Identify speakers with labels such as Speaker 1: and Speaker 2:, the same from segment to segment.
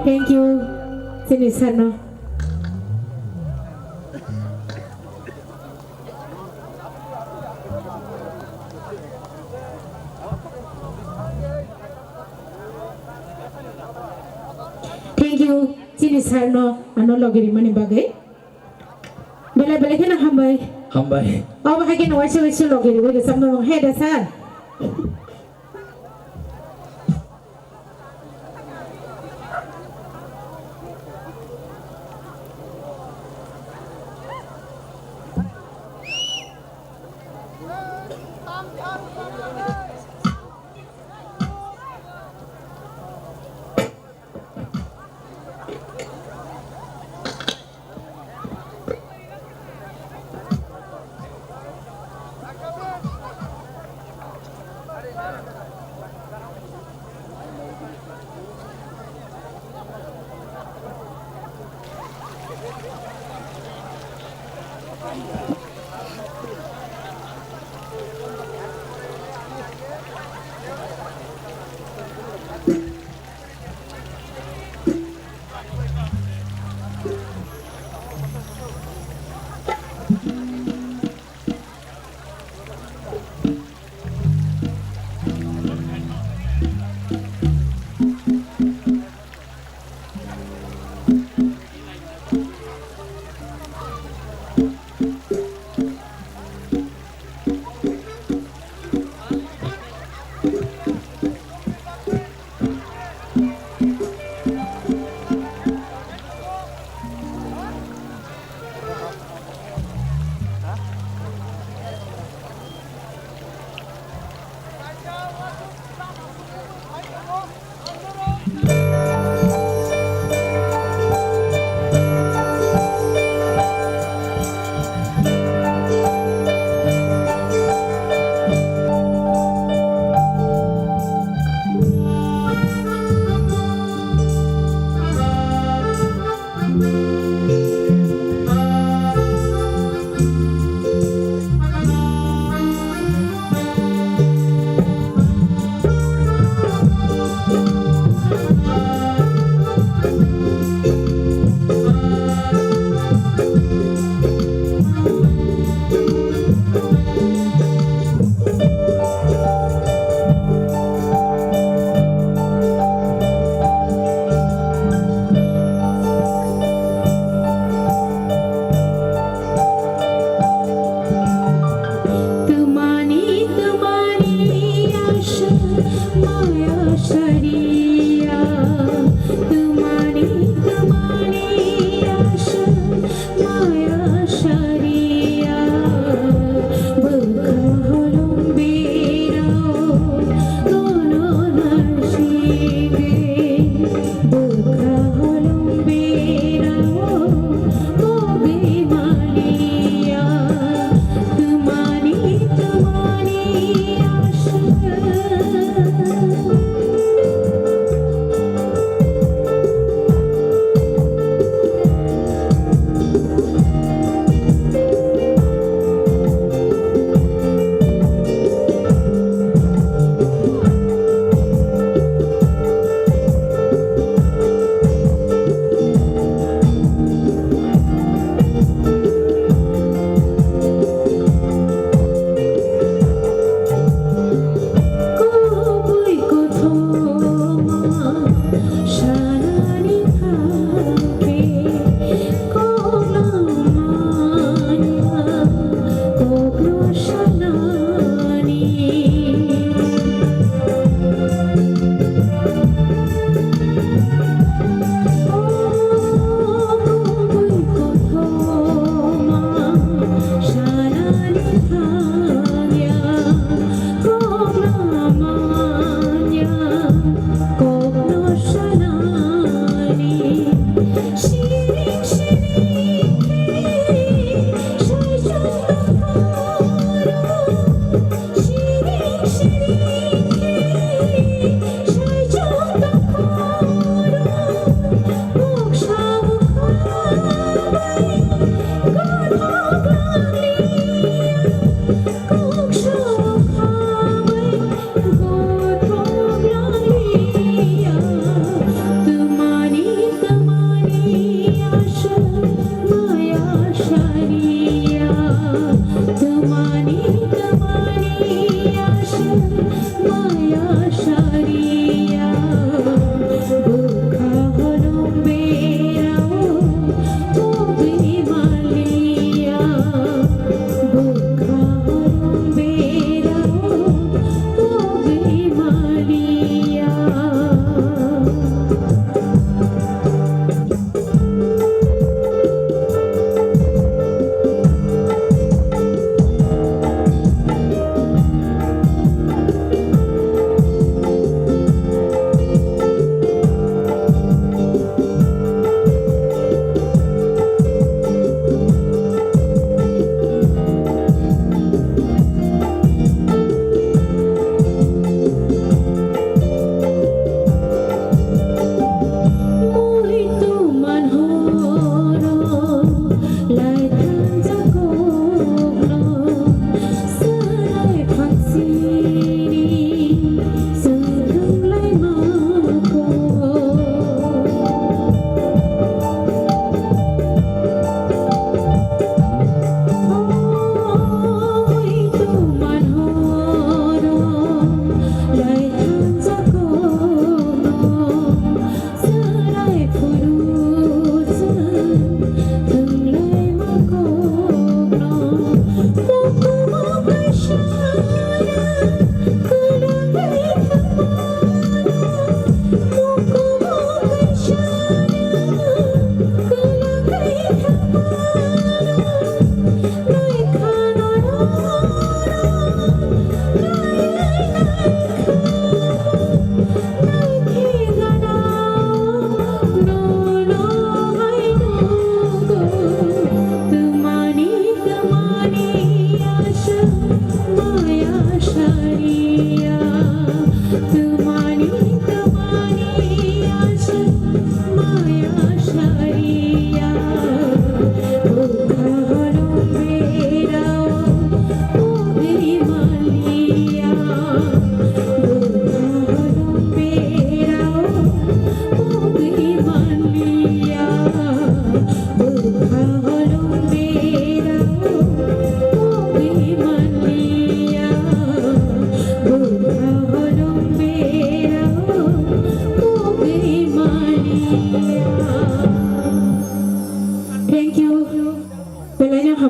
Speaker 1: Thank you, Sinisano. Thank you, Sinisano. Ano logiri mani bagai? Bela bela kena hambai.
Speaker 2: Hambai.
Speaker 1: Oh, bahaya kena wajib logiri. Boleh sama orang head asal.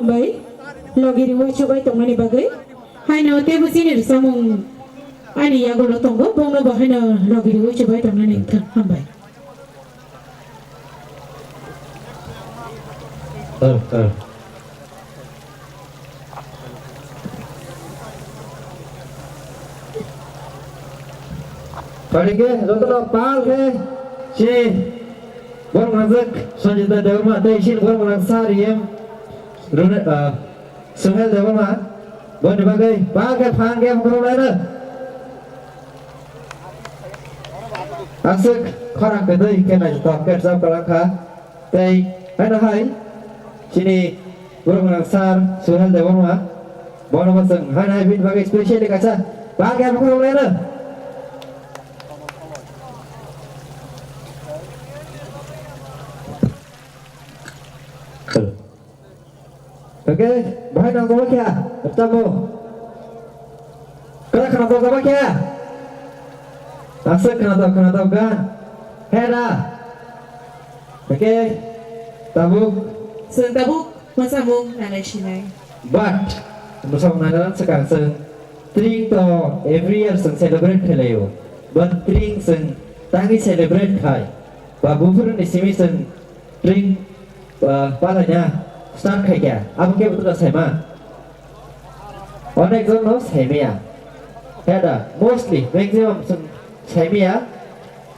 Speaker 1: हामबाय लगिरि वाइसुबाय तंगनि बागै हायनो तेबो सिनिर सामुं आनि यागोलो तंगो बंनो बाहायनो लगिरि वाइसुबाय तंगनि हामबाय
Speaker 2: Parige, jotono pal ke, si, borong razak, sanjita dewa teh isin borong rangsar yem, rune, sehel dewa ma, bon dibagai, pal ke pang ke borong lana, asik, korang kedai ikan aja top ke sab kalang kah, teh, hai, sini, borong rangsar, sehel dewa ma, borong masang, hai bin bagai spesial dikaca, pal ke borong lana. Oke, bahaya nang gawak ya, bertemu. Kena tahu gawak ya, asik kena tahu kan, hera. Oke, tabuk.
Speaker 3: Tabuk masamung nanay sinay.
Speaker 2: But, bersama nanan sekarang seng, tring to every year seng celebrate kelayo, but tring seng tangi celebrate kai, babu pun di sini seng tring palanya. Start kai kya? Apa kya betul saya mah? Onek zon saya mia. Ada mostly maximum saya mia.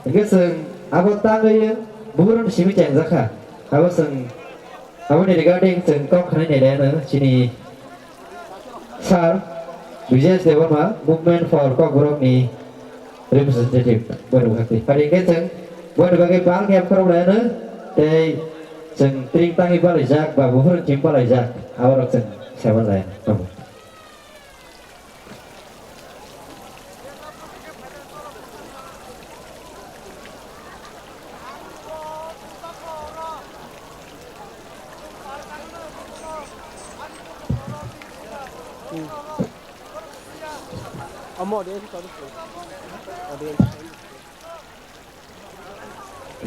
Speaker 2: Jadi seng apa tangga bukan sih macam zakah. Apa seng apa ni regarding seng kau kena ni dah sini. Sar business development movement for kau guru ni representative baru kaki. Hari ini seng baru bagi bang yang kau dah ni. Seng tring tangi balai jak, babu pun cim balai jak, awak seng seven lain.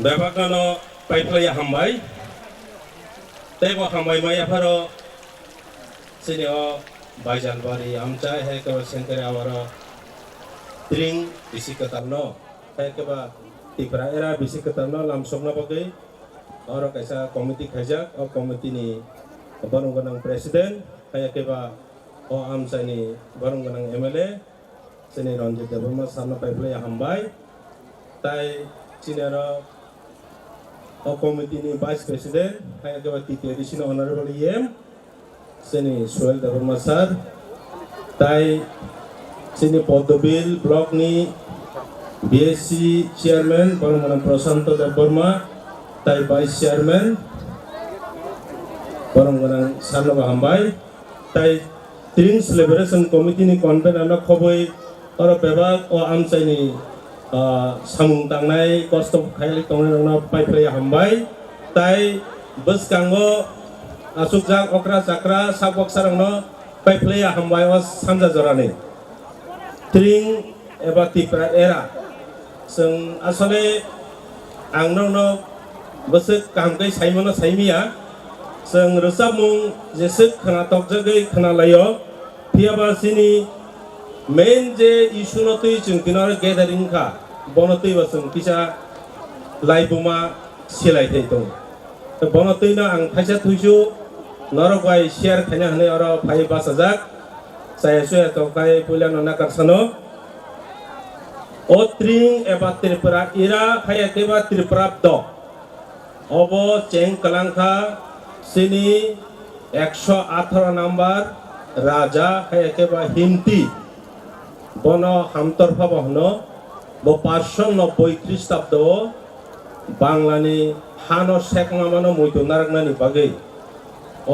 Speaker 4: Bapakno paiplaya hambai. Tebo hambai maya pharo sini o baijan bari amcha he ke sengkere awara tring bisi katarno he ke ba tipra era bisi katarno lamsongna bagai oro kaisa komiti khajak o komiti ni barung ganang presiden he ke ba o amcha ni barung ganang MLA sini Ranjit Devarma samna paiplaya hambai tai sini ro o komiti ni vice president hai agak tiga di sini honorable EM sini Suhel Devarma sir tai sini Podobil blok ni BSC chairman Barang Prasanto Devarma tai vice chairman Barang Sarno Hambai tai tring celebration committee ni convene anak khoboi oro bebak o amsai ni samung tangnai kostum khaili tongnai nang paiplaya hambai tai bus kanggo asuk jak okra sakra sabok sarangno paiplaya hambai was sanja jorani tring eba tipra era seng asale angno besek kangkai saimono saimia seng resapmung jesek khana tokjagai khana layo piaba sini main je isu no tui chung kinar gathering ka bono tui basung kisa laibuma silai tei tong bono tui na ang thaisa thuisu norok bai share khanya hne oro phai basajak saya suya to kai pulan na karsano otring eba tripura ira phai keba tripura do obo cheng kalangkha sini 118 number raja phai keba himti bono hamtorfa bohno bo 590 খ্রিস্টাব্দ বাংলানি হানো শেকমামানো মইতো নারাকনানি বাগৈ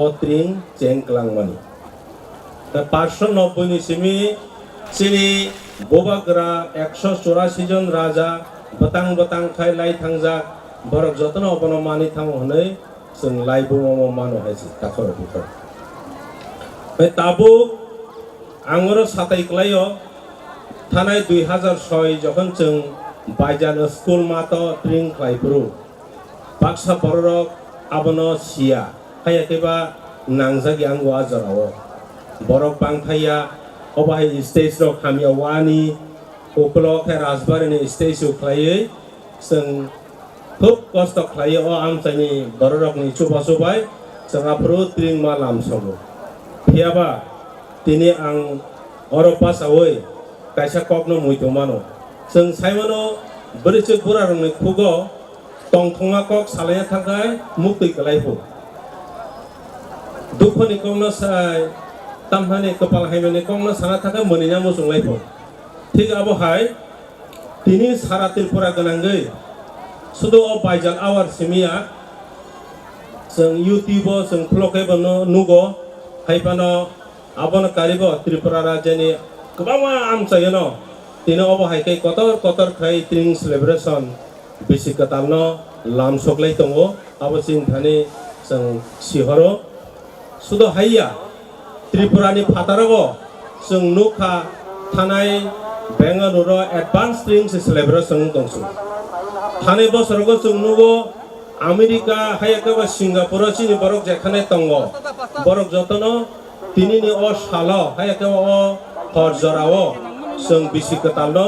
Speaker 4: অত্রিং চেংক্লাংমানি 590 ni simi sini bobagra 184 জন রাজা batang khai lai thangjak borok jotno obono mani thang honei जों लाइबुमो मानो हायसि ताखर बिखर ताबु आंगरो साताइक्लायो थानाय 2006 যখন जों बायजान स्कुल मातो ट्रिं खाइब्रु बाक्सा बररक आबनो सिया हायाकेबा नांजागि आंगो आजाराव बरक बांथाया अबाहाय स्टेज रक खामिया वानि उखुलाव खाय राजबारिनि स्टेज उख्लायै जों खुब कस्त खालायो अ आमचाइनि बर' रकनि सुबा सुबाय जोंहा फ्रु त्रिं मा लामसगो फियाबा दिनै आं अरपासावै कायसा ककनो मुइतो मानो जों साइमानो बोरैसो बुरा रंनि खुगो तंथंआ कक सालायना थाखाय मुक्ति गलायफो दुखुनि ककनो साय तामहानि कपाल हायमानि ककनो साना थाखाय मोनैना मोसंलायफो ठीक आबहाय दिनै सारा त्रिपुरा गोनांगै सुदु अ बायजाल आवार सिमिया जों इउटिउब जों फ्लकेबो नुगो हायपानो आबनो कारिबो त्रिपुरा राज्यनि गोबां आमचायो दिनै अबहायकै कतर कतर खाय त्रिं सेलिब्रेशन बेसि कतालनो लामसगलाय दङो आबो चिन्तानि जों सिहरो सुदु हायया त्रिपुरानि फातारावो जों नुखा थानाय बेंगालुरु एडभान्स त्रिं सेलिब्रेशन दंसो थानाय बोसोरावबो जों नुगो आमेरिका हायकेबा सिंगापुर चिनि बरक जेखाने दङो बरक जतनो दिनैनि अ सालो हायकेबा अ हरजरावो जों बेसि कतालनो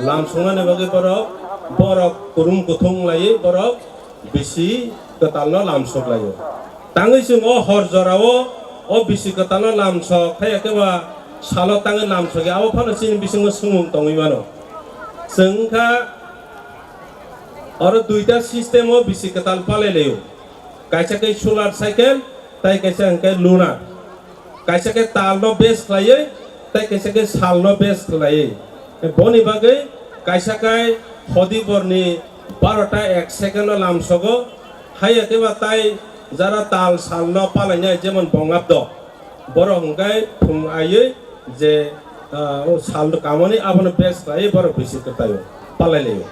Speaker 4: लामसंनानै बागै बरक कुरुम कुथुं लायो बरक बेसि कतालनो लामसगलायो ताङै जों अ हरजरावो अ बेसि कतालनो लामसग हायकेबा सालो ताङै लामसगे आबो फानो चिनि बिसिङो सुमुं दङै मानो जोंखा और दुईटा सिस्टेम बेसि कताल पालायलायो कायसाके सोलार साइकेल ताई कायसा हंके लुनार कायसाके तालनो बेस खालायो ताई कायसाके सालनो बेस खालायो बनि बागै कायसाकाय हदिबरनि 12टा 1 सेकेन्ड लामसगो हायकेबा ताई जारा ताल सालनो पालायनाय जेमन बंगाब द बर हंकाय फुं आयै जे साल कामनि आबनो बेस खालायो बर बेसि कतायो पालायलायो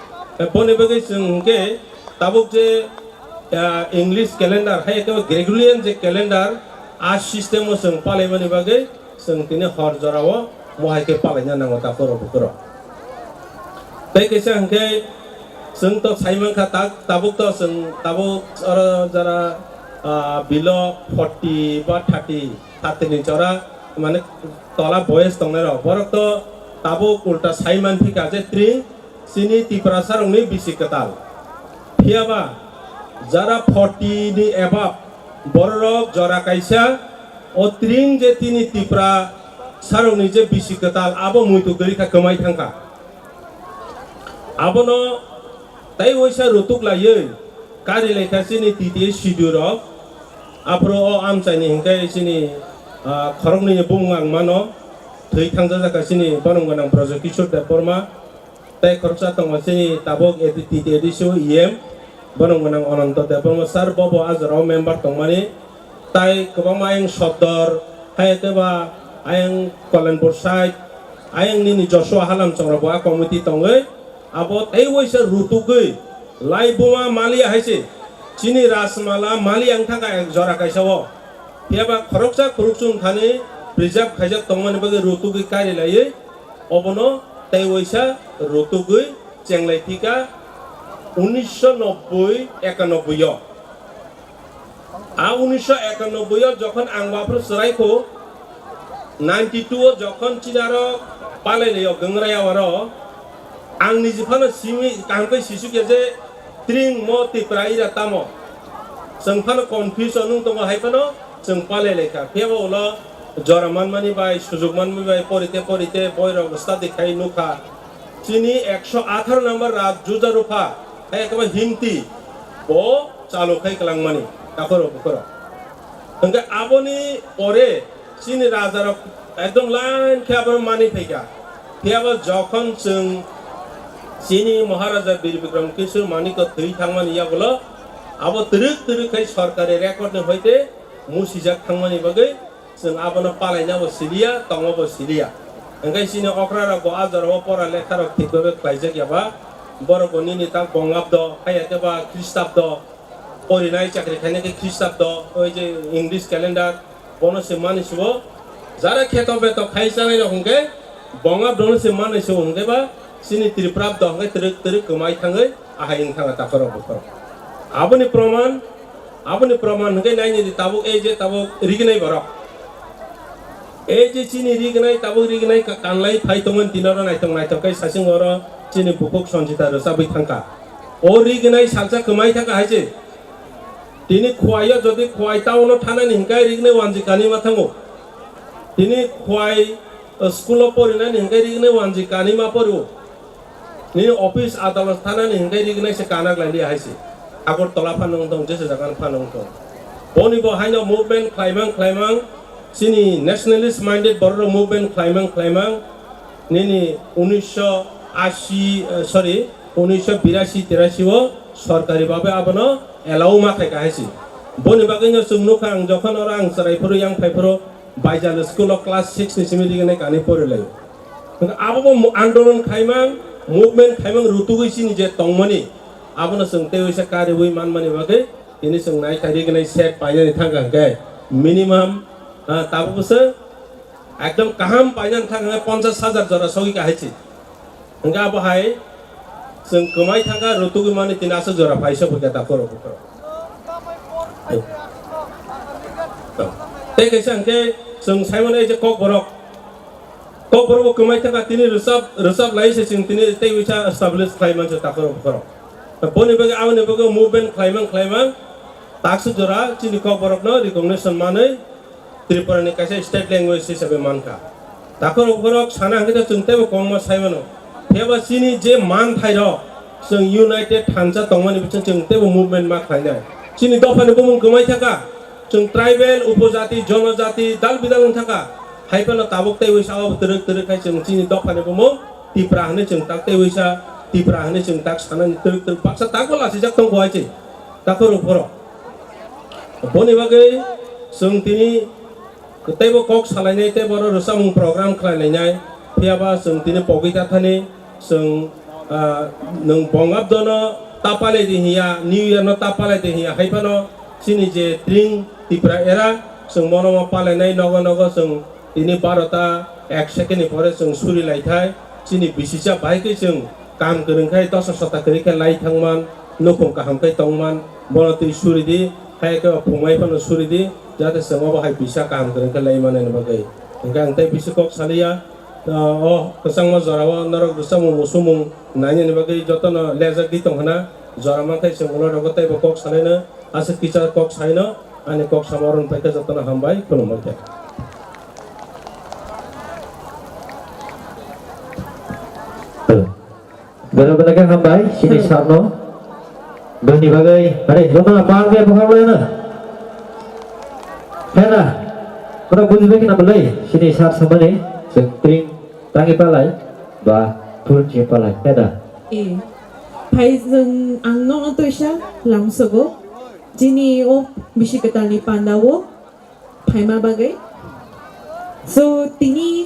Speaker 4: बनि बागै जों हंके ताबुक जे इंलिश कैलेंडर हायकेबा ग्रेगोरियन जे कैलेंडर आ सिस्टेम जों पालायमानि बागै जों दिनै हरजराव महायके पालायना नांगौ ता फोरबोफोराव ताई कैसा हंके जों तो साइमानखा ताबुक तो जों ताबुक और जरा बिलो 40 बा 30 नि चरा माने तला बयस दंनाय र बरक तो ताबुक उल्टा साइमान फिका जे त्रिं सिनि तिप्रासारंनि बेसि कताल फियाबा जरा 40 नि एबाब बरक जरा कायसा ओ त्रिं जे तिनि तिप्रा सारंनि जे बेसि कताल आबो मुइतो गरिखा कमाय थांखा आबनो ताई वैसा रुतुक लायै कारि लेखा सिनि तिति शिड्यूल आप्रो अ आमचाइनि हिंकाय सिनि खरंनि बुंआं मानो थै थांजा जाका सिनि बनंगनां प्रजेक्ट किशोर देबबर्मा ताई खरसा दङ सिनि ताबुक तिति एडिसो इएम बनंगनां अनन्त देबबर्मा सार बबो आजराव मेम्बार दंमानि ताई गोबां आयं सदर हायकेबा आयं कल्याणपुर साइड आयं निनि जशुआ हालाम चंग्रबा कमिटि दङै आबो ताई वैसा रुतुकै लाइबुमा मालिया हायसे चिनि राजमाला मालि आं थाखा जरा कायसाव फियाबा खरकसा खरुकसुं थानि प्रिजार्भ खायजाक दंमानि बागै रुतुकै कारि लायै अबनो ताई वैसा रुतुकै चेंगलायथिका 1990-91 आ 1991 যখন आंबाफोर सरायखौ 92 যখন चिनारो पालायलायो गंग्रायावारो आं निजिफानो सिमि कांकै सिसुके जे त्रिं मो तिप्रा इरा तामो जोंफानो कन्फ्यूजन दङ हायफानो जों पालायलायखा फेवला जरामान मानि बाय सुजुगमान बाय परिते परिते बयरा अवस्था देखाय नुखा चिनि 118 नम्बर रात जुजारुफा हायकेबा हिमति बो चालुखाय कलांमानि ताखरो बखरो हंगे आबोनि परे चिनि राजार एकदम लाइन खेयाबो मानि फैगा फेयाबो जखन जों चिनि महाराजा बीर विक्रम किशोर मानिको थै थांमानि याबलो आबो तिरुक तिरुकै सरकारि रेकर्ड होइते मुसिजाक थांमानि बागै जों आबोनो पालायनाबो सिलिया तंगबो सिलिया हंगे चिनि अक्रारा गो आजाराव परा लेखार थिकबे खायजाक याबा बरगनि निता बंगाब्द हायकेबा ख्रिस्टाब्द परिनाय चाकरि खायनाके ख्रिस्टाब्द ओइ जे इंलिश कैलेंडर बनसे मानिसबो जारा खेतो बेतो खायजानाय हंगे बंगाब्दनसे मानिसो हंगेबा चिनि त्रिप्राब्द हंगे तिरुक तिरुक कमाय थाङै आहायिं थाङा ताखरो बखरो आबोनि प्रमाण aboni praman hingkai naini di tabuk je tabuk rignai borok je chini rignai tabuk rignai kanlai phai tongon tinoro naitong kai sasing oro chini bukuk sonjita rosabai thangka o rignai salsa kemai thangka haise tini khwaiya jodi khwai taono thanani hingkai rignai wanji kani mathango tini khwai school porinani hingkai rignai wanji kani ma poru ni office adalat thanani hingkai rignai se kanak lali haise agor tola phanong dong jese jagan phanong dong boni bo haino movement claimang sini nationalist minded borro movement claimang nini 1982-83 o সরকারি ভাবে আবনো allow মাথায় কাহাইছি বনি বাগৈনো সুংনুখা আং যখন ওরা আং সরাইফোর ইয়াং ফাইফোর বাইজাল school class 6 ni simi digane kani porelai abo আন্দোলন খাইমাং মুভমেন্ট খাইমাং রুতুগৈছি নিজে তংমনি abono sung te wisa kare wi man mani bagai ini sung nai kari gnai set payan thangka kai minimum tabu buse ekdom kaham payan thangka 50,000 jora sogi ka haichi engka abo hai sung kemai thangka rutugi mani 300 jora paisa buka takoro te kaisa engke sung saimon ai je kok borok kemai thangka tini resab lai se sing tini te wisa establish klaiman je takoro boni bagi awani bagi movement claimang taksu jora chini kok borok no recognition manai Tripura ni kaisa state language hisabe manka takoro borok sana kita chungte bo kongma saimano pheba chini je man thairo sung united thansa tongmani bichang chungte bo movement ma khaina chini dofani bo mun kemai thaka chung tribal upojati jonojati dal bidal thaka haipalo tabuk te wisa ob teruk kai chung chini dofani bo mo Tripura hne chung tak te wisa Tripura hne chung tak sana teruk paksa takola sijak tong khwaichi takoro borok boni bagai sung tini ketebo kok salainai te boro rosamung program khlainai phiaba sung tini pogita thani sung nung bongab dono tapale di hiya new year no tapale di hiya haipano sini je tring Tripura era sung mono palainai nogo sung tini 12ta 1 second pore sung suri laithai sini bisisa baike sung kam kerengkai 10 sota kerike lai thangman nokong kaham kai tongman mono ti suri di hai ke phumai pano suri di jate sengo bahai bisa kam kerengkai lai mane bagai engkang tai bisa kok salia kesang ma zorawa narok dusamu musumung nanya ni bagai jotono lezak di tonghana zorama tai sengono rogotai kok salena ase kicha kok saina ani kok samaron paita jotono hambai khulumai
Speaker 2: benar-benar kan hambai sini sarno bani bagai are loma palbe bhagle na hena pura bujbe kina bolai sini sar samane sentring tangi palai ba thun che palai hena
Speaker 3: phai jeng ang no toisa lamsogo jini o bishikatani pandawo phaima bagai so tini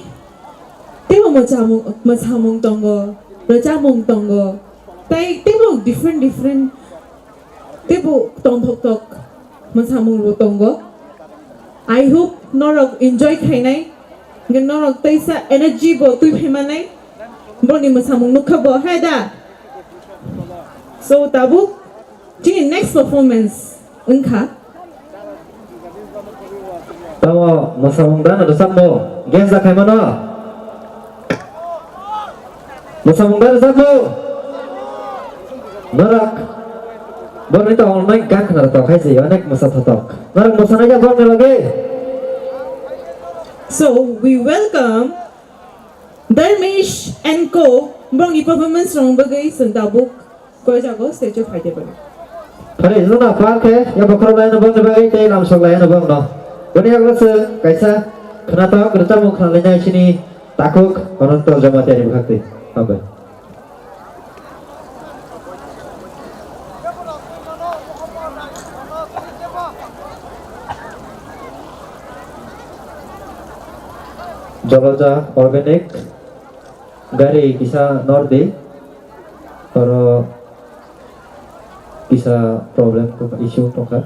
Speaker 3: temo machamung tongo rajamung tongo tai temo different tebo tok machamung tongo I hope norok enjoy khainai ngen norok taisa energy bo tui phemanai boni machamung nukhabo haida so tabu jini next performance unka
Speaker 2: tamo masamung dana dosambo genza khaimano masamung dana dosambo norak boni to online kan khana to khaisi onek masa thotok norak mosana ja bone lage
Speaker 3: so we welcome Dharmesh and Co brongi performance rong bagai sendabuk ko jago stage of haide bagai
Speaker 2: Pare zuna parke ya bakro lai na bang bagai te lam sok lai na bang no boni aglas kaisa khana to kerja mu khana lai sini takuk ononto jama tari bhakti abai Jalaja organic gari kisa norde pero bisa problem ko issue to ka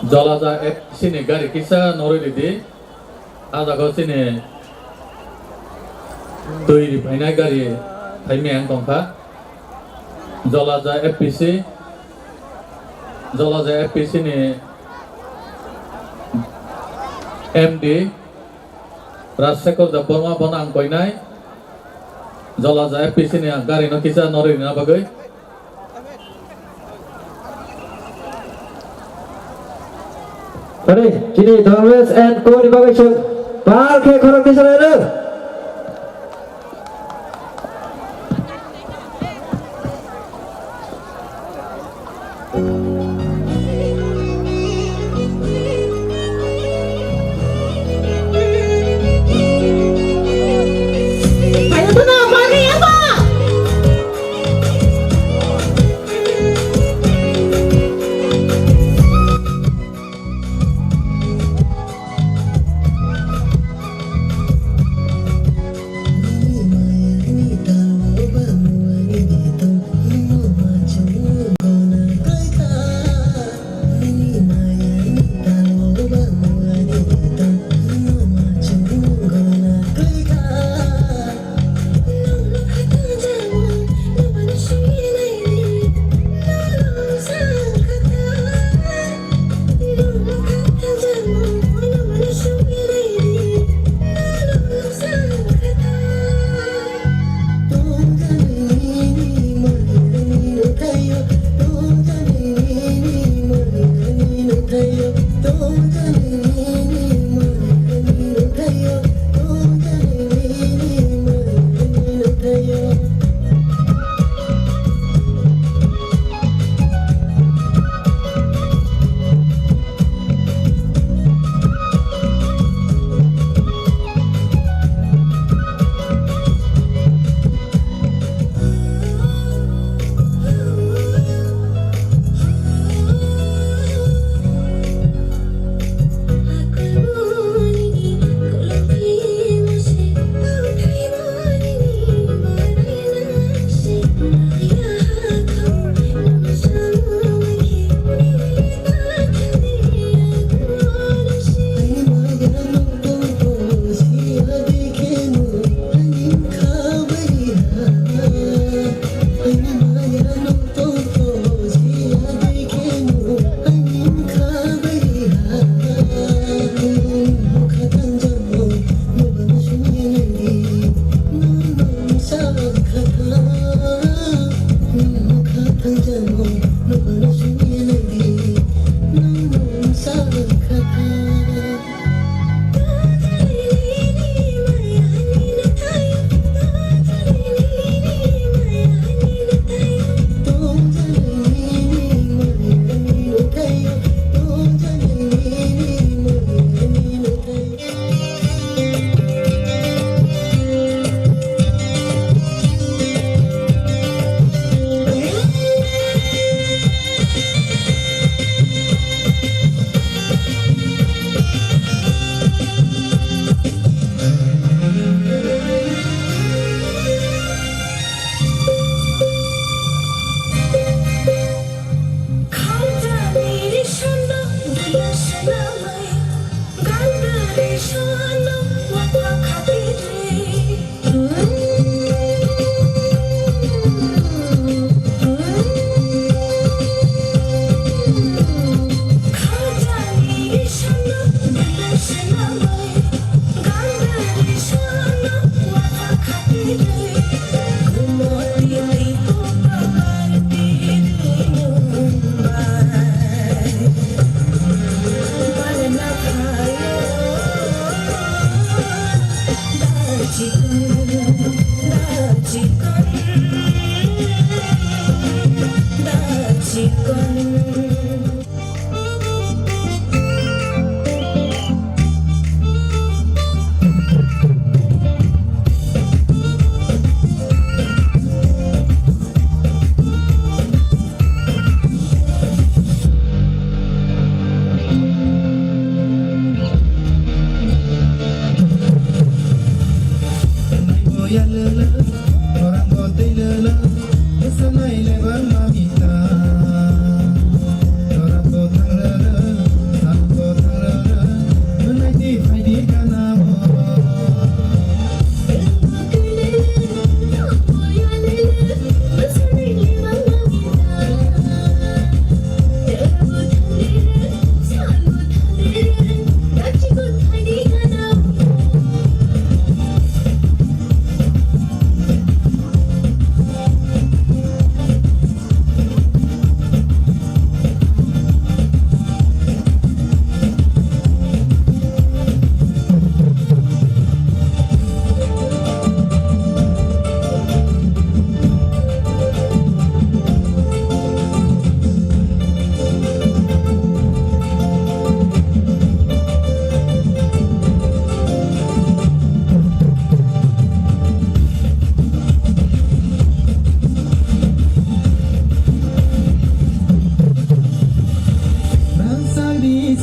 Speaker 5: jalaja sini gari kisa noroi di ada ko sini tui di paina gari Thaimeng tongkha Jolaja FPC ni MD Rajshekhar Deborma bon angkoinai Jolaja FPC ni gari no kisa nori na bagai
Speaker 2: Tadi, kini Thomas and Co di bagai syuk Pal ke korok di sana ada
Speaker 1: Ayo tu nak bagi apa?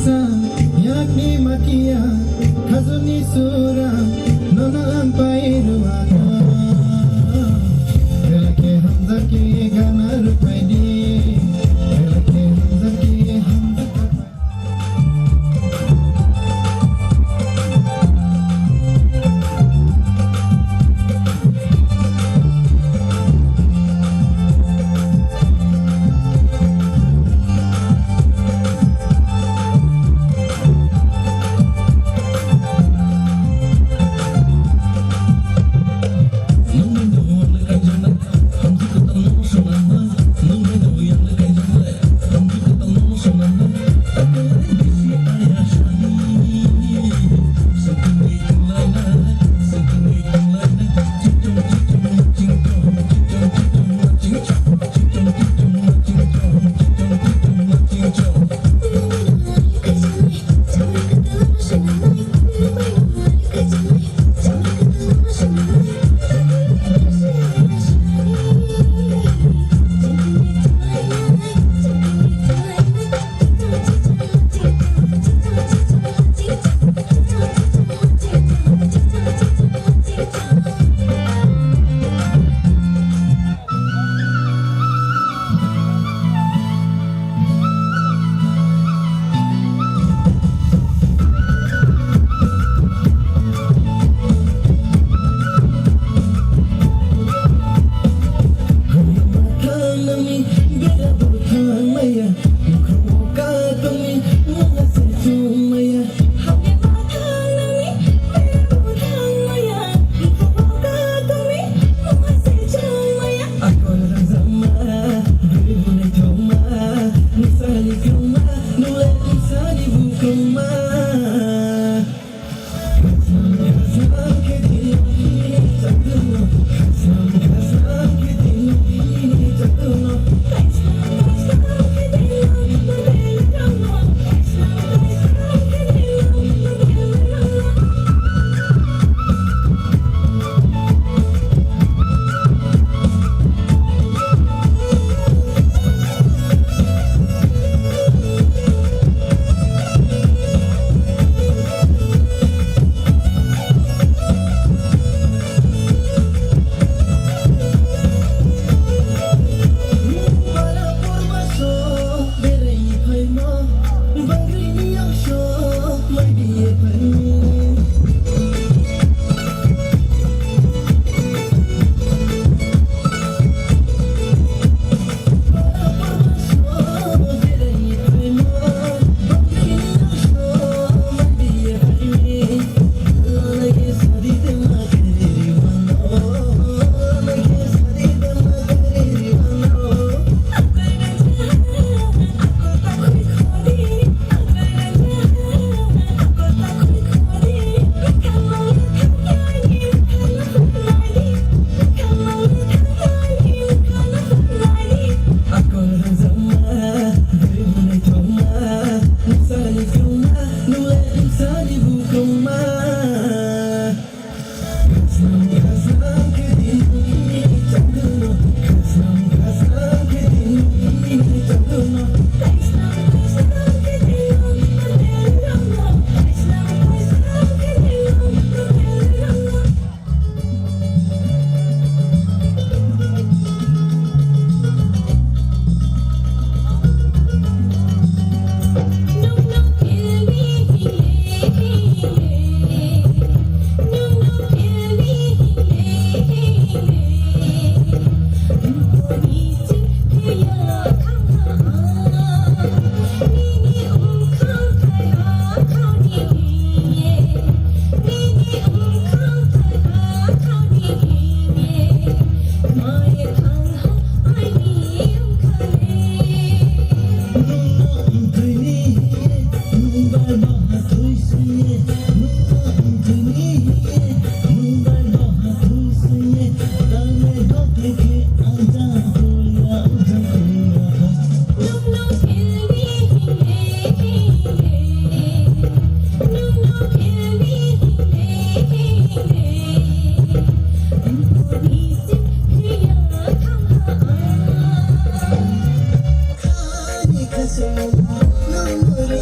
Speaker 6: sa yakni makia khazuni sura nonan pairuata elake hamza ke gana rupaidi elake hamza ke hamza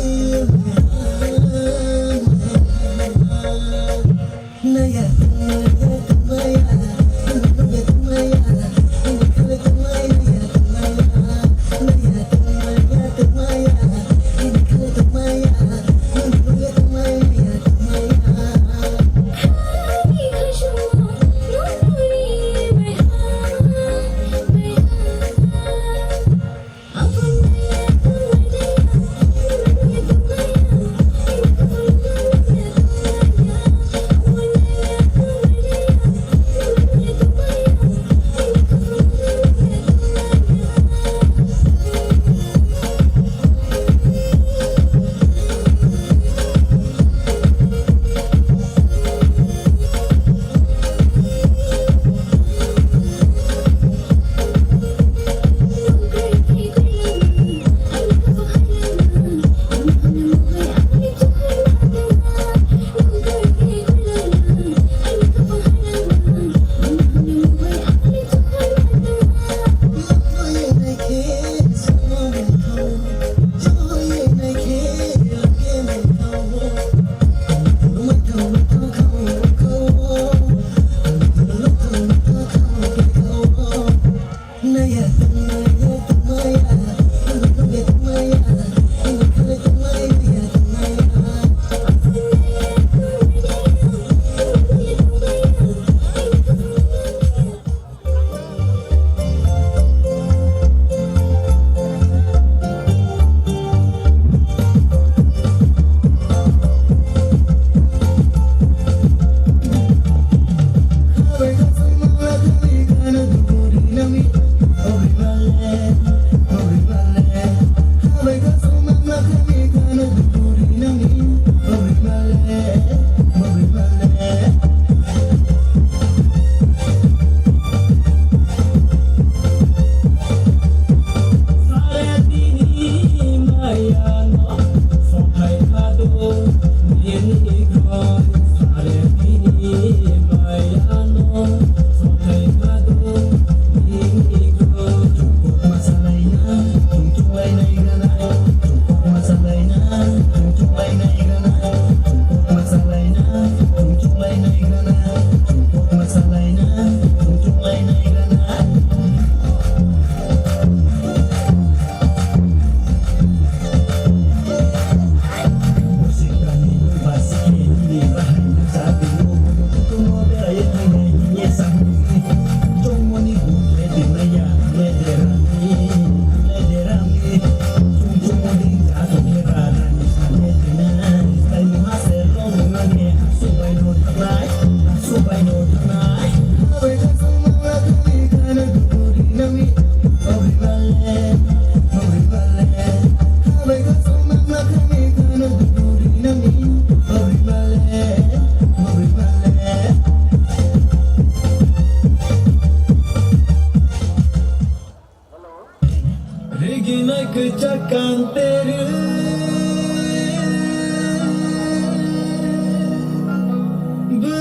Speaker 6: no,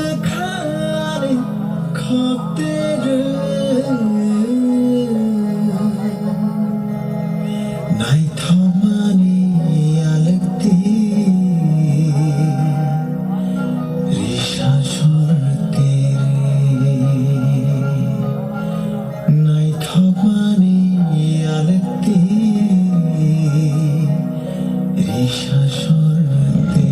Speaker 6: Bukhari khopteru nai thamani alakti risha sortere nai thamani alakti risha sortere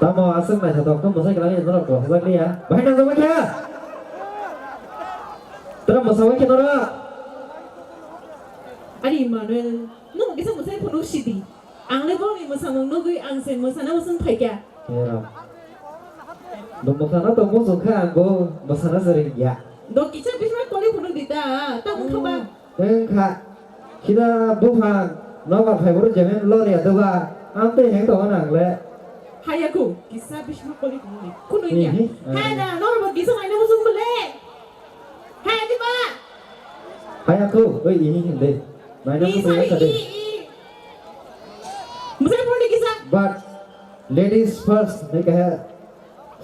Speaker 2: Tamo asal mai satu waktu masa kalian itu orang tua sekali ya. Baik dan sama kia. Terus masa waktu itu orang.
Speaker 3: Ari Manuel, nung kisah musai penuh sidi. Ang lebong ni masa mung nugui ang sen masa na musun pai kya.
Speaker 2: Ya. Dong masa na tuh musuh kan go masa na sering ya.
Speaker 3: Dok kisah bisma koli penuh dita, tak mung kaba.
Speaker 2: Kak, kita bukan nama favorite jangan lor ya tuh ba. Ante yang tuh orang le.
Speaker 3: Hayaku, kisah bisma koli penuh di. Kuno ya. Hai na, nor ba kisah na musun bule. Hai di ba.
Speaker 2: Hayaku, ini deh. Mana
Speaker 3: Ni
Speaker 2: musuh
Speaker 3: sari
Speaker 2: tadi.
Speaker 3: Musai penuh di kisah.
Speaker 2: But ladies first, nih kayak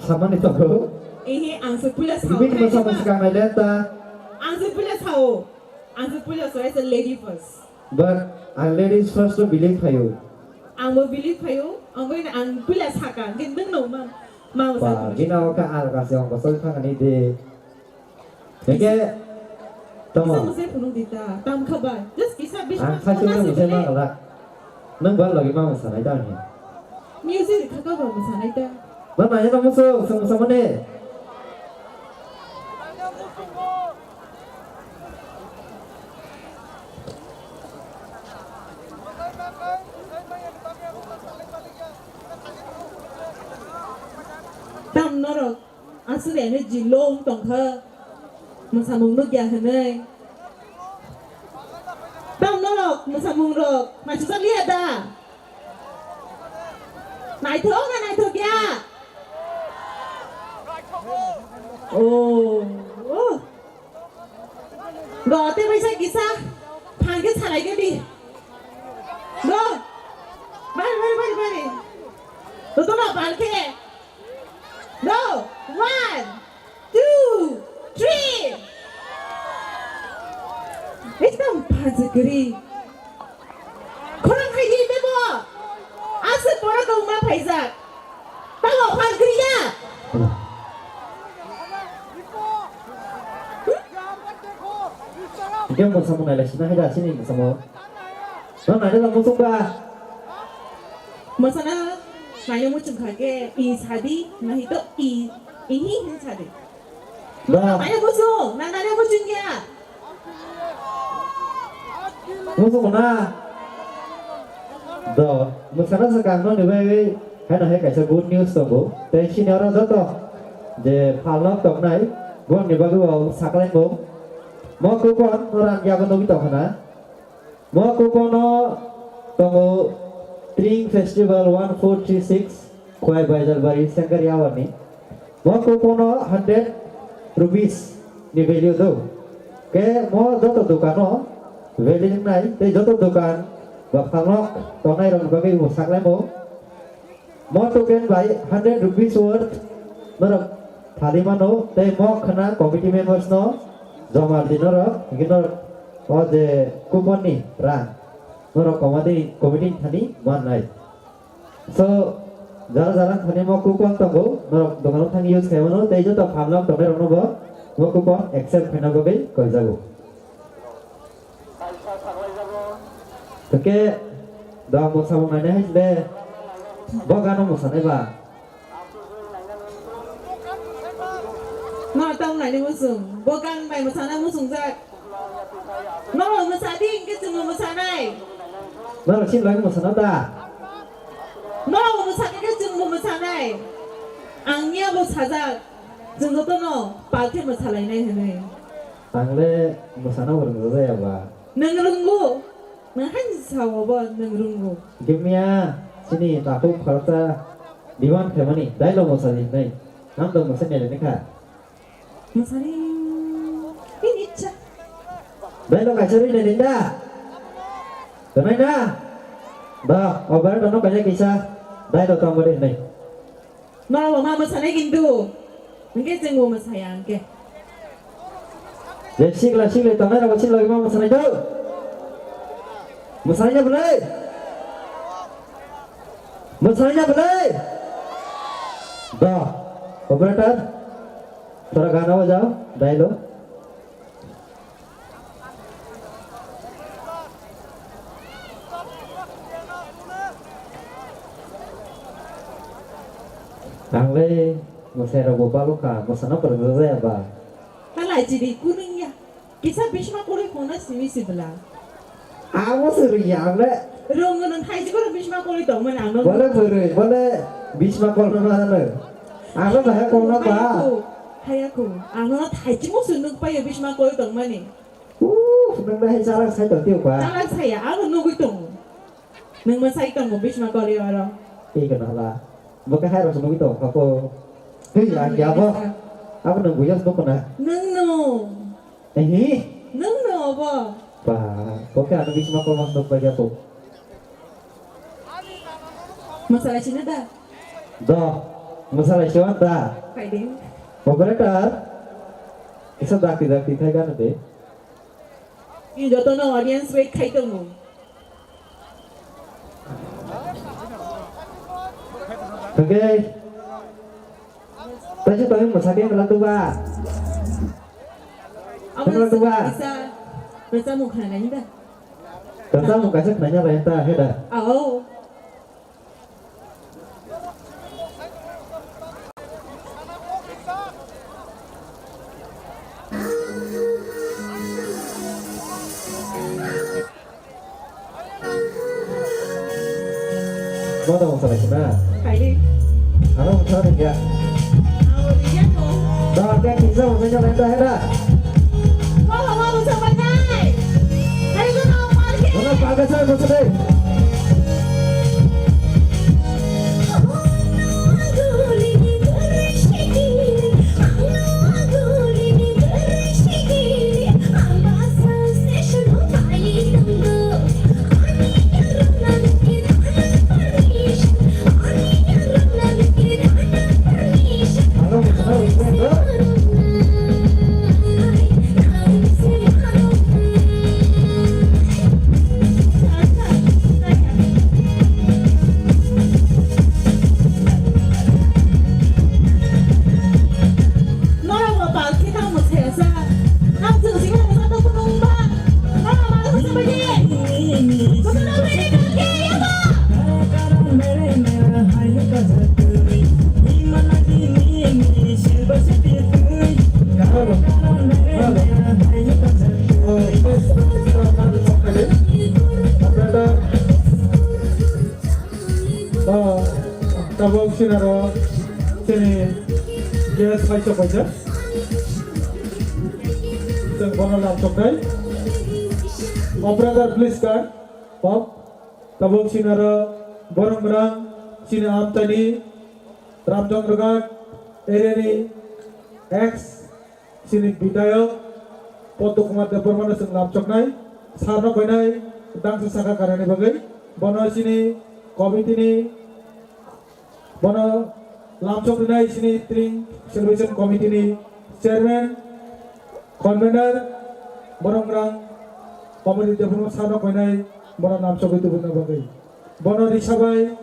Speaker 2: sama nih tuh.
Speaker 3: Ini ang sepuluh sao.
Speaker 2: Ibig mo sa musikang nalenta.
Speaker 3: Ang sepuluh sao. Ang sepuluh sao is a lady first.
Speaker 2: But ang ladies first to believe kayo.
Speaker 3: Ang mo believe kayo, ang mo ang pula saka, gandang no ma. Mau
Speaker 2: Wah,
Speaker 3: sa.
Speaker 2: ginawa ka alkas yung kasal ka ganito. Kaya,
Speaker 3: Kisah
Speaker 2: tama.
Speaker 3: musai penuh dita. Tam kabar. Just kisah bisma.
Speaker 2: Ang kasal mo sa mga kalak. Nang ba lagi mga sanay daw niya?
Speaker 3: music kakak bawa sana itu.
Speaker 2: Mana yang kamu sama-sama nih?
Speaker 3: Tam nó rồi, anh sẽ để nó chỉ lông tổng thơ, mà sao mùng nước già thế này? Tam nó rồi, mà sao mùng rồi, mà chúng ta liệt à? Này thước kia. Ồ, gõ tên bây giờ kì sao? Phàn cái thằng này cái đi. Rồi, bay. Rồi tôi bảo bán kia. Go! 1, 2, 3. एकदम भाजगरी खोरं खायि बेबो आसो बड़ा गौमा फायजा तालो भाजगरिया
Speaker 2: Dia mau sama ngai sini ada sini sama. Mana ada kamu suka?
Speaker 3: मसाला नायनो मुचुं खागे इ सादी नाही तो इ इही सादी
Speaker 2: Dah,
Speaker 3: नायनो मुचुं नायनो मुचुं या
Speaker 2: musuh mana? Dah, masalah sekarang ni lepas hay kaisa good news tu bu. Tapi sini orang tu tu, je palak tu nai, gua ni baru awak sakalen bu. Mau kupon orang yang kau tu kana. Mau kupon tu Drink Festival 1436 Kuai Bajar Bari Sangkariawan ni. Mau kupon 100 rupees ni value tu. Ke mau tu dukan value nai, tapi tu dukan bapalak tu nai orang bagi sakalen bu. Mau token by 100 rupees worth. Mereka thali mano, tapi mau kena committee members no. Jomar dinoro, kita je kupon ni rang. Mereka komite thani mana? So, jalan thani mau kupon tu go, mereka dokan thani use kaya mana? Tapi jauh tu pamlak tu mereka orang go, mau kupon accept kena go be kau jago. Oke, dah mau sama mana hay le? Bagan mau sana ba?
Speaker 3: Ngọ tông này đi mua sừng, bố căng mày một sáng nay mua sừng ra. Nó rồi một sáng đi, cái sừng một sáng này.
Speaker 2: Mereka sih lagi mau sana dah.
Speaker 3: Nó rồi một sáng cái sừng một sáng này. Ăn nhia một sáng ra, sừng đó nó, bảo thêm một sáng này này thế này.
Speaker 2: Angle mau sana orang tu ya ba?
Speaker 3: Neng runggu, neng han sao ba neng runggu.
Speaker 2: Gimnya sini aku kalau diwan kemana ni? Dah lo mau sana ni, nam tu mau sana ni kan?
Speaker 3: Một sáng đi, ini cah.
Speaker 2: Dah lo kacau ni ni dah. Kenapa dah? Dah, obat tu nak kacau kisah. Dah lo kamu ni.
Speaker 3: Nó rồi mà một sáng này kinh tu, cái sừng một sáng ăn cái.
Speaker 2: Jadi sih le, tanah nak kacau lagi mau sana tu. Masanya boleh. Masanya boleh. Dah, operator. थोड़ा गाना बजाओ dialogue Angle masih ada beberapa luka, masana pergi apa?
Speaker 3: Kalau jadi kuning ya, kisah bisma kore kona simi sebelah.
Speaker 2: Aku sering angle.
Speaker 3: Rongan hai juga bisma kore dong mana anu.
Speaker 2: Boleh bisma kol mana? Aku dah kol apa?
Speaker 3: Hayaku, anu hai juga sunuk payah bisma kore dong mana.
Speaker 2: Nang dah salah saya tertiup pak.
Speaker 3: Salah saya, anu nunggu dong. Nang masai dong bisma kore orang.
Speaker 2: Iya kenapa? Bukan harus nunggu itu, aku. Hei, ya apa? Aku nunggu ya sebab mana?
Speaker 3: Nengno. Nengno apa?
Speaker 2: Pak, bukan ada bisma kol masuk bagi aku.
Speaker 3: Masalah Cina dah.
Speaker 2: Dah, masalah siapa dah?
Speaker 3: Fighting.
Speaker 2: Operator, kisah dah tidak kan nanti.
Speaker 3: Ini jatuh no audience wait kai dong.
Speaker 2: Oke. Tadi tahu masak yang belah tua.
Speaker 3: Awas bisa muka nanya dah.
Speaker 2: Kenapa muka saya nanya renta, heda?
Speaker 3: Oh.
Speaker 2: sama sama sama kita.
Speaker 3: ใครดิ
Speaker 2: Ano kita enggak.
Speaker 3: เอาดิแยกหนู
Speaker 2: Dah kan kita mau punya main dah dah.
Speaker 3: ว่าเราว่าเราจะมาได้ให้ก็เอามาแค่
Speaker 2: Mana pakai saya masuk deh. Ano kita mau main dah. Tabok sinaro sini gas paisa paisa. Seng kono lam chokai. Operator please kan. Pop. Tabok sinaro borong berang sini amtani Ramjonggragat Ereni X sini Bidayok Potok Mata Permana seng lam choknai. Sarno koinai dang sesaka karane bagai. Bono sini komite ni Bono Lamchok Dinai sini Tring Celebration Committee ni Chairman Convener Borong-borang Committee Development Sarno Koinai Bono Lamchok itu benar bagai Bono Risabai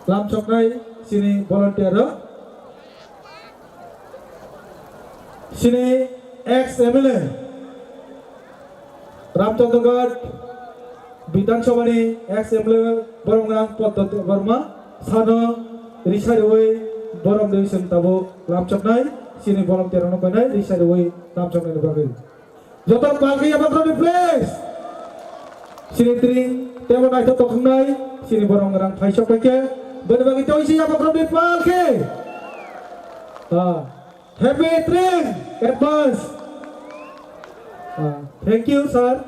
Speaker 2: Lamchok Nai sini volunteer sini ex MLA Ramchandra Vidansabhani ex-MLA Borong-borang Poddoti Verma Sano Risaroi Borong Division Tabo Lamchoknai sini volunteer ono koinai Risaroi Lamchoknai ni bagai jotor palki apa kau di place sini Tring temo naik tokongnai sini Borong-borang Paisok ke berbagi tahu isi apa kau di palki happy Tring advance thank you sir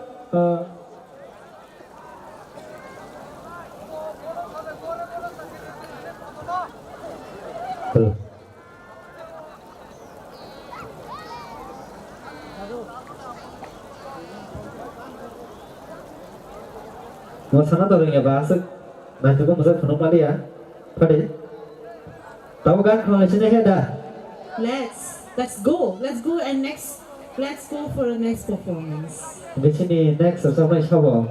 Speaker 2: Mau sana tahu ya bahasa, nah juga masa penuh kali ya, pada tahu kan kalau sini ada.
Speaker 3: Let's go and let's go for the next performance.
Speaker 2: Di sini next sama siapa?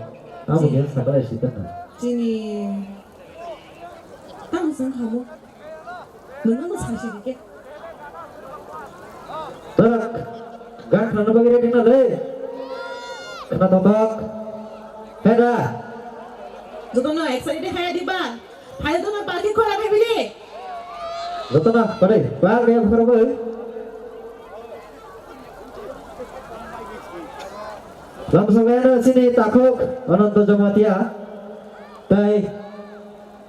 Speaker 2: Kamu yang sabar sih kan?
Speaker 3: Sini 당선 하고 너무 사실이게
Speaker 2: Tak, kan kenapa bagi dia tinggal deh? Kena tombak, heda.
Speaker 3: 저도는 엑셀이 해야 돼 봐. 발도는 빨리 거라 배빌리.
Speaker 2: Betul lah, pada, bang dia bukan apa? Langsung ada sini takuk, orang tu jematia, tay,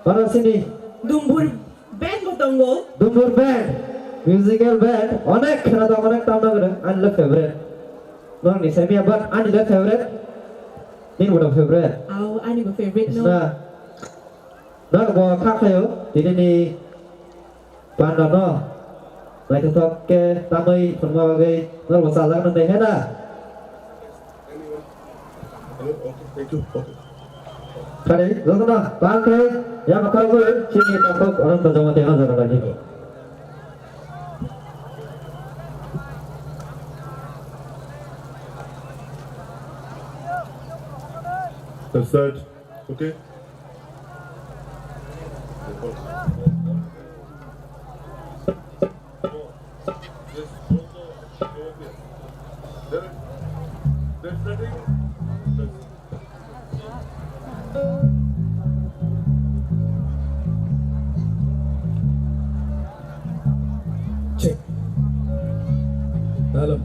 Speaker 2: orang sini.
Speaker 3: Dumbur band botongo.
Speaker 2: Dumbur band, musical band, অনেক খেলা তো অনেক time লাগে আনলে favourite নন নি semi but আনলে favourite নি বড় favourite
Speaker 3: Ani ba favorite no.
Speaker 2: না না বো খাখায়ো দিদিনি পান্ডা ন নাই তো কে তামই ফরমা বাগে নর বসা লাগ নন্দে হেনা
Speaker 4: Thank you.
Speaker 2: খারে যতনা বাংকে ইয়া মাকারো চিনি তাকক অনন্ত জগতে হাজার লাগি
Speaker 4: That's that. Okay.
Speaker 5: Check. Hello.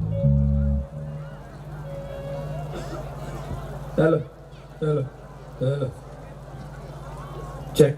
Speaker 5: Hello. Hello.
Speaker 2: Check.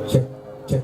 Speaker 2: Check, check.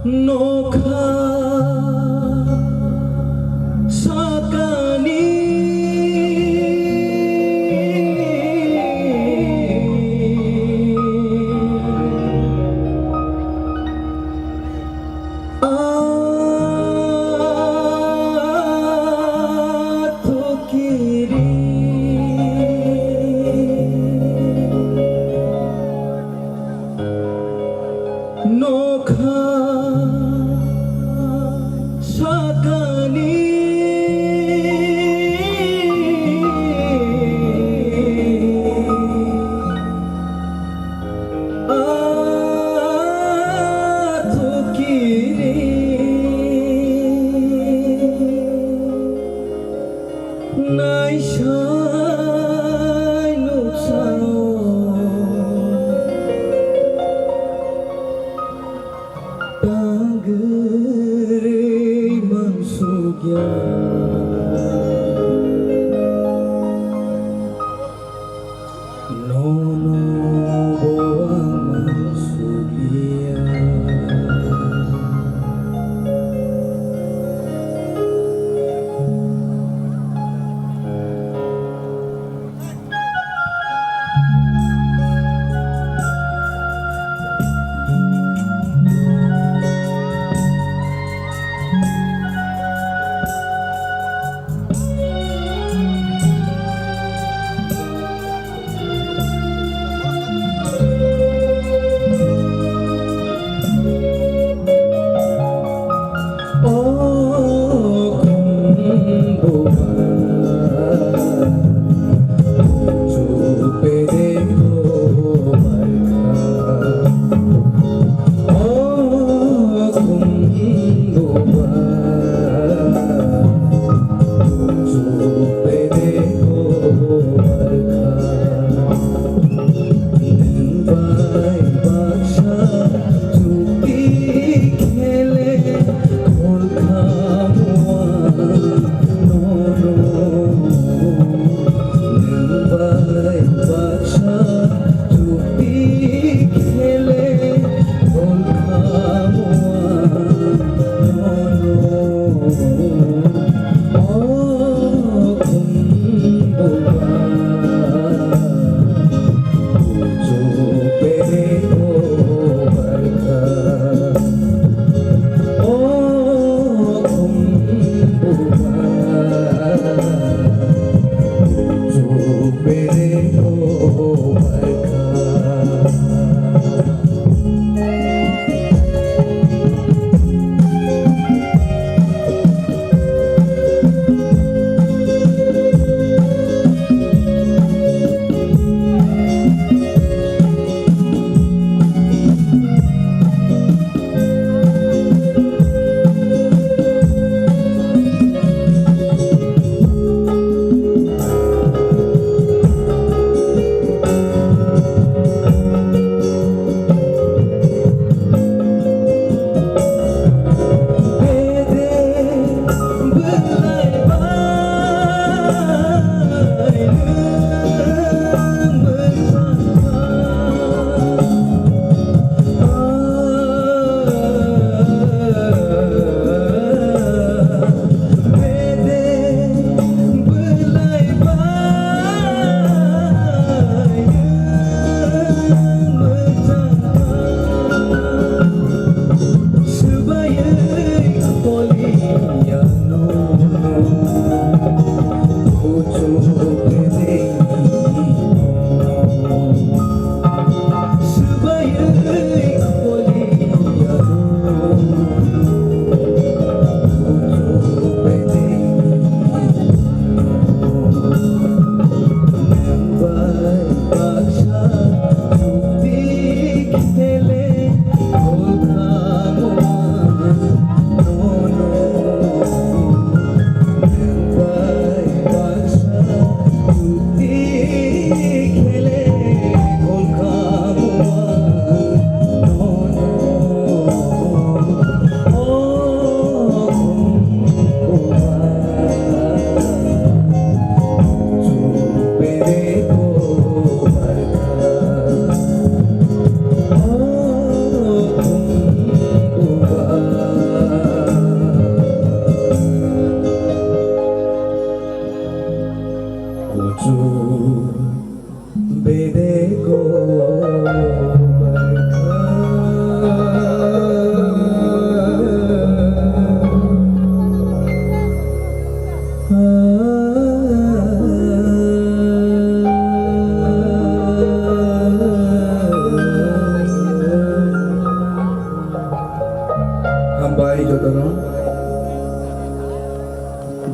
Speaker 6: नोखा साकानी नोखा साकानी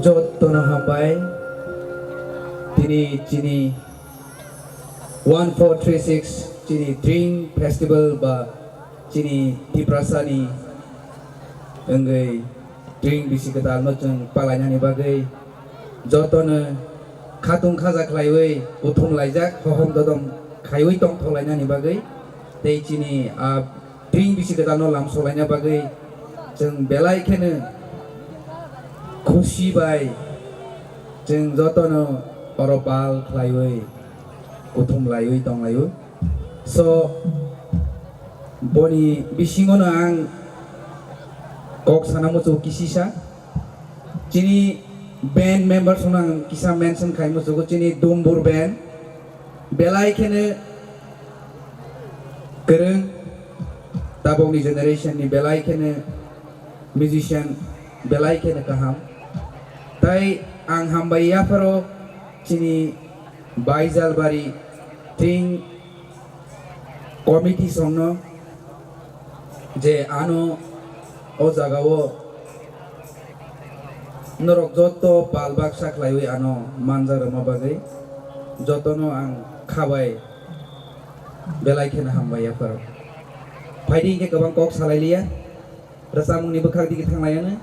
Speaker 7: Jotono hambai Tini Chini 1436 Chini Drink Festival ba Chini Tiprasani Engai Drink bisi ketal macam palanya ni bagai Jotono Khatung khajak laiwei Uthum laijak Hohom dodom Khaiwei tong tholainya ni bagai Tei Chini Drink bisi ketal no lam solainya bagai Jeng belai kene खुशी bye जों जतनो अरपाल खालायवै उथुम लायवै दं लायो स बनि बिसिङनो आं कक साना मुचो किसिसा चिनि band members आं किसा मेंशन खाइ मुचो चिनि दुमबुर बेन्ड बेलाय खेने गोरों दाबंनि जेनेरेशन नि बेलाय खेने म्युजिशियान बेलाय खेने गाहाम ताई आं हामबाया फरो चिनी बाइजालबारी ड्रिंक कमिटी संनो जे आनो ओ जागावो नरक जतो पालबाग साख्लायवै आनो मानजा रमा बागै जतनो आं खाबाय बेलाय खेने हामबाया फरो फाइदि के गोबां कक सालायलिया रसामुंनि बोखार दिगे थांलायानो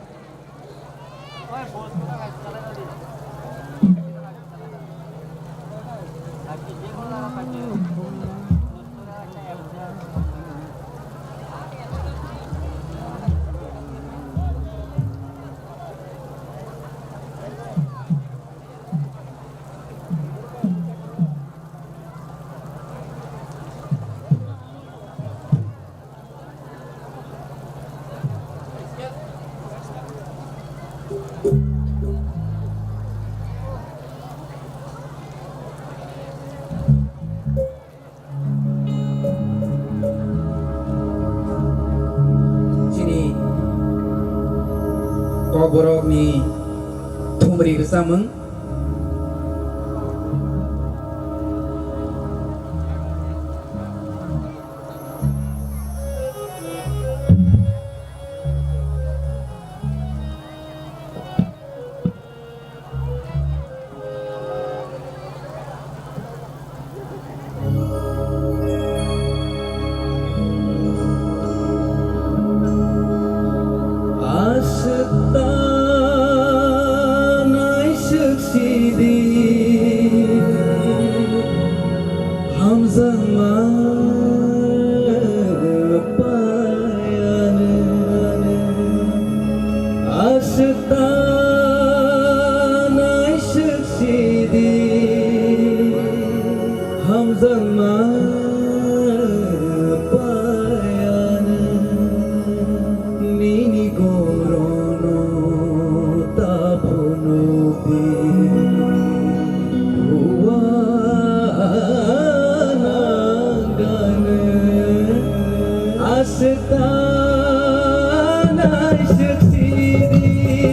Speaker 7: borok ni thumri gesameng Astana succeeding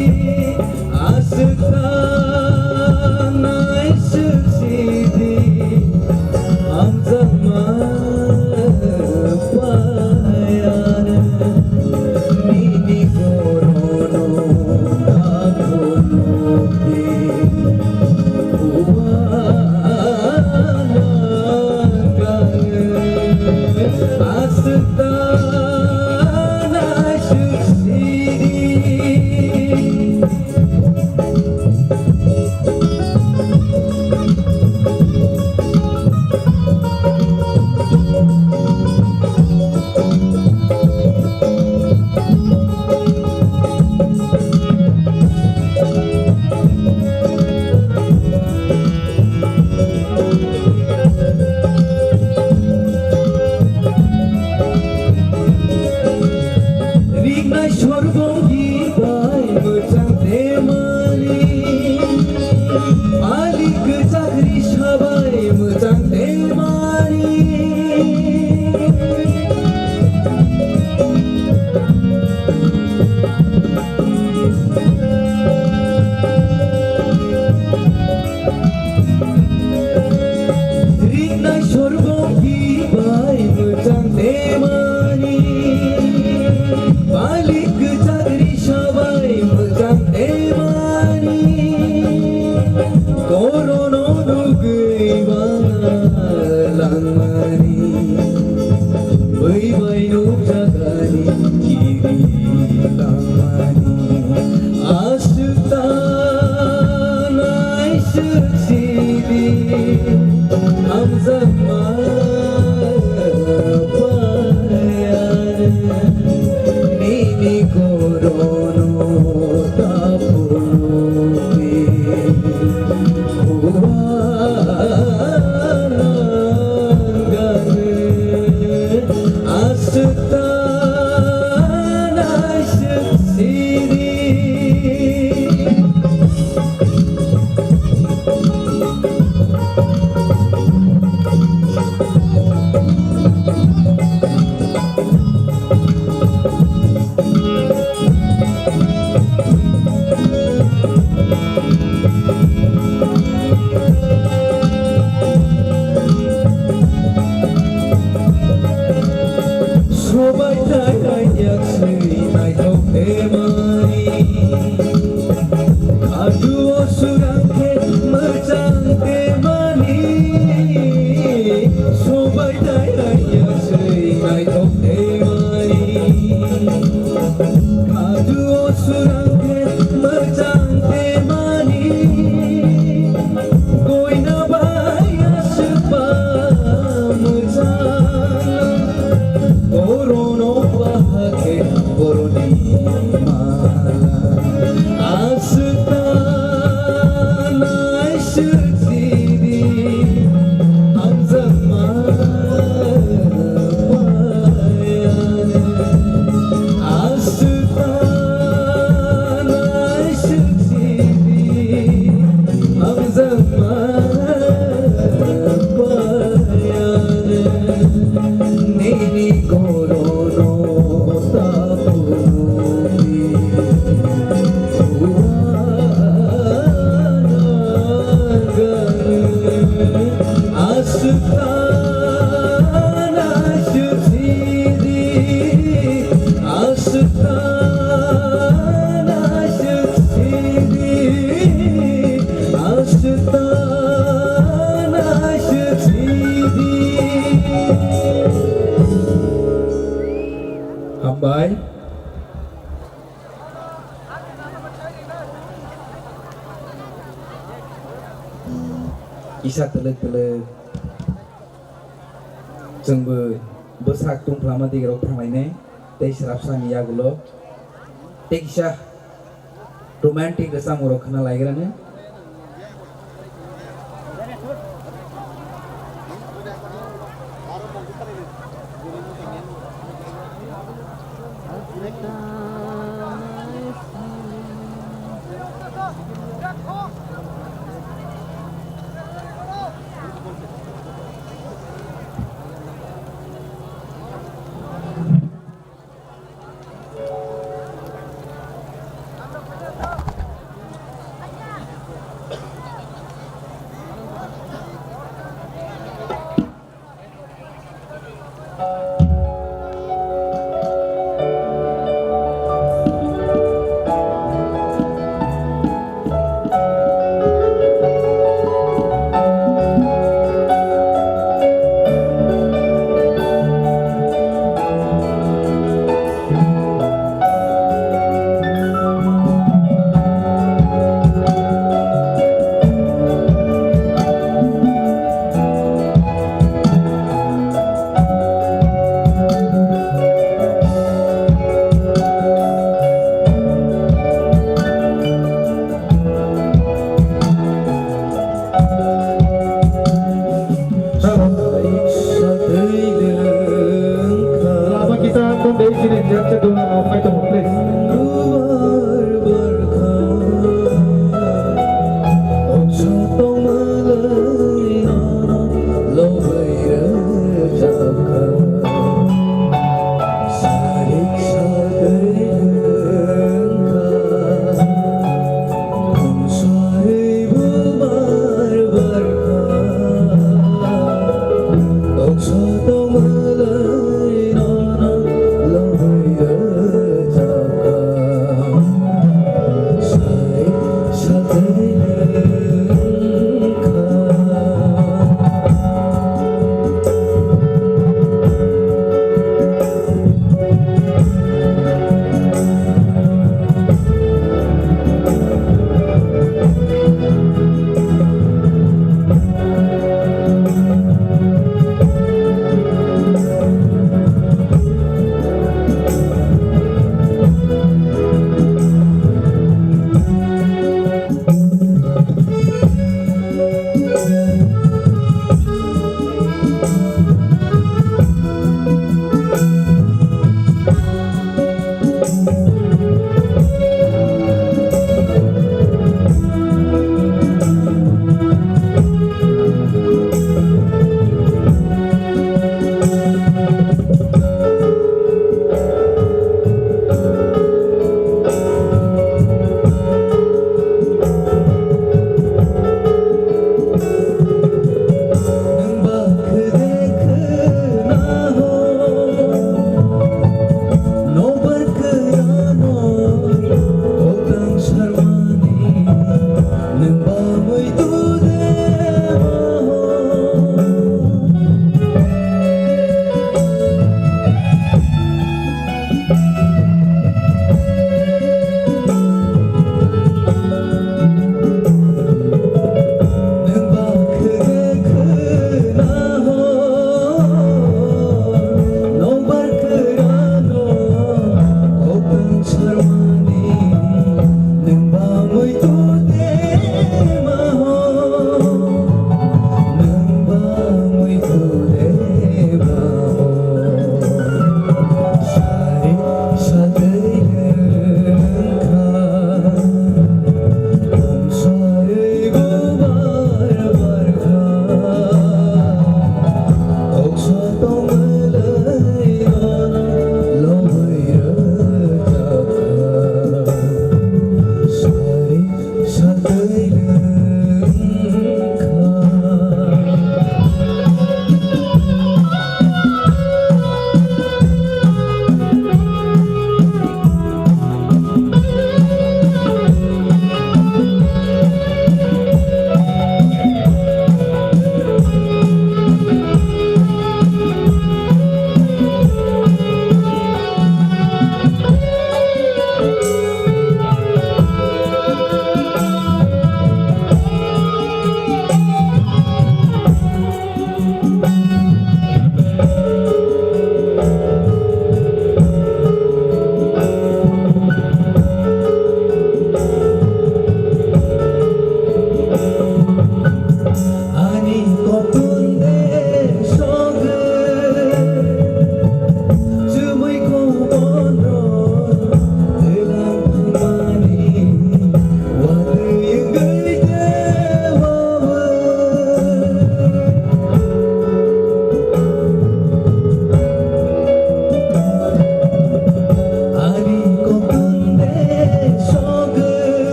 Speaker 7: kisah telek-telek जोंबो बोसाक तुंफ्लामा दिगेराव थांलायनाय दै स्राबसानि आगोल बे kisah romantic गोसा मराव खोना लायग्रानो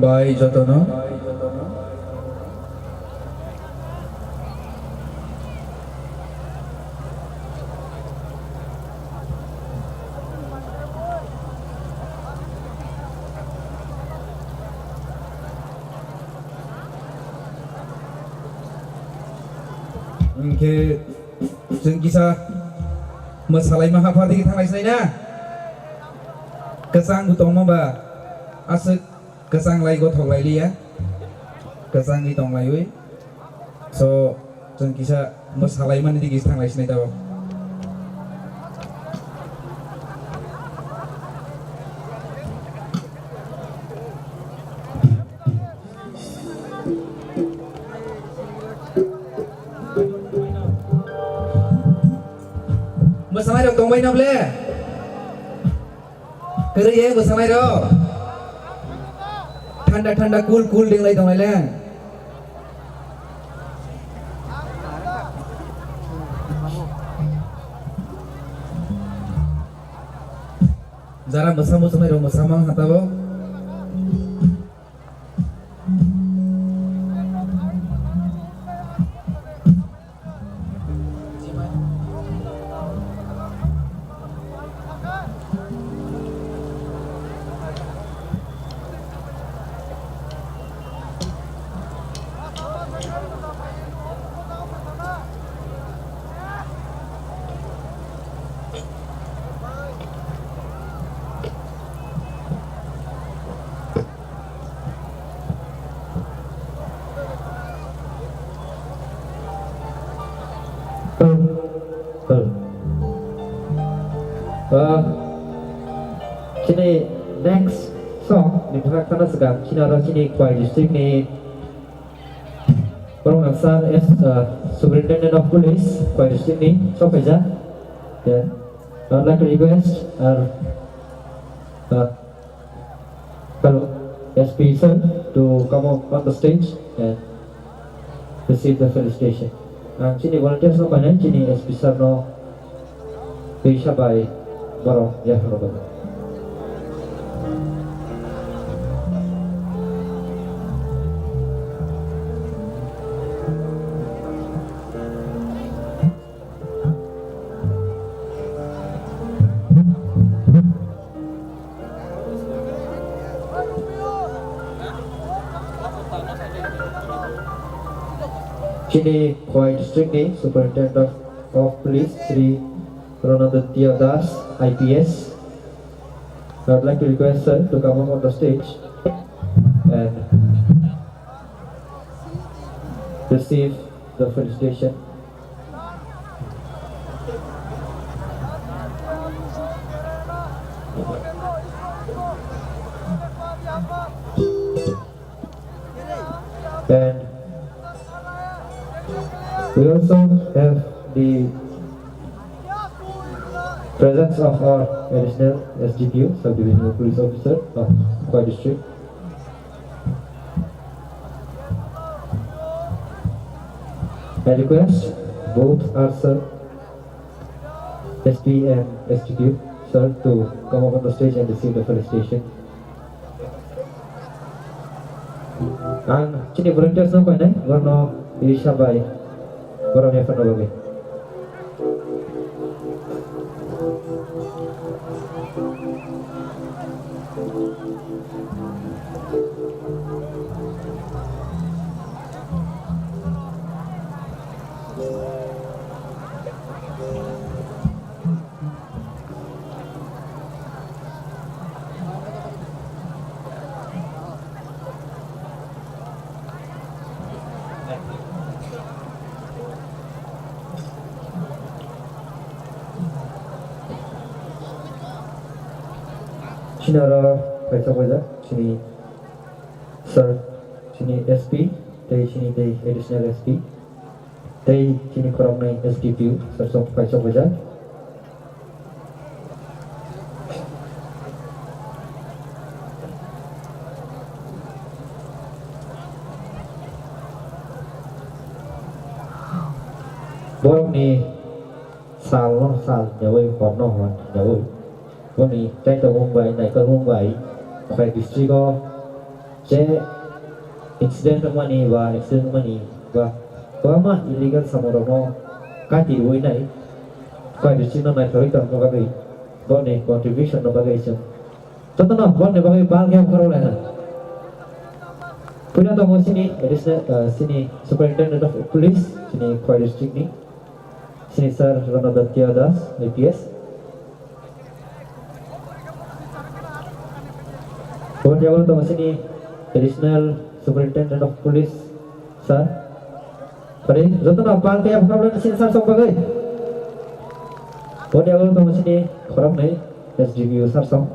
Speaker 7: Bai jotono Oke, जों किसा मोसालाय माहाफारि थांनायसै ना kesang gutong mamba asik kesang lai gothok lai liya kesang gitong lai we so जों किसा मोसालाय माने दिगि थांनायसै दाव Masalahnya dong tong main ble. Kerja ya masalahnya dong. Thanda cool ding lai tong lai le. Zara masam dong masamang hatabo.
Speaker 2: Sini next song di pihak tanah segar Cina sini Kuai District ni Perong Naksar as Superintendent of Police Kuai District ni so aja dan I'd like to request our fellow SP sir to come up on the stage and receive the felicitation. Sini volunteers no kanan sini SP sir no bisa by Barong ya Robert. Sini Kuai District ni Superintendent of Police Sri Ronaditya Das IPS. I'd like to request sir to come up on the stage and receive the felicitation. And we also have the presence of our additional SDPO, Subdivisional Police Officer of Kuai District. I request both our sir, SP and SDPO, sir, to come up on the stage and receive the felicitation. And sini volunteers no kau warna Isha by warna yang pernah bagi. Sini ada baca baca, sini sir, sini SP, dari sini dari additional SP, dari sini korang naik SDPU, sir sok baca baca. Borong ni sal jauh korno jauh.วันนี้ใจตะวงใบไหนก็วงใบไปดิสทริก็ J accident मानी बा accident मानी बा मा illegal सामरोनो काटी हुई नहीं कोई रिश्ते नहीं थोड़ी काम तो बाकी बने contribution तो बाकी इसे तो ना बने बाकी बाल क्या करो लेना पुन्हा तो मौसी ni additional sini superintendent of police sini कोई district ni sini sir Ranaditya Das IPS Buat jawaban to mausi ni additional superintendent of police sir Pare joto na baal kaya problem sini sir sok bagai Buat jawaban to mausi ni khorok nai SDVU sir sok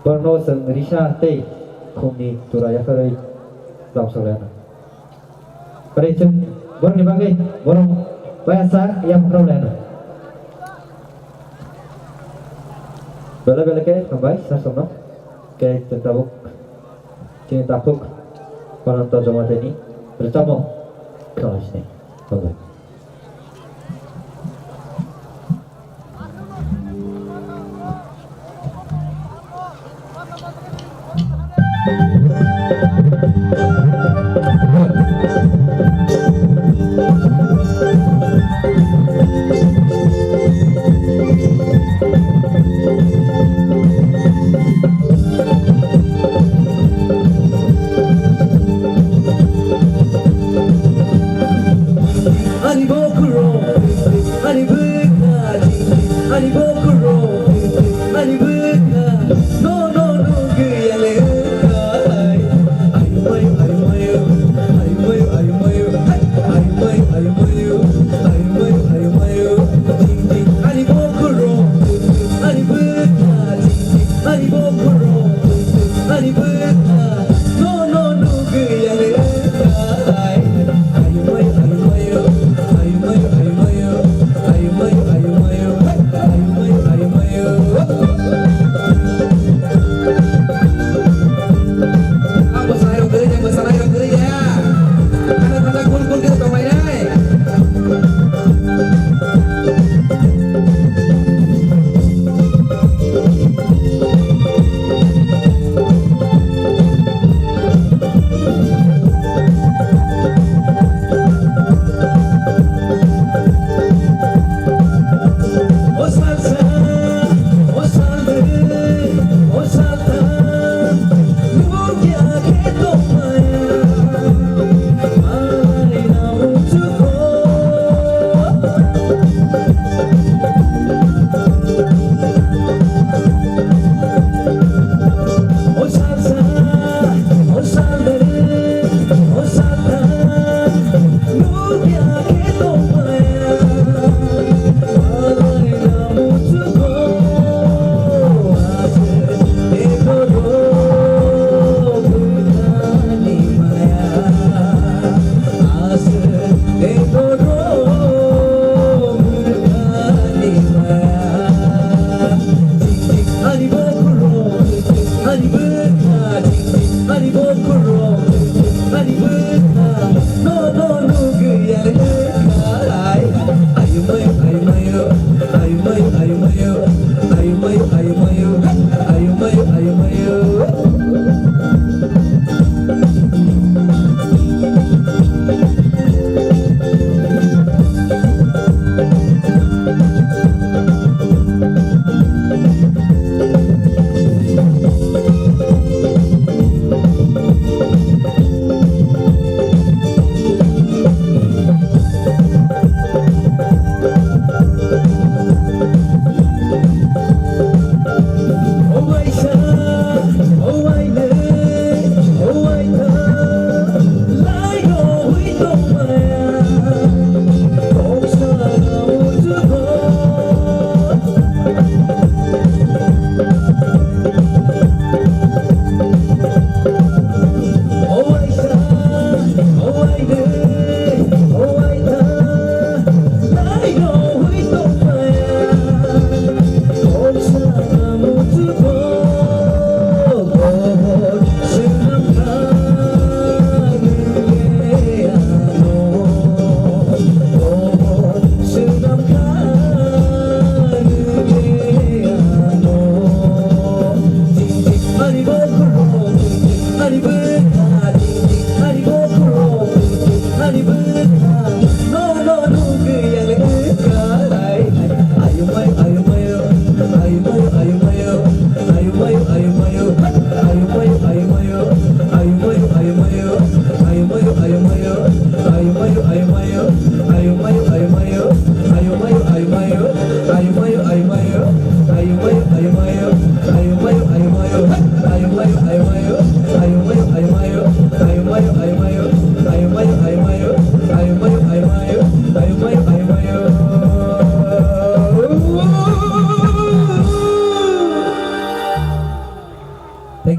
Speaker 2: Borno sang Risha tei khumni turaya karai langsung Pare chen borong ni bagai borong biasa yang problem Bela ke sampai sir sok ke cintabuk penonton jemaat ini bersama kelas ini. Bagus.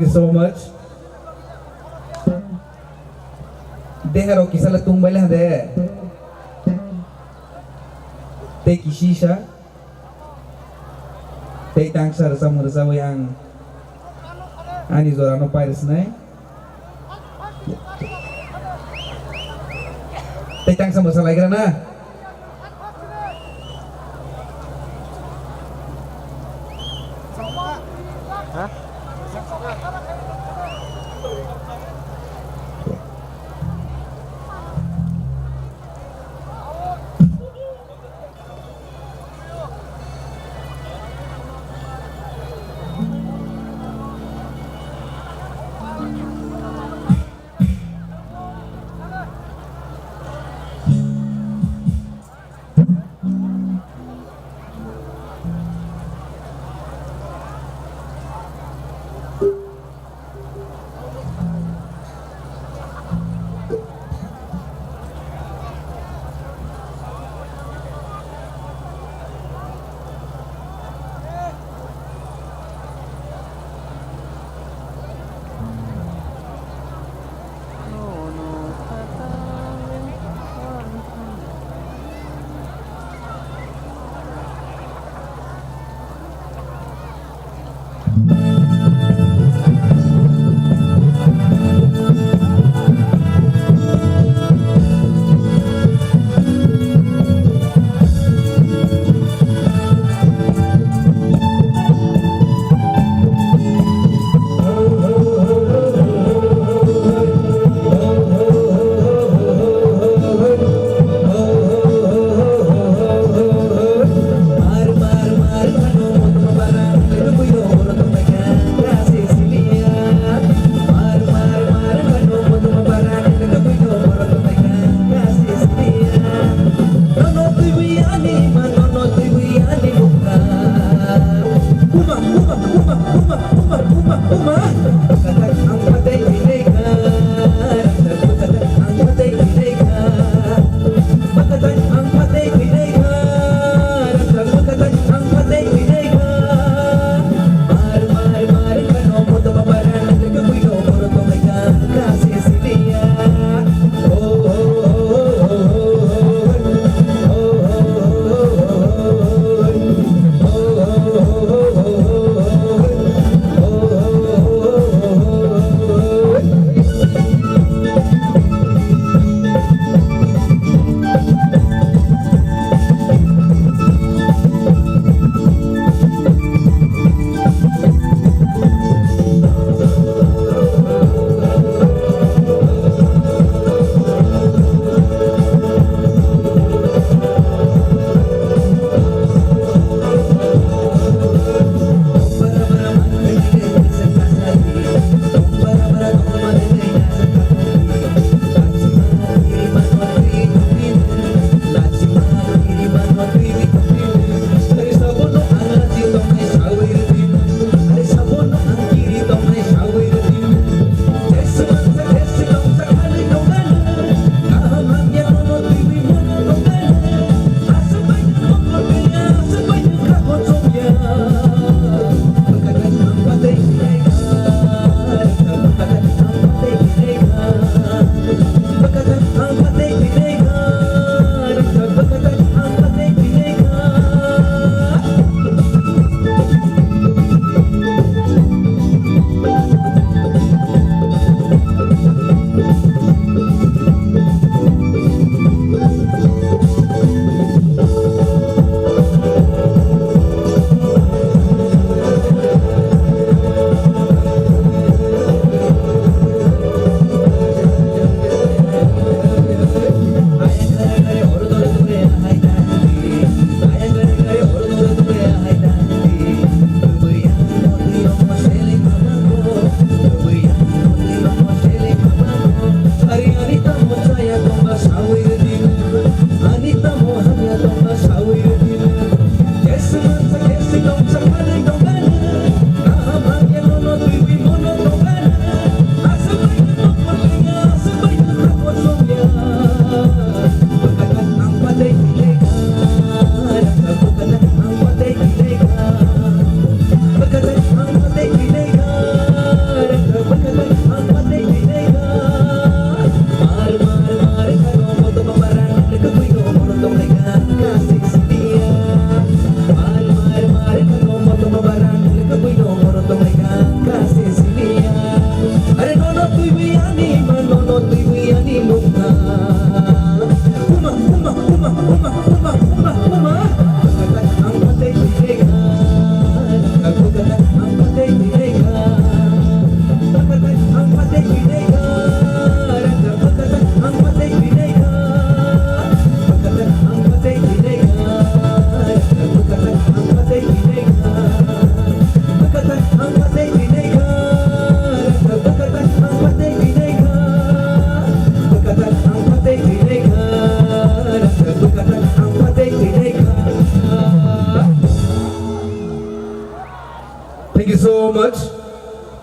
Speaker 7: Thank you so much. Deharo kisah tung balik deh. Teh kisisha. Teh tangsa rasa merasa yang ani zorano pairs nai. Teh tangsa merasa lagi na.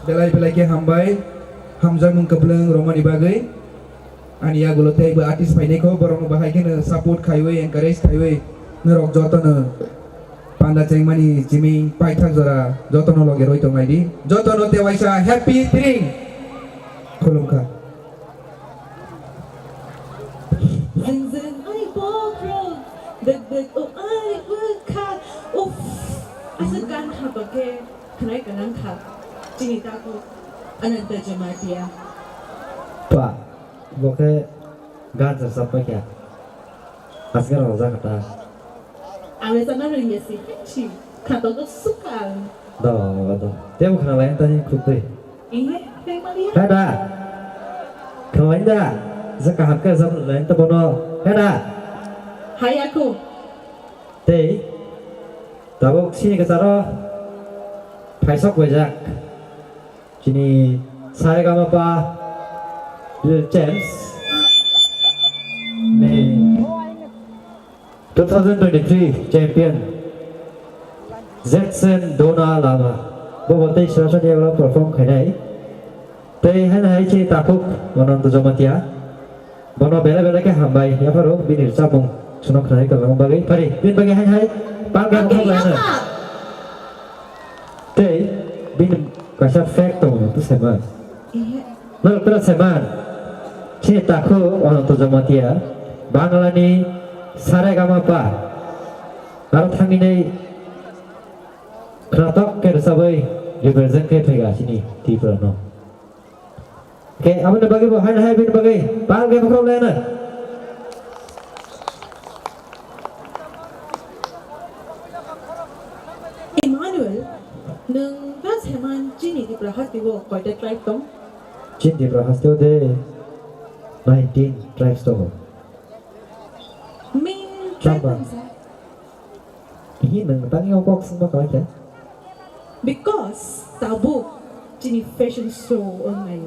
Speaker 7: belai ke hambai hamzah mengkebleng romani bagai ani ya gulote be artis paine ko borong bahai ke support khaiwe encourage khaiwe nerok jotono panda cengmani jimi paithak jora jotono loge roi tongaidi jotono te waisa happy tring khulumkha
Speaker 3: Dừng dừng ai bó rồi Đực đực ai bước khát Uff Anh sẽ gan khát bà kê Khả năng gan khát Chị nghĩ ta cô Anh anh ta cho mà tìa
Speaker 2: Pak, bukan ganjar sampai ya. Asal orang Jawa kata,
Speaker 3: Anh ấy sana rồi nhé xí Chị Khát tao có xúc cả
Speaker 2: dah. Dia bukan lain tanya kutu.
Speaker 3: Ý hết Thế mà đi
Speaker 2: Ada, kalau ada, sekarang ke zaman lain tu bono. Ada,
Speaker 3: Hai aku
Speaker 2: teh, tahu sini ke sana, paisok wajak. Sini saya kamu apa? Little James, ni 2023 champion. Jackson Dona Lama, bộ tây sở sẽ đều là perform khai này. Tây hay là chỉ ta phúc, bọn tu zaman tia. Bọn bela bela cái hàm bay, ya phải bin ir sabung, sunok khai cái lòng bagi, pari bin bagi hay, pang cái không lại nữa. Tây bin cái sao fact tu xem mà.
Speaker 3: Ý hết
Speaker 2: Lalu kita seman, chỉ ta khu bọn tu zaman tia, Bangla ni Saregama pa, kalau thang ini Kratok ke sabai represent ke thega sini di Prano. Oke, apa nak bagi bahan hai bin bagi, pang ke bakal lain.
Speaker 3: Emmanuel Nâng phát xem anh Chị nghĩ thì bà hát tí bộ Gọi đất lại tống
Speaker 2: Chin di Prahas tu de 19 drive store.
Speaker 3: Mình
Speaker 2: Chamba.
Speaker 3: Chạy sao
Speaker 2: Ini nang tangi okok semua kau aja.
Speaker 3: Because Tabu Gini fashion show online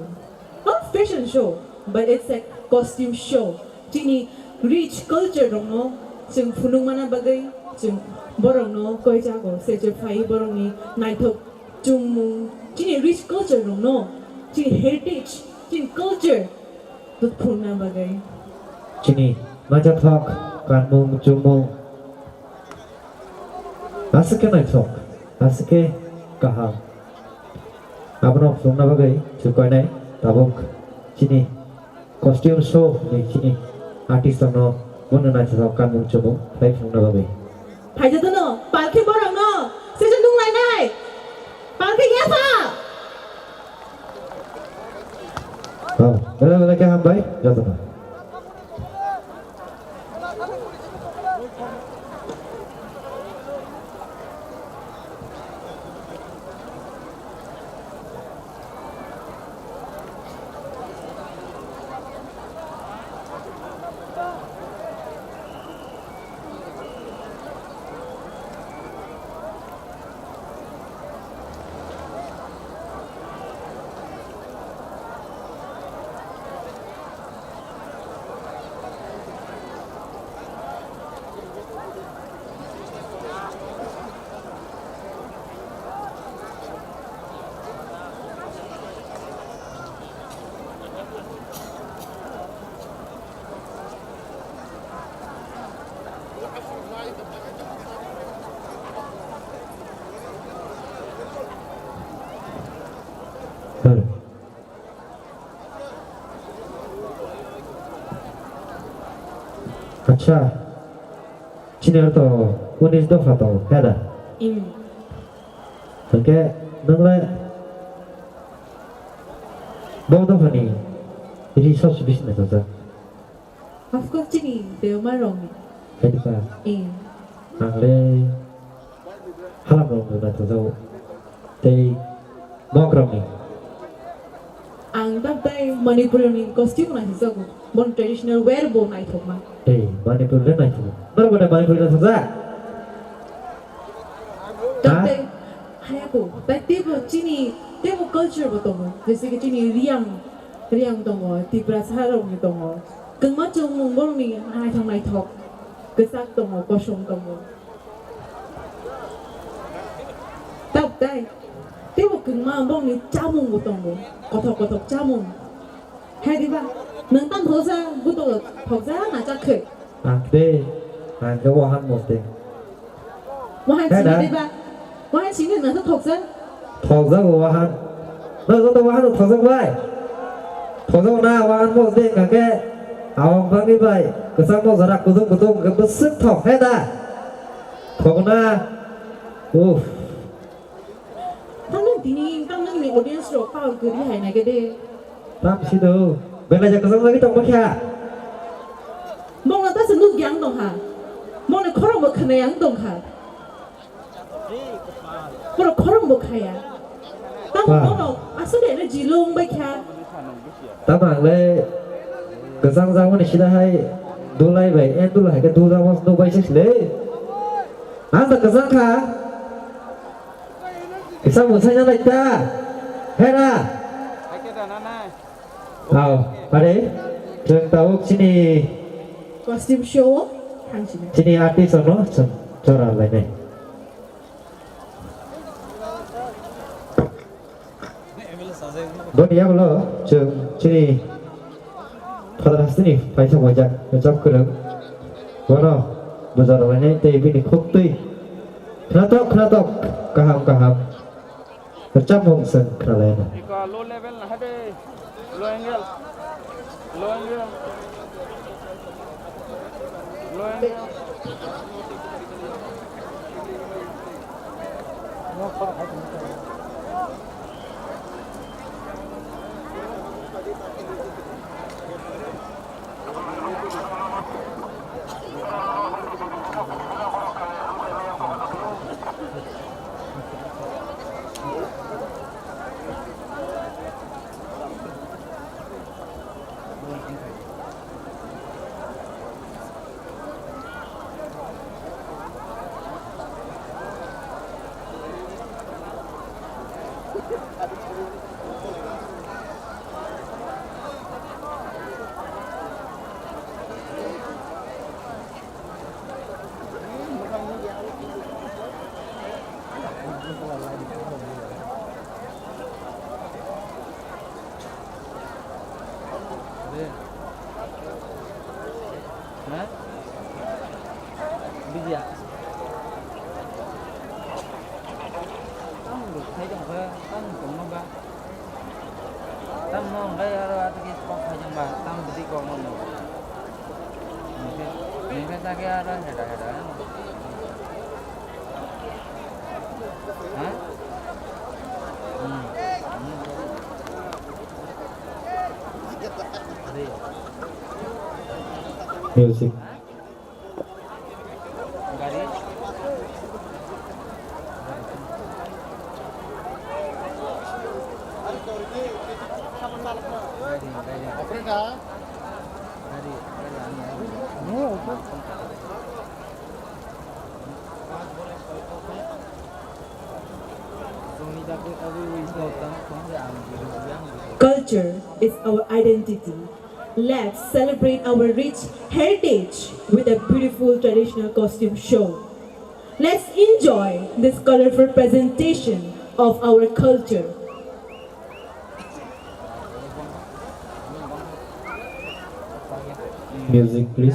Speaker 3: Not fashion show But it's a costume show Gini rich culture dong no Jeng punung mana bagai Jeng borong no Koi jago Sejer fai borong ni Naithok Jung mung Gini rich culture dong no Gini heritage Gini culture Dut punung mana bagai
Speaker 2: Sini, macam talk, kan mung cumung. Asik naik talk, asik kaham. Apa nak sungna bagai, cukai naik, tabuk. Sini, costume show ni sini, artis no, mana nak talk kan mung cumung, baik sungna bagai.
Speaker 3: Phải cho tôi nọ Bạn khi borong no Sejer nung lại này Bạn khi nhé pha
Speaker 2: Oh, bela ke ham baik, jatuh. Baru. अच्छा चिनेर तो 19 दफा तो kada Oke, nangla Bawa dafah ni Jadi sab sebis na to
Speaker 3: Of course Gini Đều mà rong
Speaker 2: Jadi pa Nangle Halam rong na to Tei Mok rong ni
Speaker 3: Ang tay Manipurian costume na hisago Bon traditional wear bo na ito ma
Speaker 2: Manipur dan naik tu Baru pada Manipur dan saja
Speaker 3: tay Hai ako Tay tibo Gini Tibo culture ba tongo Jesse que Gini Riang tongo Tibra sarong ni tongo Kung macam mong borong ni Hai thang nai thok Kesak tongo Kosong tongo Tay Tiba kemana bang ni jamun gotong bu, kotok jamun. Hai tiba, nentang thosa, gutok thosa nak cakap.
Speaker 2: Đi cái hoa hắn một tiền
Speaker 3: Wahan sini tiba, wahan sini nentang thosa.
Speaker 2: thằng ra của hoa hắn nơi có tôi hoa hắn được thằng ra vậy thằng ra na hoa hắn một tiền cả cái áo vàng như vậy cứ sang một giờ đặc của tôi cái bớt sức thọc hết à thằng na
Speaker 3: Tăng nâng ni audience rồi bao cứ đi hay này cái đi.
Speaker 2: Tam xí đâu bên này giờ có sang cái trong bác kia
Speaker 3: Mong là ta sẽ nuốt giang đồng hà, mong là khó lòng một khả năng đồng hà. Mong là khó lòng một khai à. Ta mong là số điện là gì luôn bây giờ.
Speaker 2: ta mang lên cái sang cái này chỉ là hay đu lại vậy em đu lại cái đu ra mà đu bay chết lấy anh ta cái sang khá cái sang một sang như này ta hết à vào đấy trường tàu sini
Speaker 3: Costume show hàng sini.
Speaker 2: sini artis nó cho ra lại này Bon dia kalau trường sini pada sini phải xong rồi chắc trong cái đường bueno bây giờ là này tây bên khúc tây khá tóc cả hàm chấp mông sân khá lên
Speaker 8: low level na hade low angle Bây giờ được thấy trong cái tâm cũng nó ba tâm nó đây là cái con phải trong ba tâm thì con nó mình phải ra cái đó là hả
Speaker 2: music
Speaker 3: Culture is our identity. Let's celebrate our rich heritage with a beautiful traditional costume show. Let's enjoy this colorful presentation of our culture.
Speaker 2: music please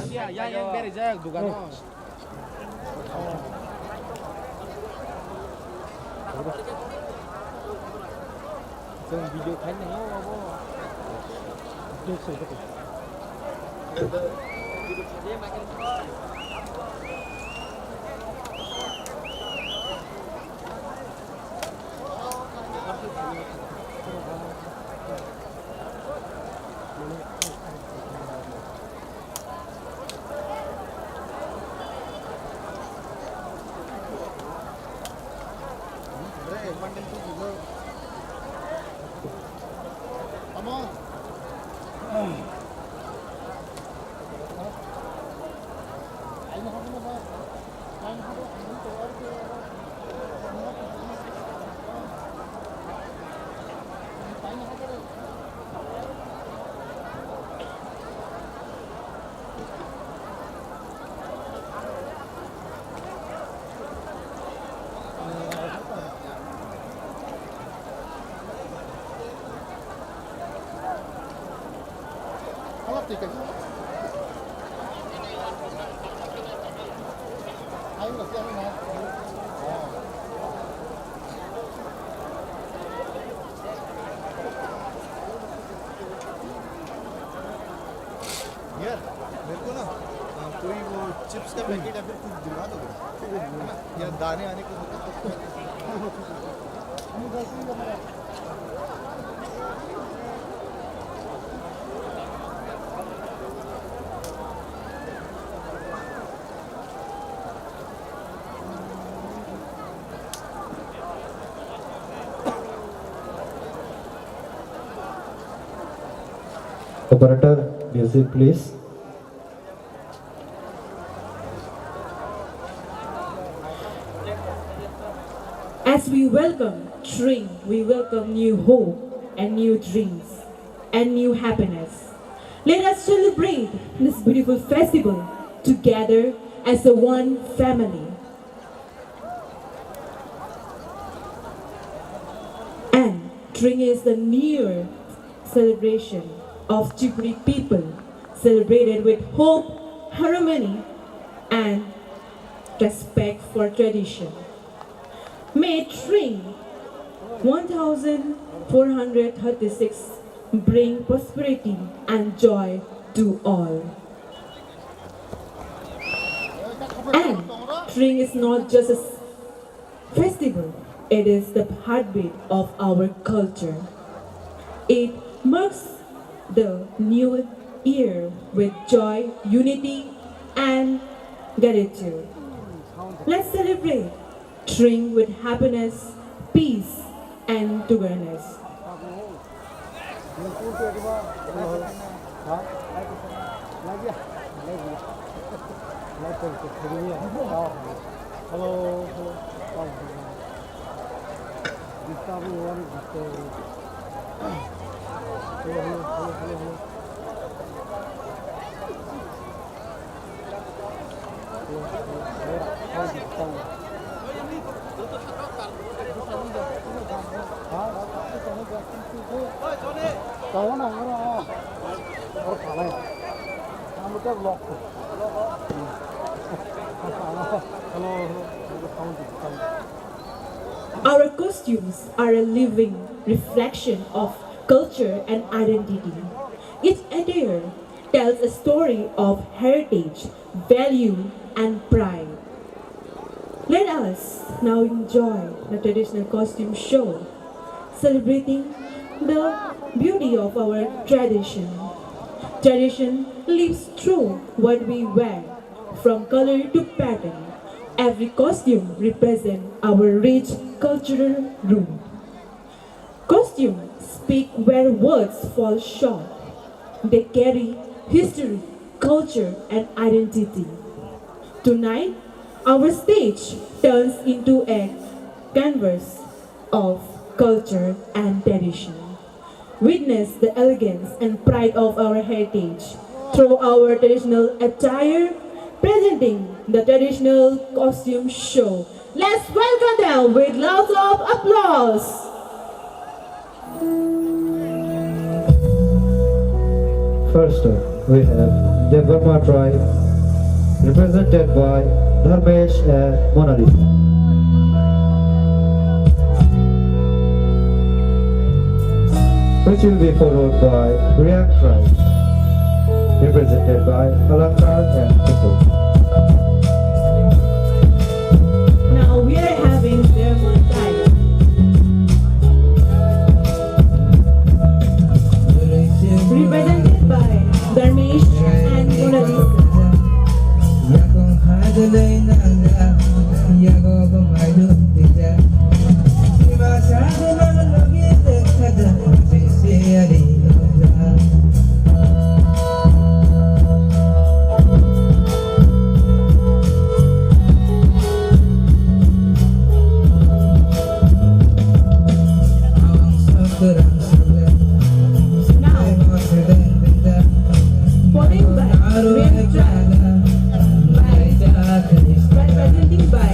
Speaker 6: यार मेरे को ना कोई वो chips का packet या फिर कुछ दिलवा दोगे है ना या दाने आने को
Speaker 2: Operator, music please.
Speaker 1: As we welcome Tring, we welcome new hope and new dreams and new happiness. Let us celebrate this beautiful festival together as a one family. And Tring is the near celebration of Chipuri people, celebrated with hope, harmony, and respect for tradition. May Tring 1436 bring prosperity and joy to all. And Tring is not just a festival, it is the heartbeat of our culture. It marks the new year with joy, unity, and gratitude. Let's celebrate Tring with happiness, peace, and togetherness. Our costumes are a living reflection of culture and identity. Each attire tells a story of heritage, value, and pride. Let us now enjoy the traditional costume show, celebrating the beauty of our tradition. Tradition lives through what we wear, from color to pattern. Every costume represents our rich cultural root. Costumes speak where words fall short. They carry history, culture, and identity. Tonight, our stage turns into a canvas of culture and tradition. Witness the elegance and pride of our heritage through our traditional attire, presenting the traditional costume show. Let's welcome them with lots of applause.
Speaker 2: First up, we have the Burma tribe, represented by Dharmesh and Mona Lisa. Which will be followed by Briang tribe, represented by Alankar and Kiko.
Speaker 1: Now we are having Burma tribe. Represented by Dharmesh and Mona Lisa. Followed by Briang tribe, represented by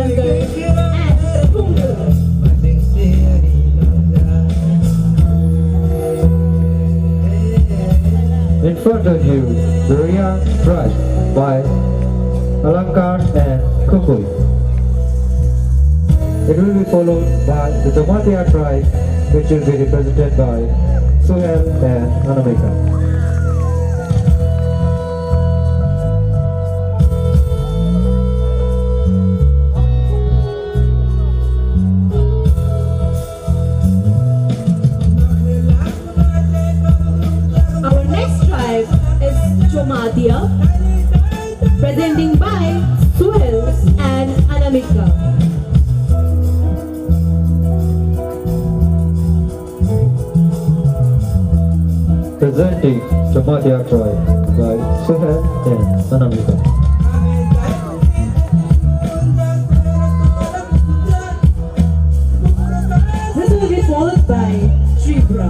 Speaker 1: Alankar and Punggol.
Speaker 2: In front of you, the Riang tribe by Alankar and Kukui. It will be followed by the Jamatia tribe, which will be represented by Suhel and Anamika.
Speaker 1: Our next tribe is Jomatia, presenting by Suhel and Anamika.
Speaker 2: Presenting Jamatia tribe by Suhel and Anamika.
Speaker 1: This will be followed by Tribra.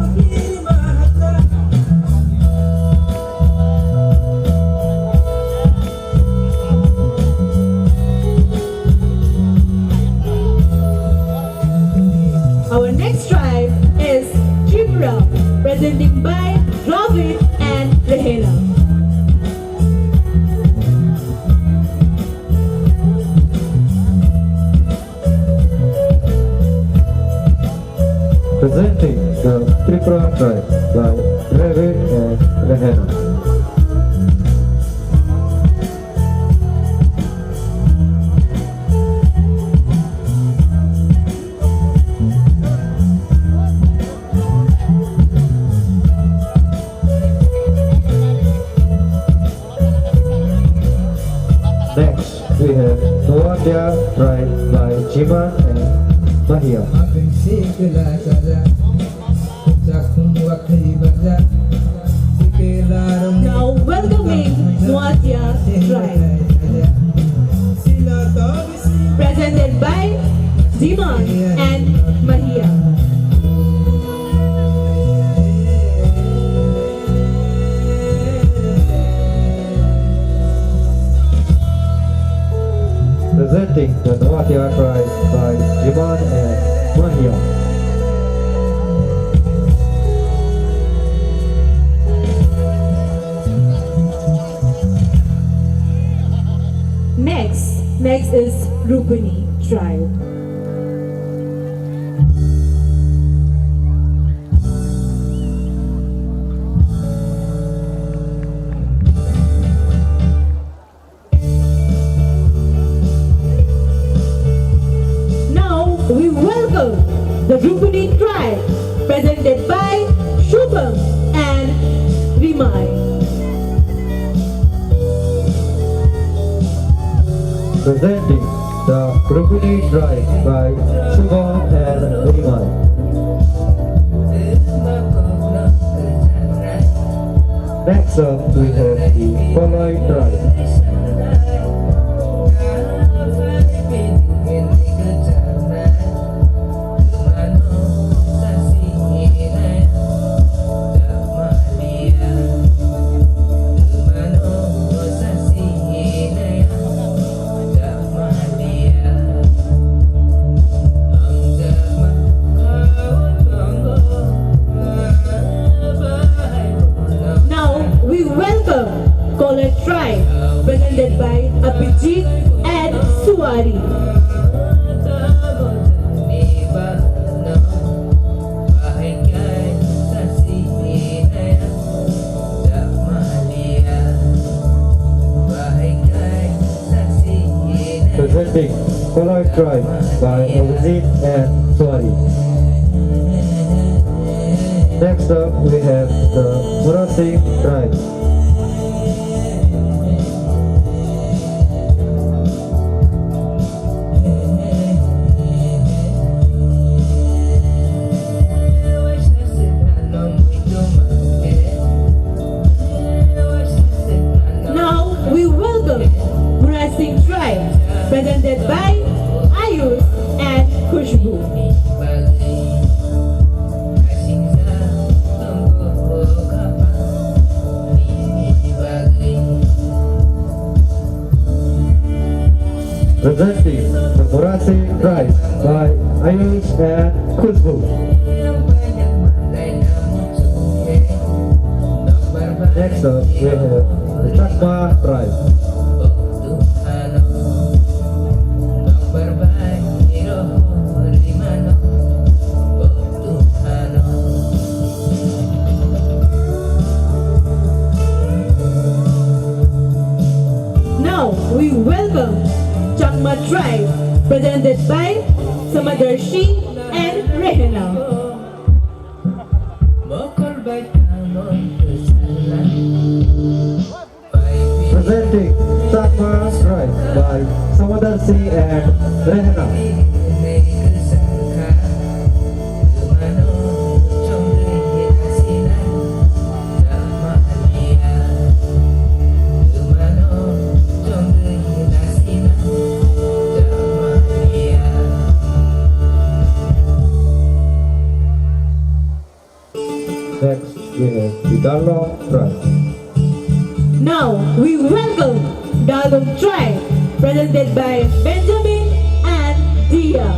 Speaker 1: Our next tribe is Tripura, presenting by Dravid and Rahela.
Speaker 2: Presenting the Tripura tribe by Dravid and Rahena. Next, we have Noadia tribe by Jiman and Mahia.
Speaker 1: Now welcoming Nuatia tribe, presented by Diman and Mahia.
Speaker 2: Presenting the Noatia tribe by Jiman and Mahia.
Speaker 1: Next is Rupani tribe. Now we welcome the Rupani tribe, presented by Shubham and Rimai.
Speaker 2: Presenting the Rupini tribe by Shubham and Rimai. Next up, we have the Kolai tribe.
Speaker 1: Kolar tribe, presented by Abhijit and Suwari.
Speaker 2: Presenting Kolai tribe by Abhijit and Suwari. Next up, we have the Murasi tribe.
Speaker 1: Presented by Ayush and Khushbu.
Speaker 2: Presenting the Murasi tribe by Ayush and Khushbu. Next up, we have the Chakma tribe.
Speaker 1: Now we welcome Chakma tribe, presented by Samadarshi and Rehana.
Speaker 2: Presenting Chakma tribe by Samadarshi and Rehana. Next, we have the Dalong tribe.
Speaker 1: Now we welcome Dalong tribe, presented by Benjamin and Dia.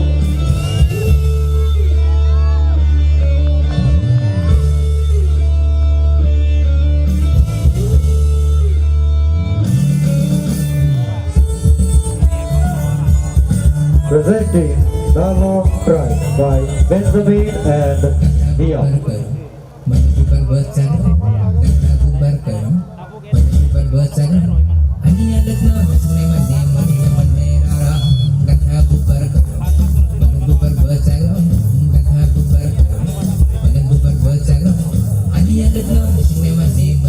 Speaker 2: Presenting Dalong tribe by Benjamin and Dion.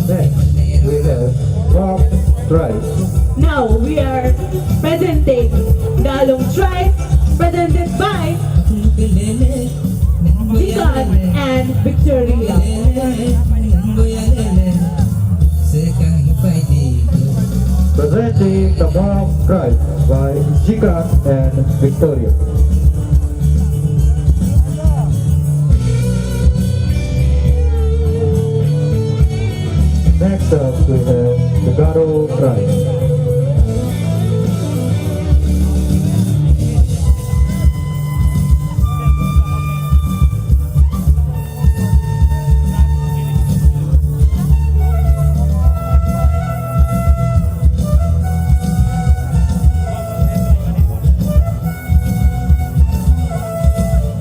Speaker 2: Next, we have Rock tribe.
Speaker 1: Now we are presenting Dalong tribe, presented by Vikan and Victoria.
Speaker 2: Presenting the Mob tribe by Jikan and Victoria. Next up, we have the Garo tribe.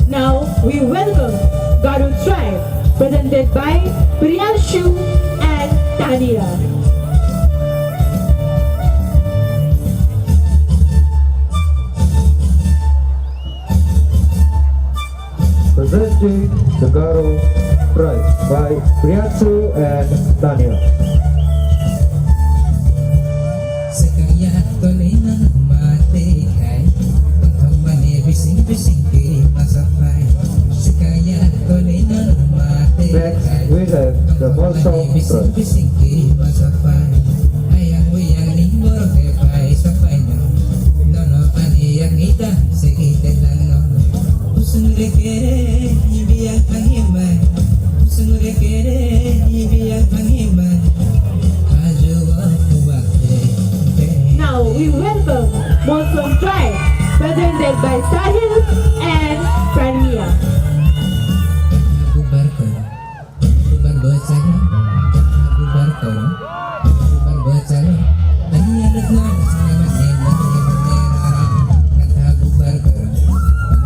Speaker 1: Now we welcome Garo tribe, presented by Priyanshu and Tania.
Speaker 2: Presenting the Garo tribe by Priyansu and Tanya. Next, we have the Mosong tribe.
Speaker 1: Now we welcome Mosong tribe, presented by Sahil and Prania.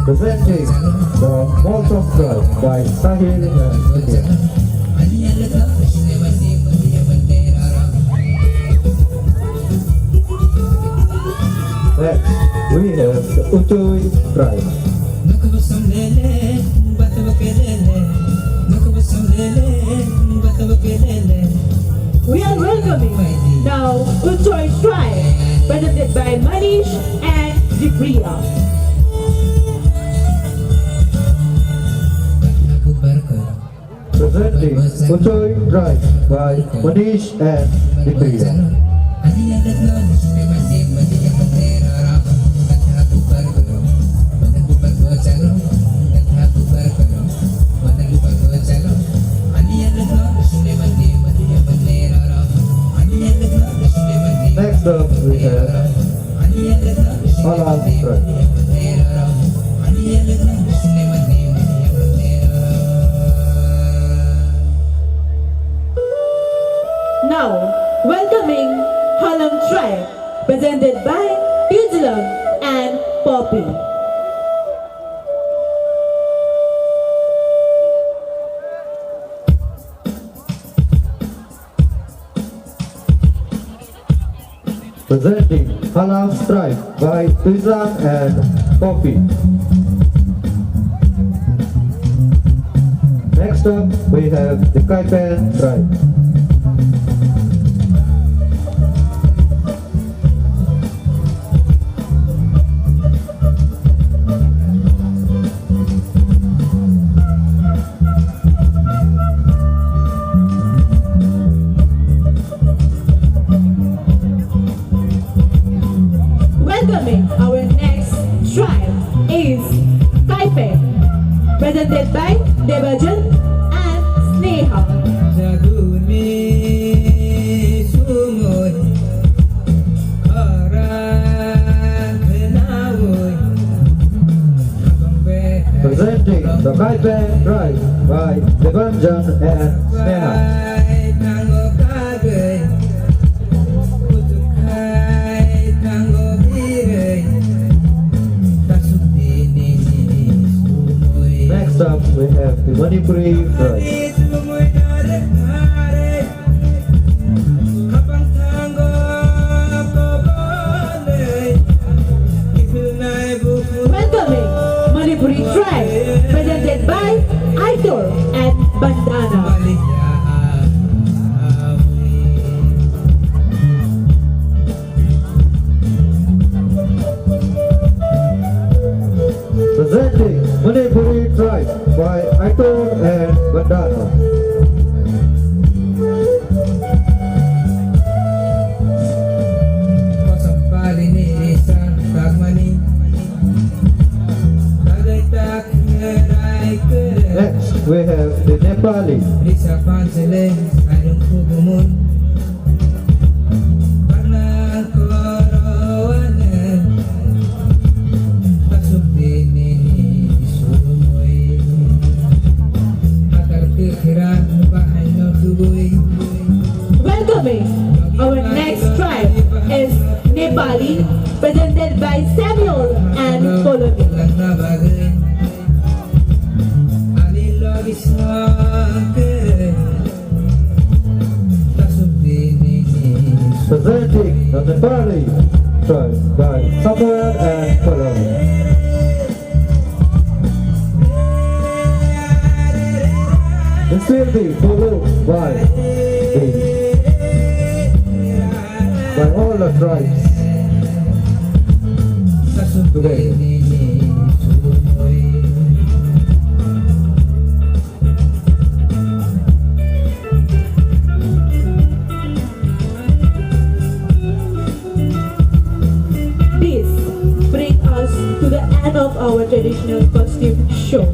Speaker 2: Presenting the Mosong tribe by Sahil and Vidya. Next, we have the Uchoy tribe.
Speaker 1: We are welcoming now Uchoy tribe, presented by Manish and Jipriya.
Speaker 2: Presenting Uchoy tribe by Manish and Vidya. Next up, we have Alam tribe.
Speaker 1: Now presented by Tijlung and Poppy.
Speaker 2: Presenting Halal Stripe by Tizan and Poppy. Next up, we have the Kaipan Tribe.
Speaker 1: Welcoming our next tribe is Kaipen, presented by Devajan and Sneha.
Speaker 2: Presenting the Kaipan Tribe by Devanjan and Sneha. Next up, we have the Manipuri Tribe.
Speaker 1: Welcoming Manipuri tribe, presented by Aitor and Bandana.
Speaker 2: Presenting Manipuri Tribe by Aitor and Bandana. Next, we have the Nepali.
Speaker 1: Welcoming our next tribe is Nepali, presented by Samuel and Polomi.
Speaker 2: Presenting the Nepali Tribe by Samuel and Polomi. This will be followed by all the tribes today.
Speaker 1: This brings us to the end of our traditional costume show.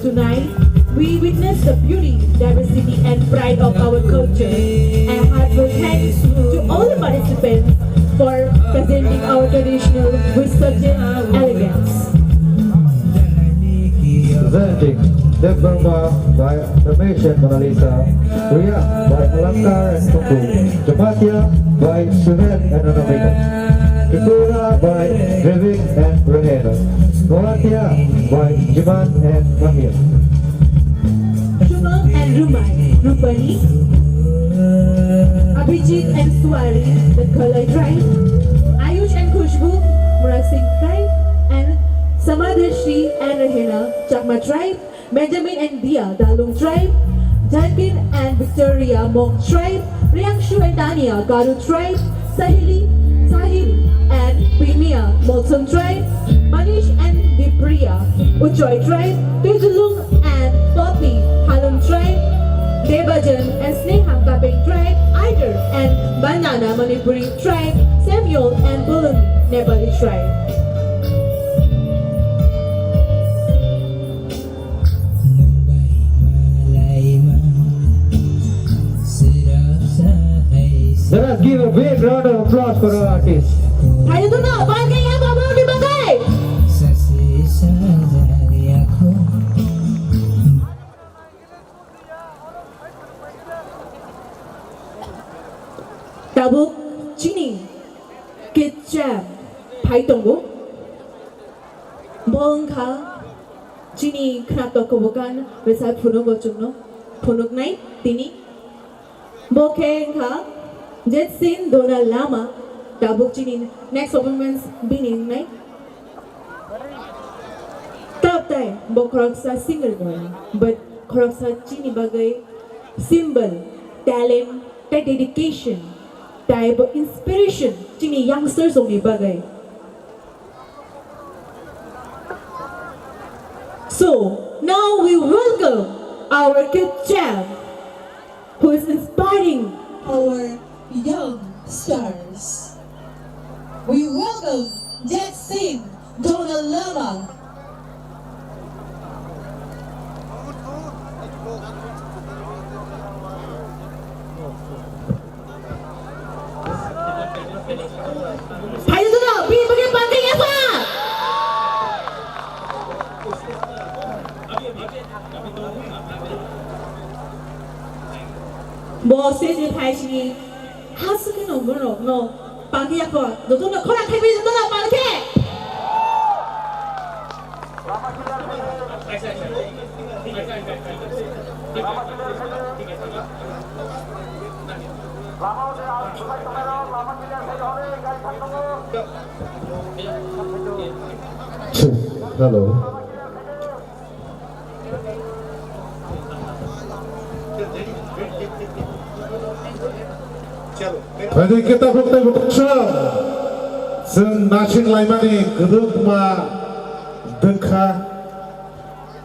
Speaker 1: Tonight, we witness the beauty, diversity, and pride of our culture. And heartfelt thanks to all the participants for presenting our traditional with such elegance.
Speaker 2: Presenting Dev Burma by Ramesh and Mona Lisa, Ria by Alankar and Tungu, Jamatia by Suhen and Anamika, Tripura by Revik and Renena, Moratia by Jiman and Mahir.
Speaker 1: Shumam and Rumai, Rupani, Abhijit and Swari, the Kalai tribe, Ayush and Khushbu, Murasing tribe, and Samadharshi and Rahena, Chakma tribe, Benjamin and Dia, Dalung tribe, Jankin and Victoria, Mong tribe, Riyangshu and Tania, Garu tribe, Sahil and Primia, Molson tribe, Manish and Dipriya, Uchoy tribe, Tujulung and Poppy, Halong tribe, Devajan and Sneha Kaping tribe, Aider and Bandana Manipuri tribe, Samuel and Bulun Nepali tribe.
Speaker 2: Let us give a big round of applause for our artists.
Speaker 1: Ayo tu nak, bangkai apa belum dibangkai? Tabuk Chini, Kitjam Paitongo Bongka Jini Krato Kobokan Resa Punogo Chuno Punuk Nai Tini Bokengka Jetsin Dona Lama Tabuk Jini Next Performance Bining Nai Tap time Bokroksa single boy but Kroksa Jini Bagai symbol talent dedication type of inspiration Jini youngsters only Bagai. So now we welcome our kid Jam, who is inspiring our young stars. We welcome Jetsin Donald Lama. Ayo dulu, pergi pantai apa? Bosses di Paisi, hasilnya no, pagi apa? Doktor nak korang kami doktor nak pagi.
Speaker 9: Hello. Tadi kita bukan berpesan, senasib lainnya kedua dengka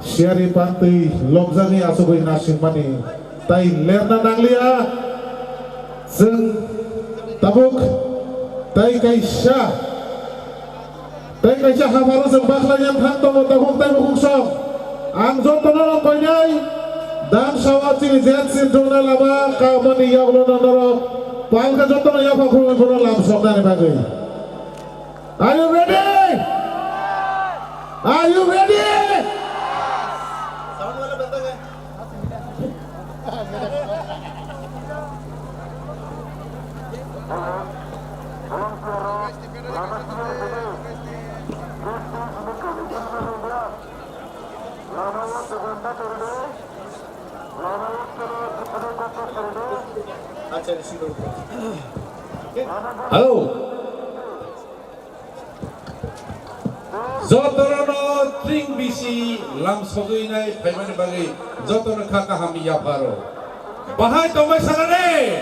Speaker 9: syari pantai lokzani asogoi nasib mani, tai lerna nanglia, sen tabuk, tai kaisha hafaru sembahlah yang hantu tabuk tai bukungsong, angzon tonolong koinai, dan sawati Jetsin Donald Lama kamani yaulon nandoro. Palka jotono ya pakuru pura lam sokna ni bagai. Are you ready? Are you ready? Halo. Jotono tring bisi lam sogoi nai paimani bagai jotono kaka hami yaparo. Bahai tomai sanare.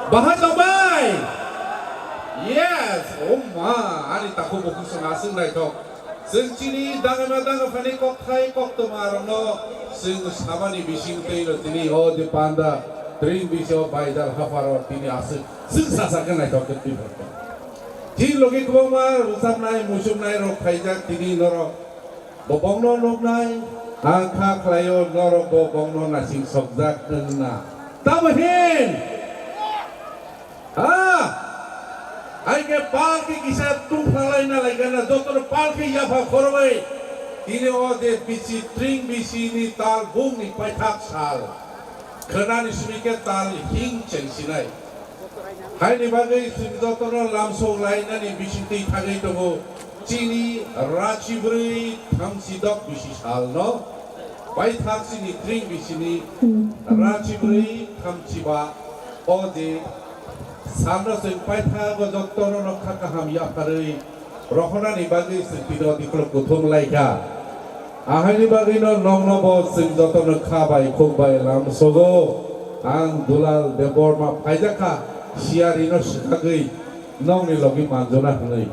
Speaker 9: Bahai tomai. Yes. Oh ma, ari taku boku sengaseng nai tok. Sengcini dangan fani kok kai kok tomarono seng samani bising teino tini oh di panda tring bisio baidal hafaro tini asik seng sasakan nai tok keti berko. Ti logi kumar usap nai musuh nai rok kaijak tini noro bobongno nok nai angka klayo noro bobongno nasing sokzak nena. Tamahin. Aike palki kisah tunggalai na lagi na dokter palki ya pak korway ini ode bisi tring bisi ni tal bung ni paitak sal kena ni semikat tal hing ceng sinai hai ni bagai dokter lamsong lain na ni bisi ti thagai tobo cini raci beri tham sidok bisi sal no paitak sini tring bisi ni raci beri tham ciba ode Samna sempai thago jotono no kakaham ya parei rohona ni bagi sepido di klub kutung laika ahani bagi no nong no bo sing jotono khabai khokbai lam sogo ang dulal debor ma paijaka siari no shikagai nong ni logi manjona hnai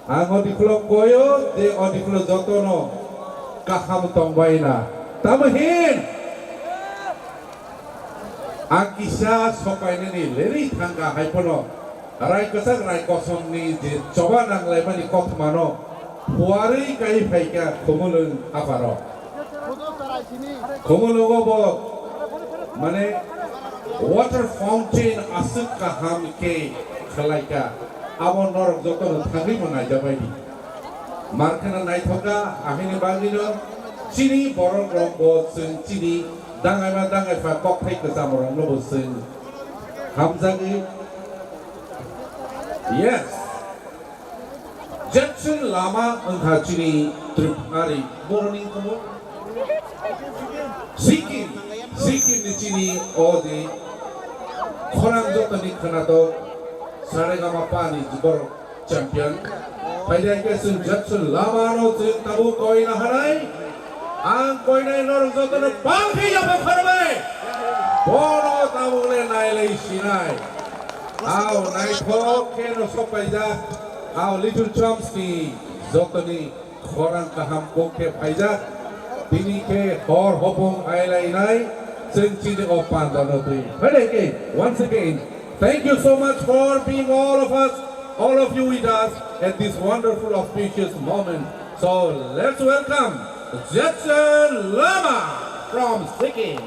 Speaker 9: ang odi klub koyo de odi klub jotono kaham tongbai na tamahin Akisah sokai ni leri tangga hai pono, rai kesak rai kosong ni je coba nang lema ni kok mano, huari kai paika komulun aparo, komulun bo, mane water fountain asuk kaham ke kelaika, awon norok jotor thagi mana jabai di, markana nai thoka ahini bagi no, cini borong rombo sen cini dangai fa kok thai ke samorong no bosen hamzagi Yes. Jackson Lama Anghachini Tripari Morning Kamu Sikkim ni chini odi Khorang Jotani Kanato Saregama Pani Jibor Champion Paidai Kesun Jackson Lama no Tabu Koina Harai Ang Koina Nor Jotani Palki Yapa Kharame Bono Tabule Naile Shinai Ao Naito Keno Sopaida Ao Little Chomsky Zotani Khorang Kaham Koke Paida Tini ke hor hopong ailai nai sing chini opan donotui. Once again, thank you so much for being all of you with us at this wonderful auspicious moment. So let's welcome Jackson Lama from Sikkim.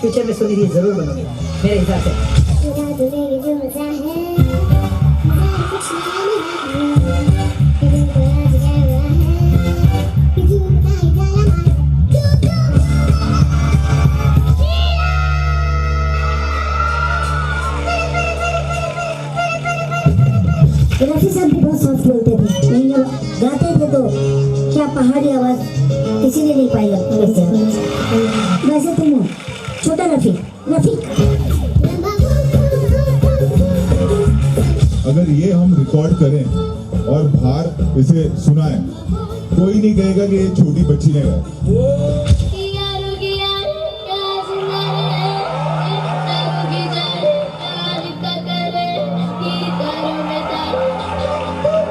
Speaker 10: Future में सुनिधि जरूर बनोगे मेरे हिसाब से।
Speaker 11: रफी साहब भी बहुत soft बोलते थे, लेकिन जब गाते थे तो क्या पहाड़ी आवाज किसी ने नहीं पाई वैसे तुम हो छोटा रफी।
Speaker 12: अगर ये हम रिकॉर्ड करें और बाहर इसे सुनाएं, कोई नहीं कहेगा कि ये छोटी बच्ची ने गाया।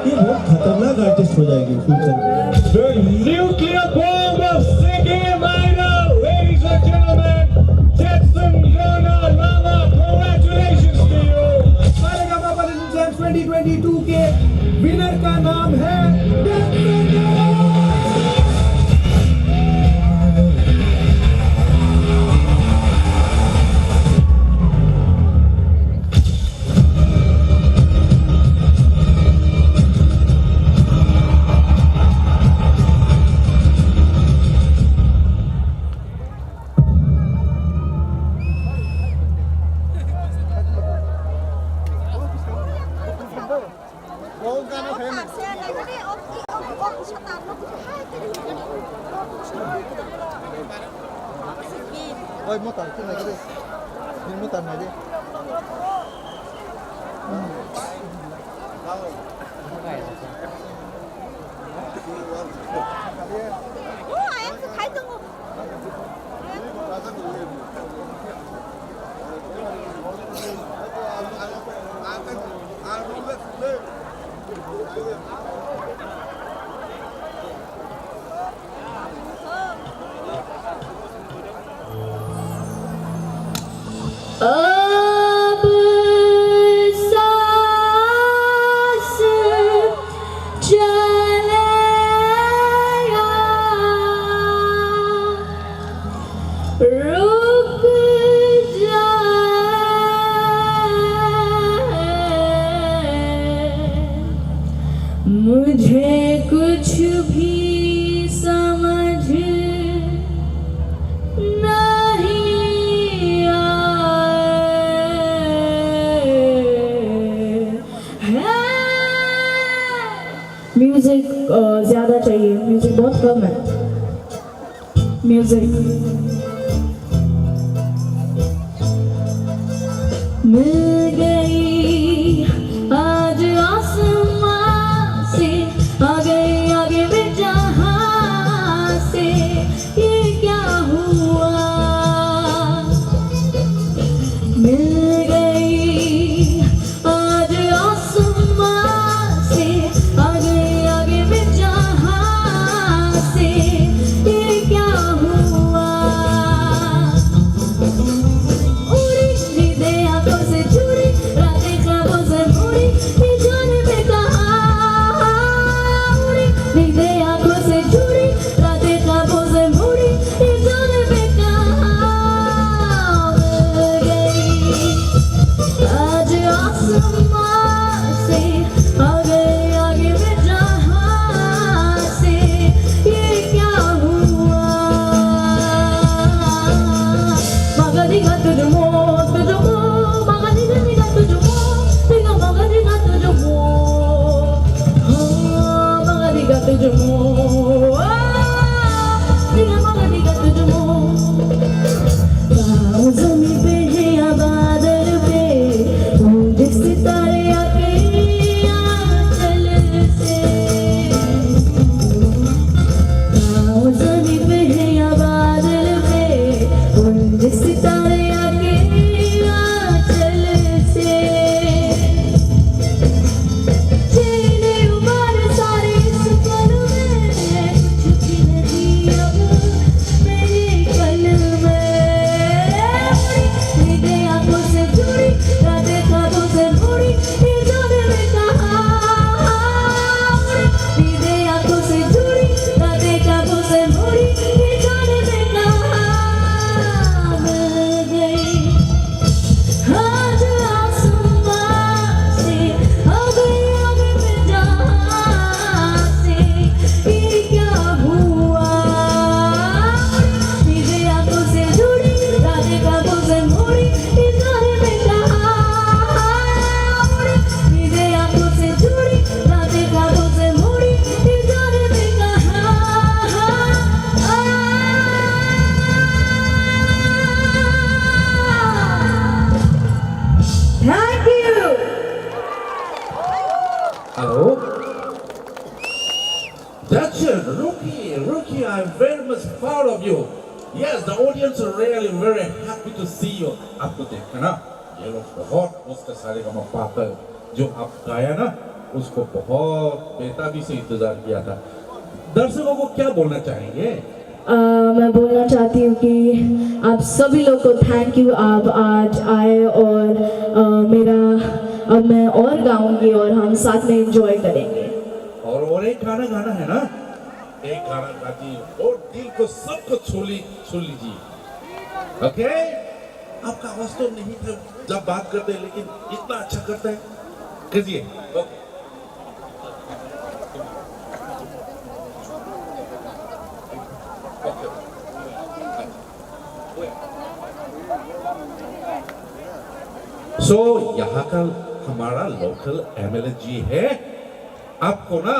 Speaker 13: ये बहुत खतरनाक आर्टिस्ट हो जाएगी फ्यूचर में। The nuclear bomb of Sikkim Idol, ladies and gentlemen, Jackson Lama, congratulations to you. Saregama 2022 के विनर का नाम है
Speaker 6: Ôi mua tờ cái này cái đi. Mua tờ này đi.
Speaker 11: em sẽ thấy tương ngục.
Speaker 1: अब सांस चलेगा, रुक जाए, मुझे कुछ भी समझ म्यूजिक ज़्यादा चाहिए, म्यूजिक बहुत कम है। म्यूजिक मिल गई आज आसमां से, आ गई आगे में जहां से, ये क्या हुआ diga tujumu, diga mama diga tujumu. Bahu zumi pe hai ya badal pe, toh सितारे आके आंचल से, गाँव ज़मीं पे है या बादल पे, उन सितारे आके आंचल से। चेहरे उबार सारे इस पल में, कुछ भी नहीं अब मेरे कल में। भीगे आंखों से जुड़ी रातें ख्वाबों से भरी, ये जाने में कहाँ। भीगे आंखों से जुड़ी रातें ख्वाबों से भरी, ये जाने में कहाँ मिल गई। आज आसमां से आ गई आग में जहाँ से, ये क्या हुआ। भीगे आंखों से जुड़ी रातें ख्वाबों से भरी, ये जाने में कहाँ। भीगे आंखों से जुड़ी रातें ख्वाबों से भरी, ये जाने में कहाँ। Thank you.
Speaker 9: Hello? That's it, Rookie. Rookie, I'm very much proud of you. Yes, the audience are really very happy to see you. आपको देखा ना, ये लोग बहुत उसका सारे का मौका जो आप गाया ना, उसको बहुत बेताबी से इंतजार किया था। दर्शकों को क्या बोलना चाहेंगे?
Speaker 1: मैं बोलना चाहती हूँ कि आप सभी लोग को थैंक यू, आप आज आए और मेरा अब मैं और गाऊंगी और हम साथ में एंजॉय करेंगे।
Speaker 9: और एक गाना गाना है ना, एक गाना गाती और दिल को सबको छू लीजिए। ओके? आपका आवाज तो नहीं था जब बात करते, लेकिन इतना अच्छा करता है, कीजिए। सो यहाँ का हमारा लोकल एमएलए जी है, आपको ना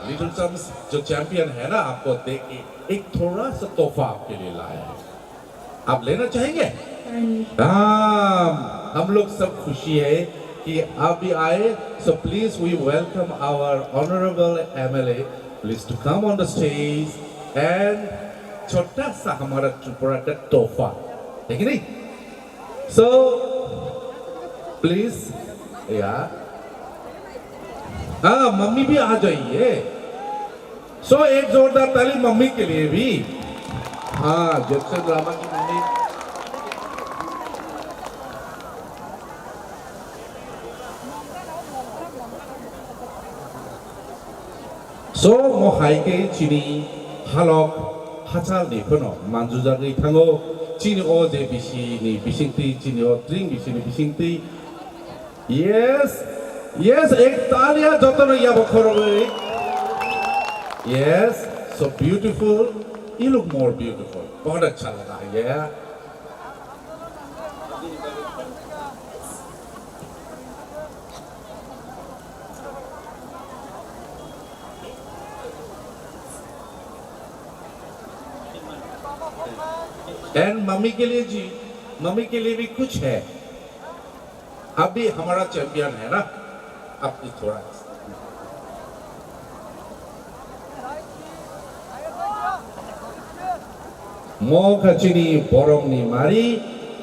Speaker 9: लिटिल चैम्प्स जो चैंपियन है ना, आपको दे के एक थोड़ा सा तोहफा आपके लिए लाया है, आप लेना चाहेंगे? हम लोग सब खुशी है कि आप भी आए। So please we welcome our honourable MLA, please to come on the stage and छोटा सा हमारा त्रिपुरा का तोहफा, है कि नहीं? सो प्लीज यार, हाँ मम्मी भी आ जाइए। सो एक जोरदार ताली मम्मी के लिए भी। हाँ, जैक्सन ड्रामा की मम्मी। सो मोहाइके चिनी हालक हाचाल निफनो मानजुजागै थांगो चिनी ओ जे बिसि नि बिसिंति चिनी ओ ड्रिंक बिसि नि बिसिंति। Yes, yes, एक तालिया जोतनो या बखरोगे। Yes, so beautiful. You look more beautiful. बहुत अच्छा लगा है ये। एंड मम्मी के लिए जी, मम्मी के लिए भी कुछ है। अभी हमारा चैंपियन है ना, अब थोड़ा मोखचिनी बोरमनी मारी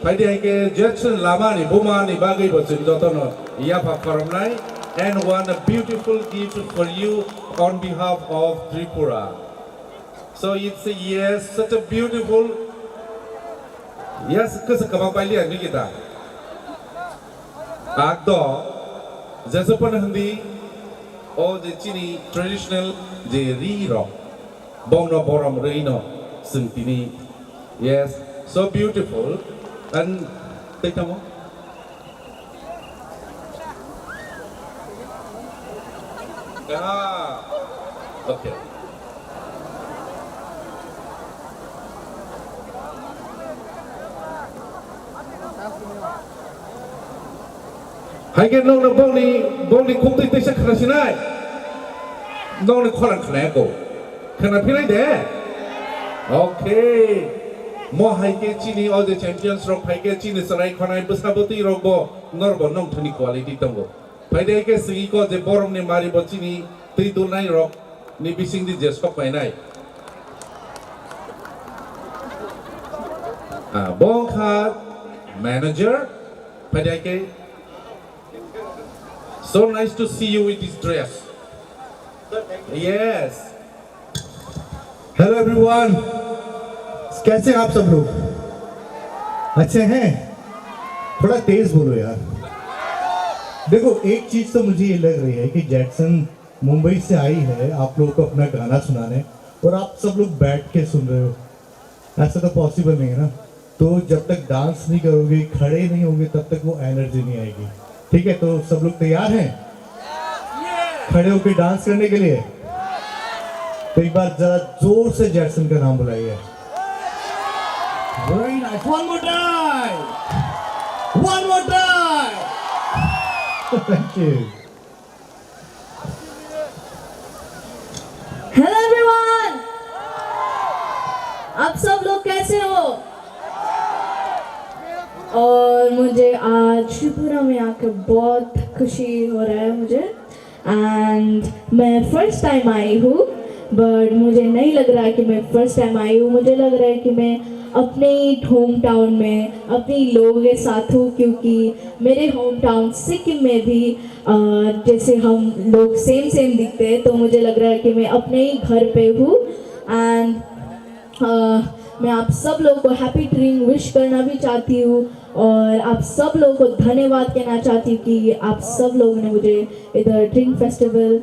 Speaker 9: फाइदे के जैक्सन लामानी बुमानी बागै बचन जतन याफा करमनाय and one beautiful gift for you on behalf of Tripura. So it's a yes, such a beautiful yes, kesekabang pilihan ni kita. Agdo, jasa pun hindi, oh the Chini traditional the riro, bongno borom reino, sentini, yes, so beautiful, and take a more. Ah, okay. Hai cái nông là bông đi cũng tích tích sắc khá xin ai. น้องในข้อหลังแขนกูขนาดพี่ไรเด้โอเคมอไฮเกจินีออเดแชมเปี้ยนส์รอบไฮเกจินีสไลด์คนไหนบุษบตีรอบนอร์บน้องทุนิควอลิตี้ตั้งกูไปได้แค่สิ่งก็จะบอร์มเนี่ยมาริบจินีตีตัวไหนรอบนี่บิสิงดิเจสก็ไปไหนบองคาร์แมเนเจอร์ไปได้แค่ so nice to see you with this dress yes
Speaker 6: hello everyone कैसे हैं आप सब लोग अच्छे हैं थोड़ा तेज बोलो यार देखो एक चीज तो मुझे ये लग रही है कि जैक्सन मुंबई से आई है आप लोगों को अपना गाना सुनाने और आप सब लोग बैठ के सुन रहे हो ऐसा तो पॉसिबल नहीं है ना तो जब तक डांस नहीं करोगे खड़े नहीं होगे तब तक वो एनर्जी नहीं आएगी ठीक है तो सब लोग तैयार हैं खड़े होकर डांस करने के लिए तो एक बार जरा जोर से जैक्सन का नाम बुलाइए Very nice. One more time. One more time. Thank you.
Speaker 1: Hello everyone, आप सब लोग कैसे हो? और मुझे आज त्रिपुरा में आकर बहुत खुशी हो रहा है मुझे एंड मैं फर्स्ट टाइम आई हूँ बट मुझे नहीं लग रहा है कि मैं फर्स्ट टाइम आई हूँ मुझे लग रहा है कि मैं अपने होम टाउन में अपने लोगों के साथ हूँ क्योंकि मेरे होम टाउन सिक्किम में भी जैसे हम लोग सेम दिखते हैं तो मुझे लग रहा है कि मैं अपने ही घर पे हूँ एंड मैं आप सब लोगों को हैप्पी ड्रिंक विश करना भी चाहती हूँ और आप सब लोगों को धन्यवाद कहना चाहती हूँ कि आप सब लोगों ने मुझे इधर ड्रिंक फेस्टिवल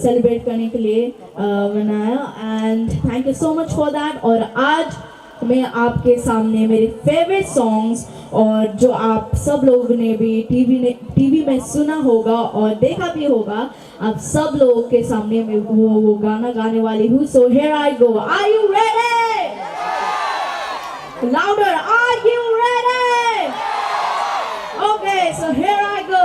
Speaker 1: सेलिब्रेट करने के लिए मनाया and thank you so much for that और आज मैं आपके सामने मेरे फेवरेट सॉन्ग्स और जो आप सब लोगों ने भी टीवी में सुना होगा और देखा भी होगा आप सब लोगों के सामने मैं वो गाना गाने वाली हूँ so here I go are you ready louder are you ready okay so here I go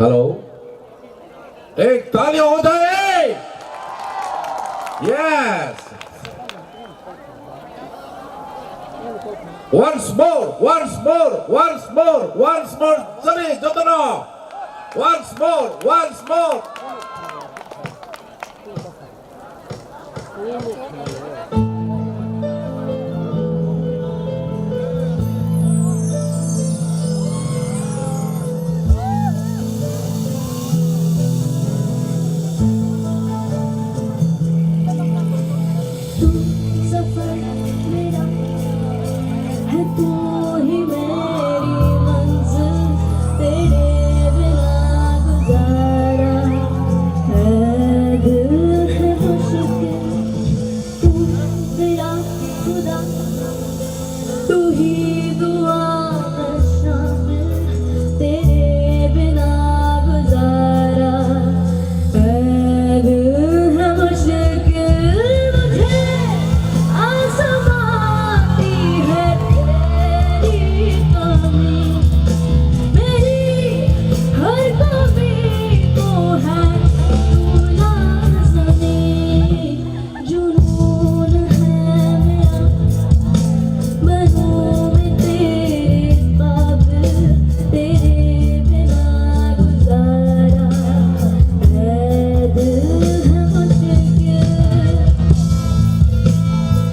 Speaker 9: hello एक ताली हो जाए यस once more चलिए जतनो Once more, once more.
Speaker 11: सफर मेरा है तू ही मेरी मंजिल तेरे बिना गुजारा है दिल है मुश्किल तू मेरा खुदा तू ही दुआ में शामिल तेरे बिना गुजारा है दिल है मुश्किल मुझे आसमाती है तेरी कमी मेरी हर कमी को है तू लाज़मी जुनून है मेरा बनूं मैं तेरे काबिल तेरे बिना गुजारा है दिल है मुश्किल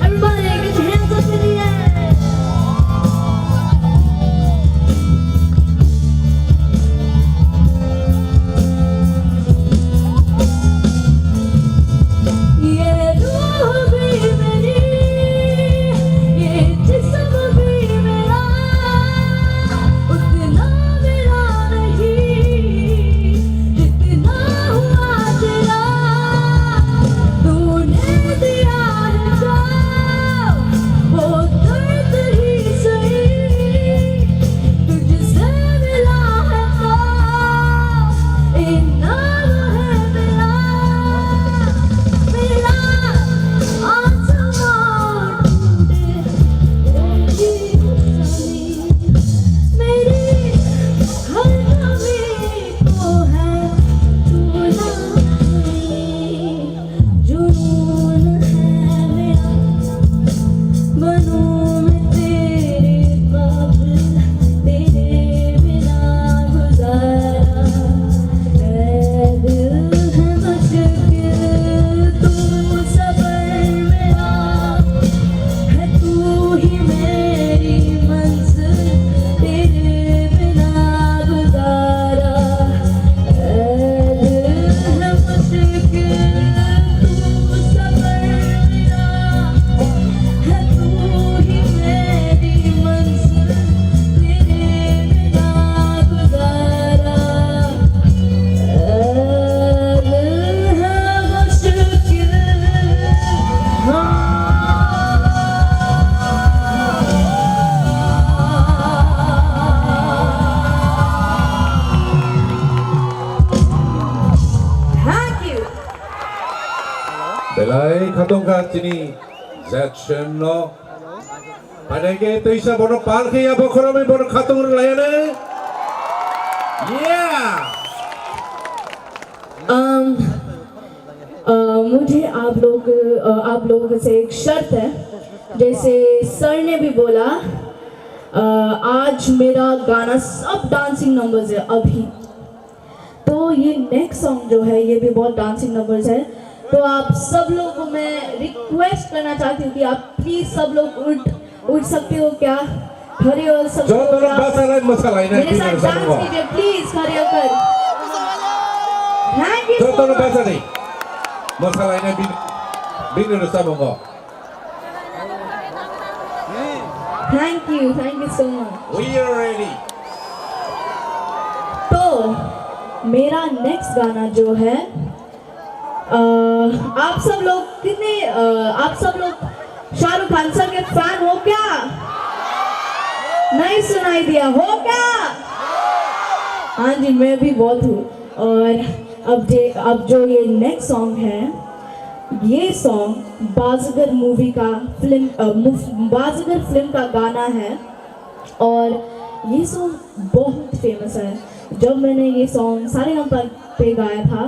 Speaker 11: Everybody, get your hands up in the air. ये रूह भी मेरी, ये जिस्म भी मेरा, उतना मेरा नहीं, जितना हुआ तेरा, तूने दिया है जो, वो दर्द ही सही, तुझसे मिला है तो, इनाम है मेरा, मेरा आसमान ढूंढे तेरी कमी, मेरी हर कमी को है तू लाज़मी जुनून है मेरा बनूं मैं तेरे काबिल तेरे बिना गुजारा है दिल है मुश्किल तू सबर मेरा है तू ही मेरी मंजिल तेरे बिना गुजारा है दिल है मुश्किल तू सबर मेरा है तू ही मेरी मंजिल तेरे बिना गुजारा दिल है मुश्किल Thank you.
Speaker 9: Belai khatonga tini Jackson no. Padake toisa bono palke ya bokhorome bono khatong layane. Yeah.
Speaker 1: मुझे आप लोगों से एक शर्त है जैसे सर ने भी बोला आज मेरा गाना सब डांसिंग नंबर्स है अभी तो ये नेक्स्ट सॉन्ग जो है ये भी बहुत डांसिंग नंबर्स है तो आप सब लोगों को मैं रिक्वेस्ट करना चाहती हूँ कि आप प्लीज सब लोग उठ सकते हो क्या खड़े हो सकते हो क्या मेरे साथ डांस कीजिए प्लीज खड़े होकर thank you so much
Speaker 9: Masalahnya bini sabongo.
Speaker 1: Thank you so much.
Speaker 9: We are ready.
Speaker 1: तो मेरा नेक्स्ट गाना जो है आप सब लोग शाहरुख खान सर के फैन हो क्या नहीं सुनाई दिया हो क्या हाँ जी मैं भी बहुत हूँ और अब जो ये नेक्स्ट सॉन्ग है ये सॉन्ग बाज़ीगर फिल्म का गाना है और ये सॉन्ग बहुत फेमस है जब मैंने ये सॉन्ग सारेगामा पे गाया था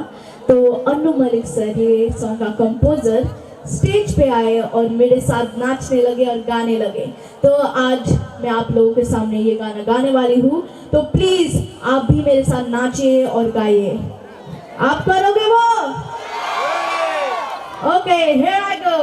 Speaker 1: तो अन्नू मलिक सर ये सॉन्ग का कंपोजर
Speaker 14: स्टेज पे आए और मेरे साथ नाचने लगे और गाने लगे। तो आज मैं आप लोगों के सामने ये गाना गाने वाली हूँ, तो प्लीज आप भी मेरे साथ नाचिए और गाइए। आप करोगे वो? Okay, here I go.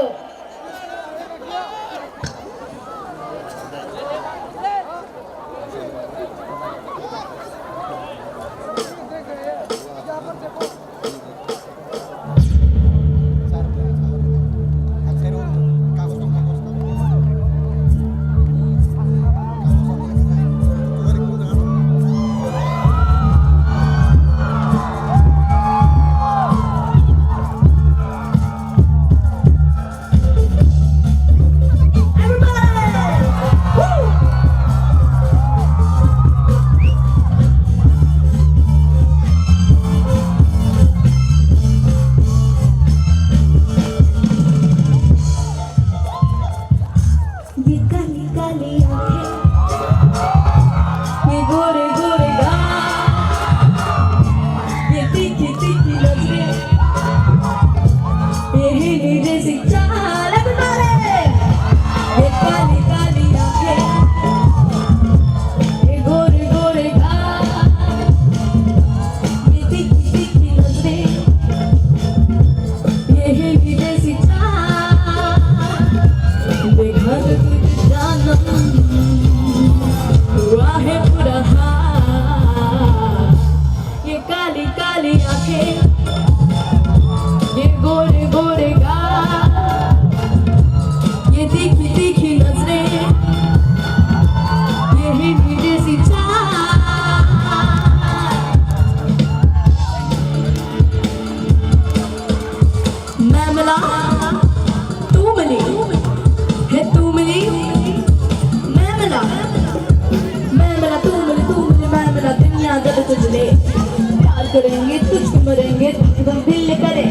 Speaker 14: प्यार करेंगे, तुझको मरेंगे, तुझको दिल करें।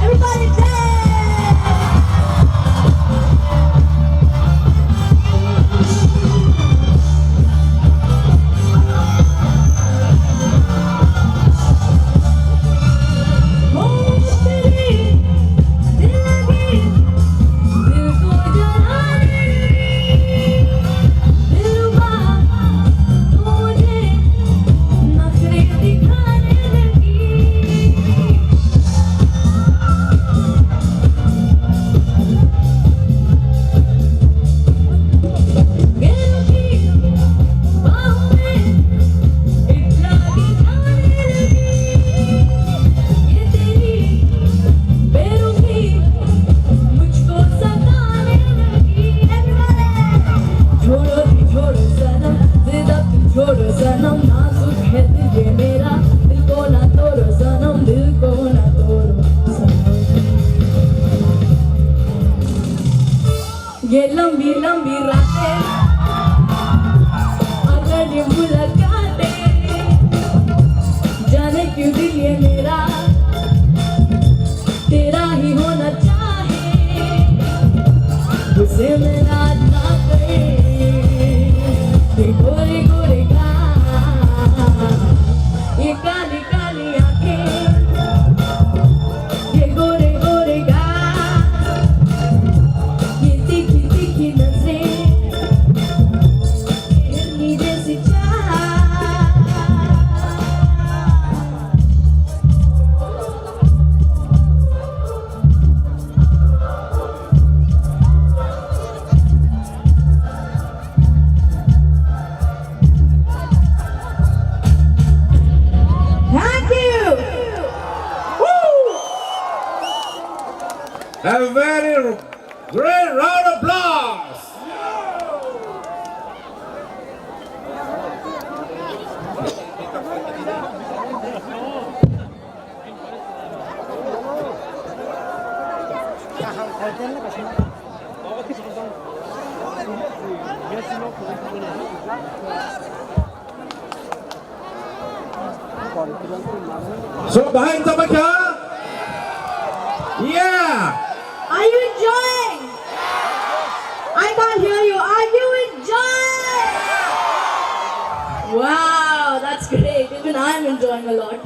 Speaker 14: Everybody ये लंबी लंबी रातें अगर ये मुलाकातें, जाने क्यों दिल ये मेरा तेरा ही होना चाहे, उसे मेरा ना करे ये गोरे गोरे गाल, ये काली काली आंखें, ये गोरे गोरे गाल, ये तीखी तीखी नजरें, ये हिरनी जैसी चाल। Thank you. Woo!
Speaker 9: A very great round of applause. So behind the mic, yeah.
Speaker 14: Are you enjoying? I can't hear you. Are you enjoying? Wow, that's great. Even I'm enjoying a lot.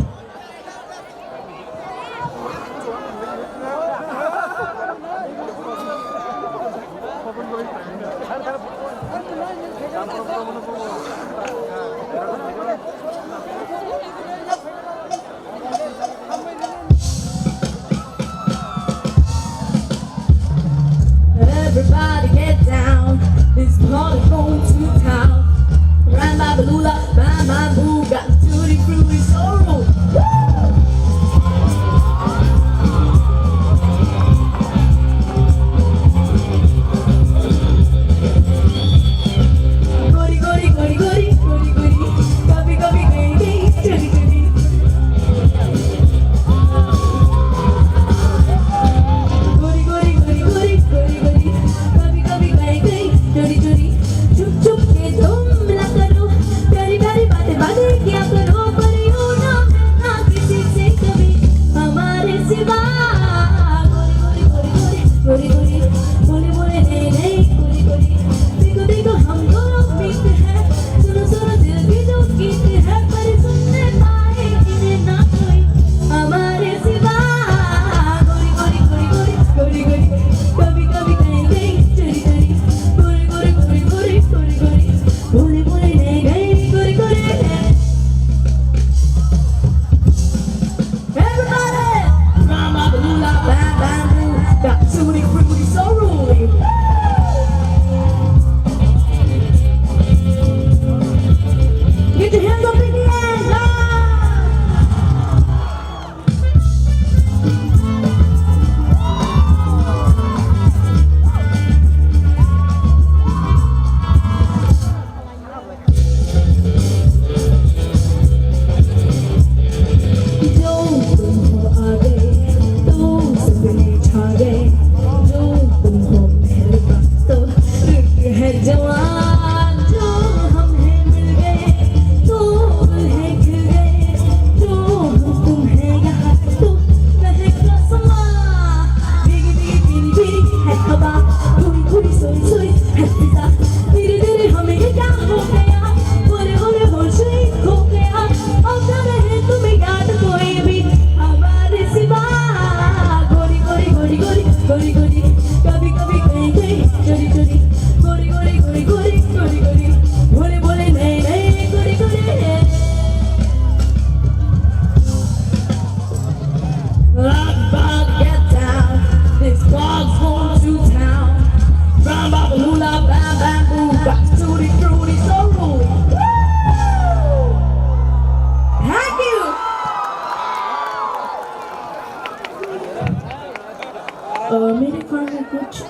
Speaker 14: मेरे कान में कुछ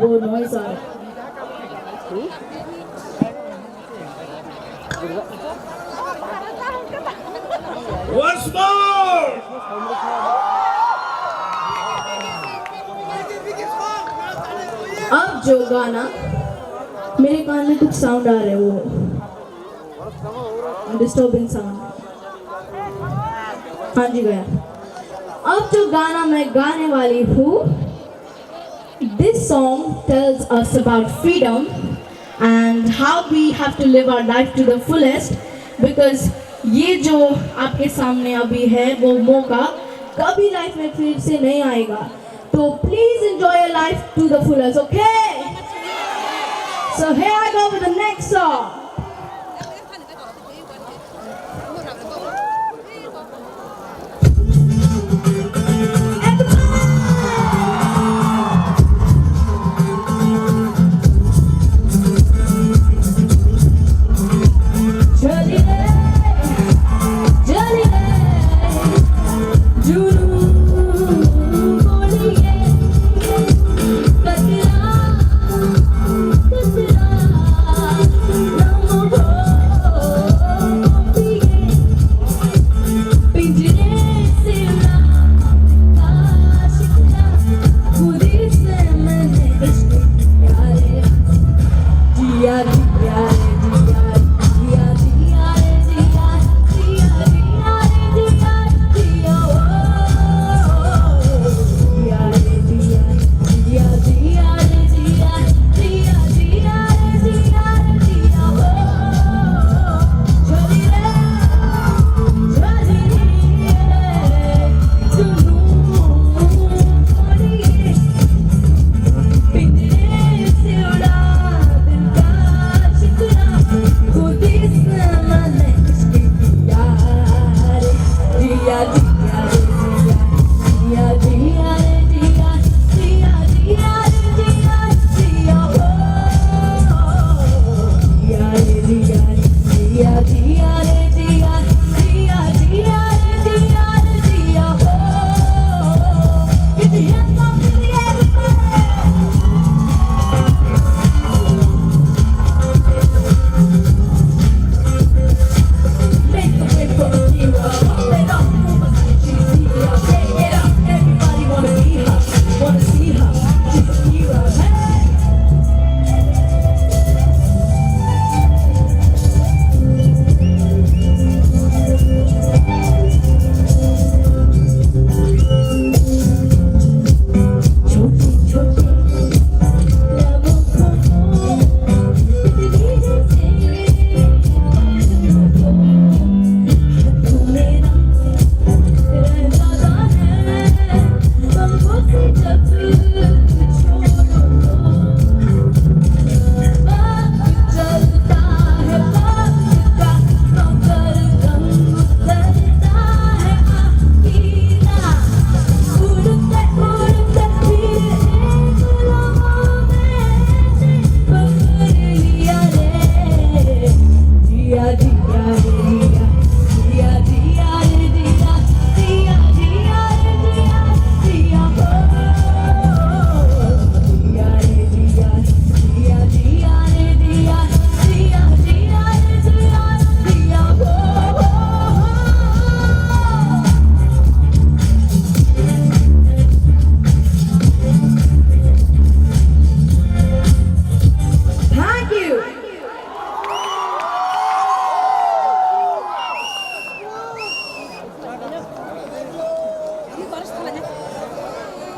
Speaker 14: वो noise आ रहा है।
Speaker 9: Once more!
Speaker 14: अब जो गाना मेरे कान में कुछ साउंड आ रहे हैं, वो डिस्टर्बिंग साउंड। हाँ जी गया। अब जो गाना मैं गाने वाली हूँ, this song tells us about freedom and how we have to live our life to the fullest, because ये जो आपके सामने अभी है वो मौका कभी लाइफ में फिर से नहीं आएगा। तो please enjoy your life to the fullest, okay? So here I go with the next song.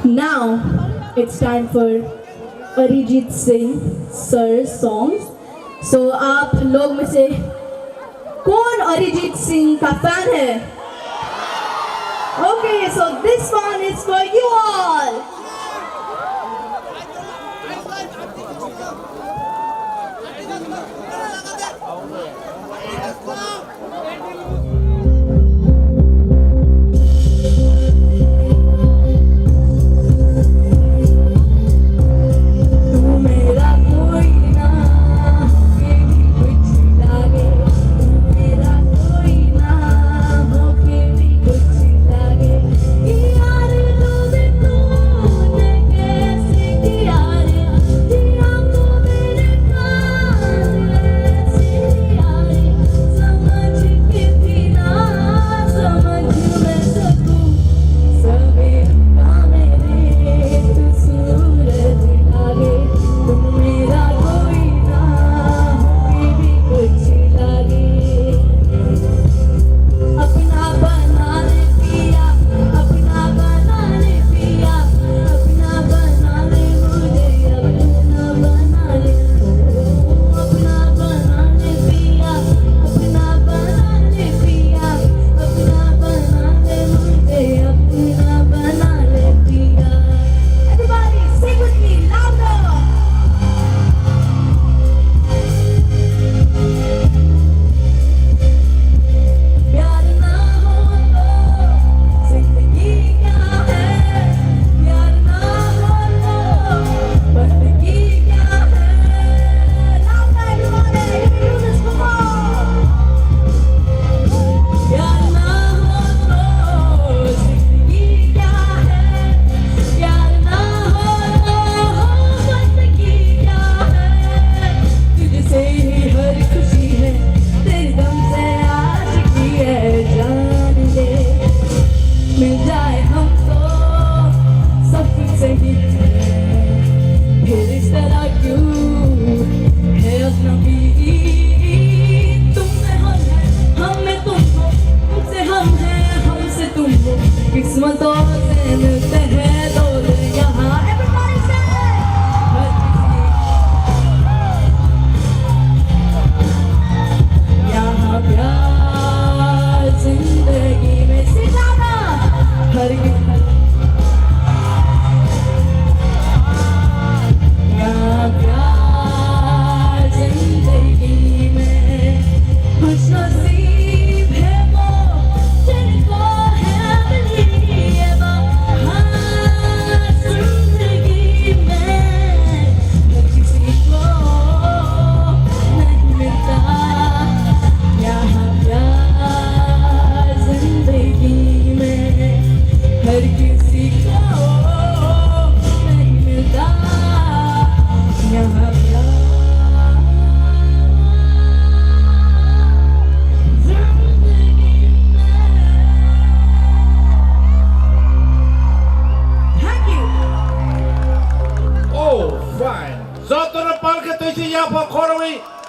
Speaker 14: Now it's time for Arijit Singh sir songs. So आप लोग में से कौन अरिजीत सिंह का फैन है? Okay, so this one is for you all.
Speaker 11: Yeah.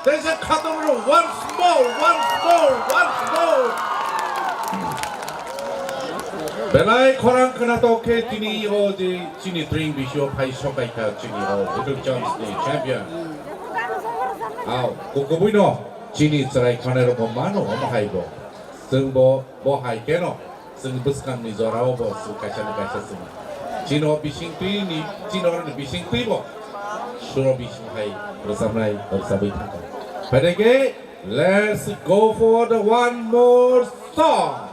Speaker 9: There's a customer once more. Belai korang kena toke tini ho di sini drink bisio pai sokai ka sini ho Little John's ni champion. Aw, kukubuy no sini serai kanero ko mano mo hai bo. Sung bo hai keno sung buskan ni zorao bo su kaisa sini. Sino bising tui ni sino ni bising tui bo. Suro bising hai bersamai bersabai taka. Padege, let's go for the one more song.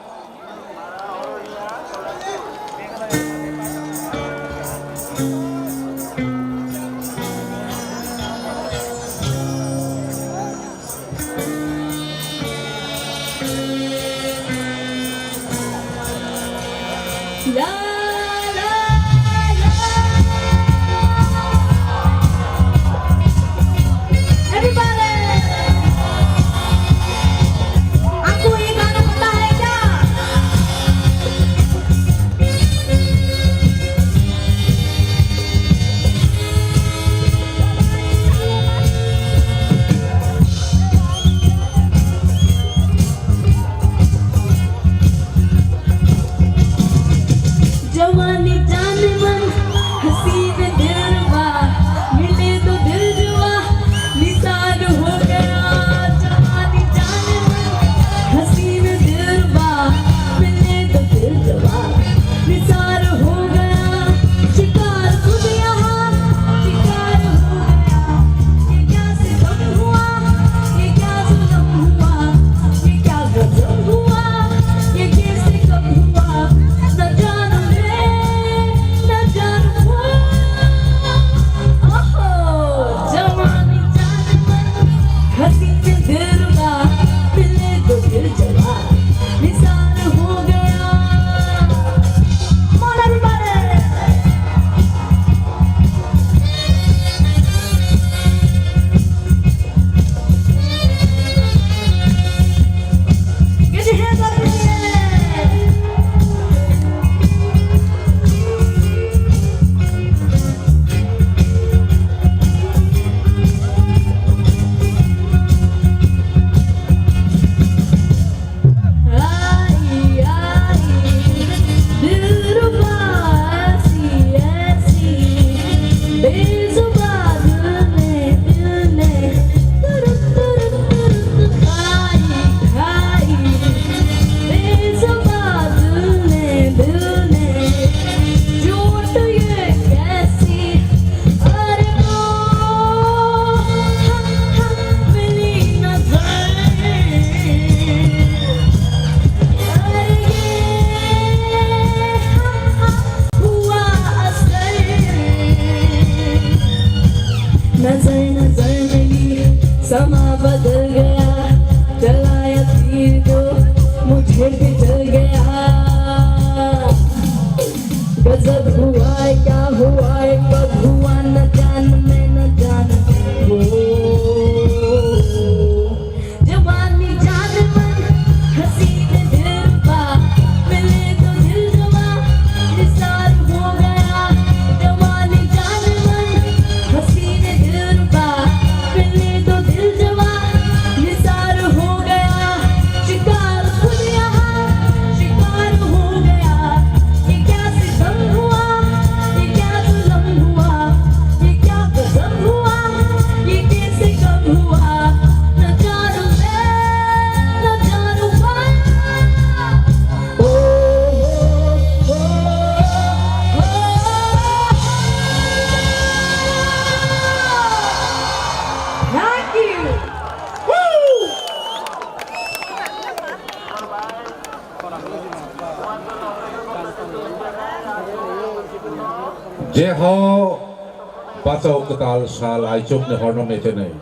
Speaker 9: जे हो पाचौ ketal sal aicuk ne horno mete nei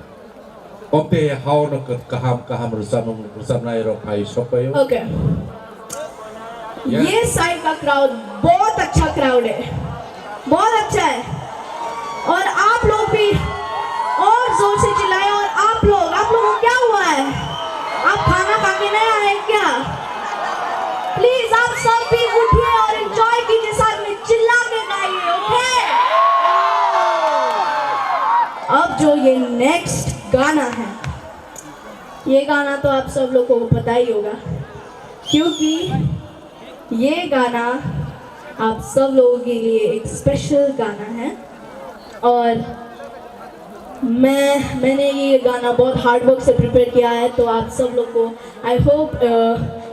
Speaker 9: omte hau no kaham rusam nai ro pai sopayo
Speaker 14: Okay. ये side का crowd बहुत अच्छा crowd है, बहुत अच्छा है। और आप लोग भी और जोर से चिल्लाएं। और आप लोगों को क्या हुआ है? आप खाना खा के नहीं आए क्या? प्लीज आप सब भी उठिए और एंजॉय कीजिए, साथ में चिल्ला के गाइए। ओके, अब जो ये नेक्स्ट गाना है, ये गाना तो आप सब लोगों को पता ही होगा, क्योंकि ये गाना आप सब लोगों के लिए एक स्पेशल गाना है। और मैंने ये गाना बहुत हार्ड वर्क से प्रिपेयर किया है, तो आप सब लोग को I hope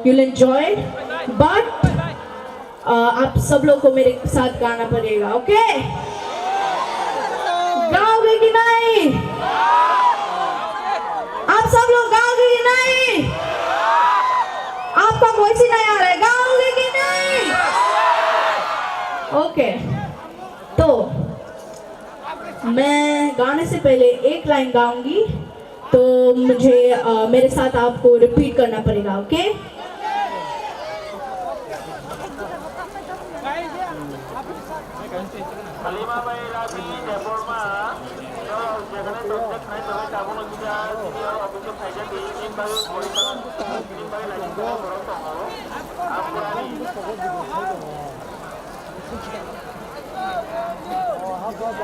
Speaker 14: you'll enjoy it, but आप सब लोग को मेरे साथ गाना पड़ेगा। ओके, गाओगे कि नहीं? आप सब लोग गाओगे कि नहीं? आपका वॉइस ही नहीं आ रहा है, गाओगे कि नहीं? ओके, तो मैं गाने से पहले एक लाइन गाऊंगी, तो मुझे मेरे साथ आपको रिपीट करना पड़ेगा। ओके,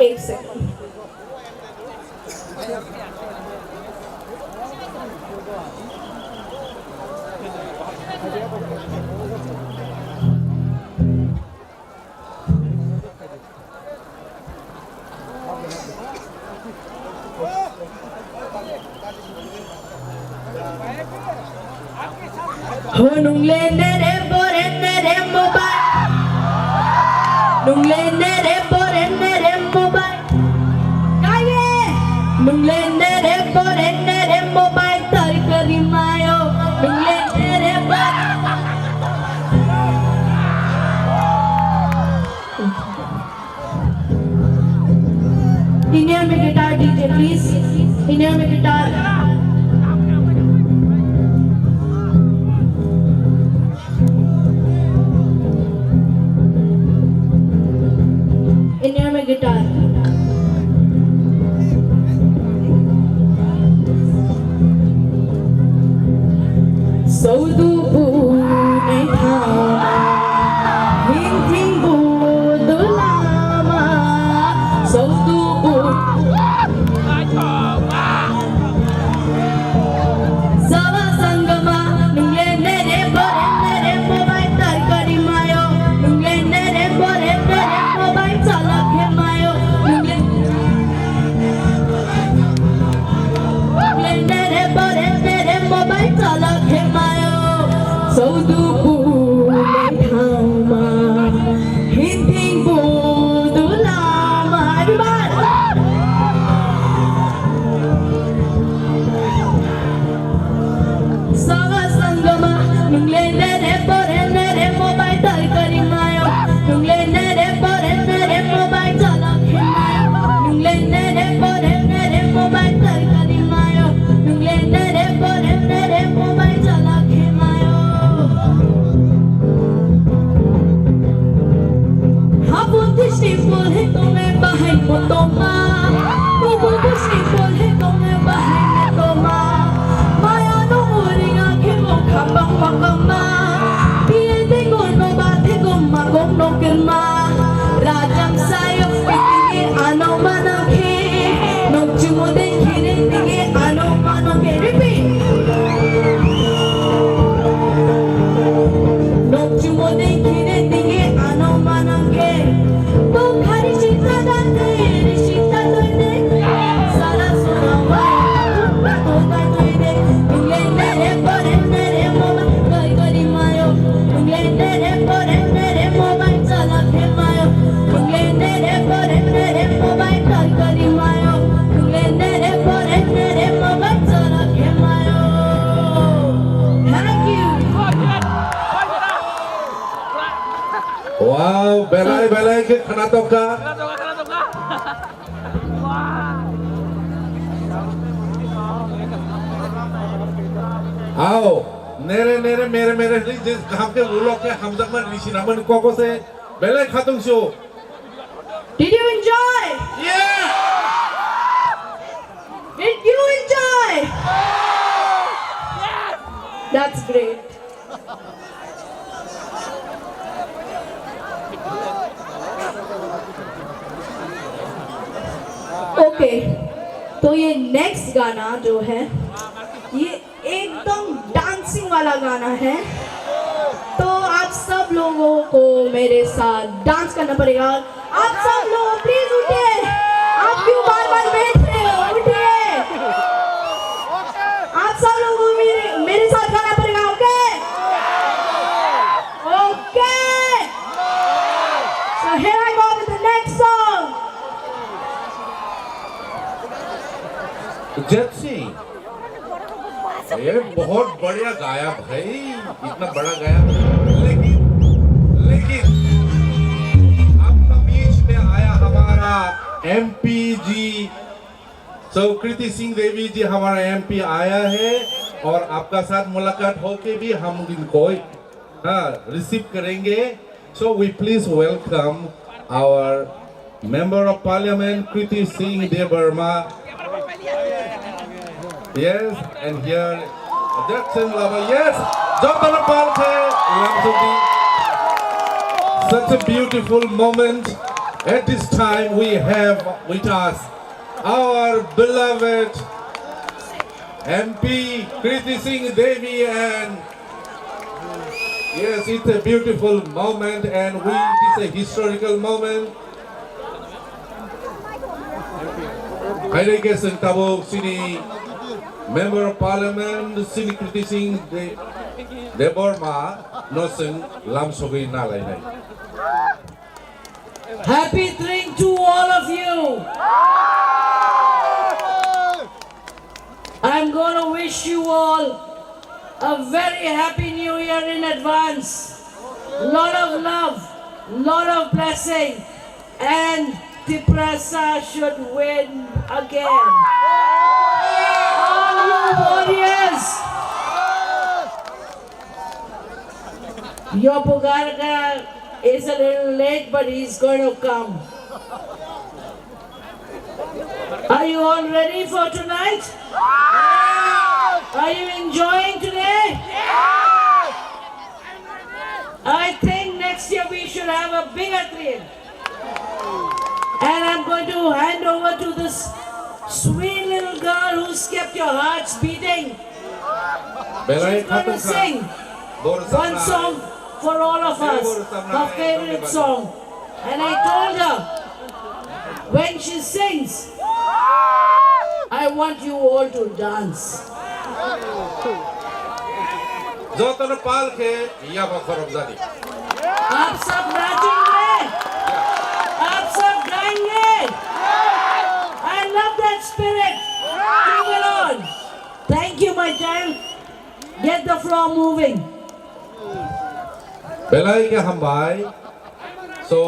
Speaker 14: एक second. Ho nungle nere bore nere mobile, nungle nere bore nere mobile, gaye nungle nere bore nere mobile tar kari mayo, nungle nere bore. In here me guitar DJ please, in here me guitar. In here my guitar. Saudu pune thama, hinting budulama. Saudu Sava sangama, nungle nere bore nere mobile tar kari mayo, nungle nere bore nere mobile chala ke mayo, nungle nere bore nere mobile chala ke mayo. Saudu pune thama, hinting budulama. Everybody. Sava sangama, nungle nere bore nere mobile tar kari mayo, nungle nere bore nere mobile chala ke mayo, nungle nere bore nere mobile tar kari mayo, nungle nere bore nere mobile chala ke mayo. Habu dishti pol hai tumhe bahai ko toma, habu dishti pol hai tumhe bahai ko toma. Maya no uring aakhe mo khabang wakama, piye de gono bathe gomma gomno kirma. Rajam sayo pitige ano manakhe, nokchumo de khire tige ano manakhe. Repeat. Nokchumo de khire tige ano manakhe. To khari chita dante, rishita toide, sara sona waya, to na toide. Nungle nere bore nere mobile tar kari mayo, nungle nere bore nere mobile chala ke mayo, nungle nere bore nere mobile tar kari mayo, nungle nere bore nere mobile chala ke mayo. Thank you.
Speaker 9: Wow, belai belai ke khana toka आओ नेरे नेरे मेरे मेरे जिस काम के वो लोग के हम तक में ऋषि रामन कोको से बेले खातुंग show
Speaker 14: Did you enjoy?
Speaker 9: Yeah!
Speaker 14: Did you enjoy? That's great. Okay, तो ये नेक्स्ट गाना जो है ये एकदम डांसिंग वाला गाना है, तो आप सब लोगों को मेरे साथ डांस करना पड़ेगा। आप सब लोग प्लीज उठिए, आप क्यों बार-बार बैठ रहे हो, उठिए। आप सब लोगों को मेरे साथ गाना पड़ेगा, okay? Okay, so here I go with the next song.
Speaker 9: Gypsy ये बहुत बढ़िया गाया भाई, इतना बड़ा गाया, लेकिन आपका बीच में आया हमारा एमपी जी कृति सिंह देवी जी, हमारा एमपी आया है और आपका साथ मुलाकात होके भी हम इनको रिसीव करेंगे। So we please welcome our member of parliament Kriti Singh Devarma. Yes, and here Jackson Lava. Yes, Jotana Palke Lamsubi. Such a beautiful moment. At this time, we have with us our beloved MP Kriti Singh Devi, and yes, it's a beautiful moment, and it is a historical moment. Kairi ke sentabo sini. Member of Parliament, Sini Kriti Singh Deborma, Nosen Lamsogi Nalai.
Speaker 3: Happy drink to all of you. I'm going to wish you all a very happy new year in advance. Lot of love, lot of blessing, and Tiprasa should win again. All you warriors, your Pugarga is a little late, but he's going to come. Are you all ready for tonight? Are you enjoying today? I think next year we should have a bigger thrill. And I'm going to hand over to this sweet little girl who's kept your hearts beating. She's going to sing one song for all of us, her favorite song. And I told her, when she sings, I want you all to dance.
Speaker 9: Jotana Palke Yaba Kharabzadi.
Speaker 3: आप सब नाचेंगे, आप सब गाएंगे. I love that spirit. Bring it on. Thank you, my child. Get the floor moving.
Speaker 9: Belai ke Hambai. So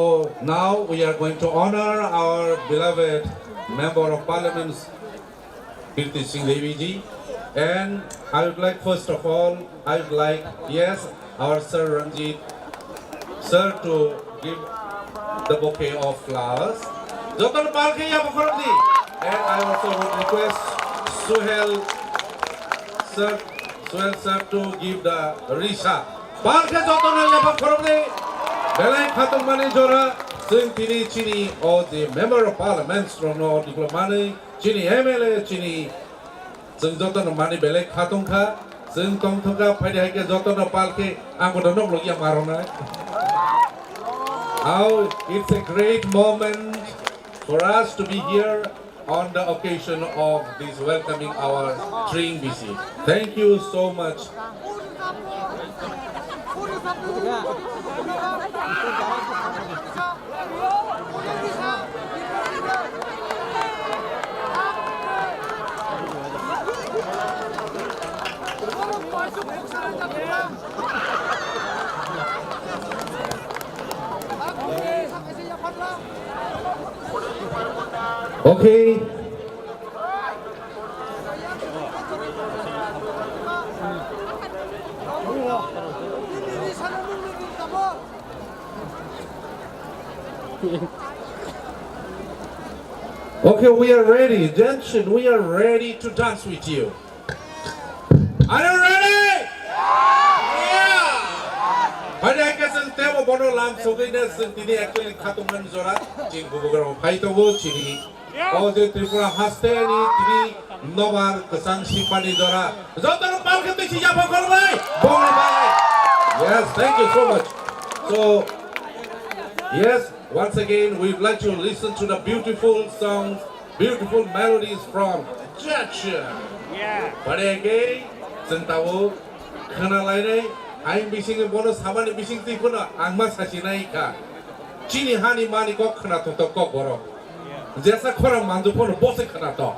Speaker 9: now we are going to honor our beloved Member of Parliament, Kriti Singh Devi ji. And I would like, first of all, yes, our Sir Ranjit Sir to give the bouquet of flowers. Jotan Palke ya Bukharabdi. And I also would request Suhail sir to give the Risha. Palke Jotan ya Bukharabdi. Belai Khatung Mani Jora, Sing Tini Chini, or the Member of Parliament from North Diplomani, Chini MLA, Chini, Sing Jotan Mani Belai Khatung Kha, Sing Tong Tunga, Padihake Jotan Palke, Amodanok Logia Marona. Now it's a great moment for us to be here on the occasion of this welcoming our Tring BC. Thank you so much. Okay. Okay, we are ready. Junction, we are ready to dance with you. Are you ready? Yeah! Pada keseng tema bono lam sogina sentini actually khatungan zorat cing bubugaram faitobo cini. Oh de Tripura hasteni tini nomar kesang simpani zora. Zotan palke tisi japa korbai. Bongai bai. Yes, thank you so much. So, yes, once again we'd like to listen to the beautiful songs, beautiful melodies from Jackson. Yeah. Pada again, sentawo kenalai Aing bising bono samani bising ti pun angma sasinai ka. Cini hani mani kok kena tontok kok borok. Jasa korang mandu pun bose kena to.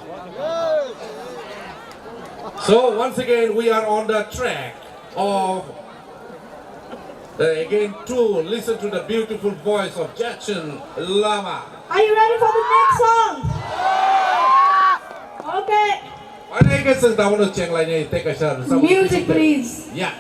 Speaker 9: So once again we are on the track of again to listen to the beautiful voice of Jackson Lama.
Speaker 14: Are you ready for the next song? Okay.
Speaker 9: Ada yang keseng tahu no ceng lainnya take a shot.
Speaker 14: Music please.
Speaker 9: Yeah.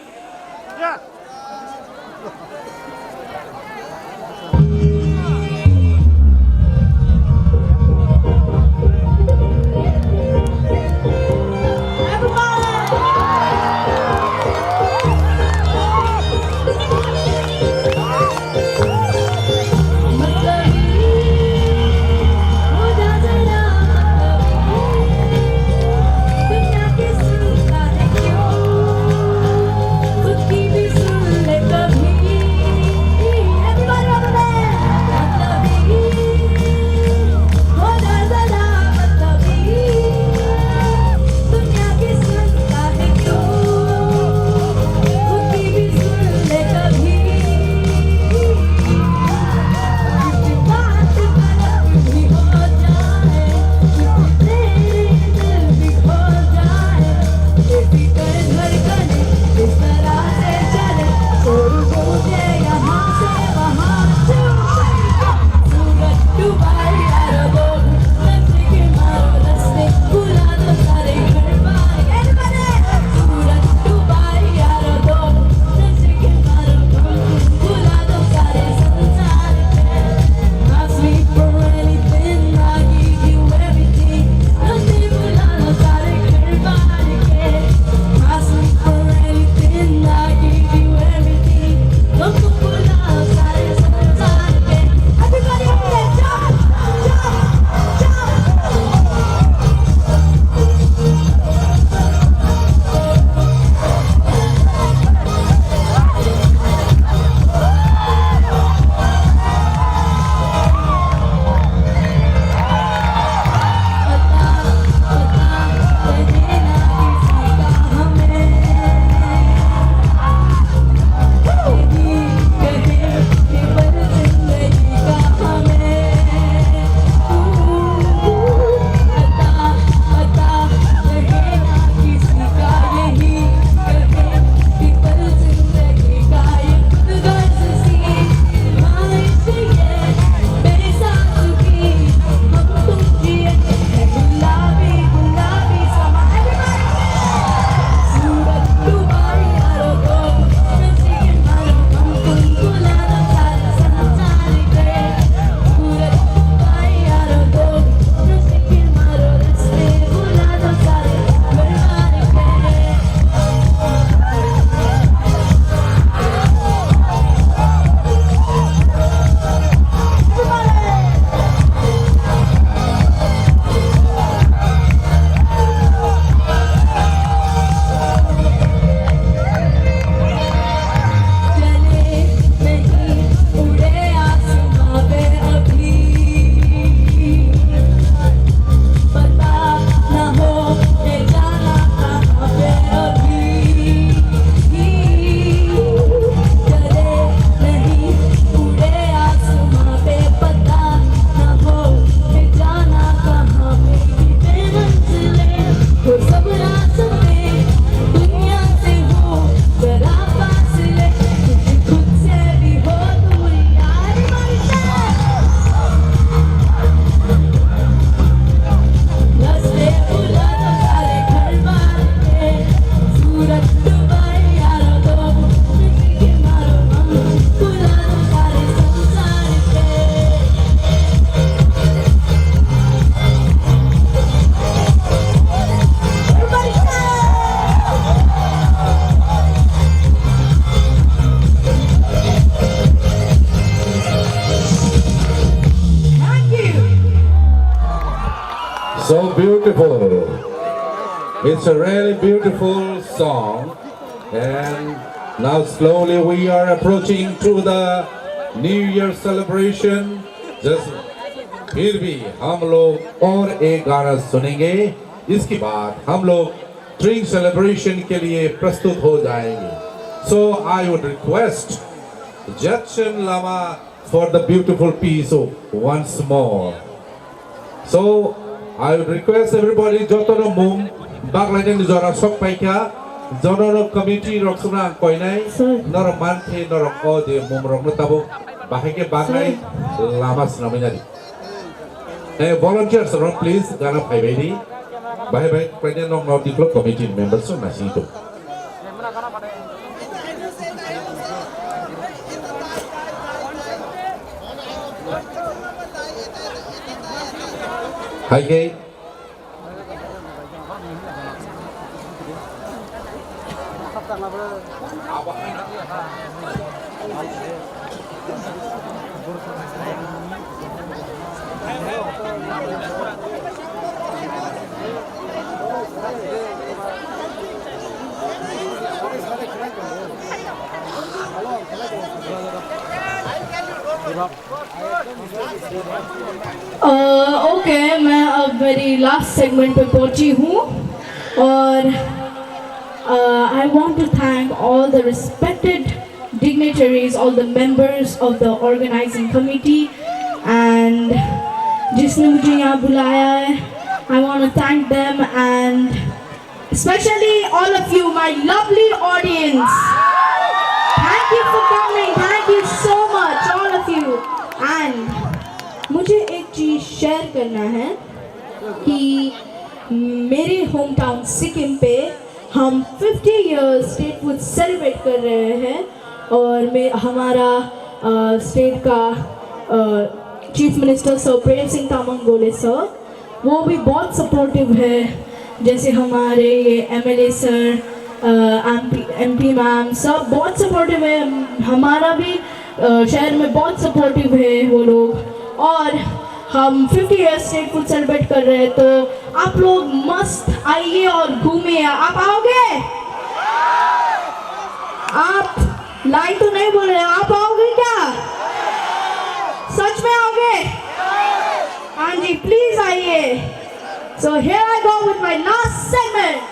Speaker 9: So beautiful. It's a really beautiful song. And now slowly we are approaching to the New Year celebration. Just फिर भी हम लोग और एक गाना सुनेंगे, इसके बाद हम लोग ड्रिंक सेलिब्रेशन के लिए प्रस्तुत हो जाएंगे. So I would request Jackson Lama for the beautiful piece once more. So I would request everybody jotono mum baklain jora sok paika jotono committee roksuna koinai nor manthe nor ode mum rokno tabo bahike baklai lama snaminari. Volunteers around please gana phaibedi bye bye president of the club committee members so nasito. Hi gay.
Speaker 14: Okay मैं अब मेरी last segment पे पहुंची हूँ और I want to thank all the respected dignitaries, all the members of the organizing committee and जिसने मुझे यहाँ बुलाया है. I want to thank them and especially all of you, my lovely audience. Thank you for coming. Thank you so much, all of you. And मुझे एक चीज़ share करना है कि मेरे होम टाउन सिक्किम पे हम 50 इयर्स स्टेट फूड सेलिब्रेट कर रहे हैं और हमारा स्टेट का chief minister sir Prem Singh Tamang गोले सर वो भी बहुत सपोर्टिव है. जैसे हमारे ये एमएलए सर एमपी मैम सब बहुत सपोर्टिव है. हमारा भी शहर में बहुत सपोर्टिव है वो लोग और हम 50 इयर्स स्टेट फूड सेलिब्रेट कर रहे हैं तो आप लोग मस्त आइए और घूमिए. आप आओगे? आप लाइन तो नहीं बोल रहे, आप आओगे क्या? सच में आओगे? हाँ जी प्लीज आइए. So here I go with my last segment.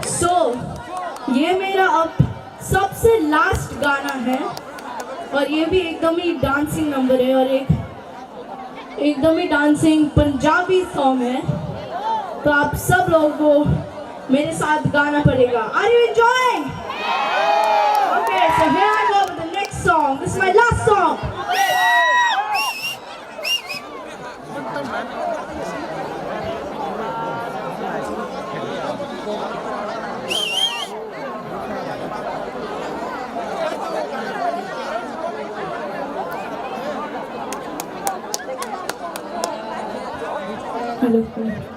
Speaker 14: सो ये मेरा अब सबसे लास्ट गाना है और ये भी एकदम ही डांसिंग नंबर है और एकदम ही डांसिंग पंजाबी सॉन्ग है, तो आप सब लोगों को मेरे साथ गाना पड़ेगा। Are you enjoying? Okay, so here I go with the next song. This is my last song. Hello छोड़े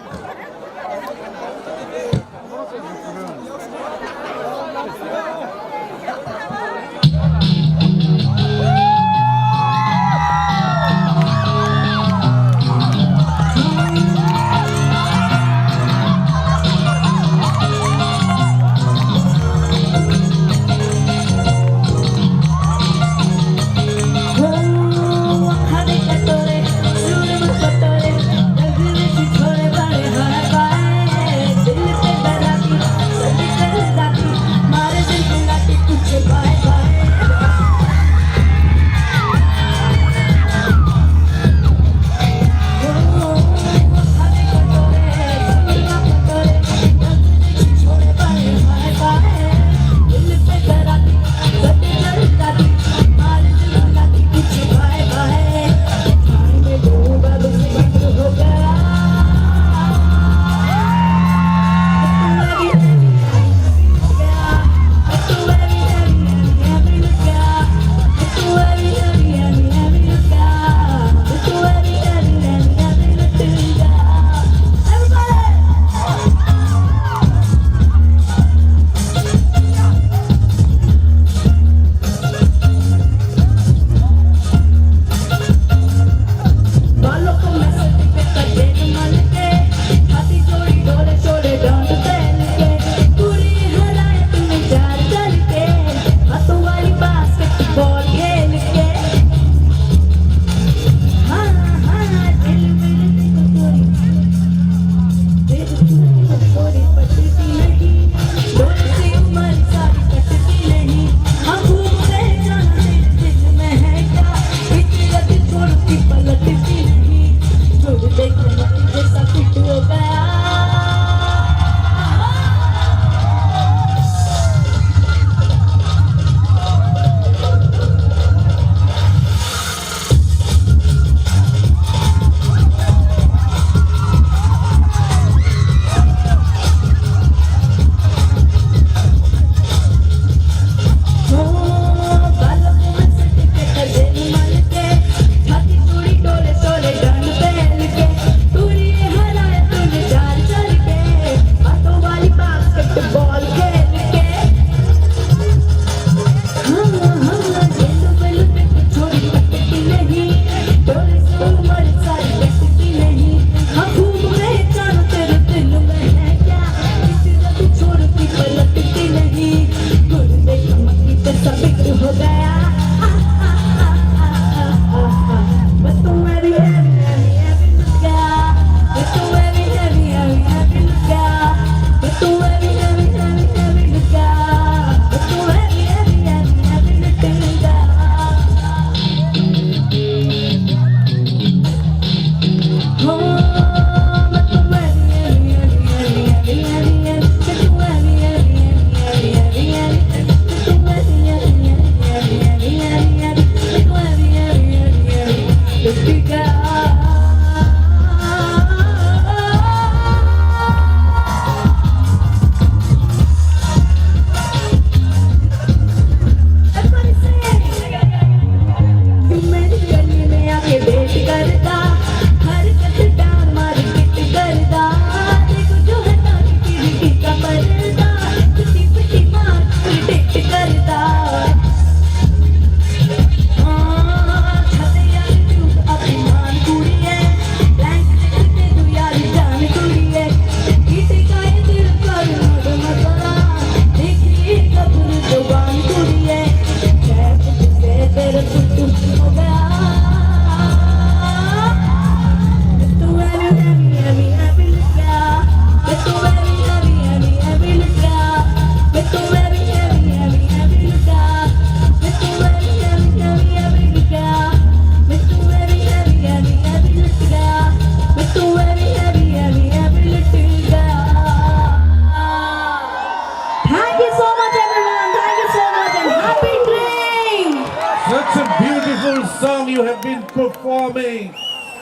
Speaker 9: you have been performing.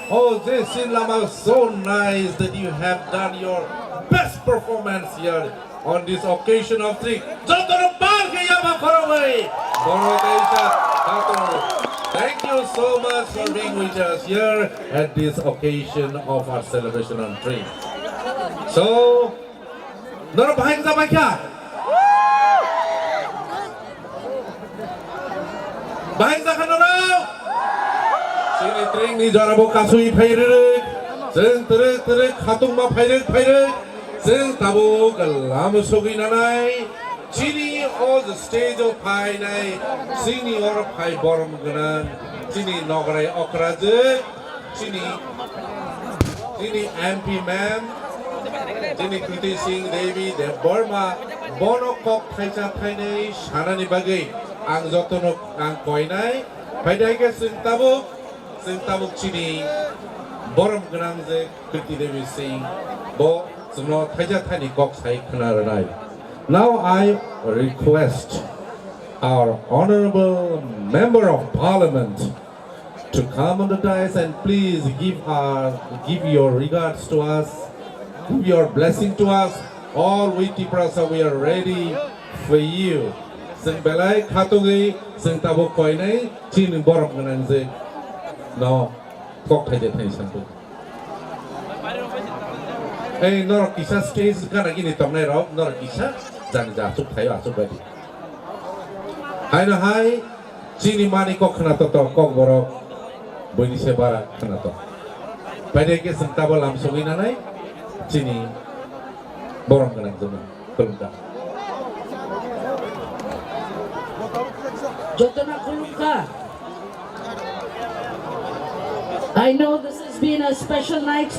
Speaker 9: Oh, Jason Lama, so nice that you have done your best performance here on this occasion of the Thank you so much for being with us here at this occasion of our celebration on train. So, Nora behind the mic. Behind the camera. Sini train ni jara bo kasui phairek. Jeng terek khatung ma phairek. Jeng tabo kalam sogi nanai. Sini on the stage of phai nai. Sini or phai borom ganan. Sini nograi okraje. Sini MP ma'am. Sini Kriti Singh Devi de Burma. Bono kok thaicha thainai shanani bagai. Ang jotono ang koinai. Phaidai ke Sintabuk Chini Borom Granze Kriti Devi Singh Bo Sumno Thaja Thani Kok Sai Khanaranai. Now I request our honorable member of parliament to come on the dais and please give your regards to us, give your blessing to us. All we Tiprasa, we are ready for you. Sing Belai Katugi, Sing Tabuk Koine, Chin Borom Granze. No, kok thaja thai sampu. Hey, nor kisah stage kana gini tomnai rau, nor kisah jan asuk thayo asuk badi. Hai na hai, chini mani kok khana to kok borok boini sebara khana to. Pada ke sentabo lam sogi nanai, chini borong kana jona kulungka.
Speaker 15: Jotana kulungka. I know this has been a special night.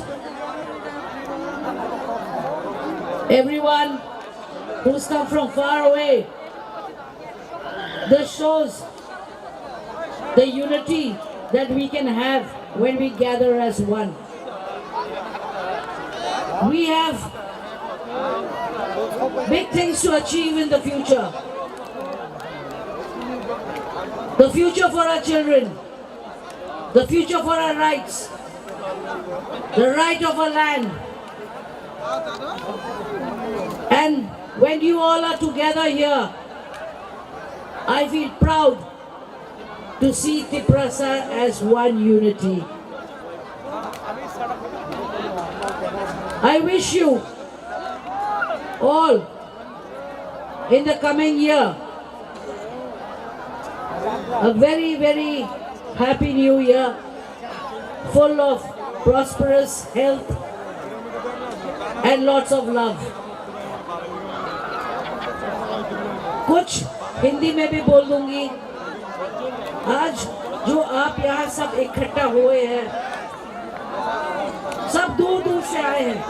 Speaker 15: Everyone who's come from far away, this shows the unity that we can have when we gather as one. We have big things to achieve in the future. The future for our children. The future for our rights, the right of our land. And when you all are together here, I feel proud to see Tiprasa as one unity. I wish you all in the coming year a very, very Happy New Year, full of prosperous health and lots of love. कुछ हिंदी में भी बोल दूंगी. आज जो आप यहाँ सब इकट्ठा हुए हैं, सब दूर दूर से आए हैं.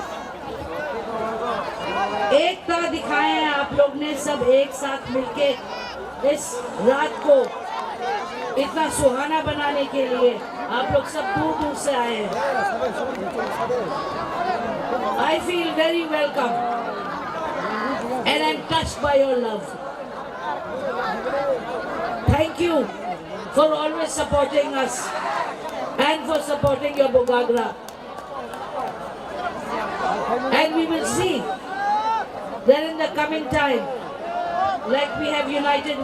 Speaker 15: एकता दिखाए हैं आप लोग ने सब एक साथ मिलके इस रात को इतना सुहाना बनाने के लिए. आप लोग सब दूर दूर से आए हैं. I feel very welcome and I'm touched by your love. Thank you for always supporting us and for supporting your Bogagra. And we will see that in the coming time, like we have united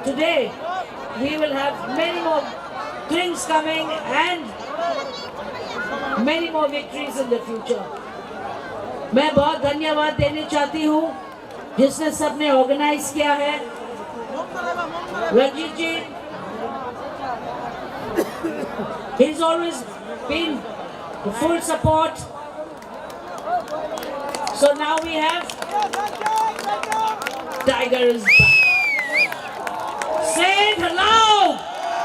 Speaker 15: today, we will have many more drinks coming and many more victories in the future. मैं बहुत धन्यवाद देने चाहती हूँ जिसने सबने organise किया है. रंजीत जी, he's always been the full support. So now we have Tiger is back. Say it loud!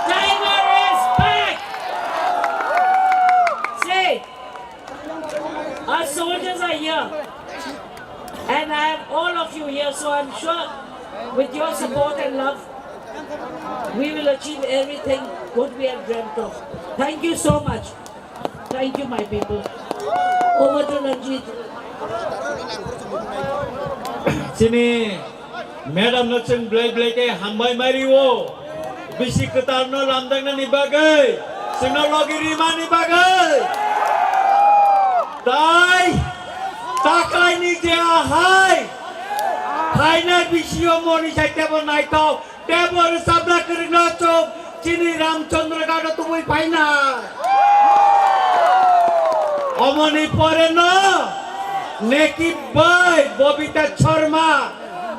Speaker 15: Tiger is back! Say, our soldiers are here. And I have all of you here, so I'm sure with your support and love, we will achieve everything what we have dreamt of. Thank you so much. Thank you, my people. Over to Ranjit.
Speaker 13: Sini, Madam Nutsen Blake Hambai Mario,
Speaker 16: bisi ketarno lamdangna ni bagai singno logi rima ni bagai tai taklai ni je ahai haina bisio moni sai tebor naito tebor sabla kerina chop chini ramchandra gado tumui paina omoni pore na neki bai bobita sharma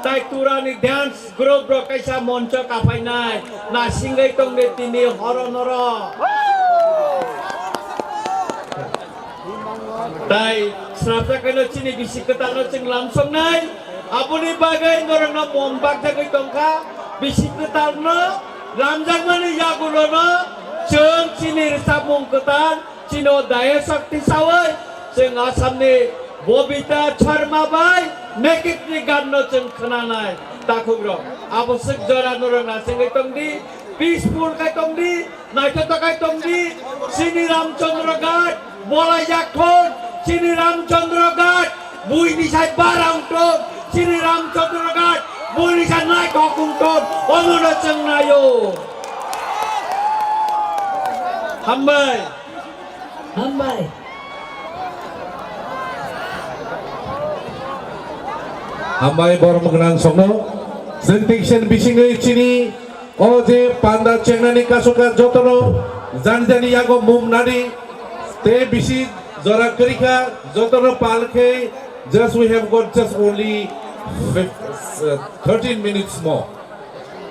Speaker 16: tai turani dance group ro kaisa moncho kapai nai na singai tongde tini horonoro tai srapta kena chini bisi ketano ching lamsong nai apuni bagai norangna mombak jagai tongka bisi ketarno ramjang mani yagulono chung chini sabung ketan chino daya sakti sawai sing asamni bobita sharma bai nekit ni ganno chung khananai takugro abosik jora norangna singai tongdi peaceful kai tongdi naitota kai tongdi chini ramchandra ghat bolai jakthon chini ramchandra ghat bui ni sai barang ton chini ramchandra ghat bui ni sai nai kokung ton omono chung nayo hambai
Speaker 15: Hambai.
Speaker 9: Hambai bor mengenang songno sentikshen bisingai chini oje panda chengnani kasuka jotono janjani yago mum nani te bisi jora kerika jotono palke just we have got just only 13 minutes more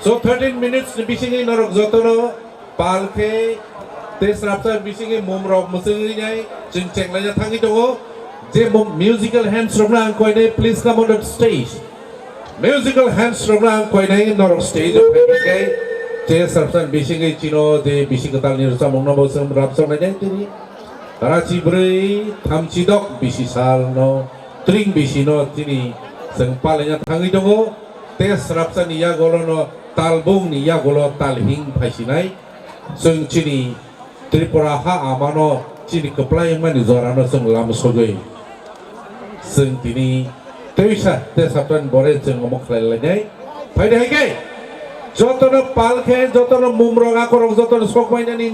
Speaker 9: so 13 minutes bisingai norok jotono palke te srapta bisingai mum rok musingai nai chengchenglanya thangi dongo je musical hands from na koine please come on the stage musical hands from na koine norok stage kai te sarsan bisingai chino de bisikatal ni samong no bosam rapsong na tini karachi brei thamchi dok bisisal no tring bisino tini sengpalanya thangi dongo te sarsan ya golono talbung ni ya golo talhing phaisinai sung chini tripura ha amano chini keplai mani zorano sung lam sogoi sung tini teisa te sapran bore sung ngomong khlai pai dai kai jotono palke jotono mumroga korok jotono sokmainani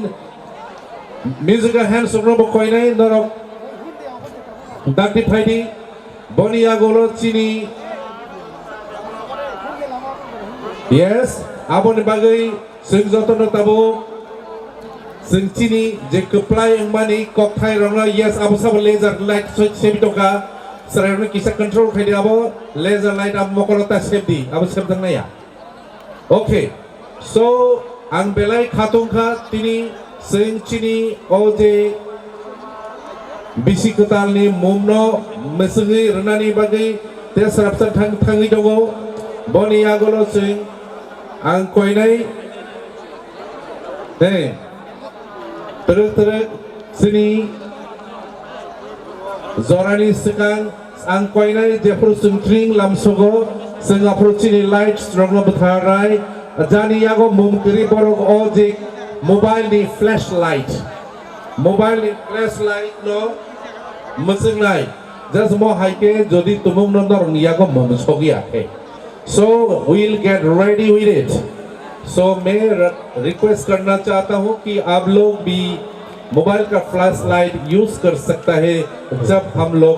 Speaker 9: musical hands sugno bokoinai norok dakti phaidi bonia golo chini yes aboni bagai sung jotono tabo sung chini je keplai mani kokthai rongna yes abo sab laser light switch sebitoka sarayno kisa control phaidi abo laser light ab mokorota sebdi abo sebdang na ya okay so ang belai khatungkha tini sing chini oje bisikutalni mumno mesungi renani bagai te sarapsan thangi dongo boni agolo sing ang koinai terus sini zorani sekang ang koinai jepur sungtring lamsogo Singapore chini light strong betharai jani yago mumkiri borok oje mobile ni flashlight no mesingnai just mo haike jodi tumung nondor yago mum sogi ake so we'll get ready with it so मैं request करना चाहता हूँ कि आप लोग भी mobile का flashlight use कर सकता है जब हम लोग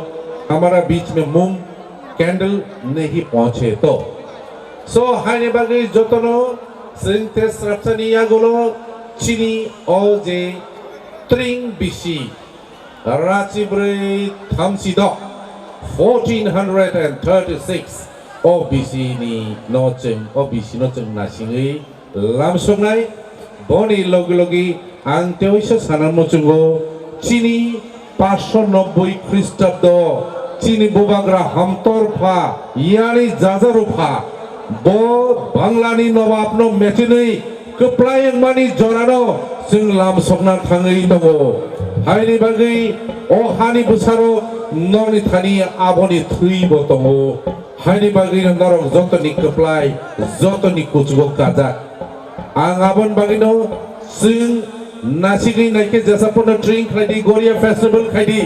Speaker 9: हमारा बीच में मुम कैंडल नहीं पहुंचे तो सो हाइने बागी जोतनो सिंते स्रप्सनिया गुलो चिनी ओजे ट्रिंग बिशी रांची ब्रे थामसी दो 1436 ओबीसी नि नोचें ओबीसी नोचें नासिंगै लामसंनाय बनि लगी आं तेवैसो सानामचुंगो चिनी 590 ख्रीष्टाब्द चीनी बुबाग्रा हमतरफा यानी जाजारुफा बो बांग्लानी नवाबनो मेटिनै कप्लायं मानि जरानो जों लामसंना थाङै दङ हायनि बागै अहानि बुसारो ननि थानि आबनि थैबो दङ हायनि बागै नरक जतनि कप्लाय जतनि कुचुगो काजा आं आबन बागैनो जों नासिगै नायके जेसापनो ड्रिंक खायदि गोरिया फेस्टिवल खायदि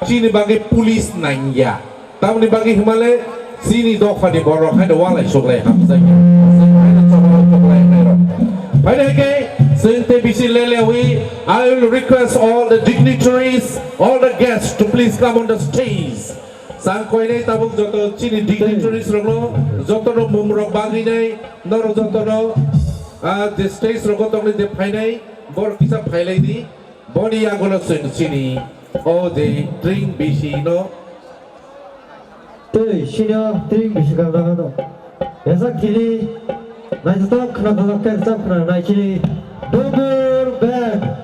Speaker 9: चीनी बागे पुलिस नांगिया तामनि बागे हिमाले चीनी दफानि बर' खायदो वालाय सगलाय हामजाय Okay, since the BC Lelewi, I will request all the dignitaries, all the guests to please come on the stage. Sang koi nei tabuk joto chini dignitaries rogno, joto no mumrok bangi nei, noro joto no the stage rogo tongni de phai nei, bor kisa phai lai di, boni agolo chini, all the drink BC no.
Speaker 2: Tui senior drink BC ka ragano. Esa kini nai stop khna da ker stop khna nai chini double band.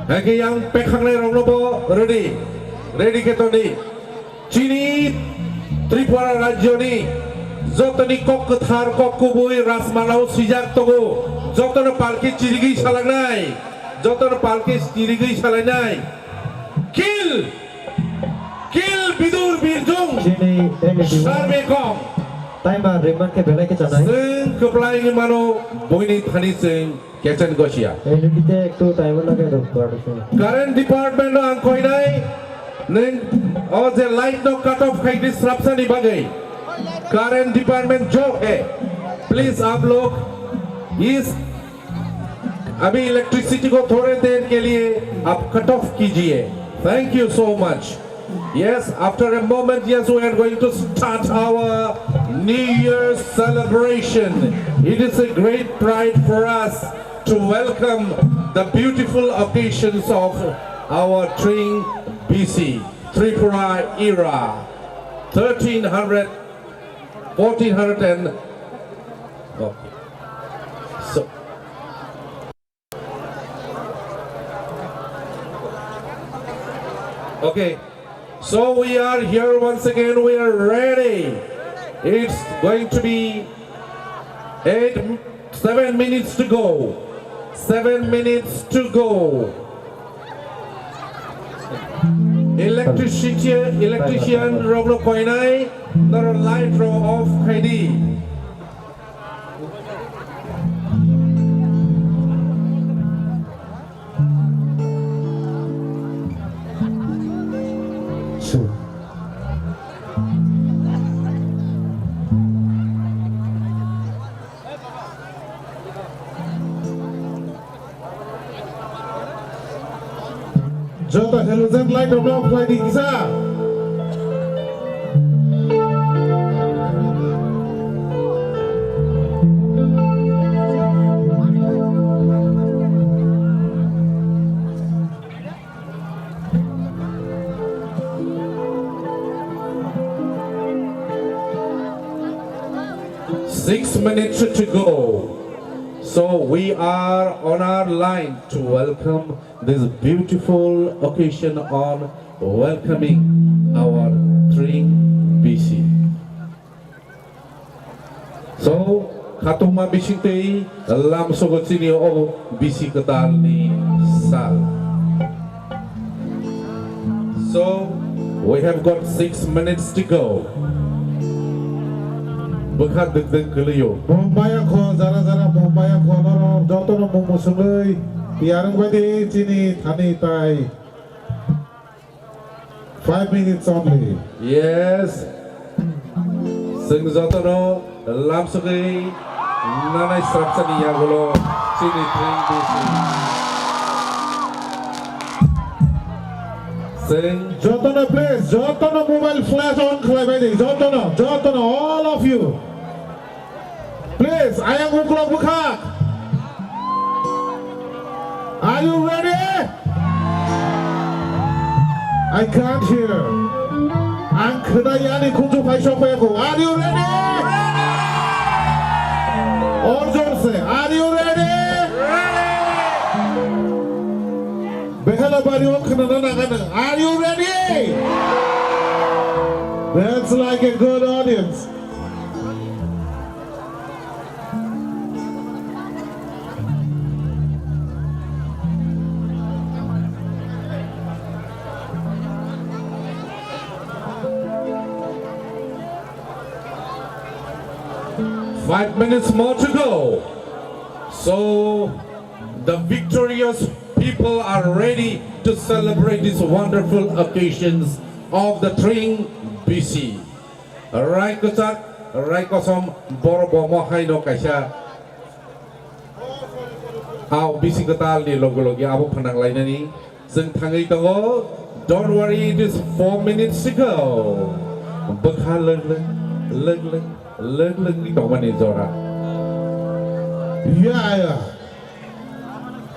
Speaker 9: Hagi yang pekhang nei rong no ready, ready ke toni. Chini Tripura rajyo ni jotoni kok thar kok kubui rasmalau sijak togo jotono palki chirigi salangnai, jotono palki chirigi salangnai. Kill Bidur Birjung
Speaker 2: Chini
Speaker 9: Sarmekong.
Speaker 2: Taima Riman ke belai ke chanai.
Speaker 9: Sing keplai ni mano boini thani sing Captain Gosia.
Speaker 2: Ini kita ektu time lagi doktor.
Speaker 9: Current department no angkoi nai, neng all the light no cut off kai disruption ni bagai. Current department जो है, please आप लोग इस अभी electricity को थोड़े देर के लिए आप cut off कीजिए. Thank you so much. Yes, after a moment, yes, we are going to start our New Year's celebration. It is a great pride for us to welcome the beautiful occasions of our Tring BC, Tripura era, 1300, 1400 and, okay. So, okay. So we are here once again, we are ready. It's going to be 7 minutes to go. 7 minutes to go. Electrician Roglo Koinai, not light row off Kaidi.
Speaker 6: Jota halogen light of off light isa.
Speaker 9: Six minutes to go. So we are on our line to welcome this beautiful occasion on welcoming our Tring BC. So, Katuma BC Tei, Lam Sogotini o BC Katal ni Sal. So, we have got 6 minutes to go. Bekat deg-deg keliyo.
Speaker 6: Bombaya ko zara bombaya ko noro joto no mumusului tiarang badi chini thani tai 5 minutes only.
Speaker 9: Yes. Sing joto no lam sugai nanai strapsani yagulo chini Tring BC. Sing
Speaker 6: joto no please, joto no mobile flash on khlai badi, joto no all of you. Please, ayang uklok bukhak. Are you ready? I can't hear. Ang kedayani kunju pai shopeko. Are you ready? Or jor se, are you ready? Behela bari okna na. Are you ready? That's like a good audience.
Speaker 9: 5 minutes more to go. So the victorious people are ready to celebrate these wonderful occasions of the Tring BC. Right, Kusak, right, Kosom, Borobomo, Haino Kasha. How BC Katal, the Logologi, Abu Panang Lainani, Sing Tangitango. Don't worry, it is 4 minutes to go. Bakha Lugling, Domani Zora.
Speaker 6: Yeah.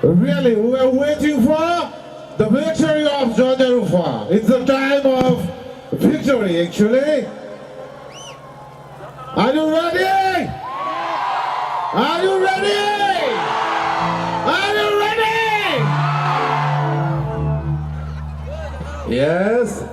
Speaker 6: Really, we are waiting for the victory of Jodarufa. It's the time of victory, actually. Are you ready? Are you ready? Are you ready?
Speaker 9: Yes.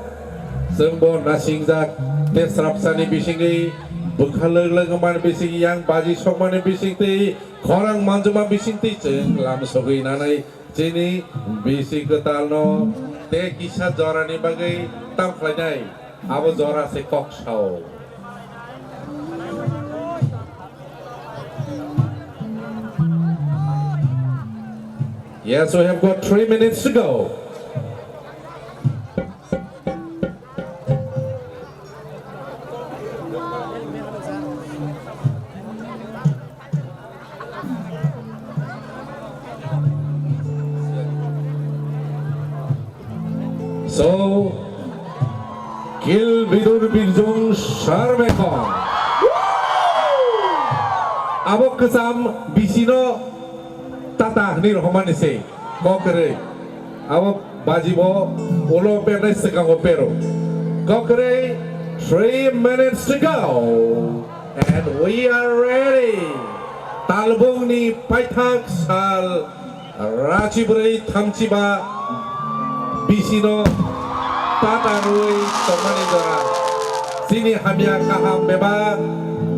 Speaker 9: Sembon Nasingzak, Nesrapsani Bishingi, Bukhalang Bising Yang, Baji Shokman Bishinti, Korang Manjuma Bishinti, Lam Sogi Nanai, Jenny, Bisi Katalno, Te Kisha Zorani Bagay, Tam Flanai, Abo Zora Se Kok Show. Yes, we have got 3 minutes to go. So, Kil Bidur Biljung Sharmekon. Abok kesam bisino tata ni rohman ise. Kokere. Abok bajibo ulo pernah sekango pero. Kokere 3 minutes to go. And we are ready. Talbung ni Paithak Sal Rachibri Thamchiba Bisino Tata Rui Tomani Dora Sini Hamia Kaham Bebak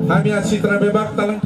Speaker 9: Hamia Citra Bebak Talang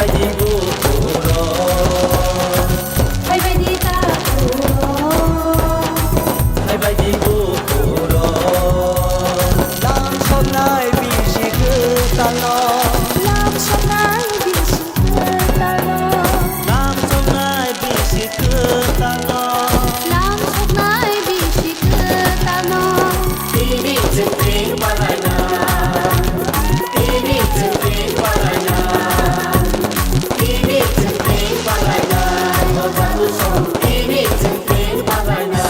Speaker 17: baidi gupuro hai baidi takuro hai baidi gupuro lam sonai bisi ketalo lam sonai bisi ketalo lam sonai bisi ketalo lam sonai bisi ketalo ini jengking palana ini jengking palana ini jengking palana ini jengking palana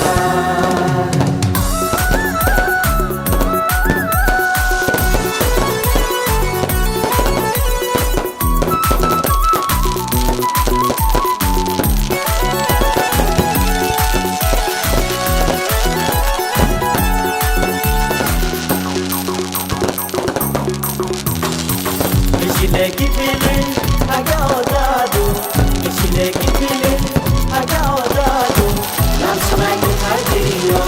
Speaker 17: Lagi feeling agak odadu, isi lagi feeling agak odadu. Langsung naik ke hati lo,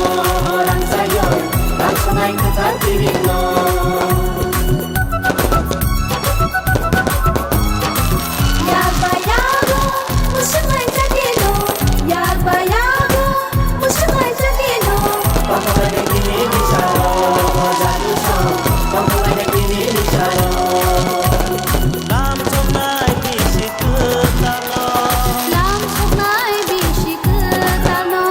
Speaker 17: orang sayang. Langsung naik ke hati lo. Ya bayago, musuh main jadi lo. Ya bayago, musuh main jadi lo. Bapa ada gini bisa lo, jatuh so. Bapa ada gini bisa lo. Lam sonai bisi ketalo lam sonai bisi ketalo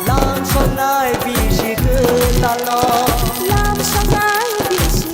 Speaker 17: lam sonai bisi ketalo lam sonai bisi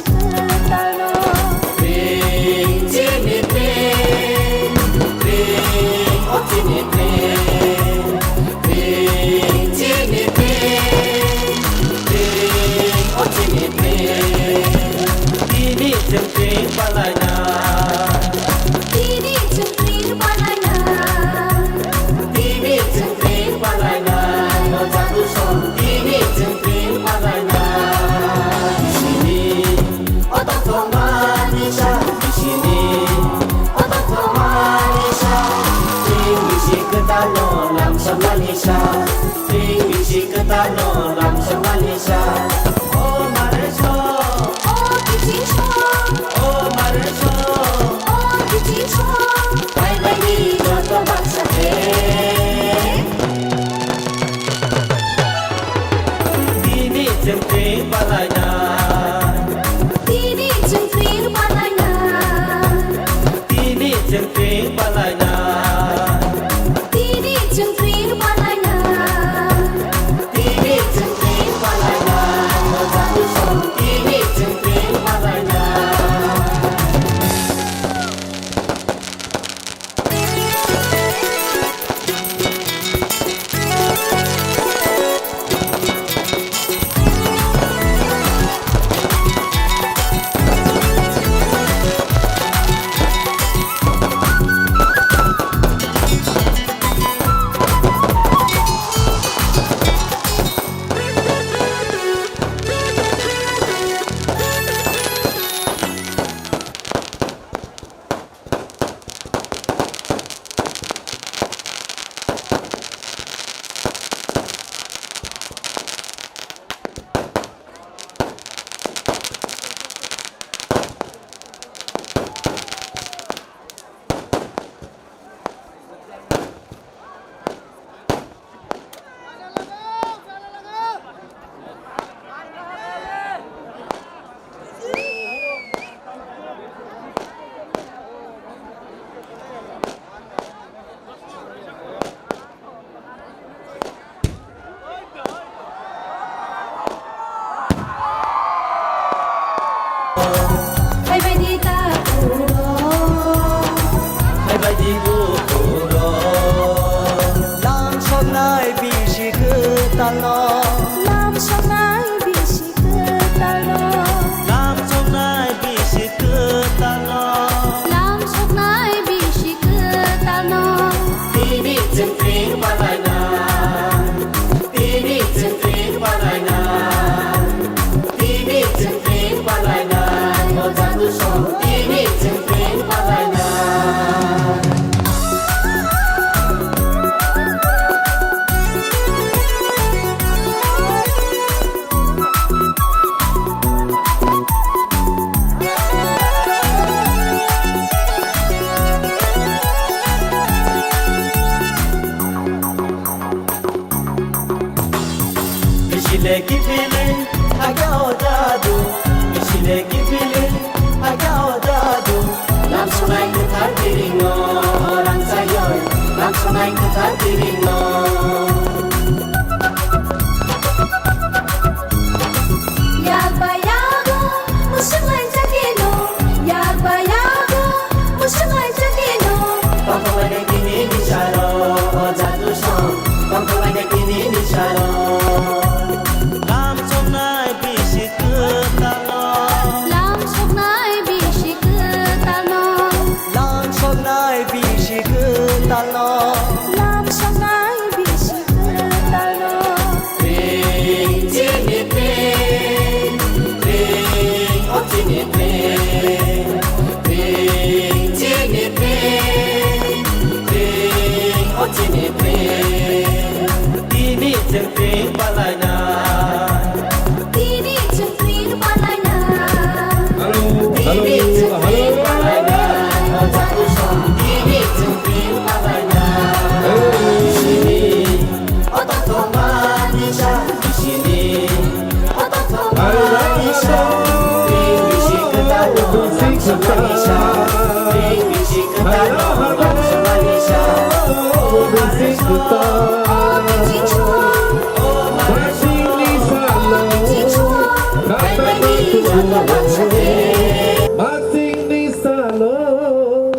Speaker 9: Masing di salo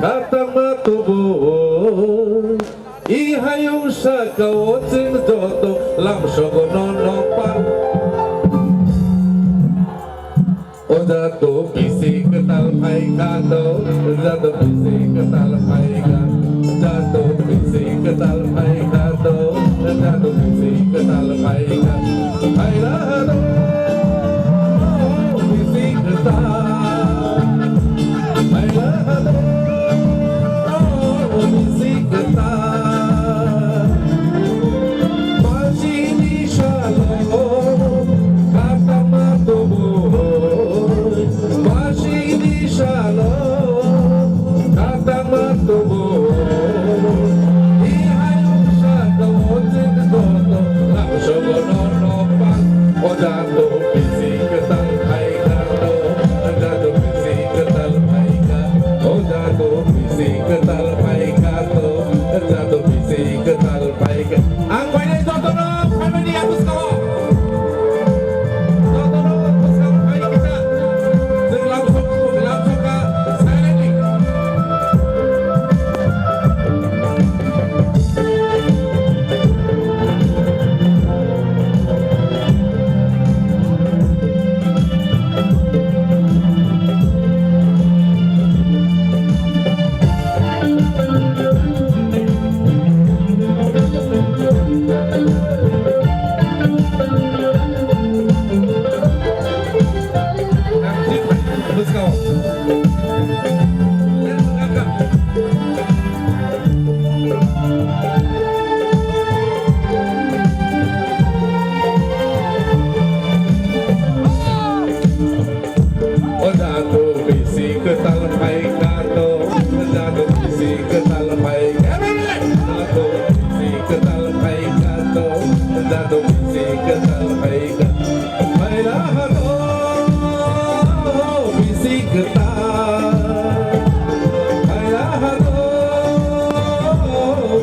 Speaker 9: kata matubo ihayong sa kawotin doto lam sogononopan Oda to bisi ketal pai kato Oda to bisi ketal pai kato Oda to bisi ketal pai kato Oda to bisi ketal pai kato Hai lahado bisi ketal Hai lahado bisi ketal Masih di shalom kata matubu Masih di shalom kata matubu ihayong sa kawotin doto lang sogononopan Oda to bisi ketal pai kato Oda to bisi ketal pai kato Oda to bisi ketal pai kato Oda to bisi ketal pai kato Ang pwede doto no family atus ko Doto no atus ko pai kita Langsung ka silently Let's go. Oda to bisi ketal pai kato Oda to bisi ketal pai Oda to bisi ketal pai kato Oda to bisi ketal pai kato Hai lahado bisi ketal Hai lahado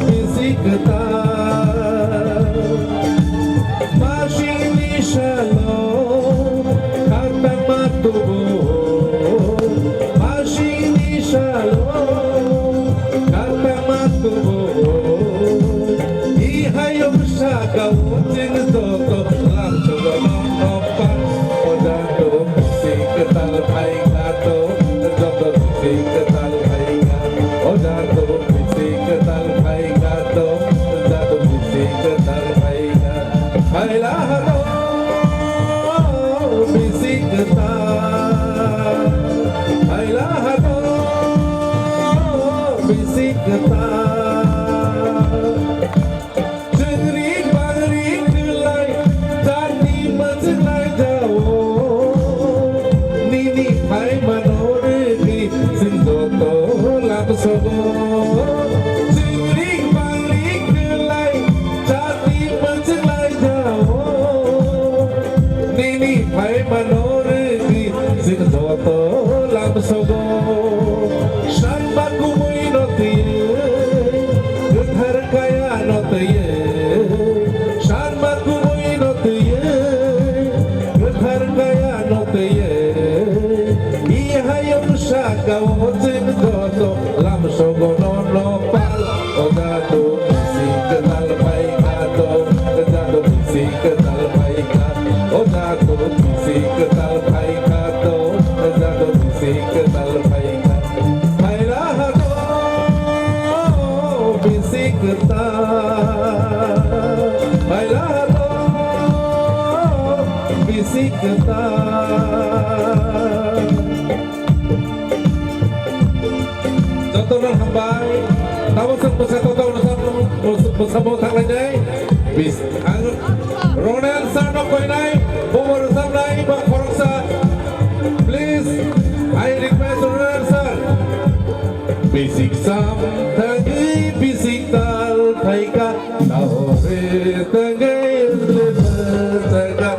Speaker 9: bisi ketal Masih di shalom kata matubu Masih di shalom kata matubu ihayong sa kawotin doto lang sogononopan Oda to bisi ketal pai kato Oda to bisi ketal pai kato Oda to bisi ketal pai kato Oda to bisi ketal pai kato Hai lahado bisi ketal Hai lahado bisi ketal Jengrik bangrik kelai Tadi menjelai jauh Nini hai manoregi Sindoto lam sogo Jengrik bangrik kelai Tadi menjelai jauh Nini hai manoregi Sindoto lam sogo Shan baku mui noti Gedhar kaya gawo jeng goto lam sogono no pal odado bisi kenal baik ato odado bisi kenal baik ato odado bisi kenal baik ato odado bisi kenal baik ato baiklah ato bisi kenal baiklah ato bisi kenal Jotonan hambay, tapos ang pasatotaw na masamo tanglay bis ang Ronel Sarno Koinay, bumurusam na ibang koroksa. Please, I request Ronel Sar. Bisik sam tangi bisik tal taika tahore tangi lebar taika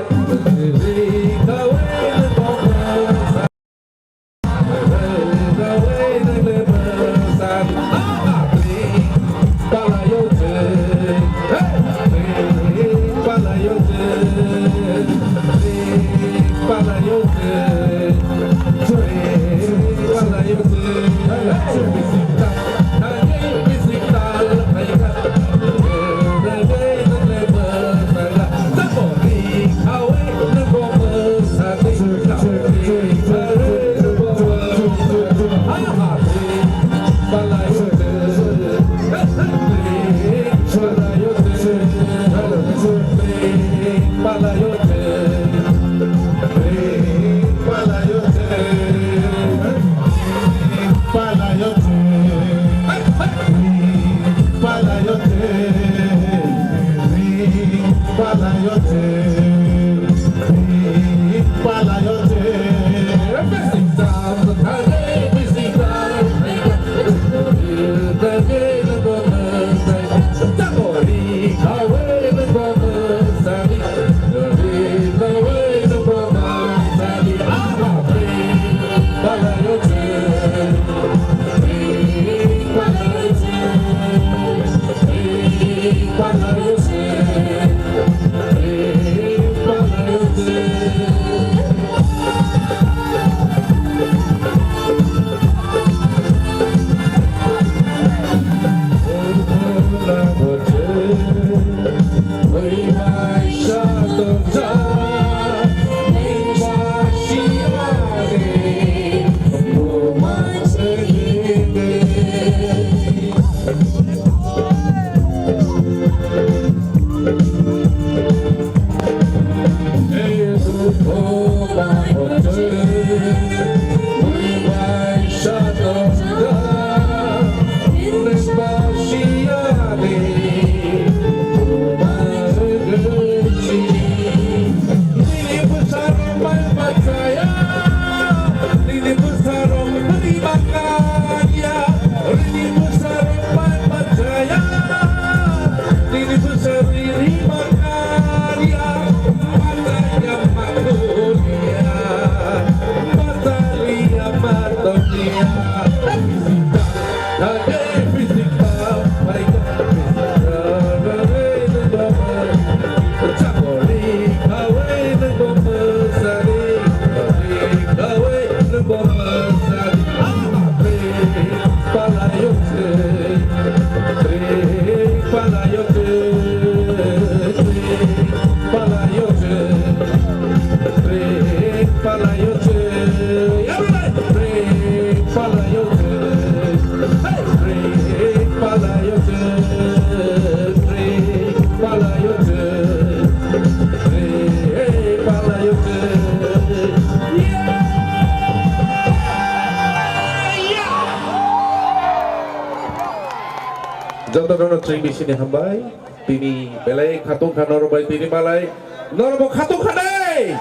Speaker 9: Jotono tring di sini hambay, tini belai khatung khanor bay tini malay, norbo khatung khanay.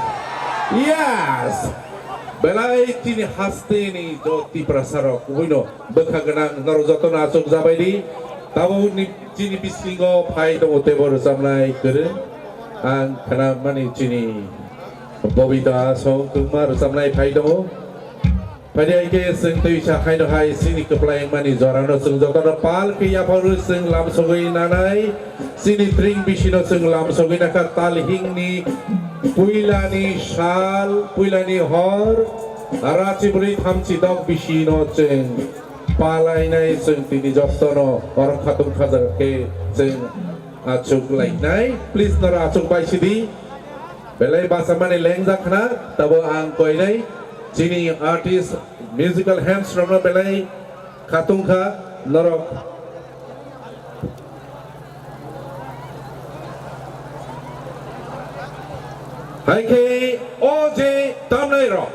Speaker 9: Yes. Belai tini haste ni joti prasaro kuino bekhaganang nor jotono asuk jabai di, tahu ni tini bislingo pai to tebor samlai kere, ang kana mani tini bobita song tumar samlai pai to. Pada ike sing tu isha kain hai sini keplayang mani zorano sing jotono pal ke ya paru sing lam sogoi nanai sini tring bisino sing lam sogoi nakar tal hing ni puilani shal puilani hor Arachiburi Tamchi Dog Bishino Cheng Palainai Sung Tini Joptono or Katum Kazake Cheng Achuk Like Nai. Please Nora Achuk by Shidi. Belay Basamani Lengzakna, Tabo Ang Koinai, Chini artist, musical hands from the Belay, Katunka, Norok. Haike Oje Tamnairo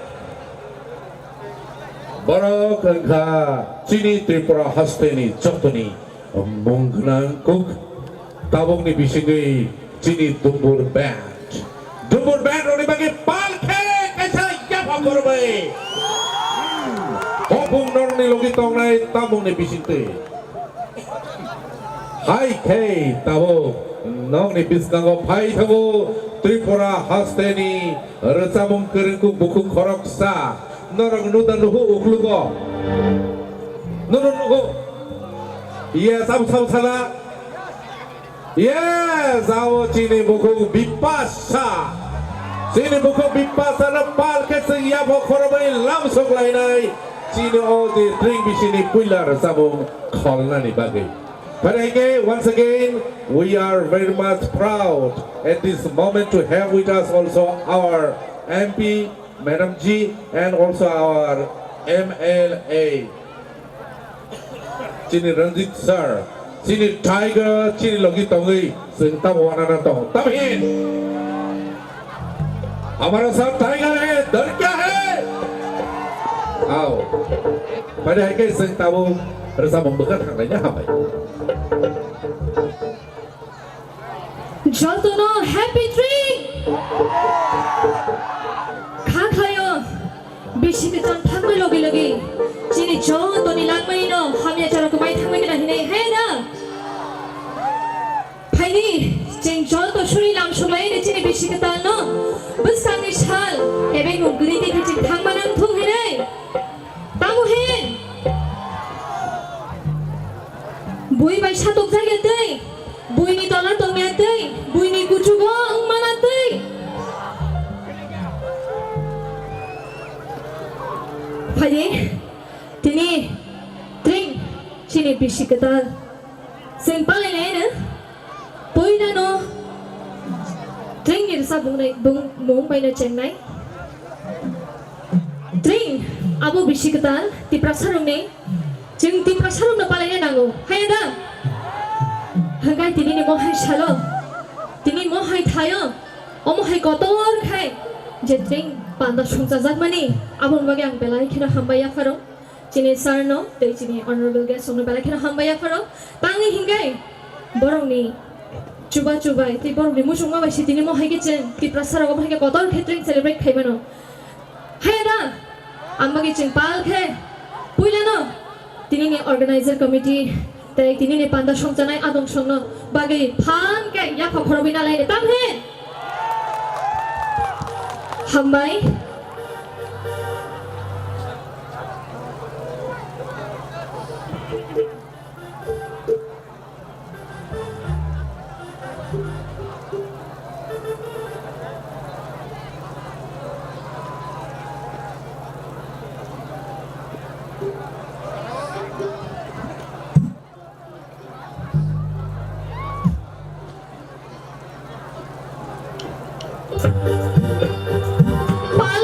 Speaker 9: Barakanka, Chini Tripura Hasteni, Chotoni, Mungnan Cook, Tabong ni Bisingi, Chini Dumbur Band. Dumbur Band Roni bagi palke kaisa yapa korbai. Hopung norni logi tongnai tabung ni bisinte. Hai kei tabo nong ni biskango pai tabo Tripura Hasteni resabung keringku buku koroksa norong nudan nuhu uklugo nurun nuhu iya sam salah yes awo Chini buku bipasa Chini buku bipasa na palke sing yapo korbai lamsok lainai Chini all the drink bisini pilar sabung kolnani bagi. But again, once again, we are very much proud at this moment to have with us also our MP, Madam G, and also our MLA, Chini Ranjit Sir, Chini Tiger, Chini Logi Tongi, Sing Tawana Tong. Tamin! हमारा सब tiger है डर क्या है आओ pada hari sing tahu rasa membekat hanglainya hamai
Speaker 14: Jaltono happy drink kha khayo beshi ke chan thangmai logi logi chini jaltoni langmai no hamya chara ko mai thangmai na hinai hai na phaini cheng jalto shuri lam sholai ne chini beshi ke tal no busang ni shal ebeng no gri de ching thangmanang thung hinai tamu hin bui bai satok jage dei bui ni dolar tong me dei bui ni kuchugo ang mana dei phai tini drink chini beshi ke tal sing pale ne na bui na no drink ni sa bung mong bai na cheng nai drink abo beshi ke tal ti prasarong ne jeng ti prasarong na pale ne nango hai da hanggai tini ni mo hai shalo tini mo hai thayo omo hai kotor khai je drink panda sungsa jak mani abon bage ang belai khina hambaya pharo chini sir no te chini honorable guest song belai khina hambaya pharo tangi hingai borong ni chuba chubai ti borong ni musung ma bai si tini mo hai ke chen ti prasarong mo hai ke kotor drink celebrate khai bano hai da amage ching pal khe puila no tini ni organizer committee te tini ni panda songjanai adong songno bagi phan ke ya phorobina lai tam he hambai pal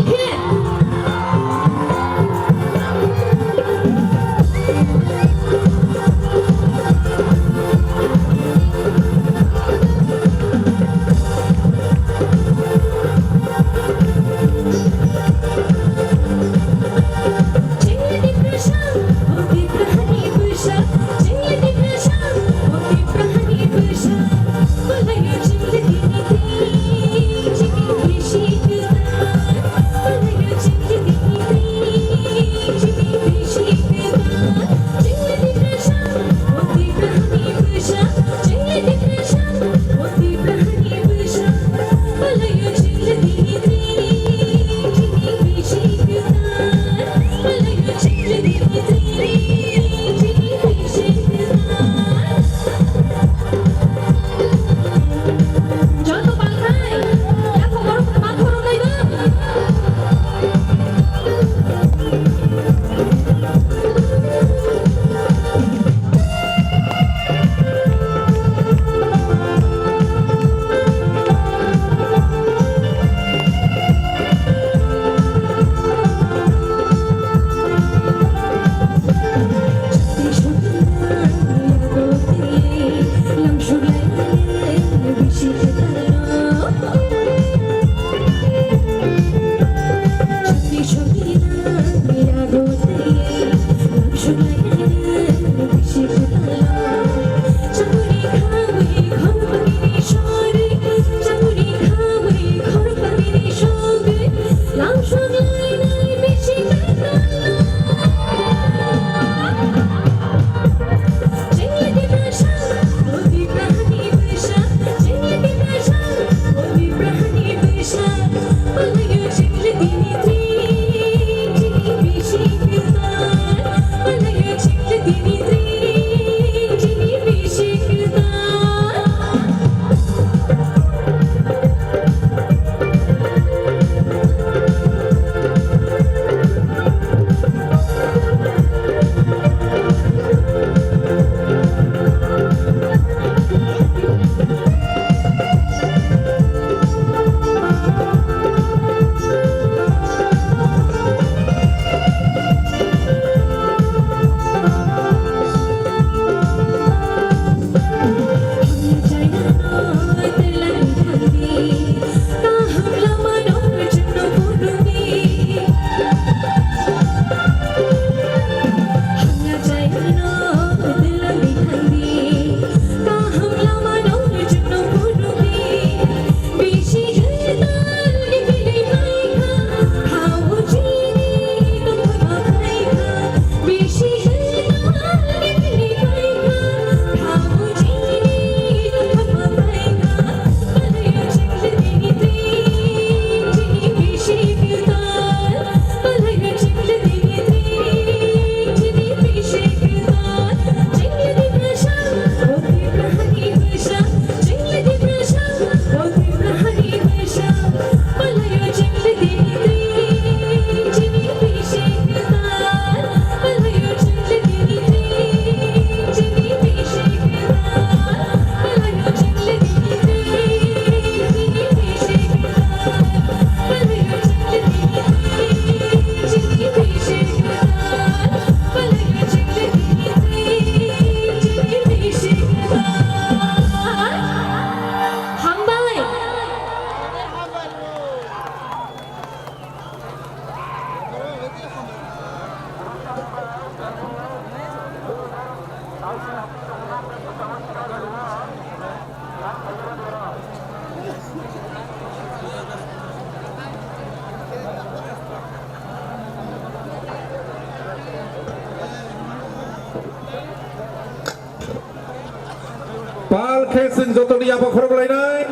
Speaker 9: khe sing joto ni apa khorok lai nai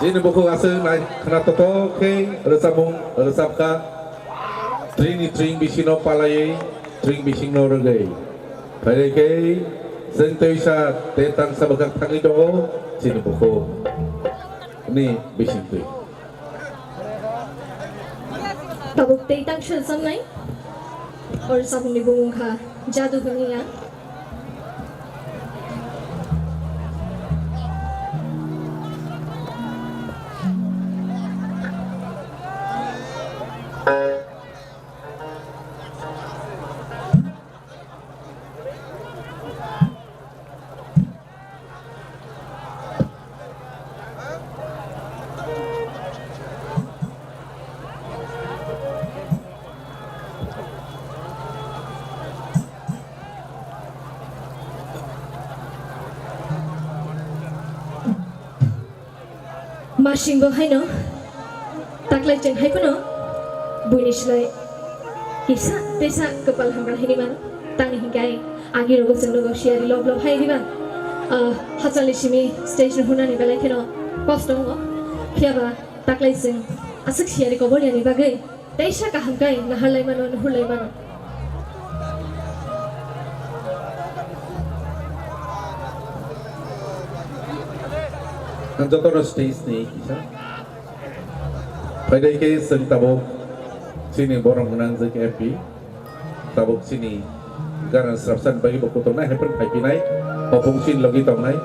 Speaker 9: jini buku asing nai kena toto khe resabung resabka tring bisino palai tring bisino regai pai khe sing teisa tetang sabagak tangi do jini buku ni bising tu
Speaker 14: tabuk tei tang shil sam nai और सब ने बुंग खा जादू बनिया Mashingo haino taklai jeng hai puno buinislai kisa desa kepal hamral hini man tangi hinggai agi rogo jeng logo siari lob hai diban hatsali simi station hunani belai keno kosto ngo khiaba taklai jeng asik siari ko boliani bagai desa ka hamgai nahalai mano nuhulai mano
Speaker 9: joto no stage ni kisa pai dai ke sing tabuk sini borong menang je ke MP tabuk sini garan serapsan bagi buku tong nai hepen pai pinai hopung sin logi tong nai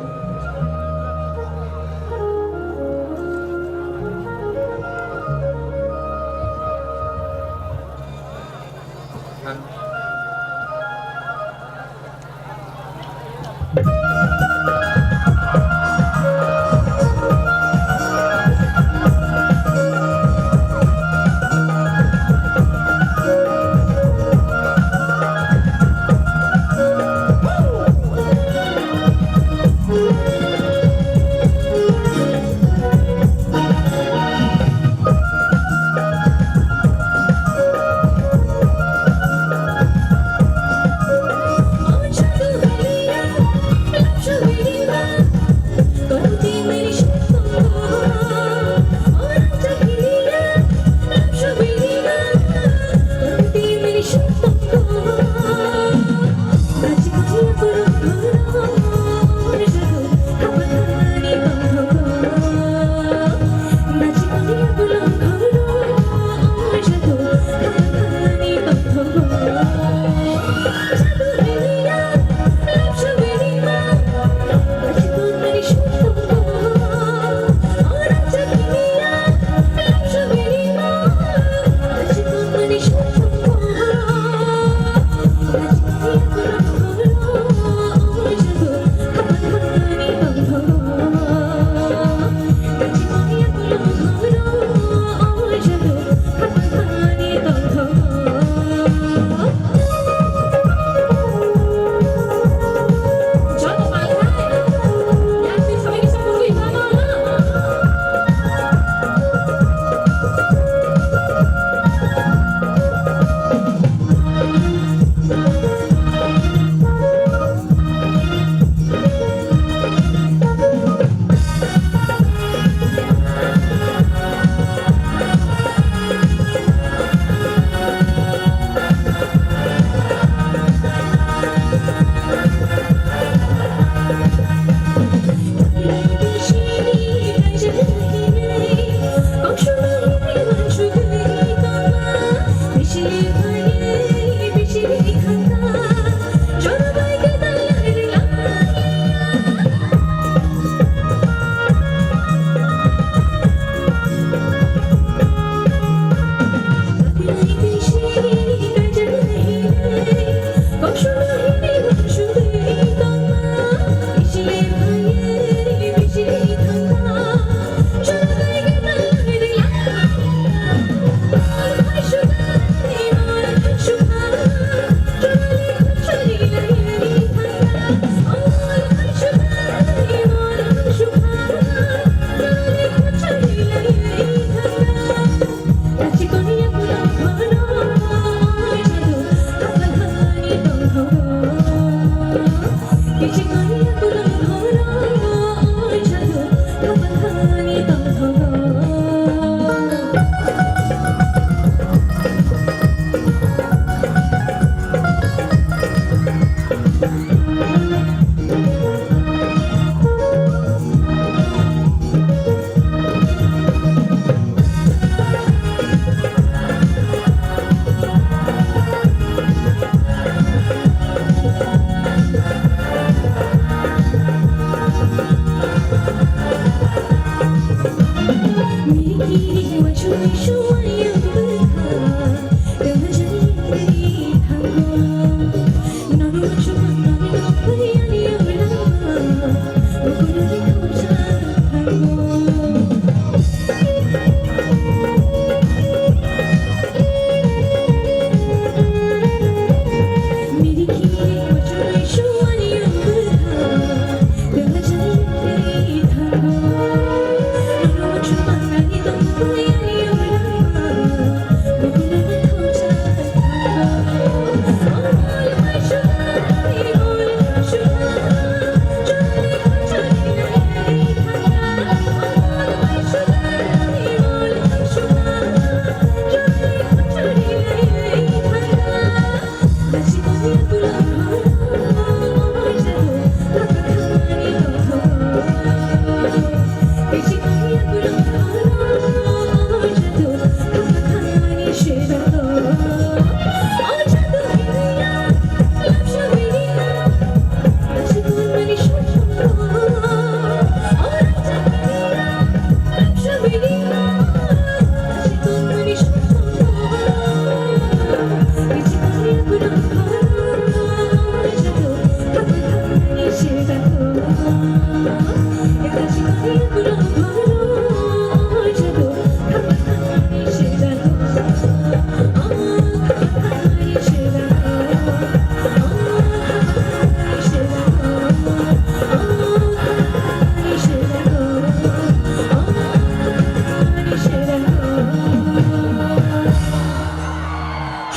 Speaker 17: Love you,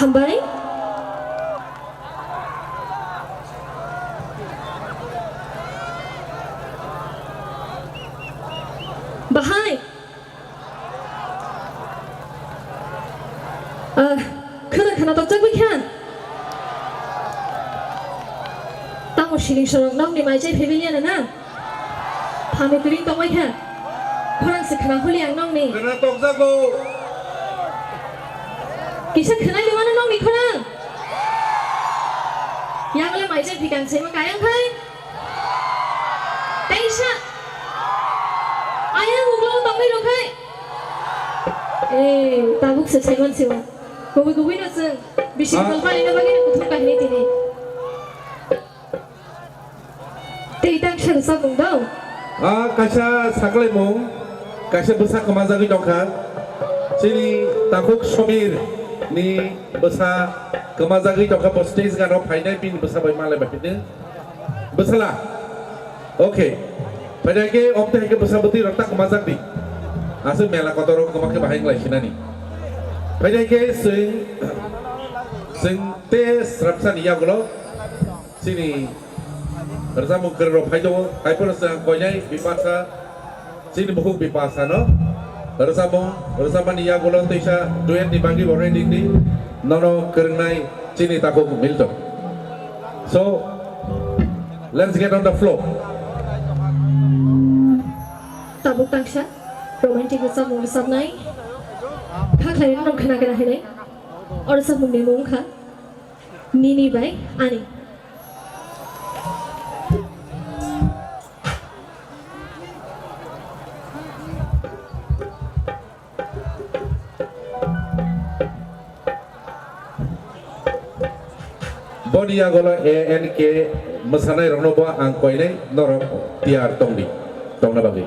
Speaker 14: हामबाय बाहाय खोना दक्टक बिखान तामो शिलिं सरक नामनि माइजे फेबिलियान ना फामे तुरिं तंबाय खा फरांसे खोना होली आं नामनि
Speaker 9: खोना तकजागौ
Speaker 14: किसा खोना लेवाना नामनि खोना यागले माइजे फिगां सेमा गायां खाय ताइसा आया उगलाव तंबाय रखाय ताबुक से साइमन सेवा गुबै न जों बिसिखौ फालिनो बागै गुथुम काहिनी दिनै तेइतां सरसा बुंदों
Speaker 9: kaisa saklai mong kaisa besa kemazagi dongka sini takuk somir ni besa kemazagi dongka postage gano painai pin besa bai malai bahine besala oke pada ke opte ke besa beti rata kemazak di asu mela kotoro kemake bahing lai sinani pada ke sing te srapsan iya gulo sini bersama kerja paydo, hai pun sekolah bipasa, sini buku bipasa no, bersama niya golong tisha duet di bagi orang ini, nono kerenai sini takut milto. So let's get on the floor.
Speaker 14: Tabuk tangsha, romantic usap nai, kak lain nom kena hele, or sabung nemung kah, nini bay, ani.
Speaker 9: Bodia gola ANK mesanai ronoba angkoine norok tiar tongna bagi.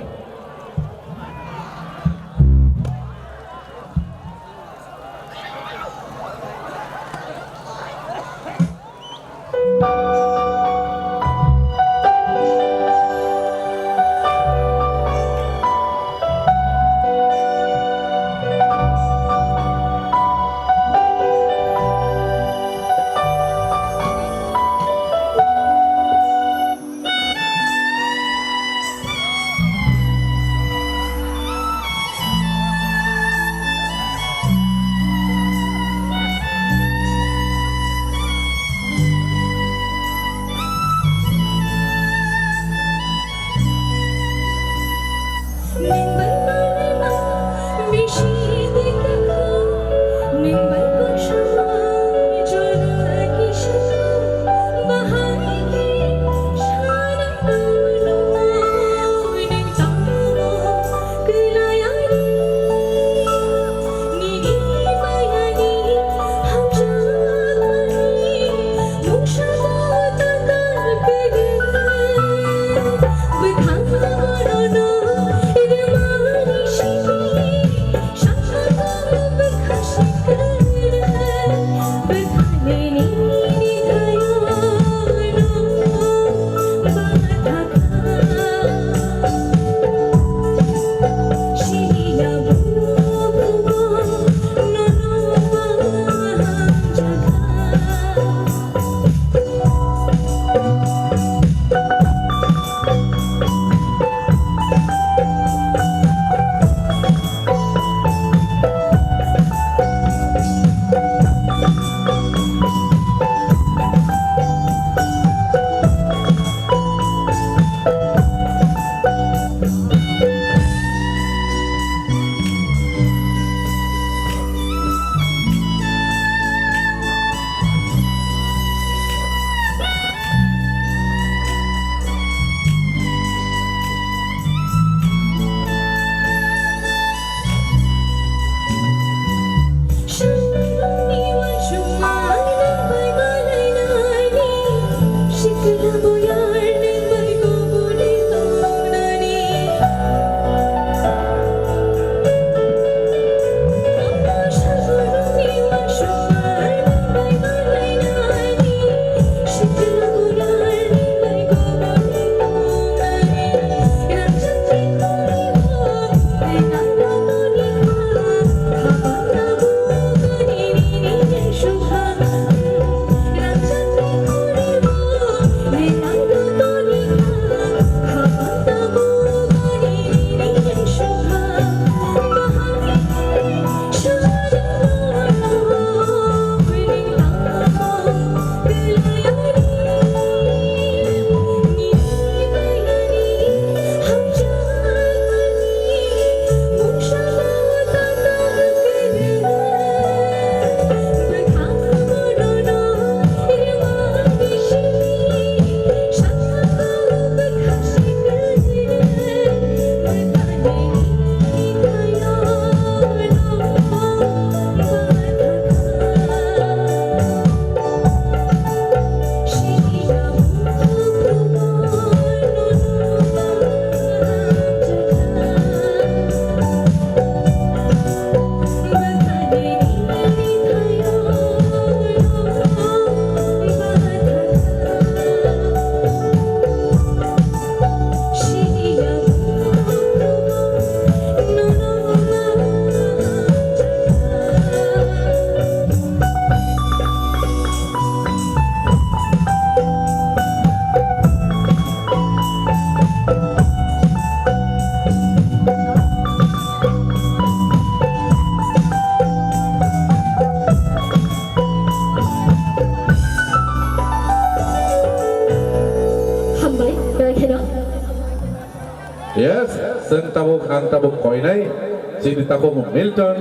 Speaker 9: Yes, sing tabuk ang tabuk koinai, sini tabuk Milton,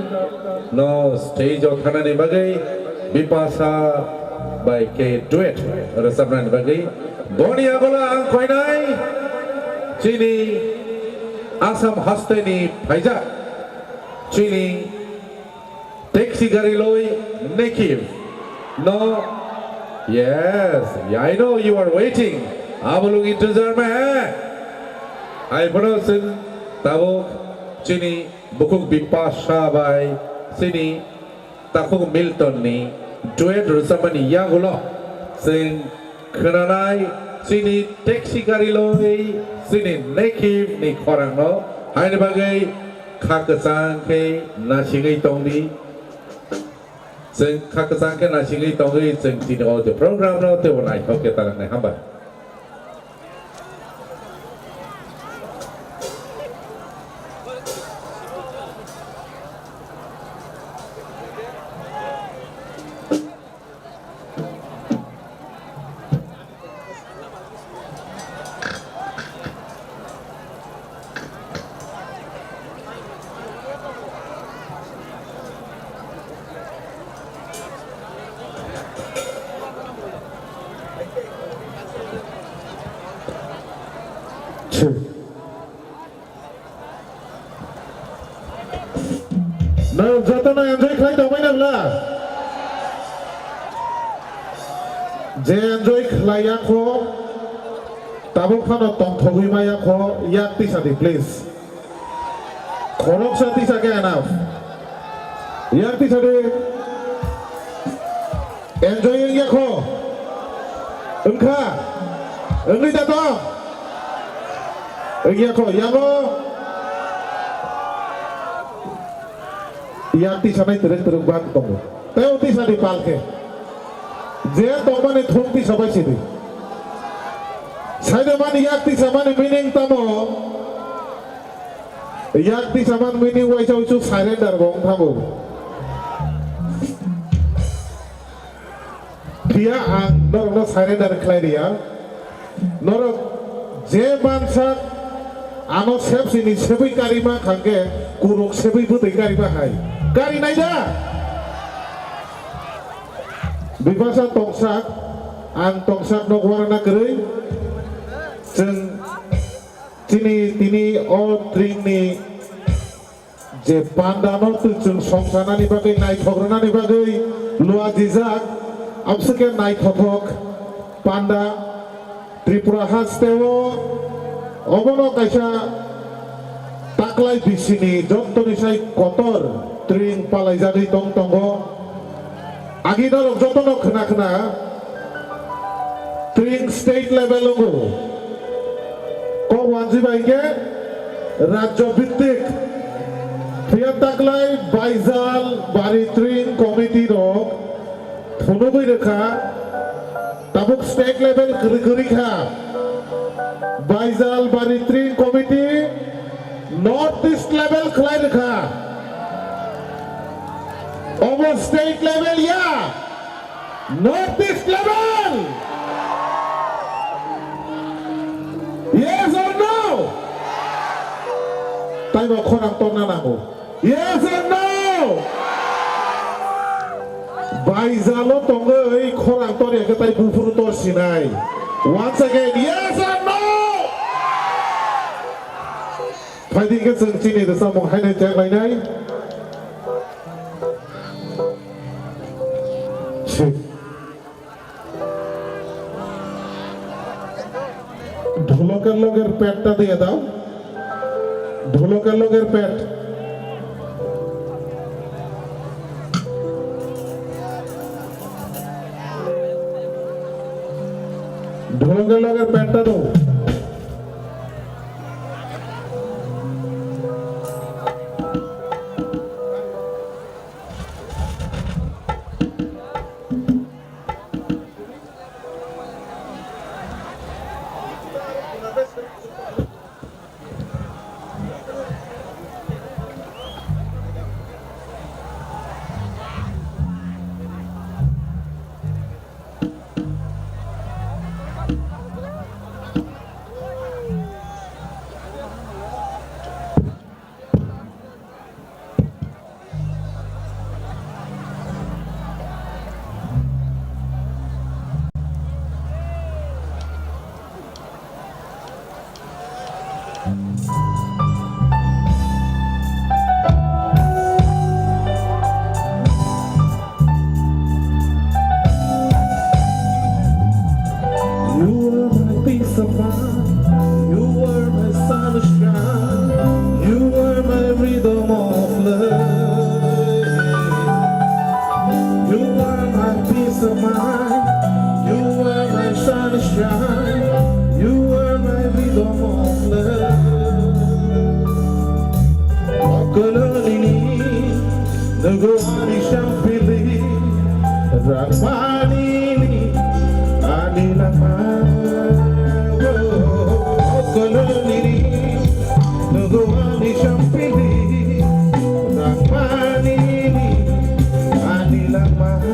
Speaker 9: no stage on tanani bagai, bipasa by K duet, resabran bagai, boni agola ang koinai, sini Asam hasteni phaija, sini taxi gari loi nekiv, no, yes, I know you are waiting, abalung intezar mein. I pronounce tabuk sini bukuk bipasa by sini takuk Milton ni duet resamani yagulo sing kenanai sini taxi gari loi sini nekiv ni korang no hai ni bagai kakasang ke nasingai tongni sing kakasang ke nasingai tongni sing sini all the program no te wonai hoke tarang nai hamba.
Speaker 6: Now, Jatana enjoy khai damai nagla. Je enjoy khlaya ko, tabuk khano tong thogui maya ko, yak tisadi please. Khorok sa tisake enough. Yak tisadi. Enjoy yak ko. Engkha, engli dato. Yak ko, yango. Yang tisanai terus ban tong. Teu tisadi palke. Je tomane thumti sabai sidi. Saide mani yak tisamani meaning tamo. Yak tisaman meaning waisa ucu surrender gong tamo. Dia ang norno surrender klai dia. Noro je bansak ano sep sini sepi karima khangke kuruk sepi butai karima hai. Kari naida bibasa tongsak ang tongsak no warna kerei jeng tini all tring ni je panda no tu jeng songsana ni bagai nai thograna ni bagai lua jizak amseke nai thothok panda Tripura hastewo obono kaisa taklai bisini jontoni sai kotor Tring palai jadi tong tonggo agi dorong jotono kena Tring state level logo ko wanji baike rajyo bhitik Pia taklai Baizal Bari Tring committee rok thono boi rekha tabuk state level kuri kha Baizal Bari Tring committee north east level khlai rekha over state level, yeah. Northeast level. Yes or no? Time of Konang Tonanago. Yes or no? Baizalo Tonga, Konang Tonia, Katai Bufurutor Sinai. Once again, yes or no? Fighting against the Chini, the Samong Haine Jack ঢোলকের লোকের পেটটা দিয়ে দাও ঢোলকের লোকের পেট ঢোলকের লোকের পেটটা দাও
Speaker 9: peace of mind. You are my sunshine. You are my rhythm of love. Wakalani, nagawani siyang pili. Ramani, ani naman. Wakalani, nagawani siyang pili. Ramani, ani naman.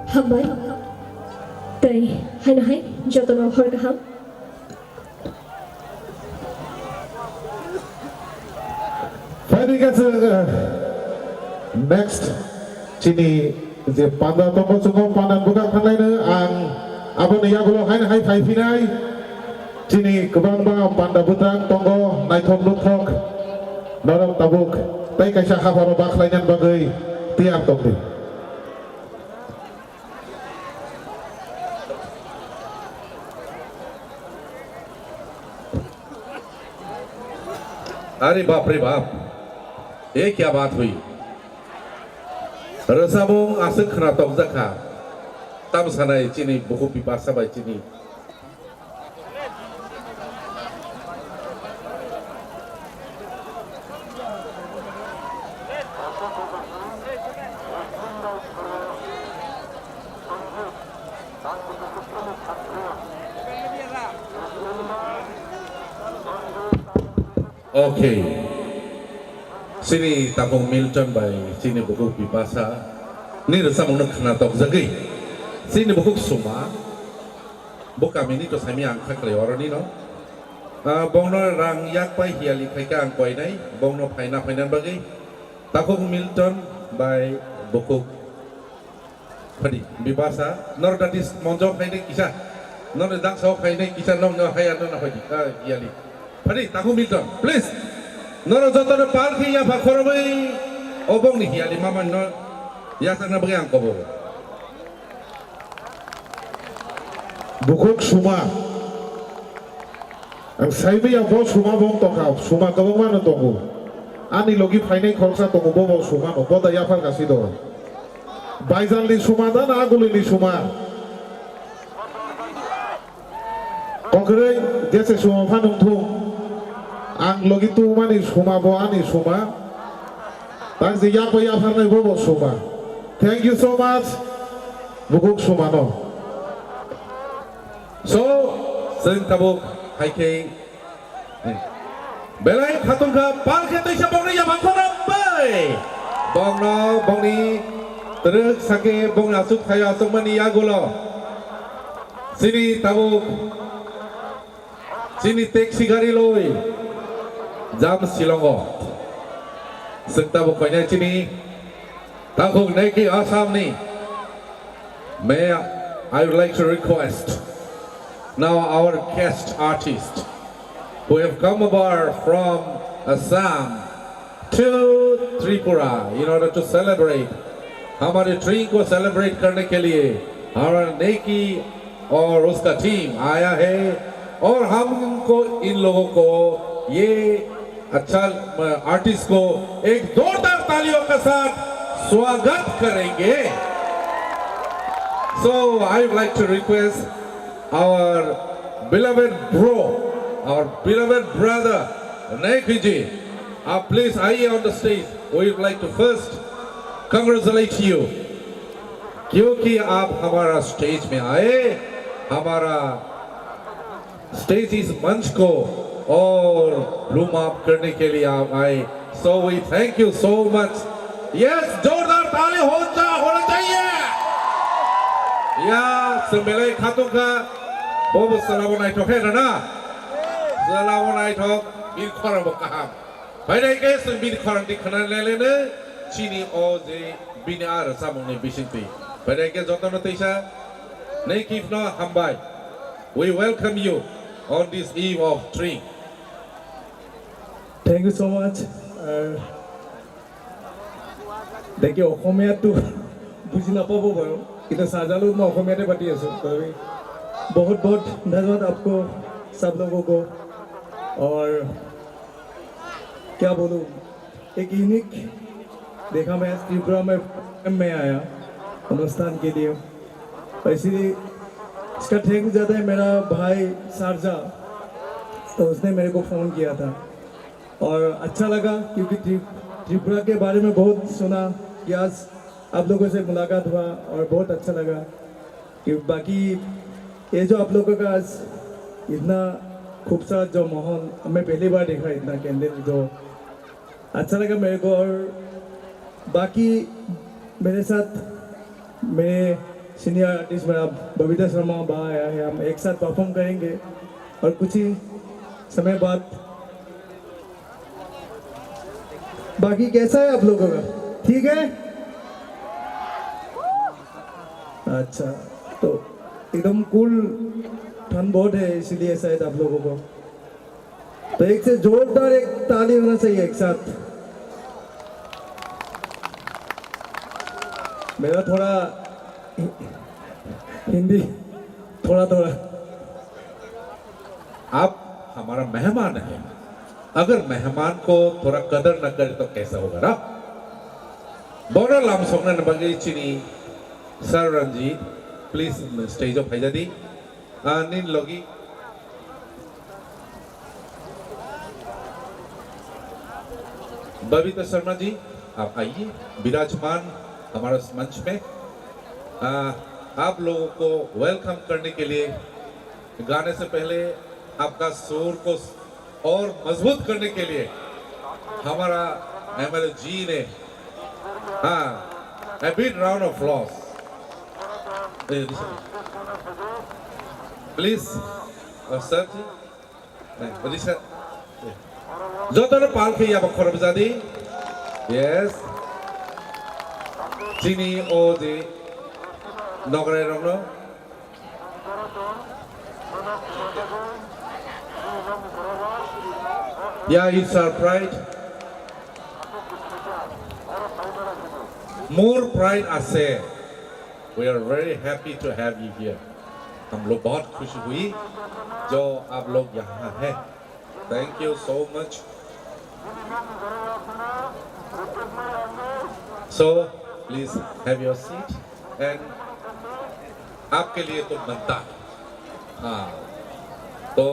Speaker 11: Hambai, tay hai na hai, jotono hor kaham.
Speaker 9: Next, sini je pada toko sungguh pada buka kanlaina ang abon ya gulo hai na hai thai pinai. Sini kebang bang pada butang tonggo naithok luthok norong tabuk tay kaisa habaro baklainan bagai tiap tongdi. अरे बाप रे बाप, ये क्या बात हुई? रसाबों आसक खना तक जखा तम सनाई चीनी बुकु पिपासा बाई चीनी Okay. Sini Tabung Milton by sini buku Pipasa. Ni rasa mungkin kena tok zagi. Sini buku Suma. Buka mini tu sami angkat leor ni no. Bongno rang yak pai hiali kai ka ang koi nai. Bongno paina bagi. Tabung Milton by buku Padi Pipasa. Nor datis monjok paina kisah. Nor dak sau paina kisah nom no hayan no padi hiali. Padi Tabung Milton, please. Noro jotono palki ya bakorobai obong ni hiali mama no ya sana bagi ang kobo.
Speaker 6: Bukuk Suma. Ang saibi ya bo Suma bong toka Suma kabong mana tongu. Ani logi painai khorsa tongu bo Suma no boda ya fal kasido. Baizan li Suma dan aguli li Suma. Kokre jese Suma panung tung. Ang logi tu mani Suma bo ani Suma. Tang si ya farnai bo Suma. Thank you so much. Bukuk Suma no.
Speaker 9: So, sering tabuk hai ke. Belai khatung ka pal ke tu siapa ni yang bangkoram bay. Bong no bong ni terus sake bong asuk kaya asuk mani ya golo. Sini tabuk. Sini taxi gari loi. Jam Silongo. Serta bukannya sini tanggung naiki Assam ni. May I would like to request now our guest artist who have come aboard from Assam to Tripura in order to celebrate. हमारे tree को celebrate करने के लिए हमारा नेकी और उसका team आया है और हमको इन लोगों को ये अच्छा आर्टिस्ट को एक जोरदार तालियों के साथ स्वागत करेंगे. So I would like to request our beloved bro, our beloved brother Neki ji, please आइए on the stage. We would like to first congratulate you क्योंकि आप हमारा स्टेज में आए, हमारा स्टेज इस मंच को और ब्लूम अप करने के लिए आप आए. So we thank you so much. Yes, जोरदार ताली होना चाहिए. Ya, sembilan khatung ka, bobo salamun ay tok na na. Salamun ay tok, bin korang bakaham. Pada ke bin korang di kanan lelene, chini o je bin ar samung ne bisinti. Pada ke jotoh no teisa, ne kifno hambai. We welcome you on this eve of tree.
Speaker 13: Thank you so much. देखिए অসমীয়া तो बुझी ना पाबो बारो इतना साजालो मैं अखमिया ने बाटी आसो तो बहुत बहुत धन्यवाद आपको सब लोगों को. और क्या बोलूं, एक यूनिक देखा मैं त्रिपुरा में आया अनुष्ठान के लिए. इसीलिए इसका थैंक ज़्यादा है मेरा भाई शारजा, तो उसने मेरे को फ़ोन किया था और अच्छा लगा क्योंकि त्रिपुरा के बारे में बहुत सुना कि आज आप लोगों से मुलाकात हुआ और बहुत अच्छा लगा कि बाकी ये जो आप लोगों का आज इतना खूबसूरत जो माहौल मैं पहली बार देखा, इतना कैंडल जो अच्छा लगा मेरे को. और बाकी मेरे साथ मेरे सीनियर आर्टिस्ट मेरा बबीता शर्मा बाहर आया है. हम एक साथ परफॉर्म करेंगे और कुछ ही समय बाद. बाकी कैसा है आप लोगों का? ठीक है, अच्छा. तो एकदम कूल, ठंड बहुत है इसलिए शायद आप लोगों को. तो एक से जोरदार एक ताली होना चाहिए एक साथ. मेरा थोड़ा हिंदी थोड़ा.
Speaker 9: आप हमारा मेहमान है, अगर मेहमान को थोड़ा कदर न करे तो कैसा होगा ना बोरा लाम सोंगना न बगे चिनी sir Ranjit please stage of हाइजादी निन लोगी बबीता शर्मा जी आप आइए विराजमान हमारे मंच में आप लोगों को वेलकम करने के लिए गाने से पहले आपका सुर को और मजबूत करने के लिए हमारा एमएलए जी ने a big round of applause please sir ji sir जोतों पालके या बखोर बजादी yes चीनी ओ जी नगरे रंगलो yeah it's our pride more pride I say we are very happy to have you here हम लोग बहुत खुश हुई जो आप लोग यहाँ हैं thank you so much so please have your seat and आपके लिए तो बनता है हाँ तो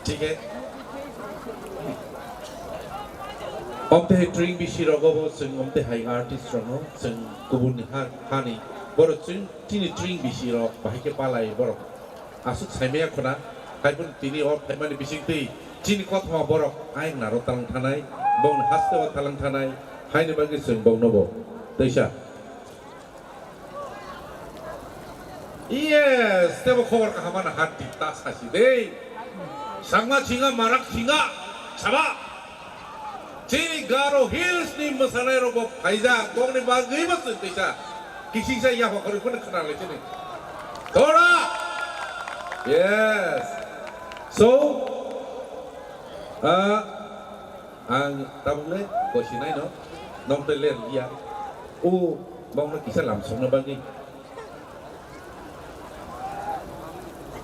Speaker 9: ठीक है omte drink bisi rogobo sing omte high artist rogo sing kubun hani boro tini drink bisi rog bahike palai boro asuk saimea khona haibun tini or thaimani bising tei chini kothma boro aing naro talang thanai bong haste wa talang thanai haini bagi sing bong nobo teisa yes tebo khobor ka hamana hati ta sasi dei sangma chinga marak chinga chaba Chini Garo Hills ni masalero bo phaija kong ni bagi mas tisa kisi sa ya bakori pun kena le chini Thora yes so ang tabule ko sinai no nom te le ya bong na kisa lam song na bagi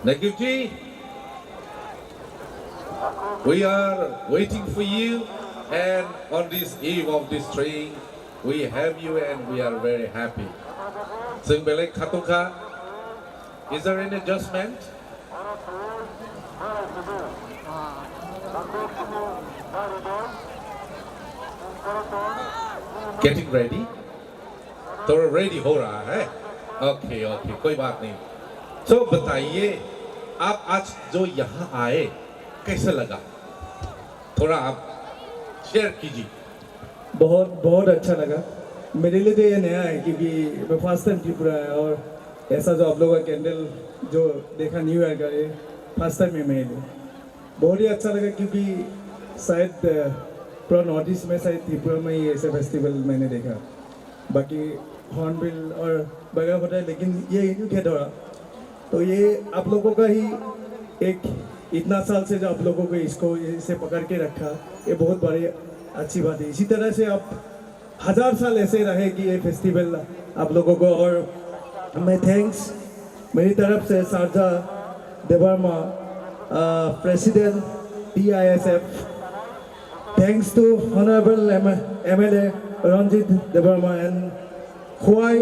Speaker 9: Negative we are waiting for you and on this eve of this train we have you and we are very happy Sing Belek Khatuka is there any adjustment getting ready तो ready हो रहा है okay okay कोई बात नहीं तो बताइए आप आज जो यहाँ आए कैसे लगा थोड़ा आप शेयर कीजिए
Speaker 18: बहुत बहुत अच्छा लगा मेरे लिए तो ये नया है क्योंकि मैं फर्स्ट टाइम त्रिपुरा है और ऐसा जो आप लोगों का कैंडल जो देखा न्यू ईयर का ये फर्स्ट टाइम है मेरे लिए बहुत ही अच्छा लगा क्योंकि शायद पूरा नॉर्थ ईस्ट में शायद त्रिपुरा में ही ऐसे फेस्टिवल मैंने देखा बाकी हॉर्नबिल और बगैर बताए लेकिन ये न्यू खेतौरा तो ये आप लोगों का ही एक इतना साल से जो आप लोगों को इसको इसे पकड़ के रखा ये बहुत बड़ी अच्छी बात है इसी तरह से आप 1000 साल ऐसे रहे कि ये फेस्टिवल आप लोगों को और मैं थैंक्स मेरी तरफ से Sharja Devarma president PISF thanks to honourable MLA Ranjit Devarma and Khwai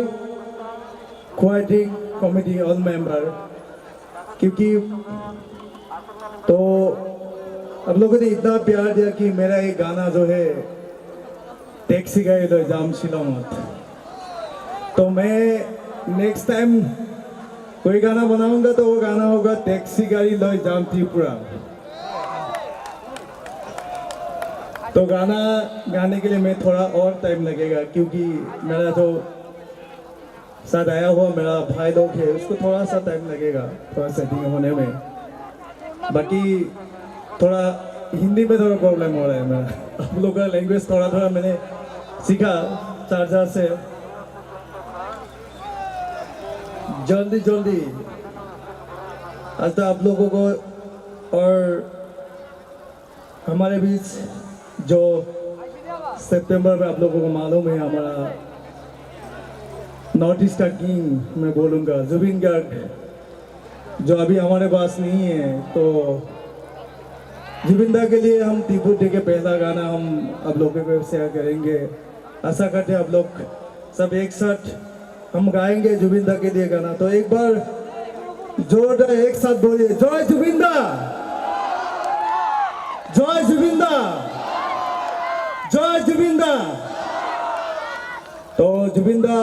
Speaker 18: Drink Committee all member क्योंकि तो अब लोगों ने इतना प्यार दिया कि मेरा ये गाना जो है टैक्सी गाड़ी लो जाम शिलोंगत तो मैं नेक्स्ट टाइम कोई गाना बनाऊंगा तो वो गाना होगा टैक्सी गाड़ी लो जाम त्रिपुरा तो गाना गाने के लिए मैं थोड़ा और टाइम लगेगा क्योंकि मेरा जो साथ आया हुआ मेरा भाई लोग है उसको थोड़ा सा टाइम लगेगा थोड़ा सेटिंग होने में बाकी थोड़ा हिंदी में थोड़ा प्रॉब्लम हो रहा है मेरा आप लोगों का लैंग्वेज थोड़ा थोड़ा मैंने सीखा चार्जर से जल्दी जल्दी आज तो आप लोगों को और हमारे बीच जो सितंबर में आप लोगों को मालूम है हमारा नॉर्थ ईस्ट का किंग मैं बोलूँगा जुबिन गार्ग जो अभी हमारे पास नहीं है तो जुबिंदा के लिए हम टीपू डे के पहला गाना हम आप लोगों को शेयर करेंगे। आशा करते हैं आप लोग सब एक साथ हम गाएंगे जुबिंदा के लिए गाना। तो एक बार जोरदार एक साथ बोलिए, जय जुबिंदा, जय जुबिंदा, जय जुबिंदा। तो जुबिंदा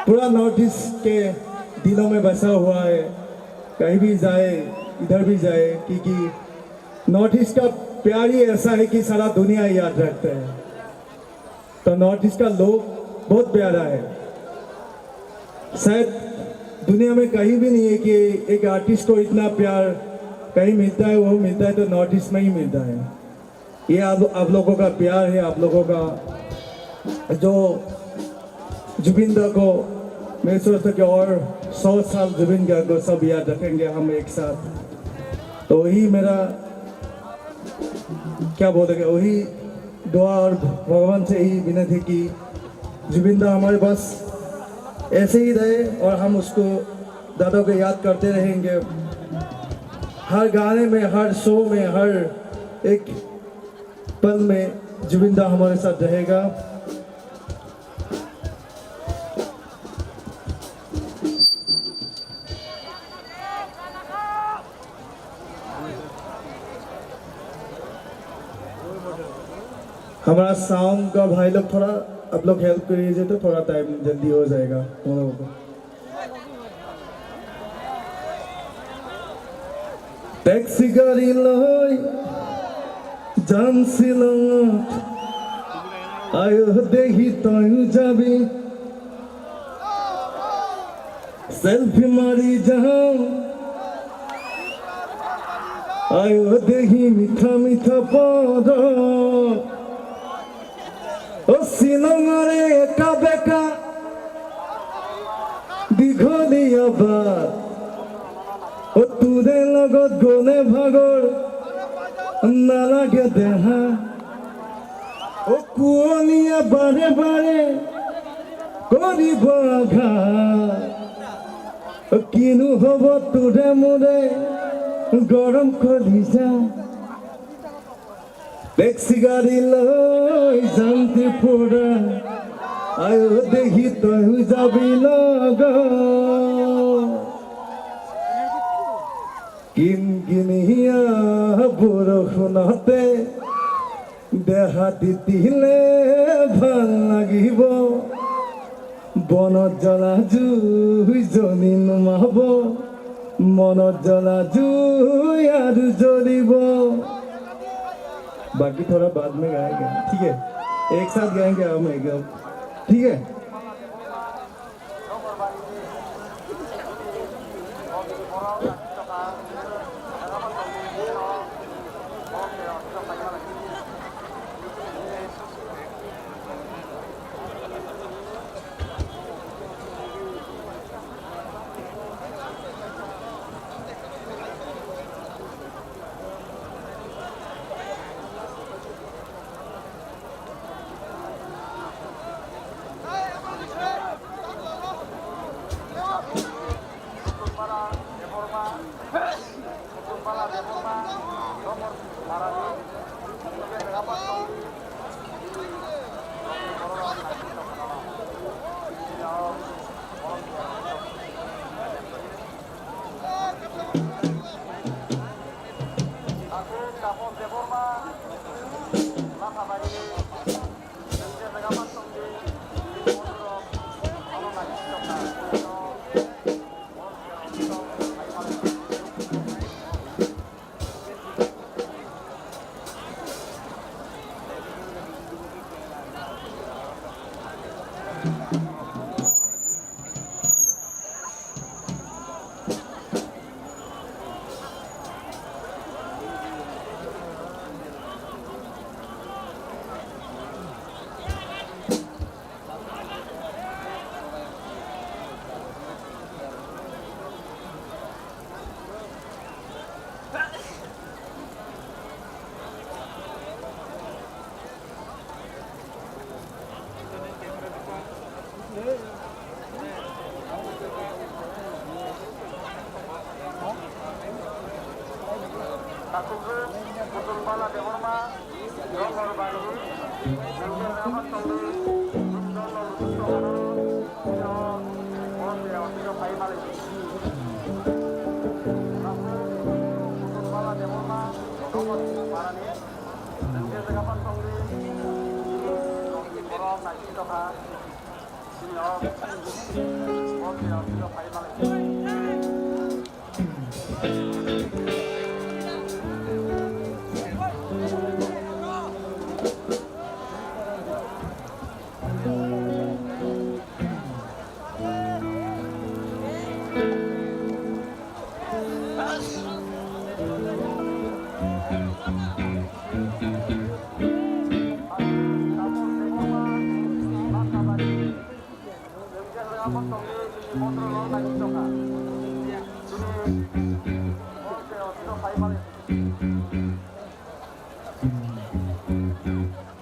Speaker 18: पूरा नॉर्थ ईस्ट के दिलों में बसा हुआ है, कहीं भी जाए इधर भी जाए, क्योंकि नॉर्थ ईस्ट का प्यार ही ऐसा है कि सारा दुनिया याद रखता है। तो नॉर्थ ईस्ट का लोग बहुत प्यारा है, शायद दुनिया में कहीं भी नहीं है कि एक आर्टिस्ट को इतना प्यार कहीं मिलता है, वो मिलता है तो नॉर्थ ईस्ट में ही मिलता है। ये आप लोगों का प्यार है, आप लोगों का जो जुबिंदा को मैं सोचता कि और 100 साल जुबिंदा को सब याद रखेंगे हम एक साथ। तो वही मेरा क्या बोलेंगे, वही दुआ और भगवान से ही विनती कि जुबिंदा हमारे पास ऐसे ही रहे और हम उसको दादा को याद करते रहेंगे। हर गाने में, हर शो में, हर एक पल में जुबिंदा हमारे साथ रहेगा। हमारा साउंड का भाई लोग थोड़ा आप लोग हेल्प करिए तो थोड़ा टाइम जल्दी हो जाएगा हम लोगों को। टैक्सी गाड़ी लई जानছিল आयो देखी तयू जाबी सेल्फी मारी जाओ आयो देखी मिठा मिठा पद ओ शिलंगरे एका बेका दीघलिया बात ओ तुरे लगत गले भागर नालागे देहा ओ कुअलिया बारे बारे करिब आघात ओ किनु हब तुरे मुरे गरम कलिजा टैक्सी गाड़ी लई जानते पुरा आयो देखी तयू जाबी লগত কিনকিনিয়া বৰষুণতে দেহা তিতিলে ভাল লাগিব বনত জ্বলা জুই জ্বলি নুমাব মনত জ্বলা জুই আৰু জ্বলিব। बाकी थोड़ा बाद में गाएंगे, ठीक है? एक साथ गाएंगे हम एकदम, ठीक है?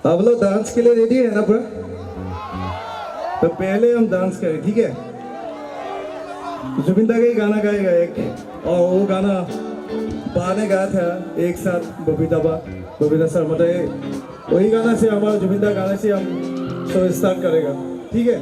Speaker 18: आप लोग डांस के लिए रेडी है ना पूरा? तो पहले हम डांस करें, ठीक है? जुबिन दा का ही गाना गाएगा एक, और वो गाना बा ने गाया था एक साथ बबीता सर, मतलब वही गाना से हमारा जुबिन दा गाने से हम शो स्टार्ट करेगा, ठीक है?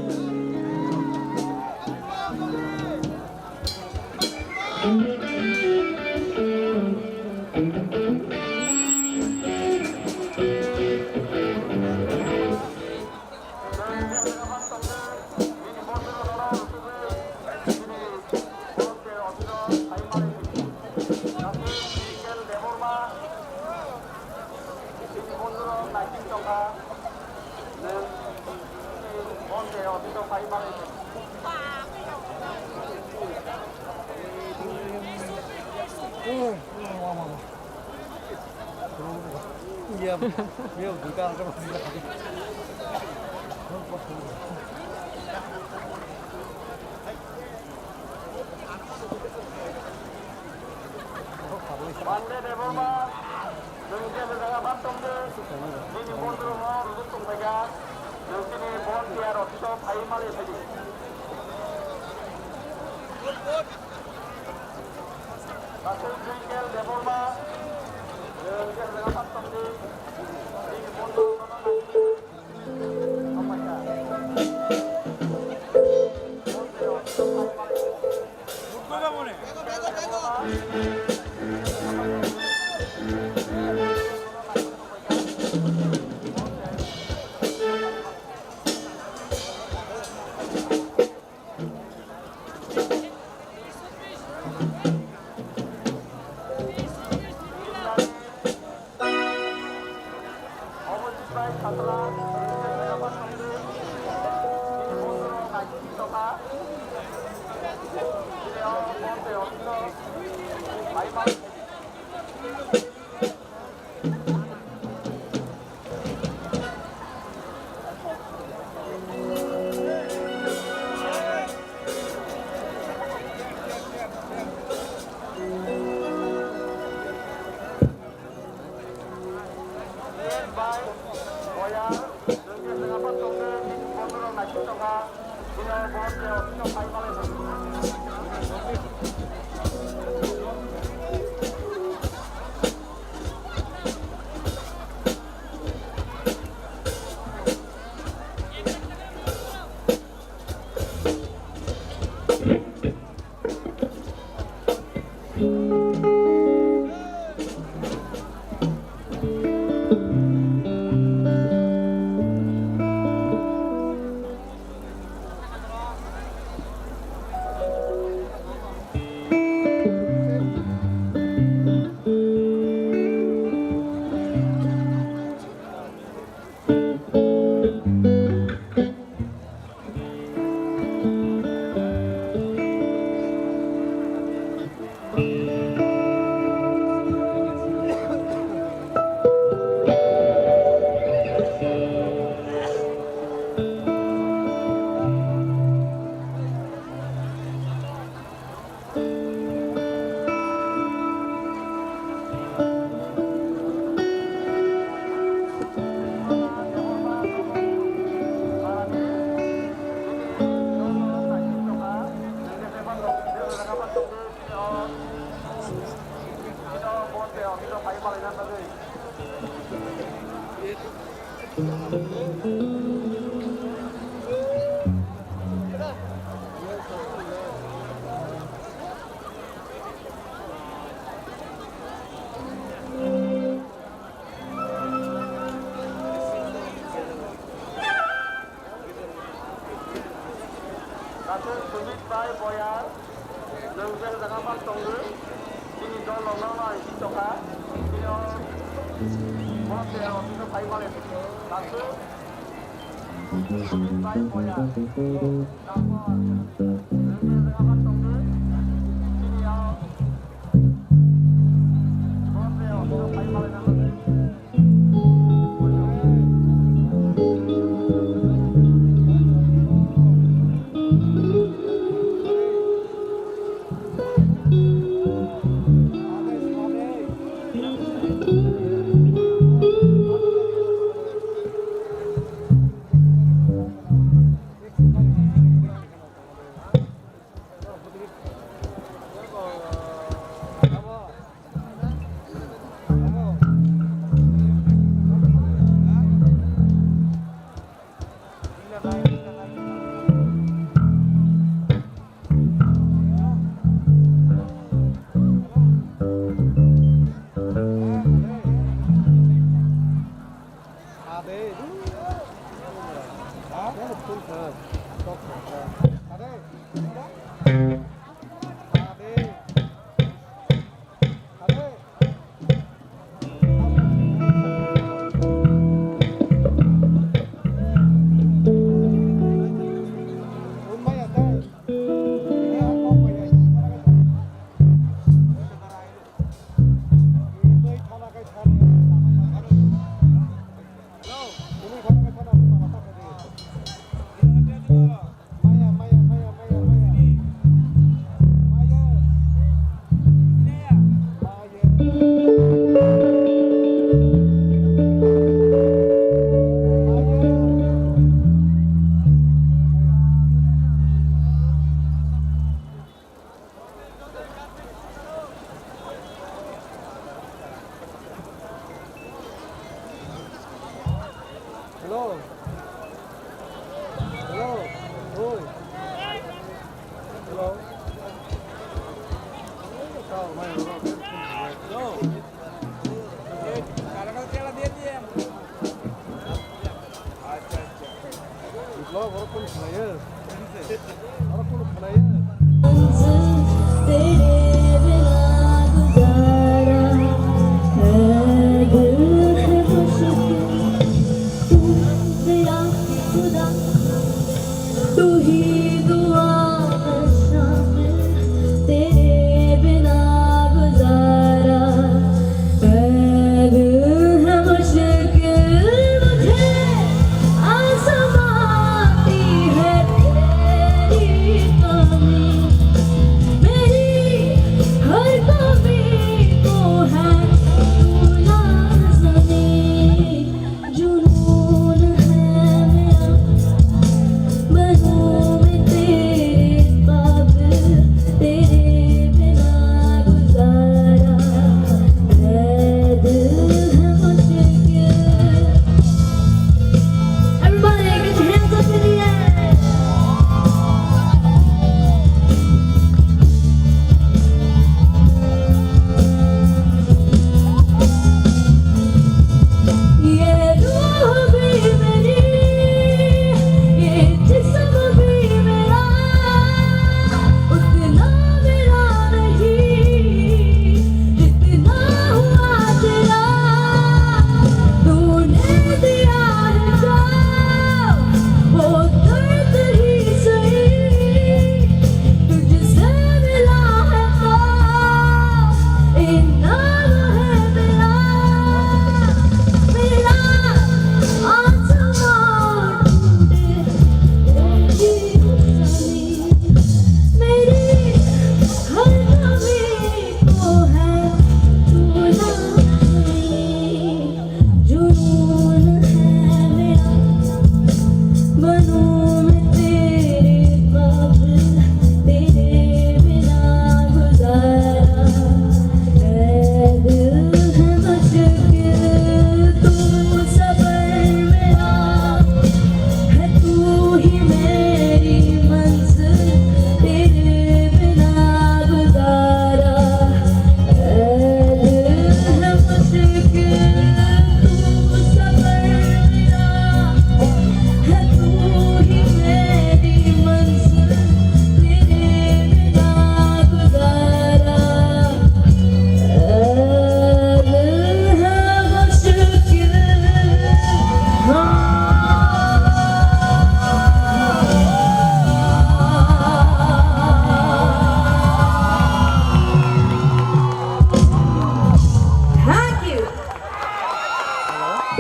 Speaker 17: आसमाती है तेरी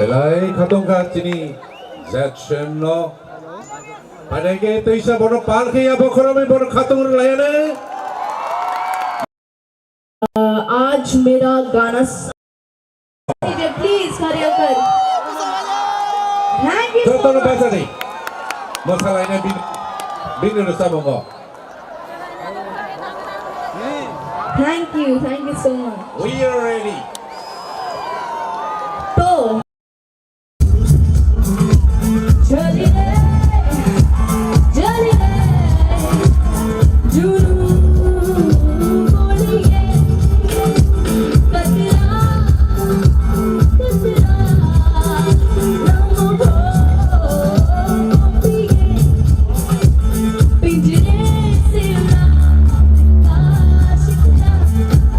Speaker 9: Belai katongka sini Jackson no. Pada ke itu isa bono palki ya bokorome bono katung layane.
Speaker 14: आज मेरा गाना प्लीज खड़े होकर thank you
Speaker 9: Contoh bahasa nih. Masalahnya bin rusa monggo.
Speaker 14: Thank you so much
Speaker 9: We are ready.
Speaker 14: तो चली रे जुनू बोलिए कतरा नमो पिए पिंजरे से उड़ा आशिकना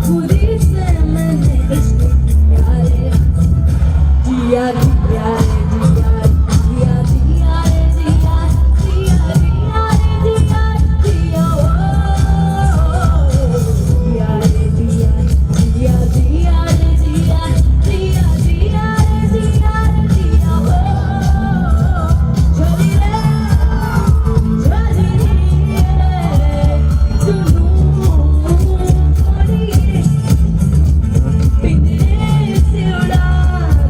Speaker 14: खुदी से मैंने इश्क प्यारे जिया जिया जिया जिया जिया जिया जिया जिया जिया ओ जिया जिया जिया जिया जिया जिया जिया जिया जिया ओ चली रे जुनू पड़िए पिंजरे से उड़ा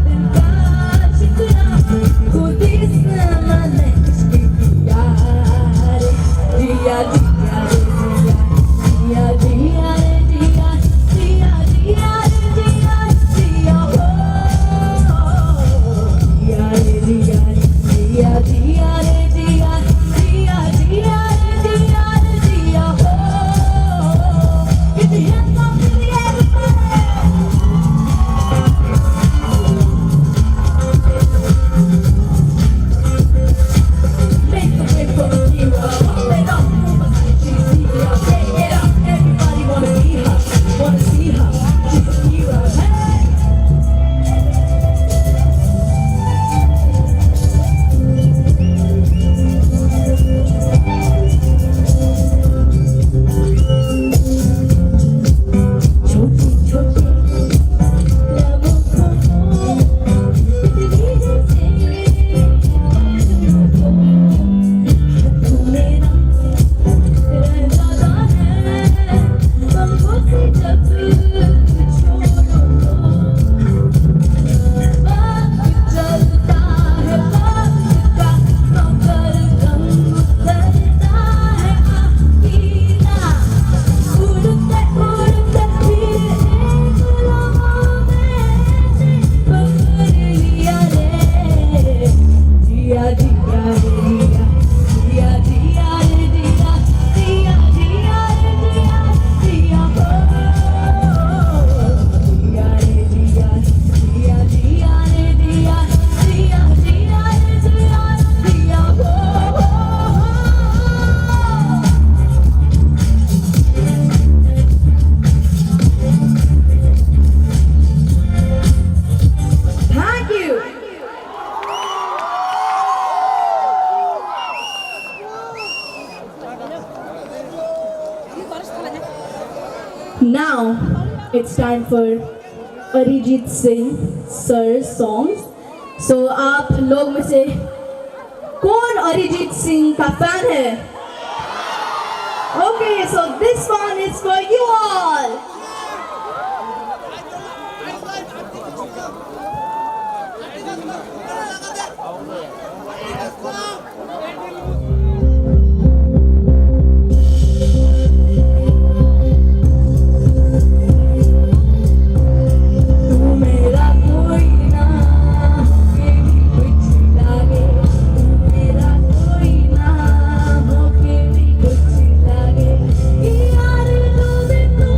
Speaker 14: दिल का शिकना खुदी से मैंने इश्क किया रे जिया जिया जिया जिया जिया जिया जिया जिया जिया ओ जिया जिया जिया जिया जिया जिया जिया जिया जिया ओ Get your hands up in the air. Make the way for the hero. Pump it up, move it, she's a hero. Take it up, everybody wanna be her, wanna see her. She's a hero. Hey. छोटे छोटे लबों को बिजली जैसे मेरा रहता है पंखों से जब छोड़ो वक्त चलता है वक्त का मगर रंग उतरता है आखिरा उड़ते उड़ते फिर एक लम्हा मैंने पकड़ लिया रे जिया जिया जिया जिया जिया रे जिया जिया जिया रे जिया जिया हो जिया रे जिया जिया जिया रे जिया जिया जिया रे जिया जिया हो Thank you. Now it's time for Arijit Singh sir songs. So आप लोग में से कौन अरिजीत सिंह का फैन है? Okay, so this one is for you all. तू मेरा कोई ना होके भी कुछ लागे तू मेरा कोई ना होके भी कुछ लागे यार तू भी तू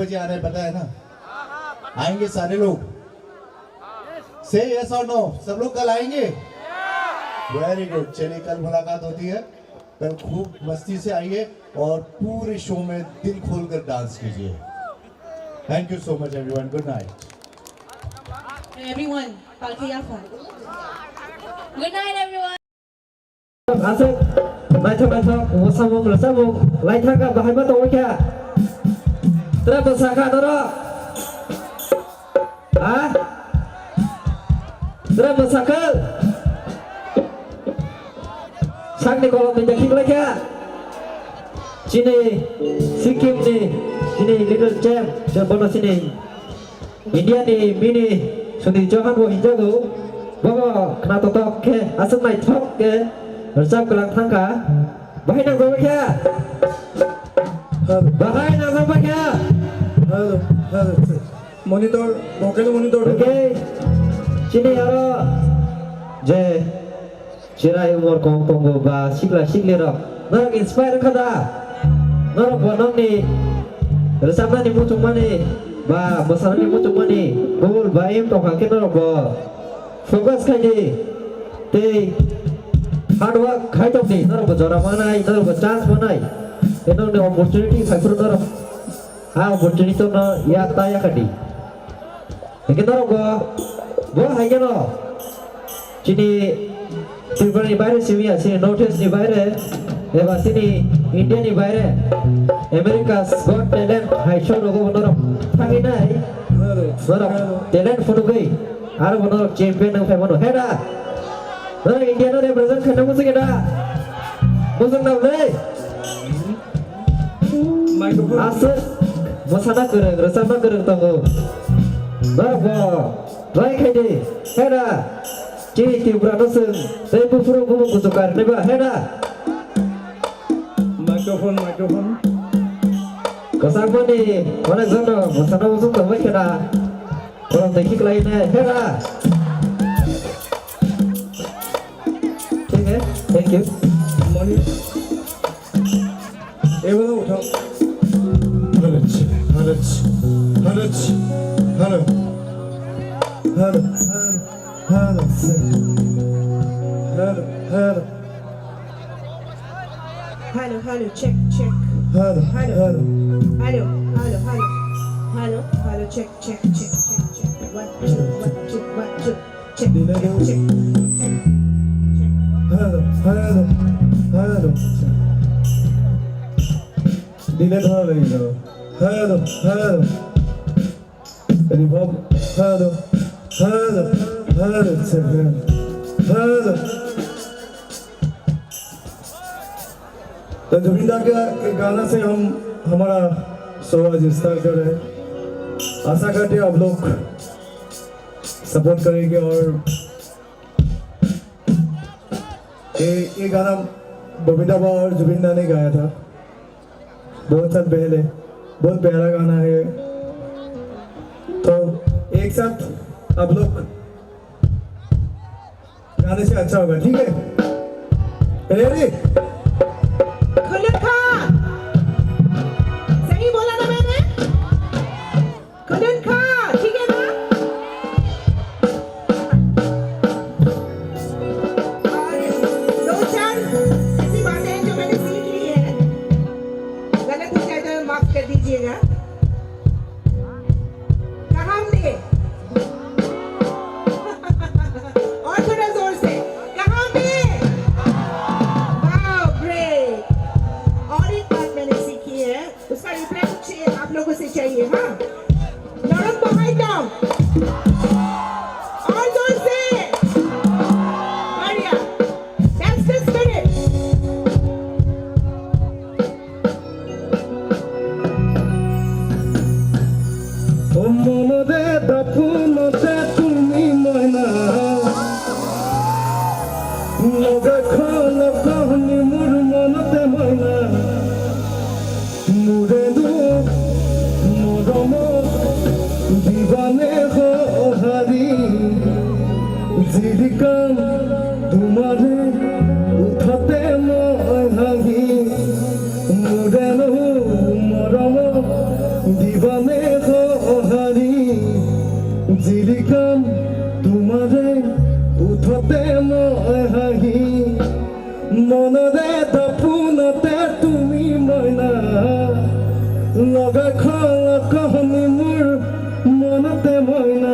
Speaker 6: बजे आ रहे हैं, पता है ना? आएंगे सारे लोग? से यस और नो, सब लोग कल आएंगे? Very good. चलिए कल मुलाकात होती है, कल खूब मस्ती से आइए और पूरे शो में दिल खोलकर डांस कीजिए। Thank you so much everyone, good night.
Speaker 3: Everyone, Palke Yafa.
Speaker 14: Good night, everyone.
Speaker 2: Asik, macam-macam, bersambung, lain thangka bahaya mata oke. Terus bersaka doro. Ah, terus bersaka. Sak ni kalau menjadi lagi. Sini, Sikkim ni, sini Little Champ, coba sini. India ni mini. Sudah jangan buat hijau tu, bawa kena totok ke, asal mai top ke, bersab kelang tangka, bahaya nak sampai ke, bahaya nak sampai ke.
Speaker 18: Halo, halo, monitor, vocal monitor.
Speaker 2: Okay, sini ada, je, cerai umur kong tunggu bah, sikla rok, nak inspire kada, nak bonong ni, bersab ni muncul mana? Ba masalah ni macam mana? Bol bayam tu kan kita nak fokus kaji, te hard work kai tu ni, nak berjaya mana? Nak chance mana? Itu ni opportunity factor nak, opportunity tu na ya taya kadi. Kita nak buat hai kena, sini Tripura ni bayar sini sini notice ni bayar, lepas sini India ni bayar, America's Got Talent high show logo nak Tangi nai, orang talent photo gay, ada orang champion yang famous, heda, orang India nak represent kena musik heda, musik nak boleh, asal musana kereng, resama kereng tunggu, berapa, baik hedi, heda, ciri Tripura nusung, saya pura gumung kusukar, neba heda,
Speaker 18: microphone.
Speaker 2: Kasar ni, orang sana, sana usung tu macam mana? Orang dekik lain ni, hera. ठीक है, thank you.
Speaker 18: Money. ये वाला उठाओ.
Speaker 3: Hello, check. Hello, check. 1, 2, check.
Speaker 18: Hello. Delete हो रही है. Hello. Reverb. Hello. तो जुबिन दा के गाना से हम हमारा शो आज स्टार्ट कर रहे हैं. आशा करते हैं आप लोग सपोर्ट करेंगे और ये गाना बबीता बा और जुबिन दा ने गाया था बहुत साल पहले. बहुत प्यारा गाना है. तो एक साथ आप लोग गाने से अच्छा होगा. ठीक है, रेडी?
Speaker 3: सही बोला ना मैंने? ठीक है ना? दो चार ऐसी बातें हैं जो मैंने सीख ली है. गलत हो जाए तो माफ कर दीजिएगा. कहाँ हमने? और थोड़ा जोर से. कहाँ पे? वाह,
Speaker 18: মনৰে দপোনতে তুমি মইনা লগা খনি মোৰ মনতে মইনা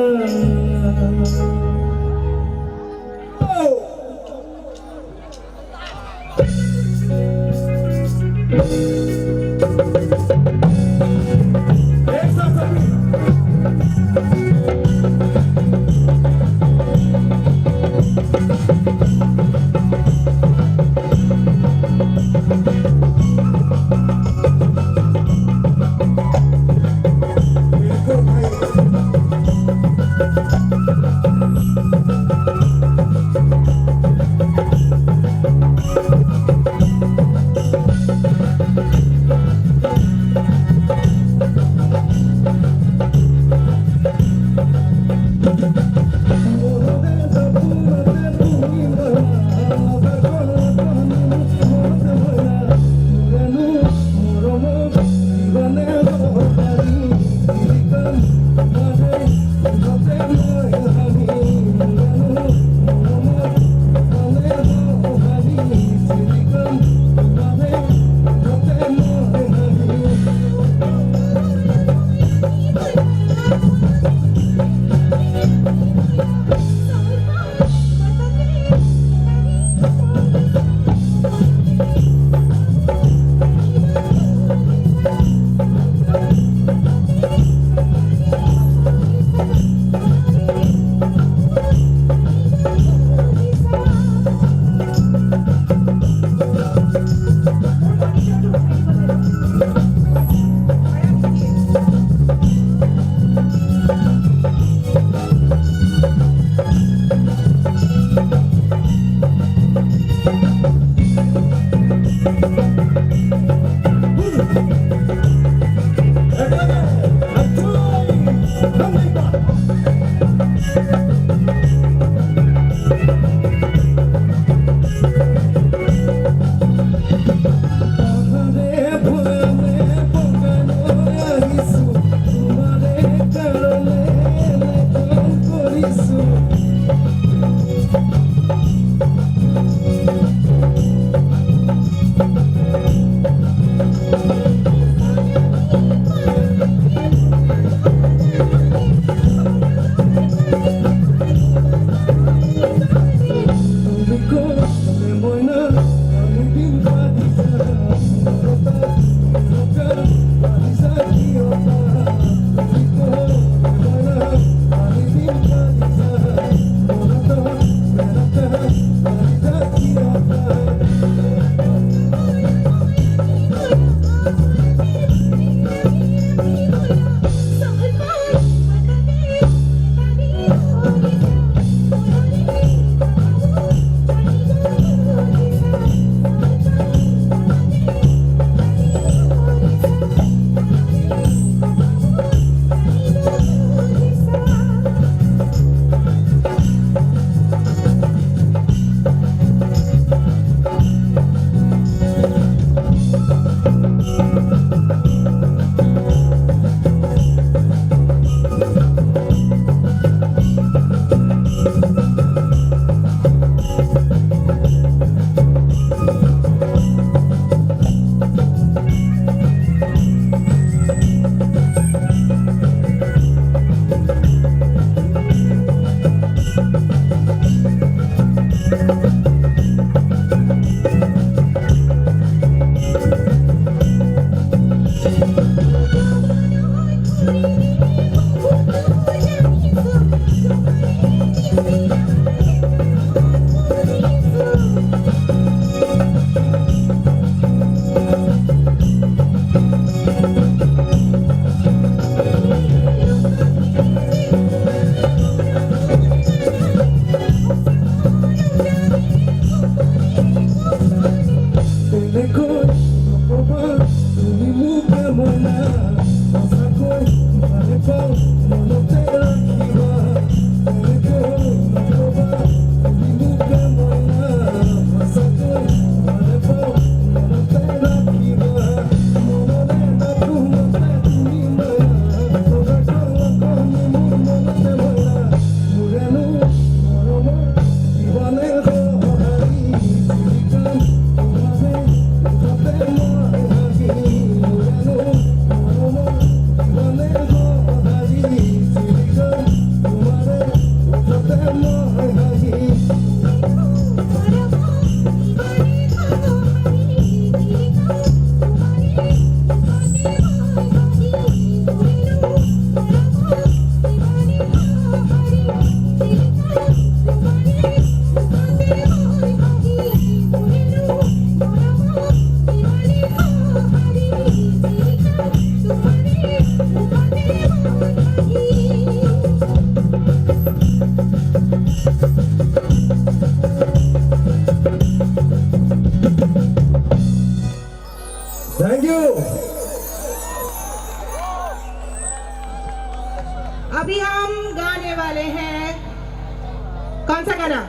Speaker 3: गाना?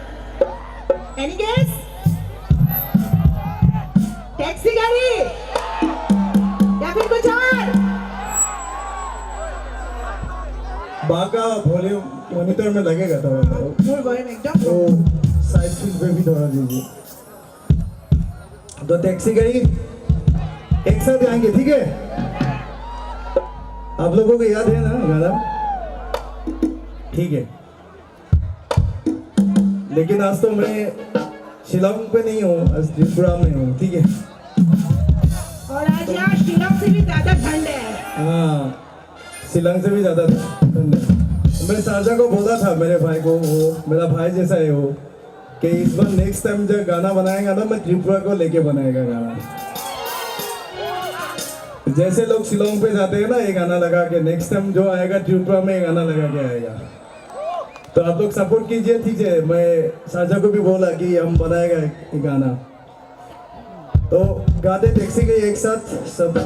Speaker 3: Any guess? टैक्सी गाड़ी या फिर कुछ और?
Speaker 18: बाका वॉल्यूम मॉनिटर में लगेगा थोड़ा
Speaker 3: फुल वॉल्यूम एकदम
Speaker 18: तो साइड फील पे भी थोड़ा दीजिए तो टैक्सी गाड़ी एक साथ आएंगे ठीक है आप लोगों को याद है ना गाना ठीक है लेकिन आज तो मैं शिलोंग पे नहीं हूँ आज त्रिपुरा में हूँ ठीक है
Speaker 3: और आज यहाँ शिलोंग से भी ज्यादा ठंड है
Speaker 18: हाँ शिलोंग से भी ज्यादा ठंड है मैं शारजा को बोला था मेरे भाई को वो मेरा भाई जैसा है वो कि इस बार नेक्स्ट टाइम जब गाना बनाएगा ना मैं त्रिपुरा को लेके बनाएगा गाना जैसे लोग शिलोंग पे जाते हैं ना ये गाना लगा के नेक्स्ट टाइम जो आएगा त्रिपुरा में ये गाना लगा के आएगा तो आप लोग सपोर्ट कीजिए ठीक है मैं शारजा को भी बोला कि हम बनाएगा ये गाना तो गाते टैक्सी के एक साथ सब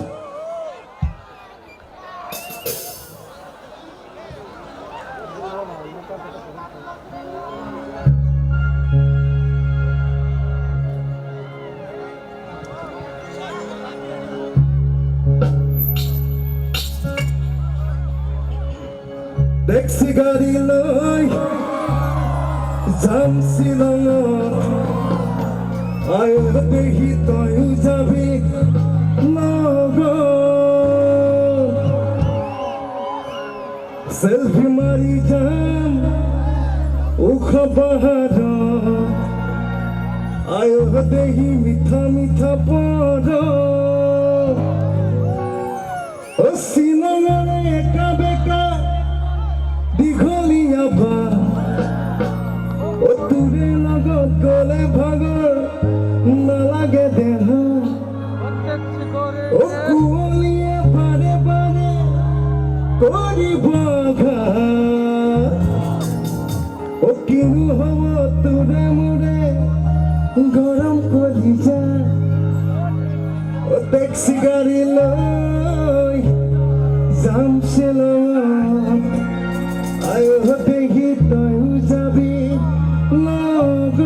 Speaker 18: टैक्सी गाड़ी लई जाम शिलंगत आयो देही तयु जाबी লগত सेल्फी मारी जाम उख पाहाड़ आयो देही मिठा मिठा पद ओ शिलंगरे एका बेका दीघलिया बा ओ तुरे লগত गले भागर नालागे देह ओ कुलिए बारे बारे करिब ओ किनु हब तुरे मुरे गरम करि जा ओ टैक्सी गाड़ी लई जाम शिलंगत आयो देही तयु जाबी লগত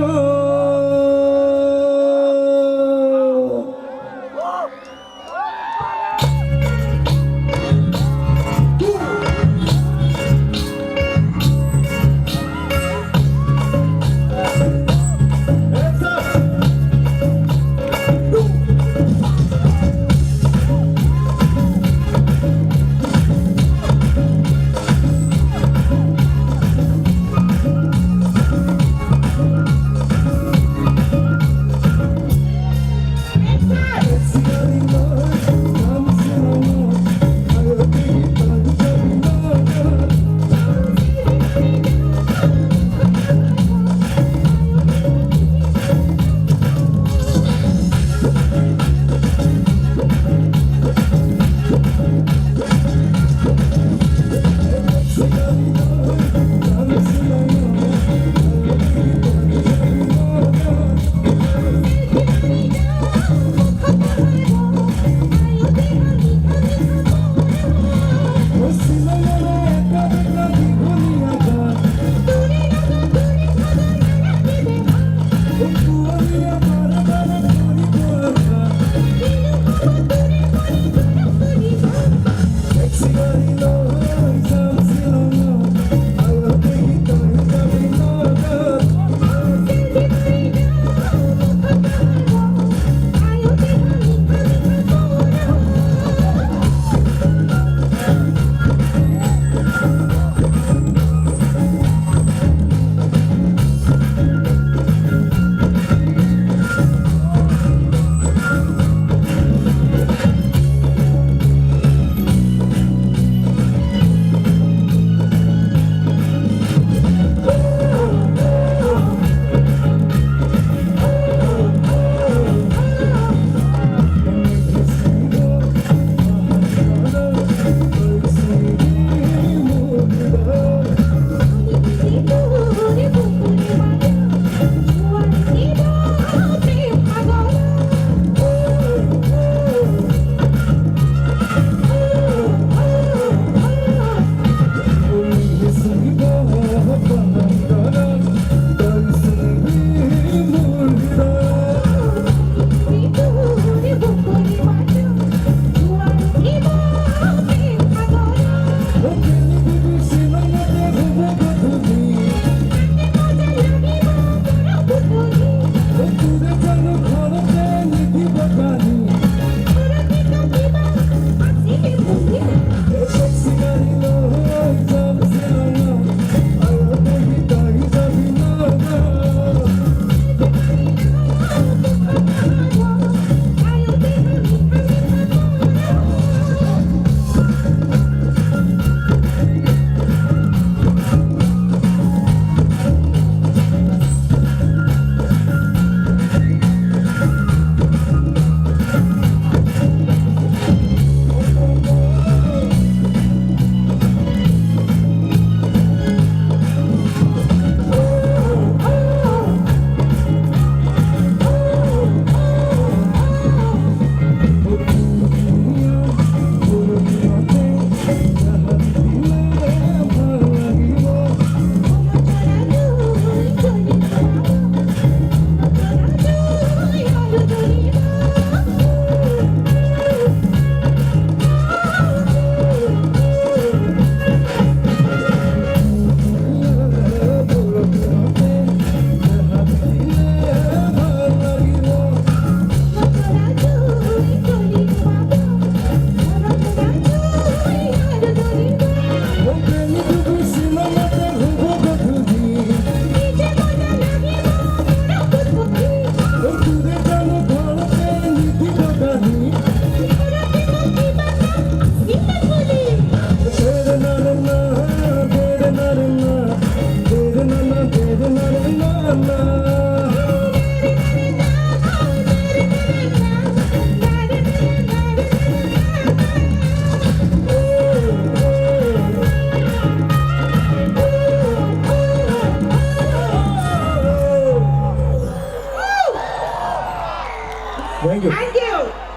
Speaker 18: Thank you.
Speaker 3: Thank you.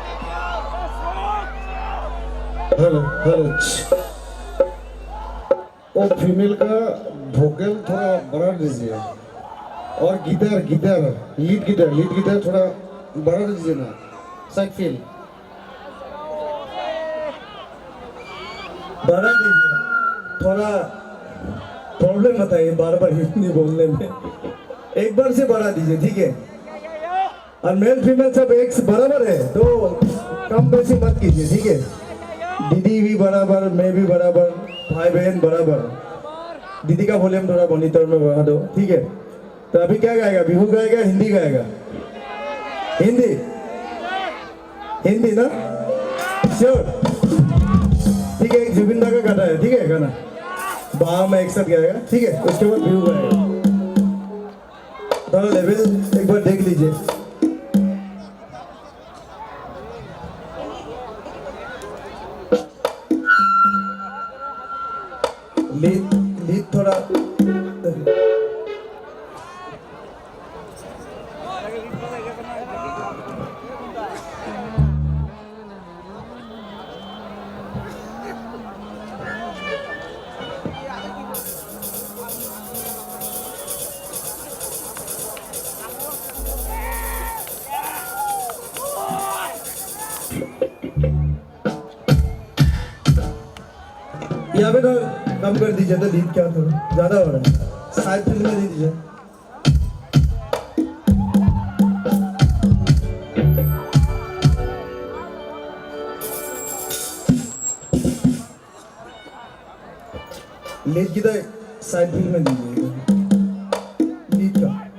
Speaker 6: Hello hello वो फीमेल का वोकल थोड़ा बढ़ा दीजिए और गिटार लीड गिटार थोड़ा बढ़ा दीजिए ना साइड फील
Speaker 18: बढ़ा दीजिए थोड़ा प्रॉब्लम आता है बार बार हिंदी बोलने में एक बार से बढ़ा दीजिए ठीक है और मेल फीमेल सब एक बराबर है तो कम बेसी मत कीजिए ठीक है दीदी भी बराबर मैं भी बराबर भाई बहन बराबर दीदी का वॉल्यूम थोड़ा मॉनिटर में बढ़ा दो ठीक है तो अभी क्या गाएगा बिहू गाएगा हिंदी गाएगा हिंदी ना श्योर ठीक है एक जुबिन दा का गाना है ठीक है गाना बाहर में एक साथ गाएगा ठीक है उसके बाद बिहू गाएगा थोड़ा लेवल एक बार देख लीजिए लीड थोड़ा यहाँ पे तो कम कर दीजिए तो लीड क्या थोड़ा ज्यादा हो रहा है साइड फील्ड में दे दीजिए लीड की तो साइड फील्ड में दीजिए लीड का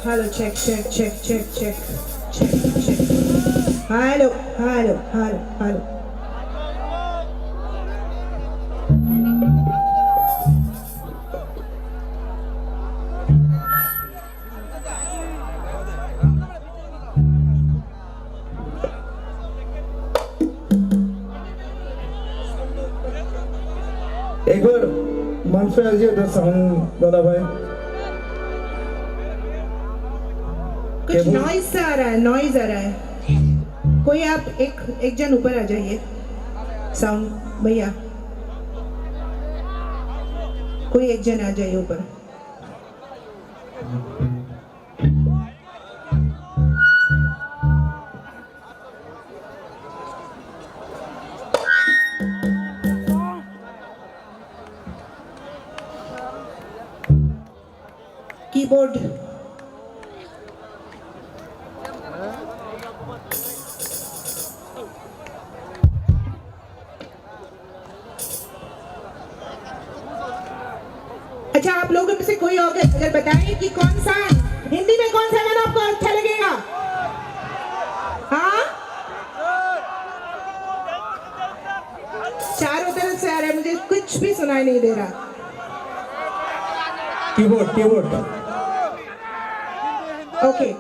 Speaker 3: Hello, check. Hello.
Speaker 18: एक बार मंच पे आइए उधर साउंड वाला भाई
Speaker 3: कुछ नॉइज आ रहा है कोई आप एक जन ऊपर आ जाइए साउंड भैया कोई एक जन आ जाइए ऊपर कीबोर्ड अच्छा आप लोगों में से कोई और अगर बताएं कि कौन सा हिंदी में कौन सा गाना आपको अच्छा लगेगा हाँ चारों तरफ से आ रहा है मुझे कुछ भी सुनाई नहीं दे रहा
Speaker 18: कीबोर्ड
Speaker 3: ओके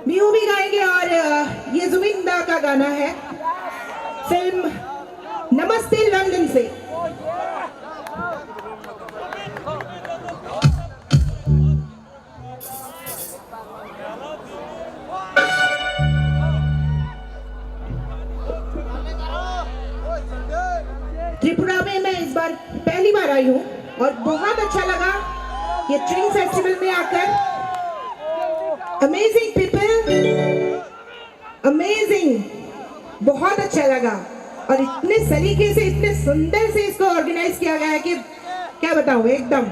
Speaker 3: बिहू भी गाएंगे और ये जुबिन का गाना है फिल्म नमस्ते लंदन से। त्रिपुरा में मैं इस बार पहली बार आई हूँ और बहुत अच्छा लगा ये ट्रिंग फेस्टिवल में आकर। अमेजिंग पीपल, अमेजिंग, बहुत अच्छा लगा और इतने सलीके से इतने सुंदर से इसको ऑर्गेनाइज किया गया है कि क्या बताऊँ एकदम।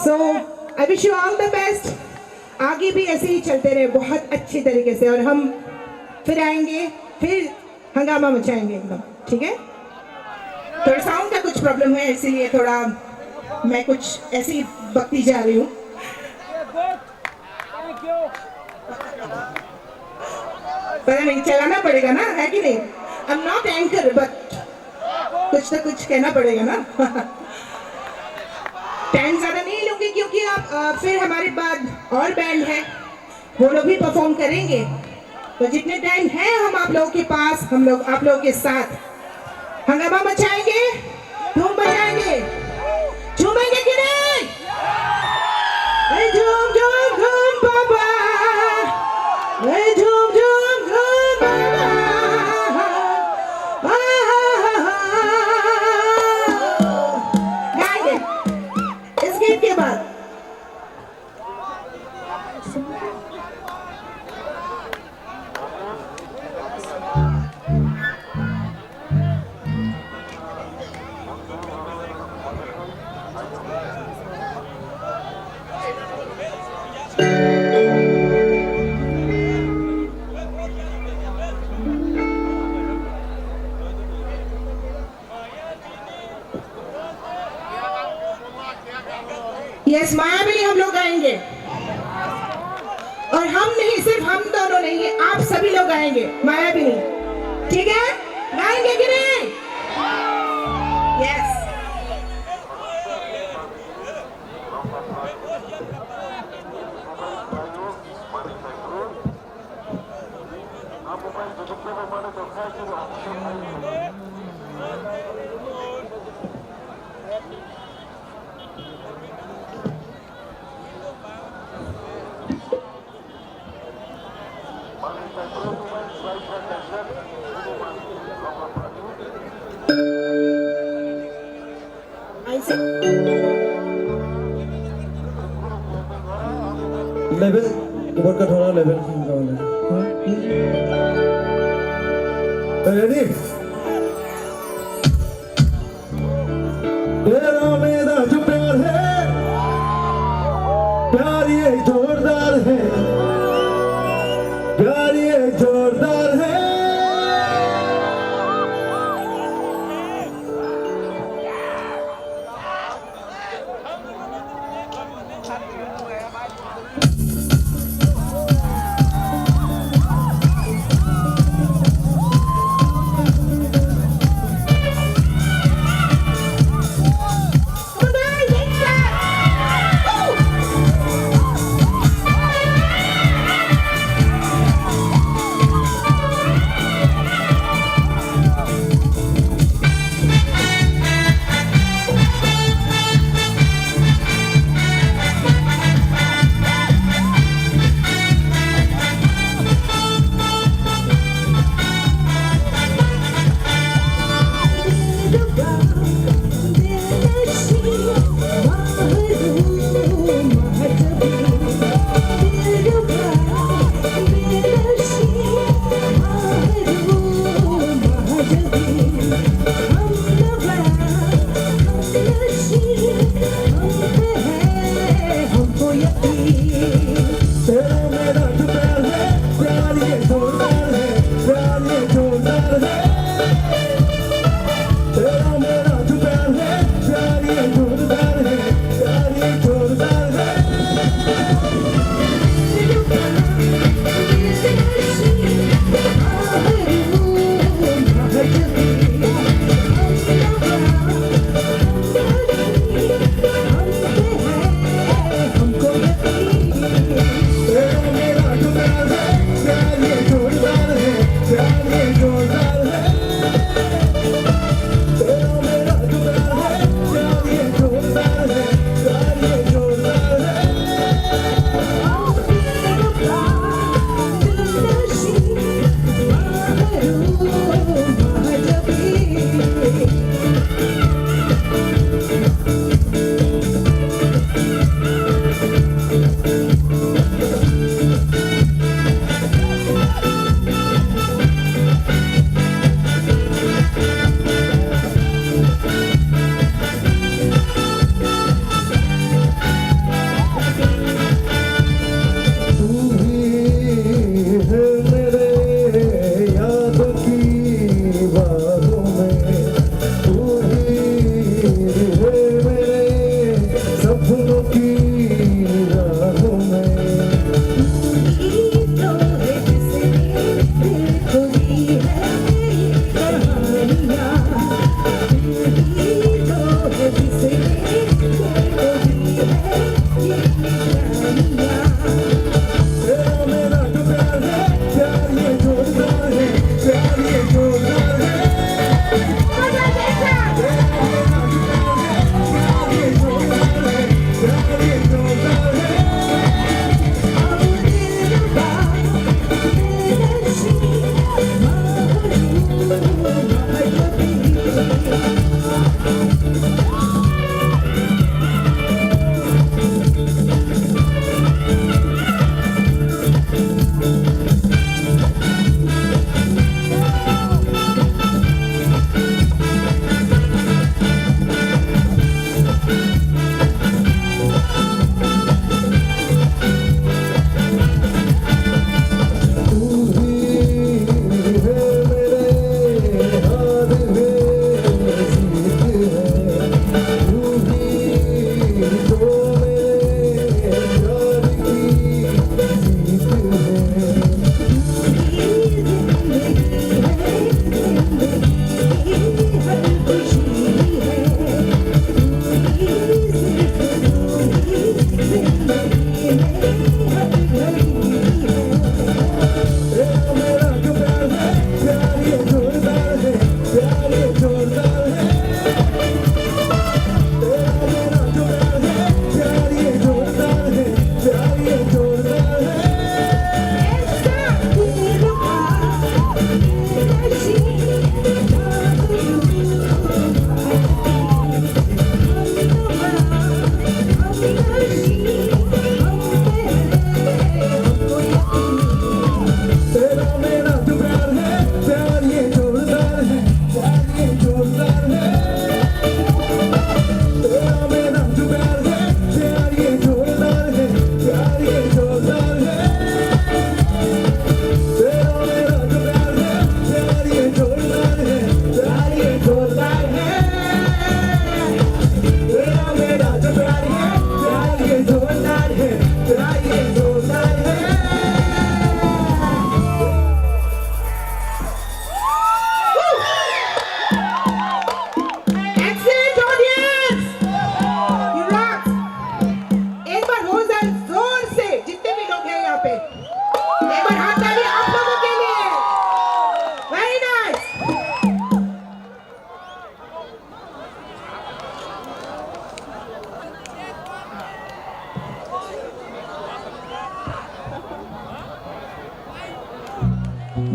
Speaker 3: So I wish you all the best, आगे भी ऐसे ही चलते रहे बहुत अच्छी तरीके से और हम फिर आएंगे, फिर हंगामा मचाएंगे एकदम, ठीक है। थोड़ा साउंड का कुछ प्रॉब्लम है इसीलिए थोड़ा मैं कुछ ऐसी बकती जा रही हूँ। पर नहीं चलाना पड़ेगा ना, है कि नहीं? I am not anchor but कुछ ना कुछ कहना पड़ेगा ना। टाइम ज्यादा नहीं लूंगी क्योंकि आप फिर हमारे बाद और बैंड है, वो लोग भी परफॉर्म करेंगे। तो जितने टाइम है हम आप लोगों के पास, हम लोग आप लोगों के साथ हंगामा मचाएंगे, धूम बजाएंगे, झूमेंगे कि नहीं? झूम झूम झूम बाबा, झूम झूम झूम बाबा, गाएंगे इस गीत के बाद। यस, मायाविनी हम लोग गाएंगे और हम नहीं, सिर्फ हम दोनों नहीं है, आप सभी लोग गाएंगे मायाविनी, ठीक है? गाएंगे कि नहीं? यस।
Speaker 18: लेवल कीबोर्ड का थोड़ा लेवल रेडी। तेरा मेरा जो प्यार है, प्यार ये जोरदार है, प्यार ये जोरदार है।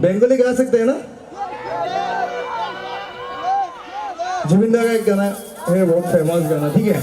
Speaker 18: बंगाली गा सकते हैं ना? जुबिन दा का एक गाना है, बहुत फेमस गाना, ठीक है?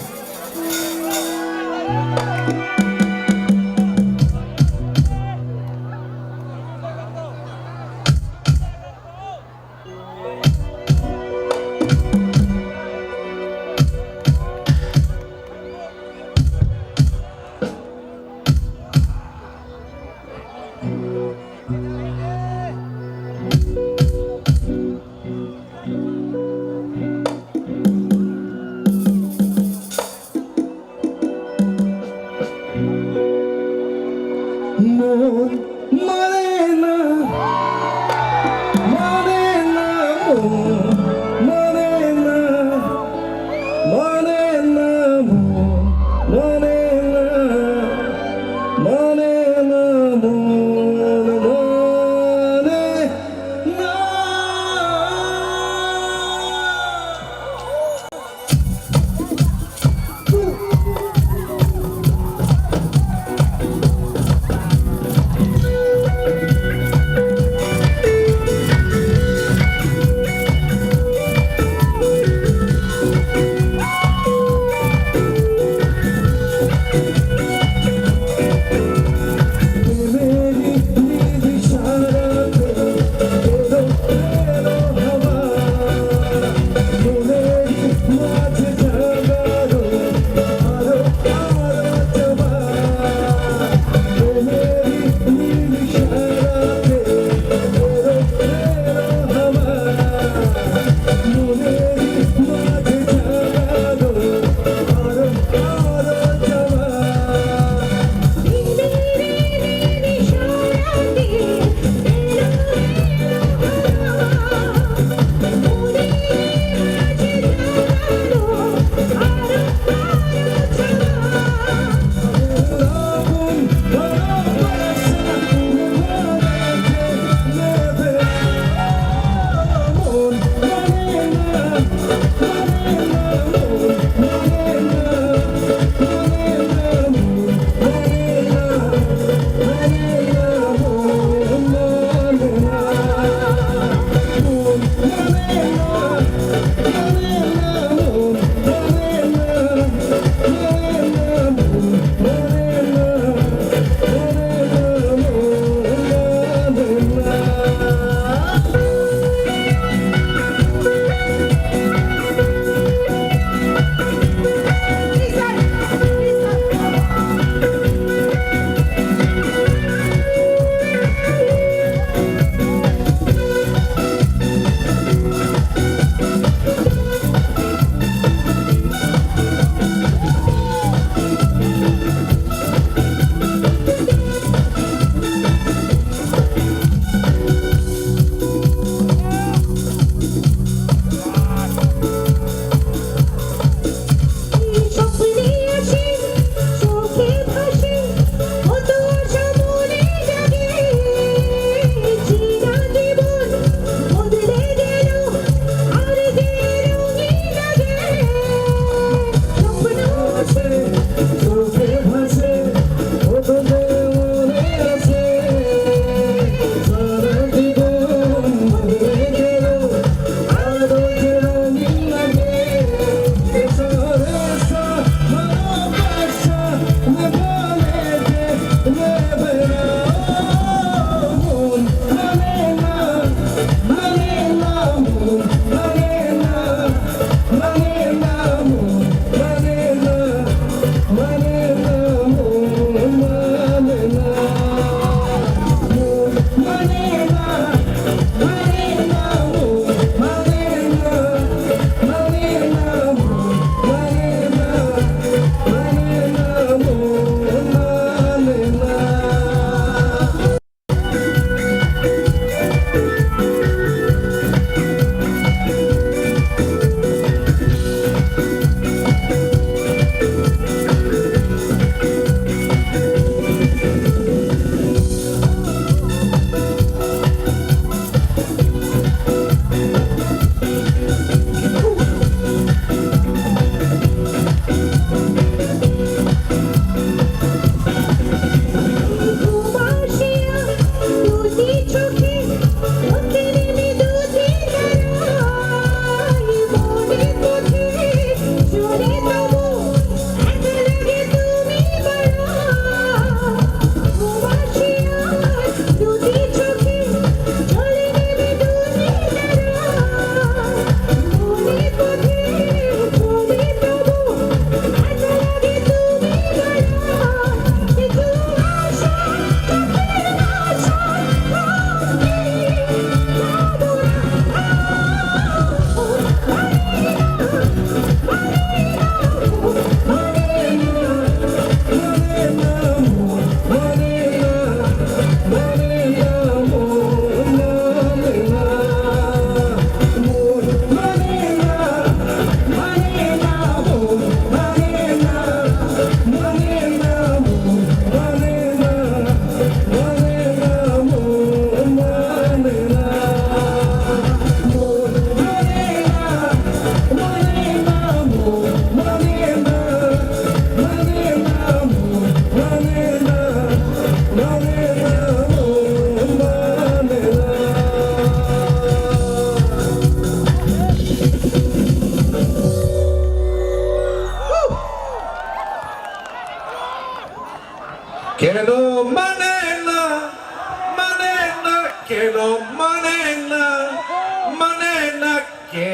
Speaker 9: manena que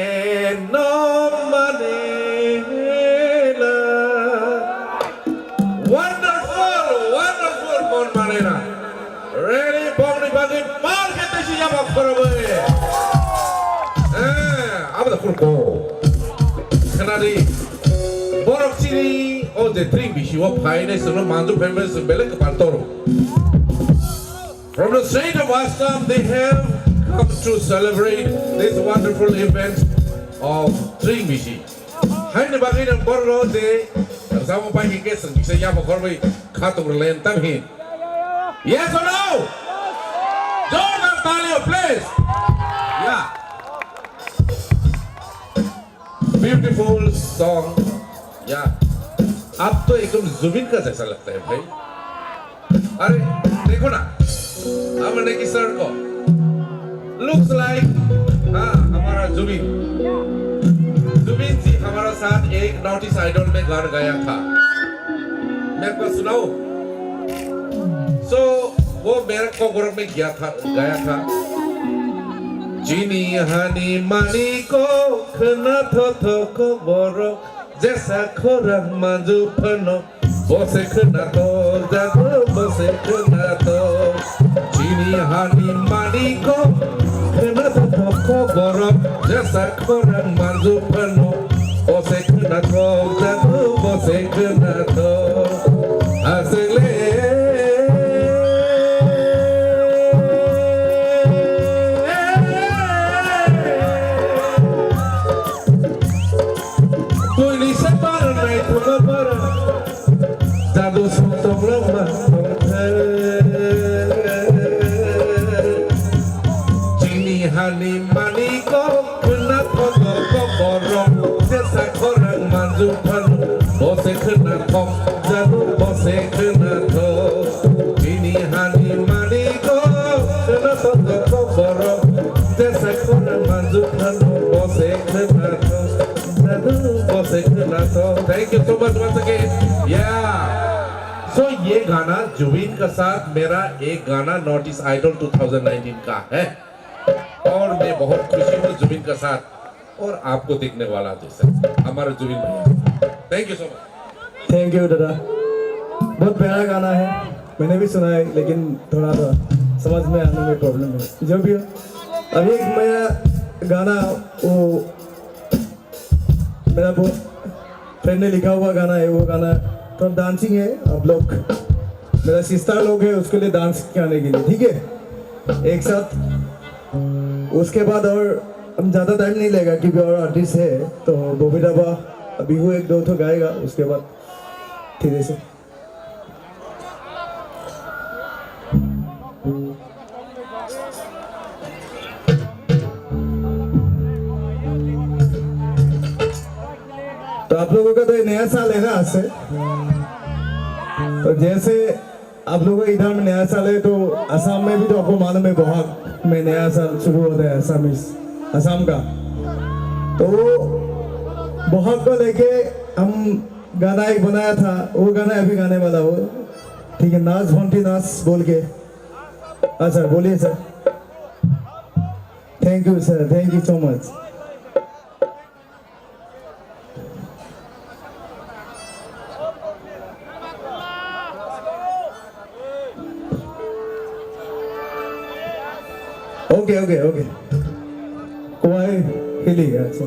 Speaker 9: no manena. Wonderful mon manena. Ready, bongni bagi mal kita siapa korobe. Apa dah kurko? Kenali borok sini oh the drink bisiwa paine seno mandu famous belak kepantoro. From the state of Assam, they have come to celebrate this wonderful event of Drink Bishi. Hai ne bagi nang borro de sama pa hike sang bisa ya makorbai khatung len tam hin. Yes or no? Jordan Talio, please. Yeah. Beautiful song. Yeah. अब तो एकदम जुबिन का जैसा लगता है भाई. अरे देखो ना. हमने की सर को looks like हाँ हमारा जुबिन जी हमारा साथ एक नॉटिस आइडल में गाना गाया था मेरे को सुनाओ so वो मेरे को ग्रुप में गाया था चीनी हनी मनी को खना थो को बोरो जैसा खोरक Manju फनो Bose kena to, jago bose kena to. Chini hani mani ko, kena to ko borok, jasa korang manju penuh. Bose kena to, jago bose kena to. Asile. Tuli separan naik ke barat. Jadu sotong lemah Cini hani mani ko kena kotor koborong Jasa korang manju penuh Bose kena kok jadu bose kena to Cini hani mani ko kena kotor koborong Jasa korang manju penuh Bose kena to jadu bose kena to. Thank you so much once again. Yeah. So ये गाना जुबिन का साथ मेरा एक गाना notice idol 2019 का है और मैं बहुत खुशी हूँ जुबिन का साथ और आपको देखने वाला जैसा हमारा जुबिन भैया thank you so much
Speaker 18: thank you दादा बहुत प्यारा गाना है मैंने भी सुना है लेकिन थोड़ा समझ में आने में प्रॉब्लम है जो भी हो अभी एक मेरा गाना वो मेरा वो फ्रेंड ने लिखा हुआ गाना है वो गाना तो डांसिंग है आप लोग मेरा सिस्टर लोग है उसके लिए डांस करने के लिए ठीक है एक साथ उसके बाद और हम ज़्यादा टाइम नहीं लेगा क्योंकि और आर्टिस्ट है तो बॉबी डाबा अभी वो एक दो तो गाएगा उसके बाद धीरे से तो आप लोगों का तो ये नया साल है ना आज से तो जैसे आप लोगों का इधर में नया साल है तो असम में भी तो आपको मालूम है बहुत में नया साल शुरू होता है असम का तो बहुत को लेके हम गाना एक बनाया था वो गाना अभी गाने वाला हो ठीक है नाच भंटी नाच बोल के हाँ सर बोलिए sir thank you so much okay कोई हिली अच्छा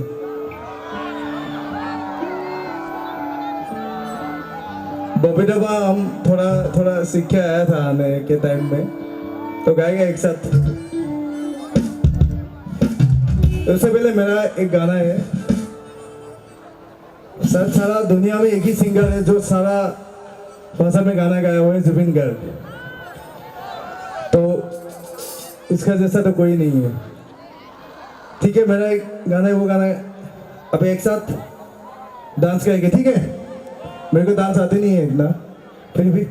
Speaker 18: बॉबी डब्बा हम थोड़ा सीख के आया था आने के टाइम में तो गाएगा एक साथ उससे पहले मेरा एक गाना है सर सारा दुनिया में एक ही सिंगर है जो सारा भाषा में गाना गाया हुआ है जुबिन गर्ग तो इसका जैसा तो कोई नहीं है ठीक है मेरा एक गाना है वो गाना अब एक साथ डांस करेंगे ठीक है मेरे को डांस आते नहीं है इतना फिर भी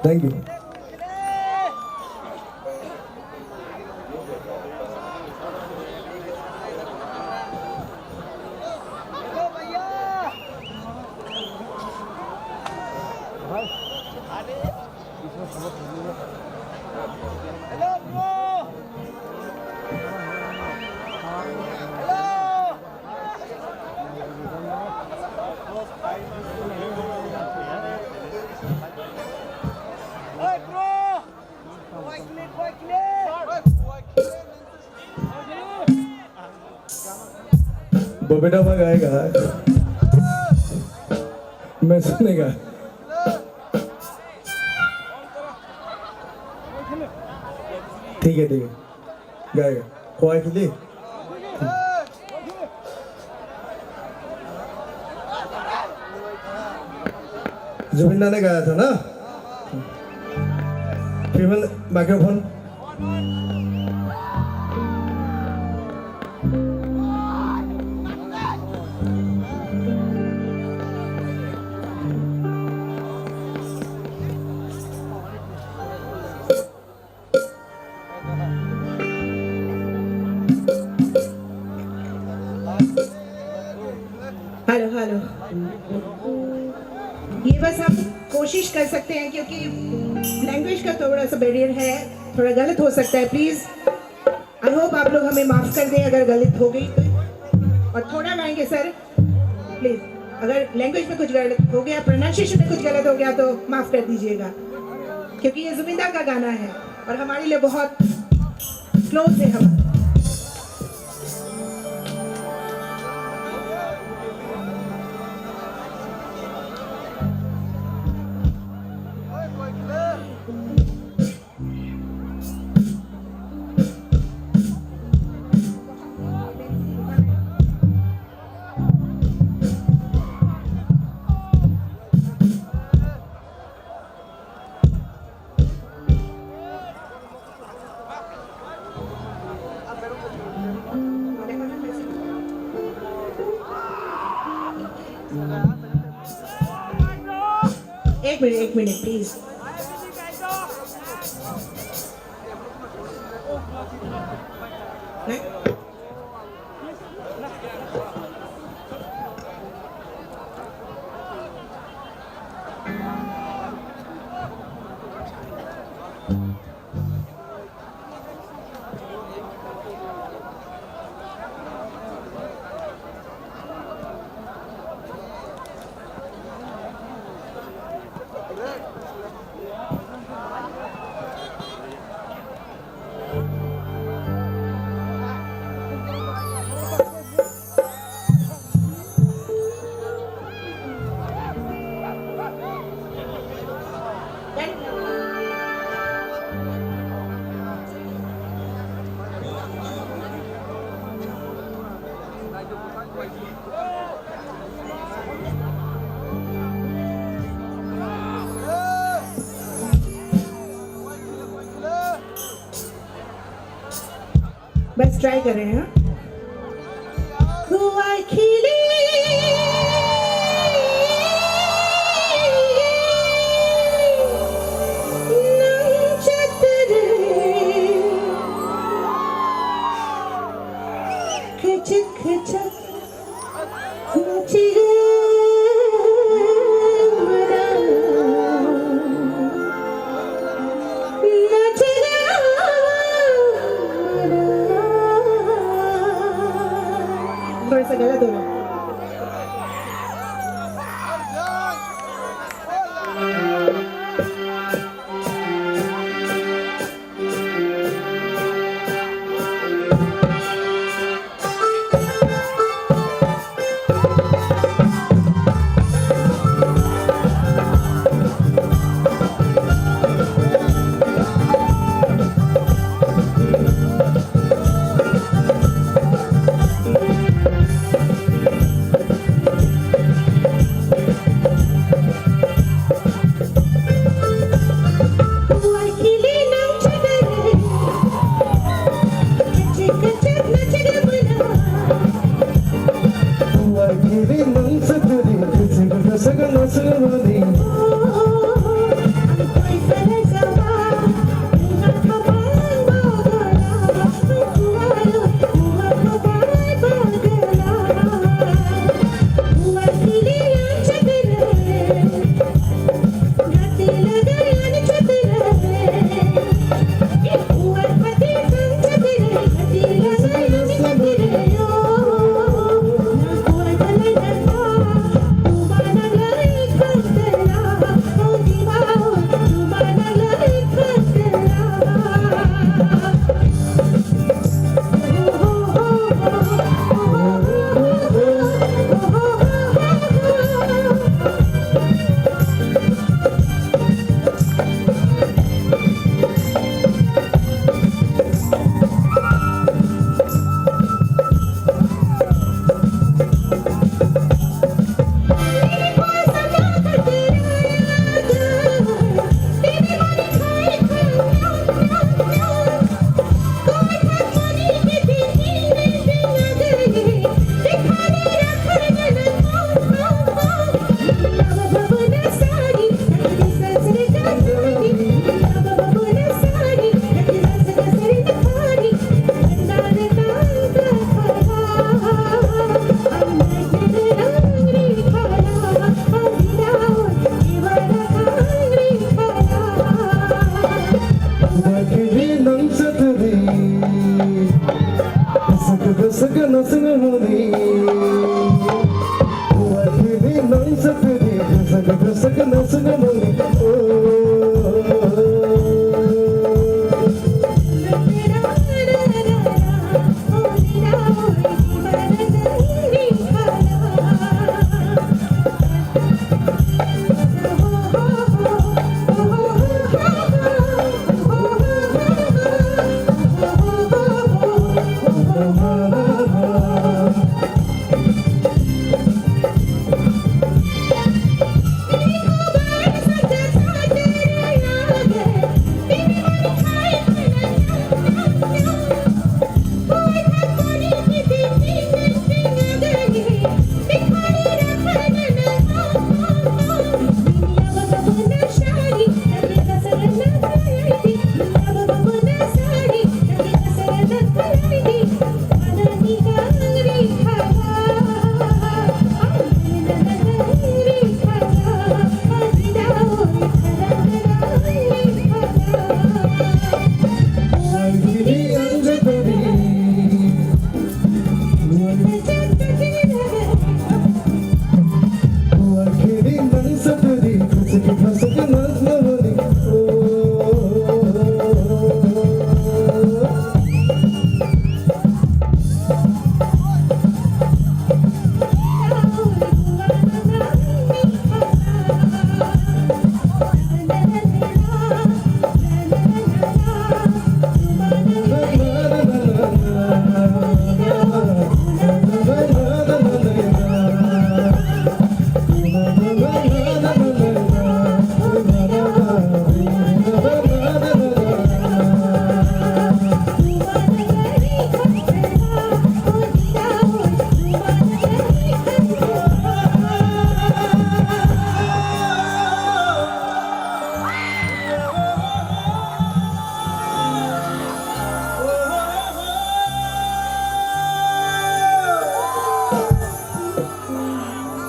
Speaker 18: Thank you. बबेटा भाग आएगा मैं सुनेगा ठीक है गाएगा ख्वाह के लिए जुबिंदा ने गाया था ना फीमेल माइक्रोफोन
Speaker 3: हेलो हेलो ये बस हम कोशिश कर सकते हैं क्योंकि लैंग्वेज का थोड़ा सा बैरियर है थोड़ा गलत हो सकता है प्लीज आई होप होप आप लोग हमें माफ कर दें अगर गलत हो गई तो, और थोड़ा गाएंगे सर प्लीज। अगर लैंग्वेज में कुछ गलत हो गया, प्रोनाउंसिएशन में कुछ गलत हो गया तो माफ कर दीजिएगा, क्योंकि ये जुबिंदा का गाना है और हमारे लिए बहुत क्लोज है हम। एक मिनट प्लीज। बस ट्राई कर रहे हैं। हुआ खिली खचक खचक नची थोड़ा सा गलत हो रहा है।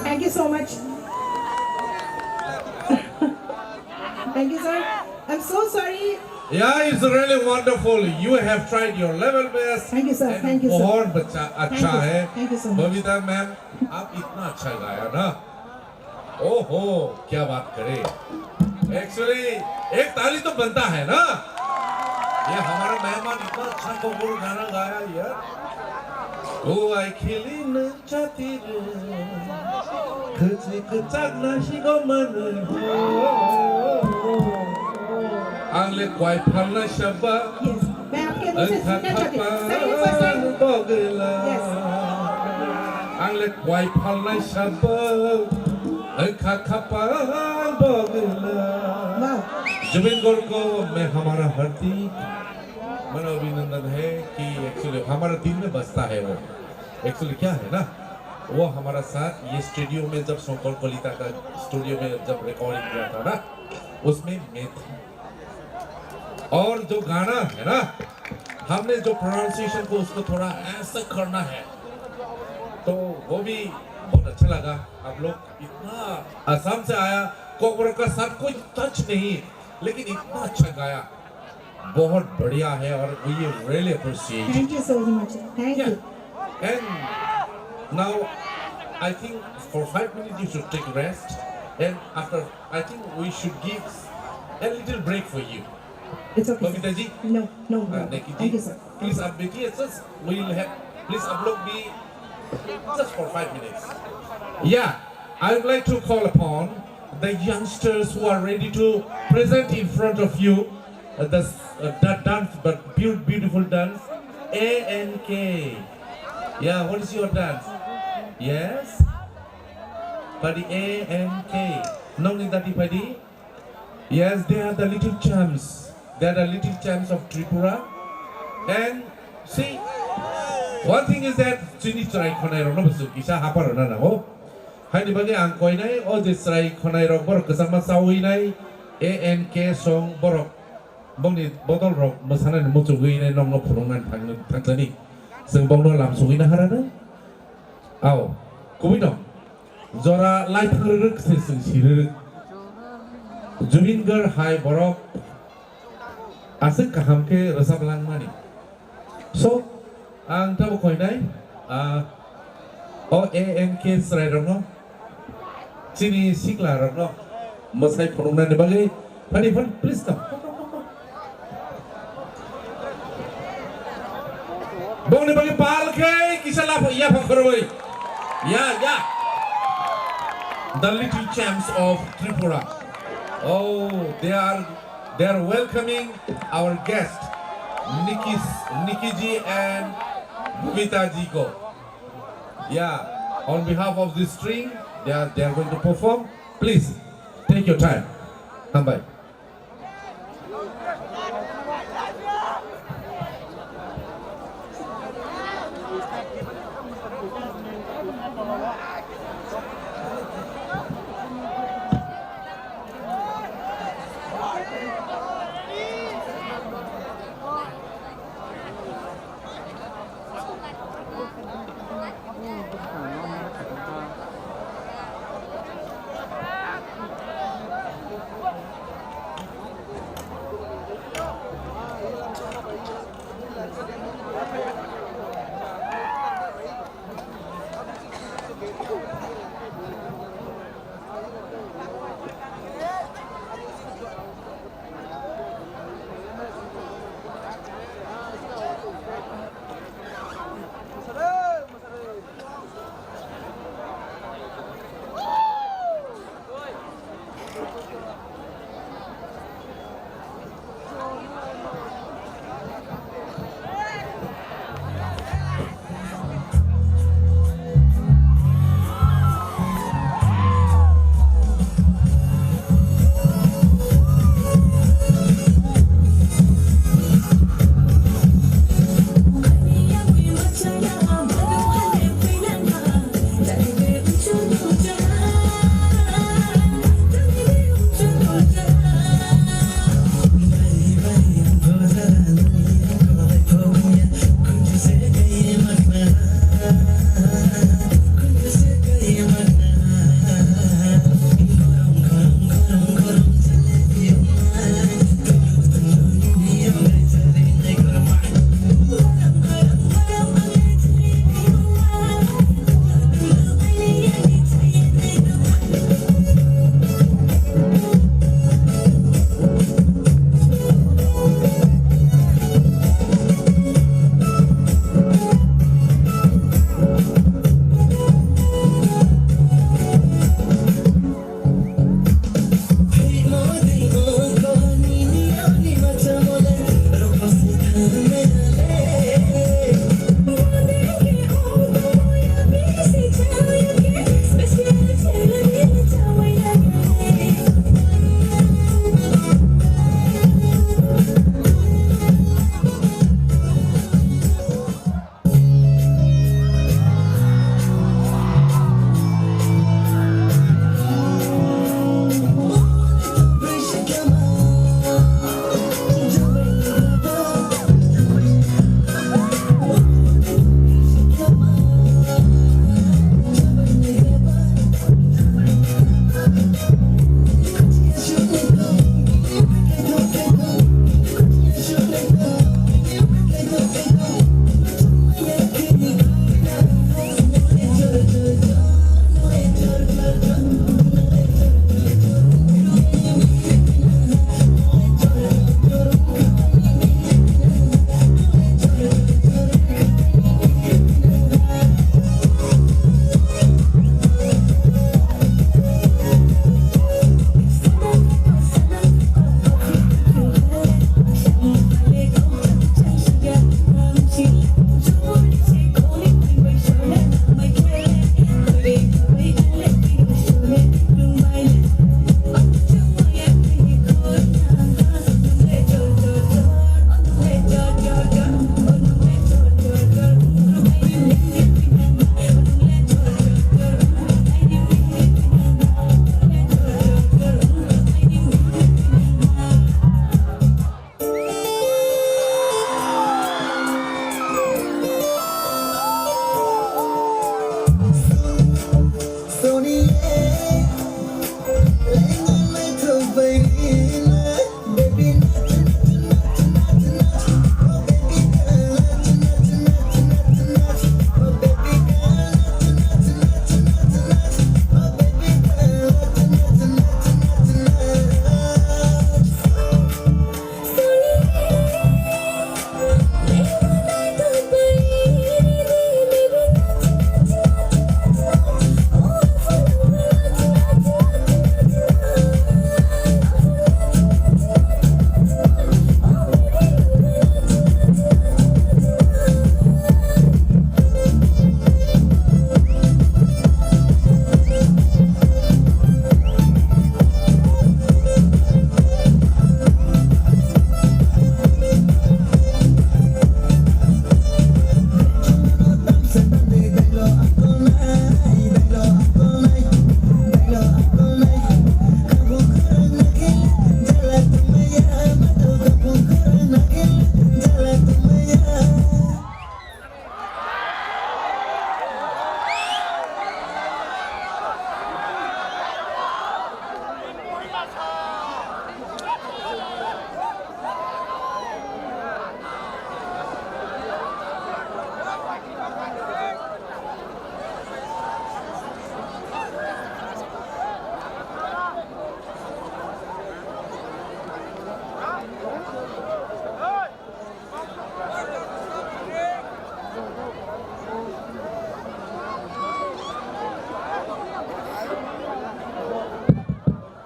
Speaker 3: Thank you so much. Thank you, sir. I'm so sorry.
Speaker 9: Yeah, it's really wonderful. You have tried your level best.
Speaker 3: Thank you, sir.
Speaker 9: and
Speaker 3: Thank you, sir.
Speaker 9: बहुत अच्छा है.
Speaker 3: Thank you so much.
Speaker 9: Babita ma'am, आप इतना अच्छा गाया ना. ओहो, क्या बात करें. Actually, एक ताली तो बनता है ना. ये हमारा मेहमान इतना अच्छा कोमल गाना गाया यार. ओ आई खेली न चाहती रे, खचे खचाक नाशी को मन हो. आंगले क्वाई फलना शब्बा.
Speaker 3: Yes. मैं आपके मुझे सुनना चाहती हूँ.
Speaker 9: आंगले क्वाई फलना शब्बा. अंखा खपा बगला. जुबिन गौर को मैं हमारा हार्दिक मनो अभिनंदन है कि एक्चुअली हमारा दिल में बसता है वो. एक्चुअली क्या है ना, वो हमारा साथ ये स्टूडियो में जब शंकर कलिता का स्टूडियो में जब रिकॉर्डिंग किया था ना, उसमें मैं था. और जो गाना है ना, हमने जो प्रोनाउंसिएशन को उसको थोड़ा ऐसा करना है, तो वो भी बहुत अच्छा लगा. आप लोग इतना आसाम से आया, कोबरा का सब कोई टच नहीं, लेकिन इतना अच्छा गाया. बहुत बढ़िया है और we really appreciate it.
Speaker 3: Thank you so much. Thank you.
Speaker 9: And now I think for 5 minutes you should take rest, and after I think we should give a little break for you.
Speaker 3: It's okay.
Speaker 9: Babita ji?
Speaker 3: No.
Speaker 9: Neki ji,
Speaker 3: Thank you, sir.
Speaker 9: Please up Becky, just we'll have please upload me just for 5 minutes. Yeah, I would like to call upon the youngsters who are ready to present in front of you that dance, but beautiful dance, ANK. Yeah, what is your dance? Yes? Padi ANK. No need that Padi? Yes, they are the little champs. They are the little champs of Tripura. And see, one thing is that Chini Trai Konai Ronobusu, Kisha Haparana ho. Hani bagi angkoinai, or this Trai Konai Rock, Kasama Sawinai, ANK song Borok. Bongni botol rock masana ni muncul ini nongno purungan tangani, sebongno langsung ini harana. Aw, kumino, zora light keruk sesir. Jubinger high borok, asik kaham ke rasa belang mani. So, ang tahu kau ini, OANK serai rong no sini sikla rong no masai phonong na bagai pani phan please come bong ni bagai pal kai kisala ya phakhroi ya the little champs of Tripura. Oh, they are welcoming our guest Nikki ji and Bhumita ji ko. Yeah, on behalf of this string, they are going to perform. Please take your time. Come by.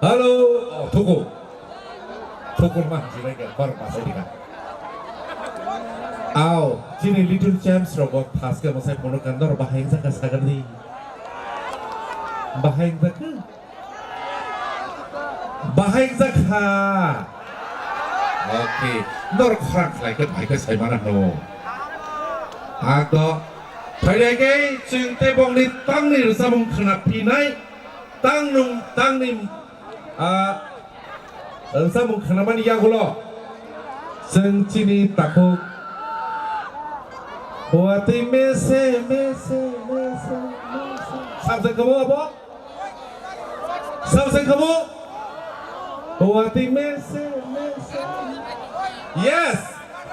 Speaker 9: Halo, oh, Tuku mah sini ke korang pasai di kan. Aw, sini Little Champs robot pas ke masai pono kantor bahayang sakar ni. Bahayang zakha. Oke, nor kerang lagi ke baik ke saya mana no. Agak, saya lagi cinta bong ni tang ni sama kena pinai, tang ni sama kena mana ya gulo. Seni takut. Buati mese. Sampai kamu apa? Sampai kamu? Buati mese. Yes.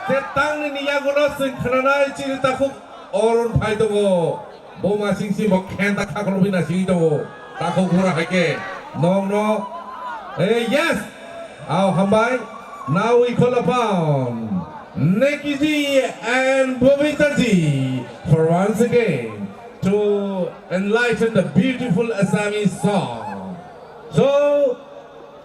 Speaker 9: Tetang ni ya gulo sengkana ciri takut orang pai tuh. Boma singsi bok kenta kakak lebih nasi itu. Takut kurang hake. No. Yes. Aw hambai. Now we call upon Neki Ji and Bobita Ji for once again to enlighten the beautiful Assamese song. So,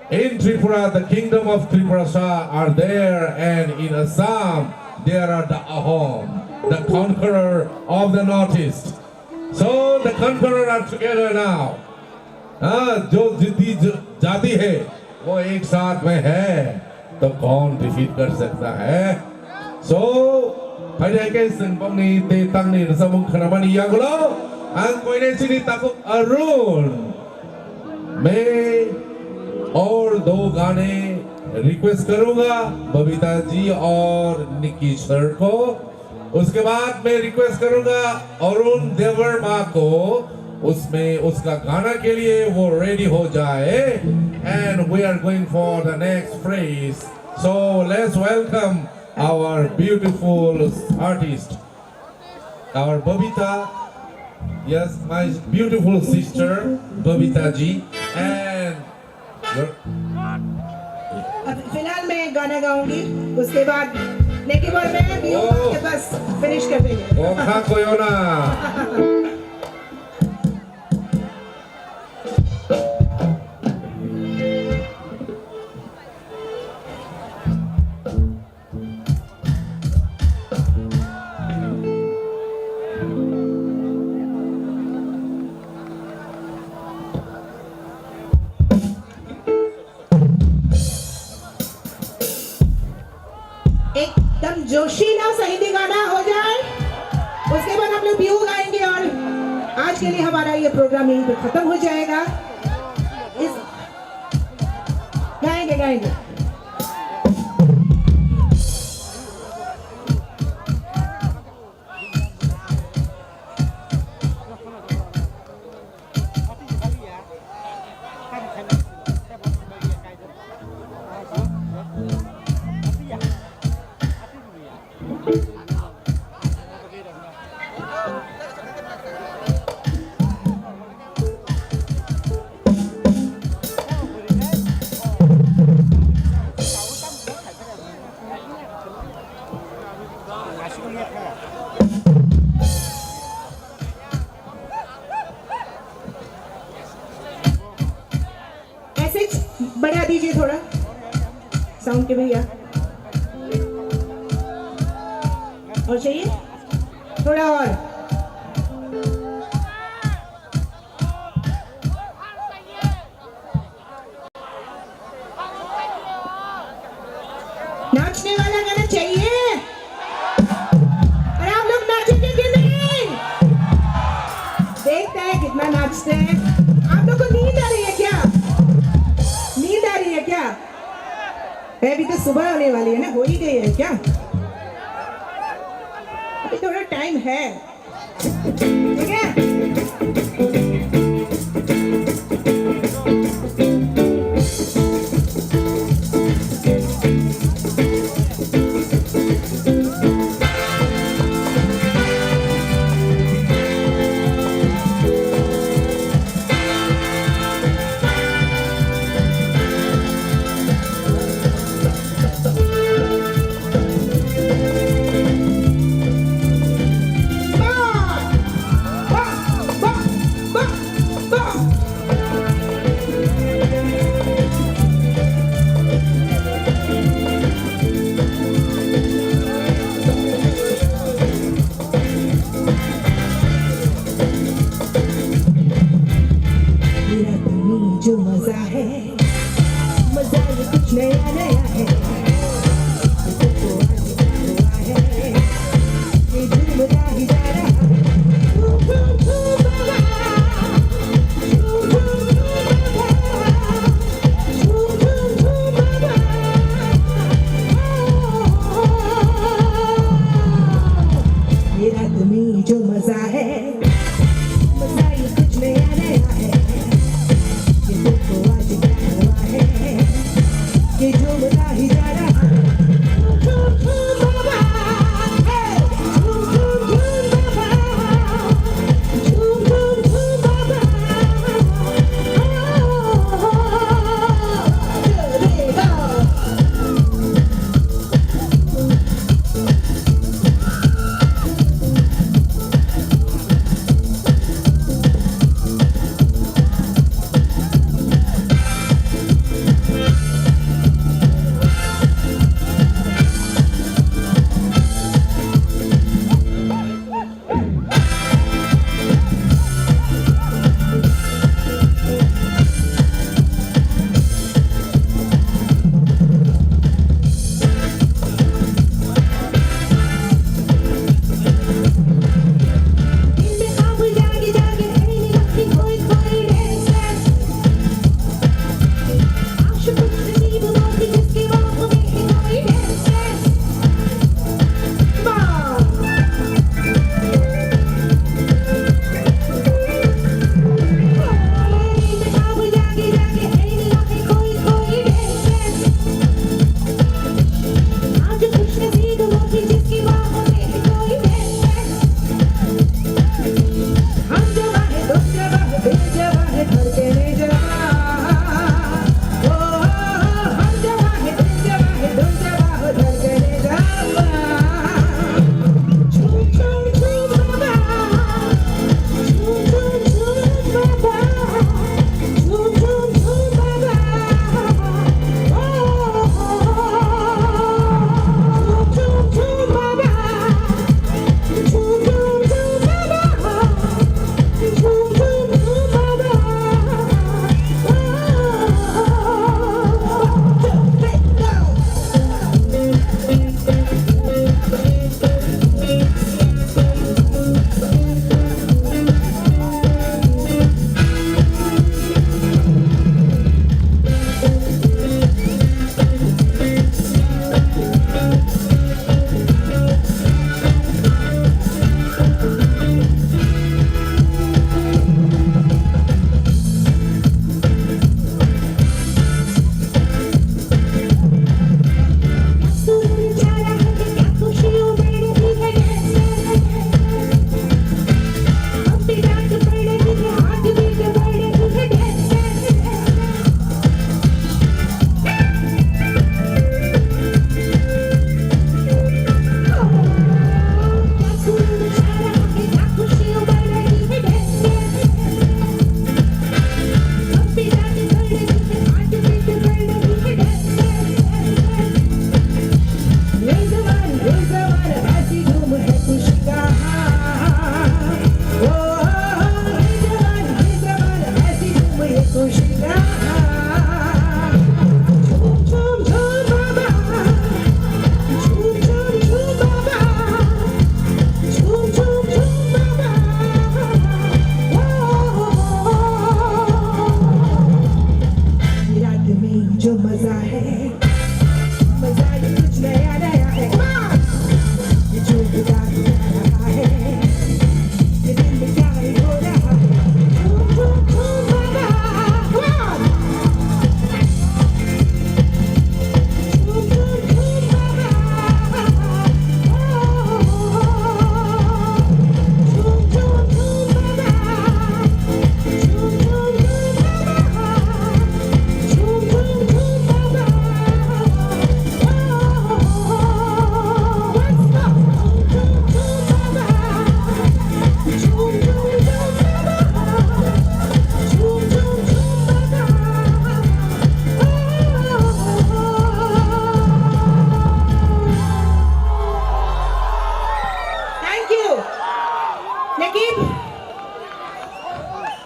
Speaker 9: in Tripura, the kingdom of Tripura are there, and in Assam, there are the Ahom, the conqueror of the northeast. So, the conqueror are together now. जो जाति है वो एक साथ में है तो कौन डिफीट कर सकता है so pada ke sengpong ni te tang ni samung khanamani ya gulo ang koine sini takuk arun मैं और दो गाने रिक्वेस्ट करूंगा बबीता जी और निकी सर को उसके बाद मैं रिक्वेस्ट करूंगा अरुण देवर्मा को उसमें उसका गाना के लिए वो रेडी हो जाए and we are going for the next phrase so let's welcome our beautiful artist our Babita yes my beautiful sister Babita ji and
Speaker 3: फिलहाल मैं गाना गाऊंगी उसके बाद नेकी बार में भी के पास फिनिश कर देंगे
Speaker 9: ओ खा कोयो ना
Speaker 3: एकदम जोशीला सा हिंदी गाना हो जाए उसके बाद हम लोग बिहू गाएंगे और आज के लिए हमारा ये प्रोग्राम यहीं पे खत्म हो जाएगा इस गाएंगे ऐसे बढ़ा दीजिए थोड़ा साउंड के भैया और चाहिए थोड़ा और नाचने वाला गाना चाहिए अरे आप लोग नाचेंगे कि नहीं देखते हैं कितना नाचते हैं आप लोग को नींद आ रही है क्या अभी तो सुबह होने वाली है ना हो ही गई है क्या अभी थोड़ा टाइम है ठीक है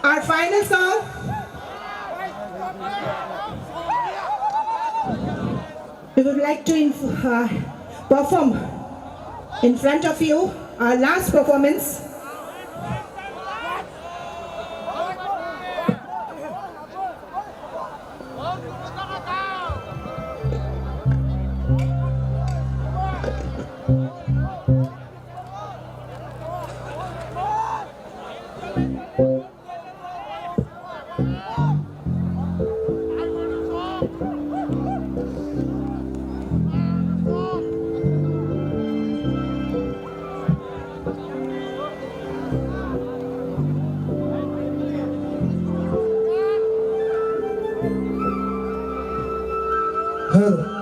Speaker 3: Our final song. We would like to perform in front of you our last performance.
Speaker 13: Oh,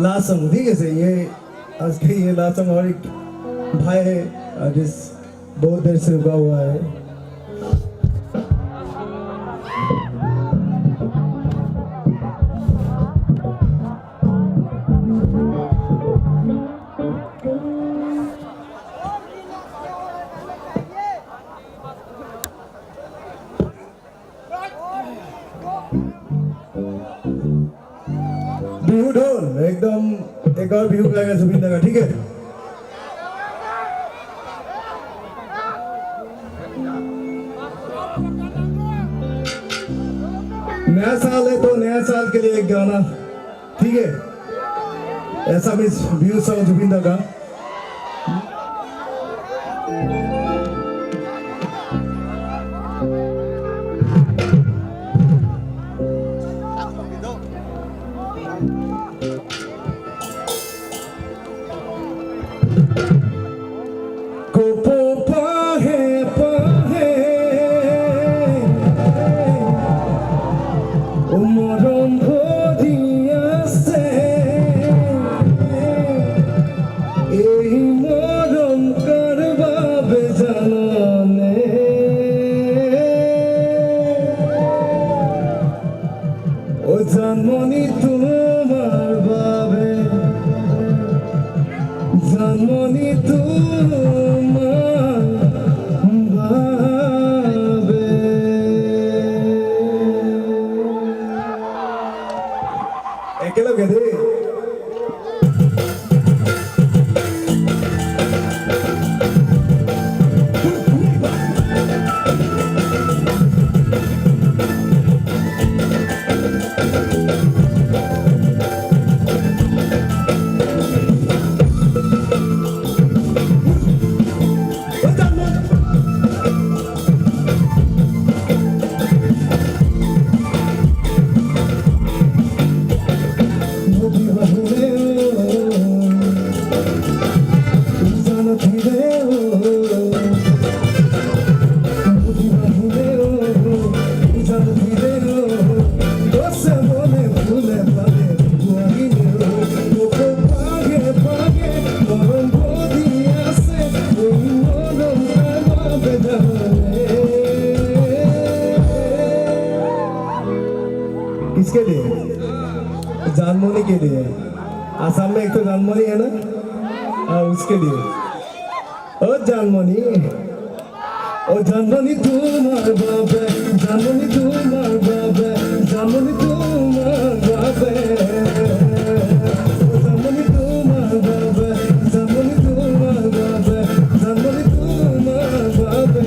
Speaker 18: last song ठीक है से ये आज के ये लास्ट सॉन्ग और एक भाई है जिस बहुत देर से रुका हुआ है बिहू ढोल एकदम एक और बिहू गाएगा जुबिन दा का ठीक है नया साल है तो नया साल के लिए एक गाना ठीक है ऐसा मिस बिहू सॉन्ग जुबिन दा का জানমনি তোমার বাবে জানমনি তোমার বাবে একেলগে দেই किसके लिए जानमोनी के लिए आसाम में एक तो जानमोनी है ना उसके लिए ओ जानमोनी तुम्हार बाबे जानमोनी तुम्हार बाबे जानमोनी तुम्हार बाबे जानमोनी तुम्हार बाबे जानमोनी तुम्हार बाबे जानमोनी तुम्हार बाबे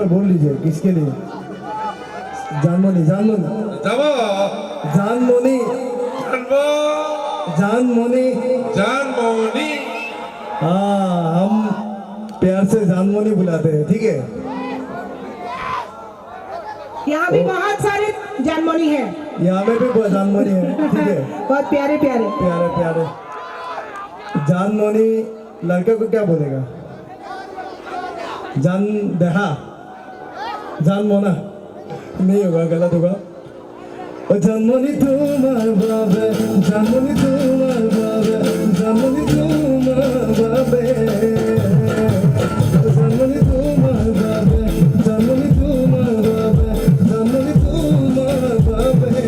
Speaker 18: बार बोल लीजिए किसके लिए जानमोनी जानमोनी जानमोनी जानमोनी
Speaker 9: जानमोनी
Speaker 18: हाँ हम प्यार से जानमोनी बुलाते हैं ठीक है
Speaker 3: यहाँ भी बहुत सारे जानमोनी हैं
Speaker 18: यहाँ में भी बहुत जानमोनी है ठीक है
Speaker 3: बहुत प्यारे प्यारे
Speaker 18: प्यारे प्यारे जानमोनी लड़के को क्या बोलेगा जान देहा जान मोना नहीं होगा गलत होगा ओ जानमोनी तुम्हार बाबे जानमोनी तुम्हार बाबे जानमोनी तुम्हार बाबे ओ जानमोनी तुम्हार बाबे जानमोनी तुम्हार बाबे जानमोनी तुम्हार बाबे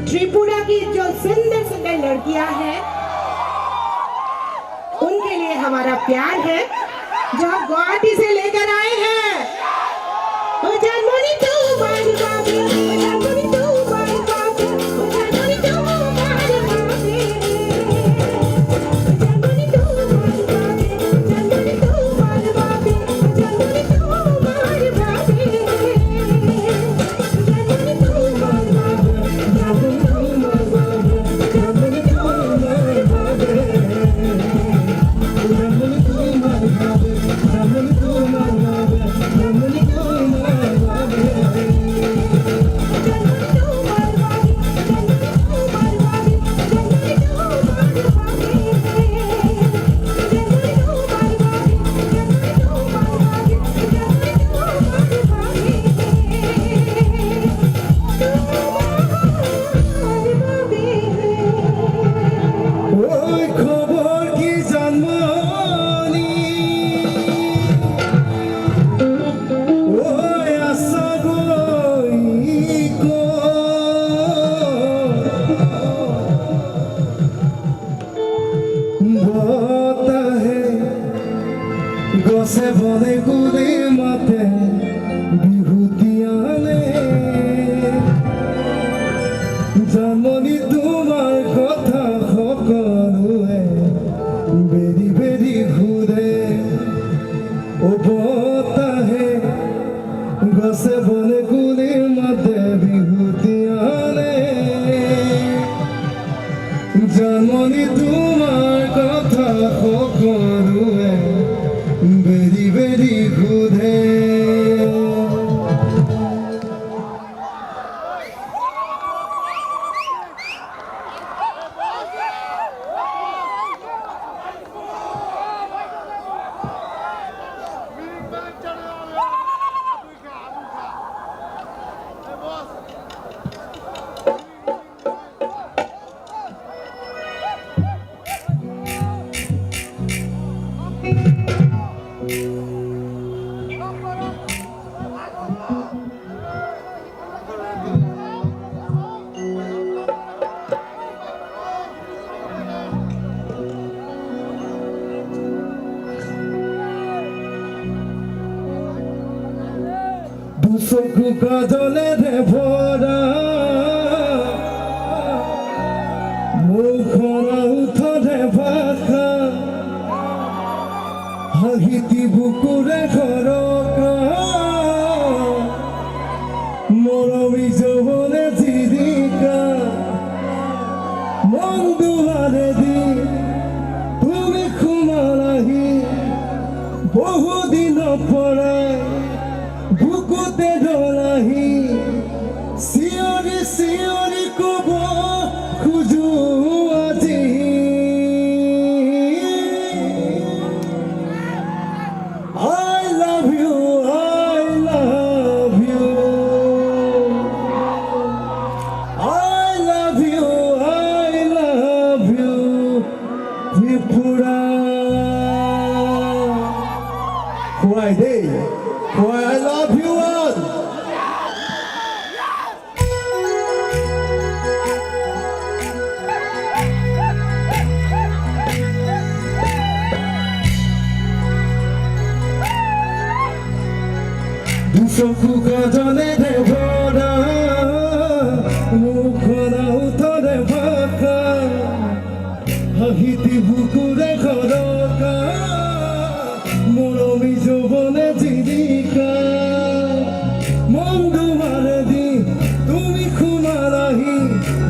Speaker 3: त्रिपुरा की जो सुंदर सुंदर लड़कियां हैं उनके लिए हमारा प्यार है जो हम गुवाहाटी से लेकर आए हैं ओ जानमोनी तुम्हार बाबे ओ जानमोनी तुम्हार बाबे ओ जानमोनी तुम्हार बाबे जानमोनी तुम्हार बाबे जानमोनी तुम्हार बाबे जानमोनी तुम्हार बाबे जानमोनी तुम्हार बाबे
Speaker 13: গছে বনে কুলি মাতে বিহুতিয়ালে জানমনি তোমাৰ কথা সকলোৱে বেৰি বেৰি ঘূৰে ও বতাহে গছে বনে কুলি মাতে বিহুতিয়ালে জানমনি তোমাৰ কথা সকলোৱে বেরি বেরি ঘুরে চকু কাজলেৰে ভৰা মুখৰ উঠৰে ভাষা হাঁহিতি বুকুৰে সৰকা মৰমী যৌৱনে জিৰিকা মন দুৱাৰে দি তুমি সোমালাহি বহুদিনৰ পৰাই বুকুতে ডলাহি চিঞৰি চিঞৰি কব খোজো আজি I love you, I love you, I love you, I love you, Tripura.
Speaker 18: চকু কাজলেৰে ভৰা মুখৰা উঠৰে ভাষা হাঁহিতি বুকুৰে খৰকা মৰমী যৌৱনে জিলিকা মন দুৱাৰে দি তুমি সোমালাহি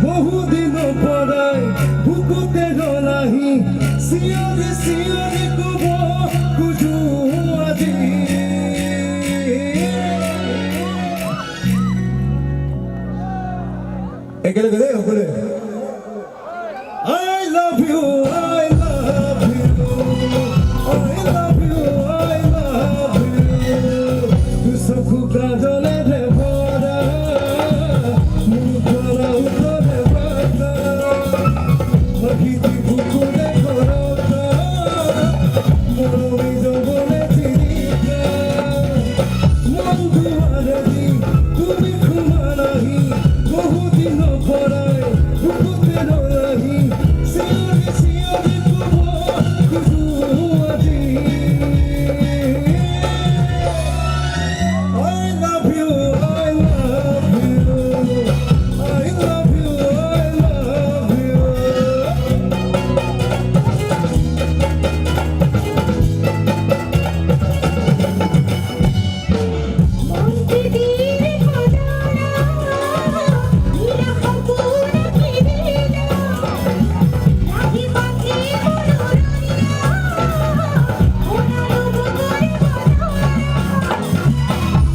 Speaker 18: বহুদিনৰ পৰাই বুকুতে ৰলাহি চিঞৰি চিঞৰি ক'ব খোজো আজি একেলগে দেই সকলোৱে I love you, I love you, I love you, I love you. চকু কাজলেৰে ভৰা মুখৰা উঠৰে ভাষা হাঁহিতি বুকুৰে খৰকা মৰমী যৌৱনে জিলিকা মন দুৱাৰে দি তুমি সোমালাহি বহুদিনৰ পৰাই বুকুতে ৰলাহি চিঞৰি চিঞৰি ক'ব খোজো আজি I love you, I love you, I love you, I love you.
Speaker 17: মনকে দিয়ে খোদারা নিরা সম্পূর্ণ পৃথিবীটা লাগি পাখি মনোরণিয়া ওনার উপরে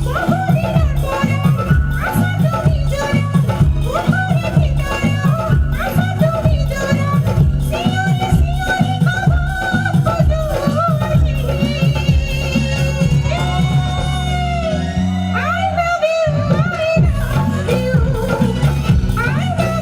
Speaker 17: বহুদিনের পরে আশা তুমি জোড়া উপরে ভিতরে আশা তুমি জোড়া শিওরে শিওরে কব খোঁজো আজি I love you, I love you, I love you, I love you.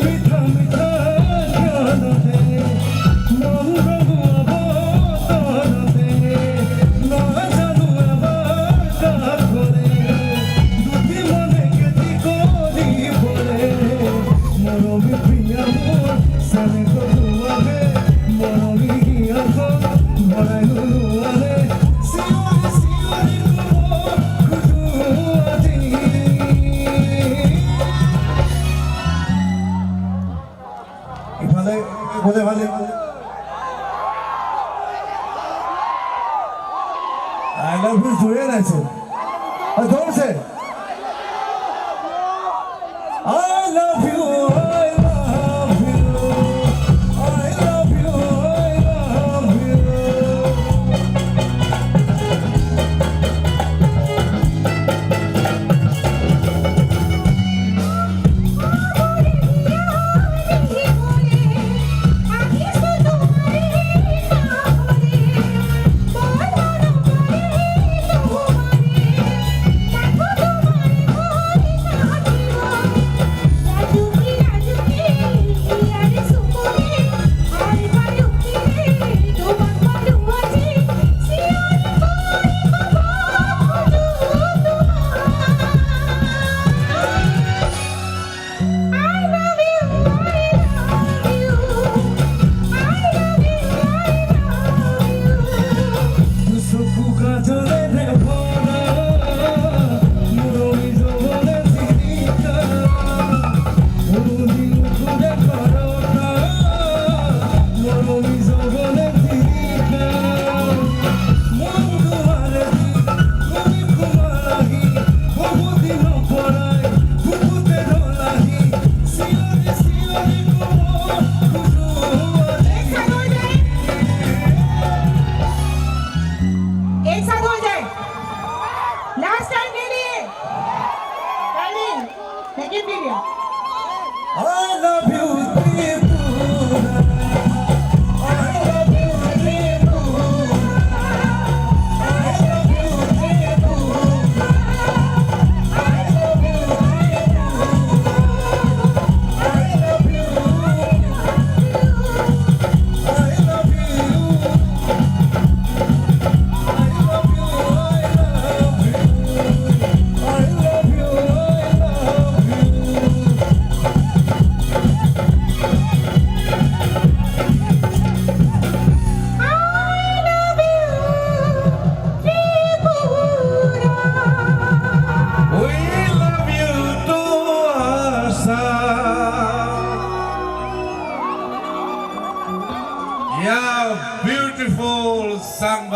Speaker 18: মিঠা মিঠা গানতে মন রঘুয়া বতনতে না জানো এবার কার ঘরে দুটি মনে কেতি করি বলে মরমী প্রিয়া মোর সানে গগুয়ারে মরমী গিয়া ভরাই নুয়ারে শিওরে শিওরে কব খোজো আজি ইফালে ভালে I love you জোরে নাচে আর জোরছে I love you, I love you, I love you, I love you. I love you, Tripura.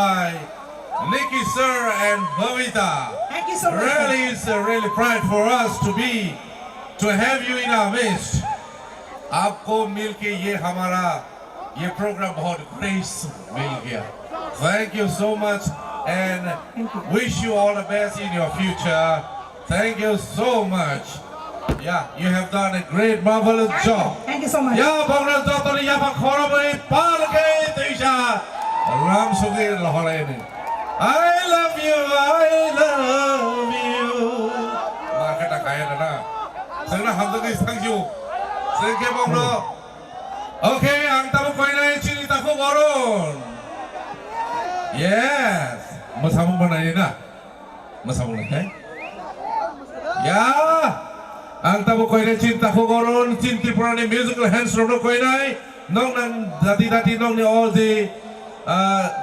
Speaker 9: by Nikki sir and Bhavita.
Speaker 3: Thank you so much.
Speaker 9: Really, it's a really pride for us to have you in our midst. आपको मिलके ये हमारा ये programme बहुत grace मिल गया. Thank you so much and wish you all the best in your future. Thank you so much. Yeah, you have done a great, marvelous job.
Speaker 3: Thank you so much.
Speaker 9: Yeah, Bangla Jotoni Yapa Korobari Palke Tisha Ram Sugir Laholeni. I love you, I love you. Makata kaya na. Sana hamdani thank you. Thank you, Bangla. Okay, ang tamu koy na chini tako goron. Yes. Masamung ba na yun na? Masamung na tayo? Yeah. Ang tamu koy na chini tako goron. Chinti purani musical hands from no koy na. Nong nang dati nong ni all the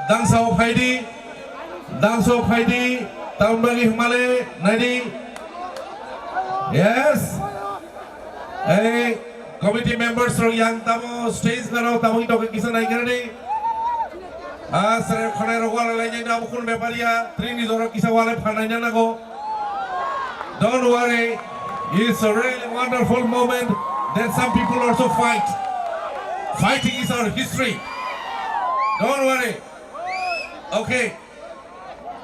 Speaker 9: Dangsa of Heidi. Dangsa of Heidi. Taun bagi Himale. Nadi. Yes. Hey. Committee members from yang tamu stage karo tamu itu kisah naik ni. Sering kena rawal lainnya ni aku pun beparia. Trini dorang kisah wale pananya nago. Don't worry, it's a really wonderful moment that some people also fight. Fighting is our history. Don't worry. Okay,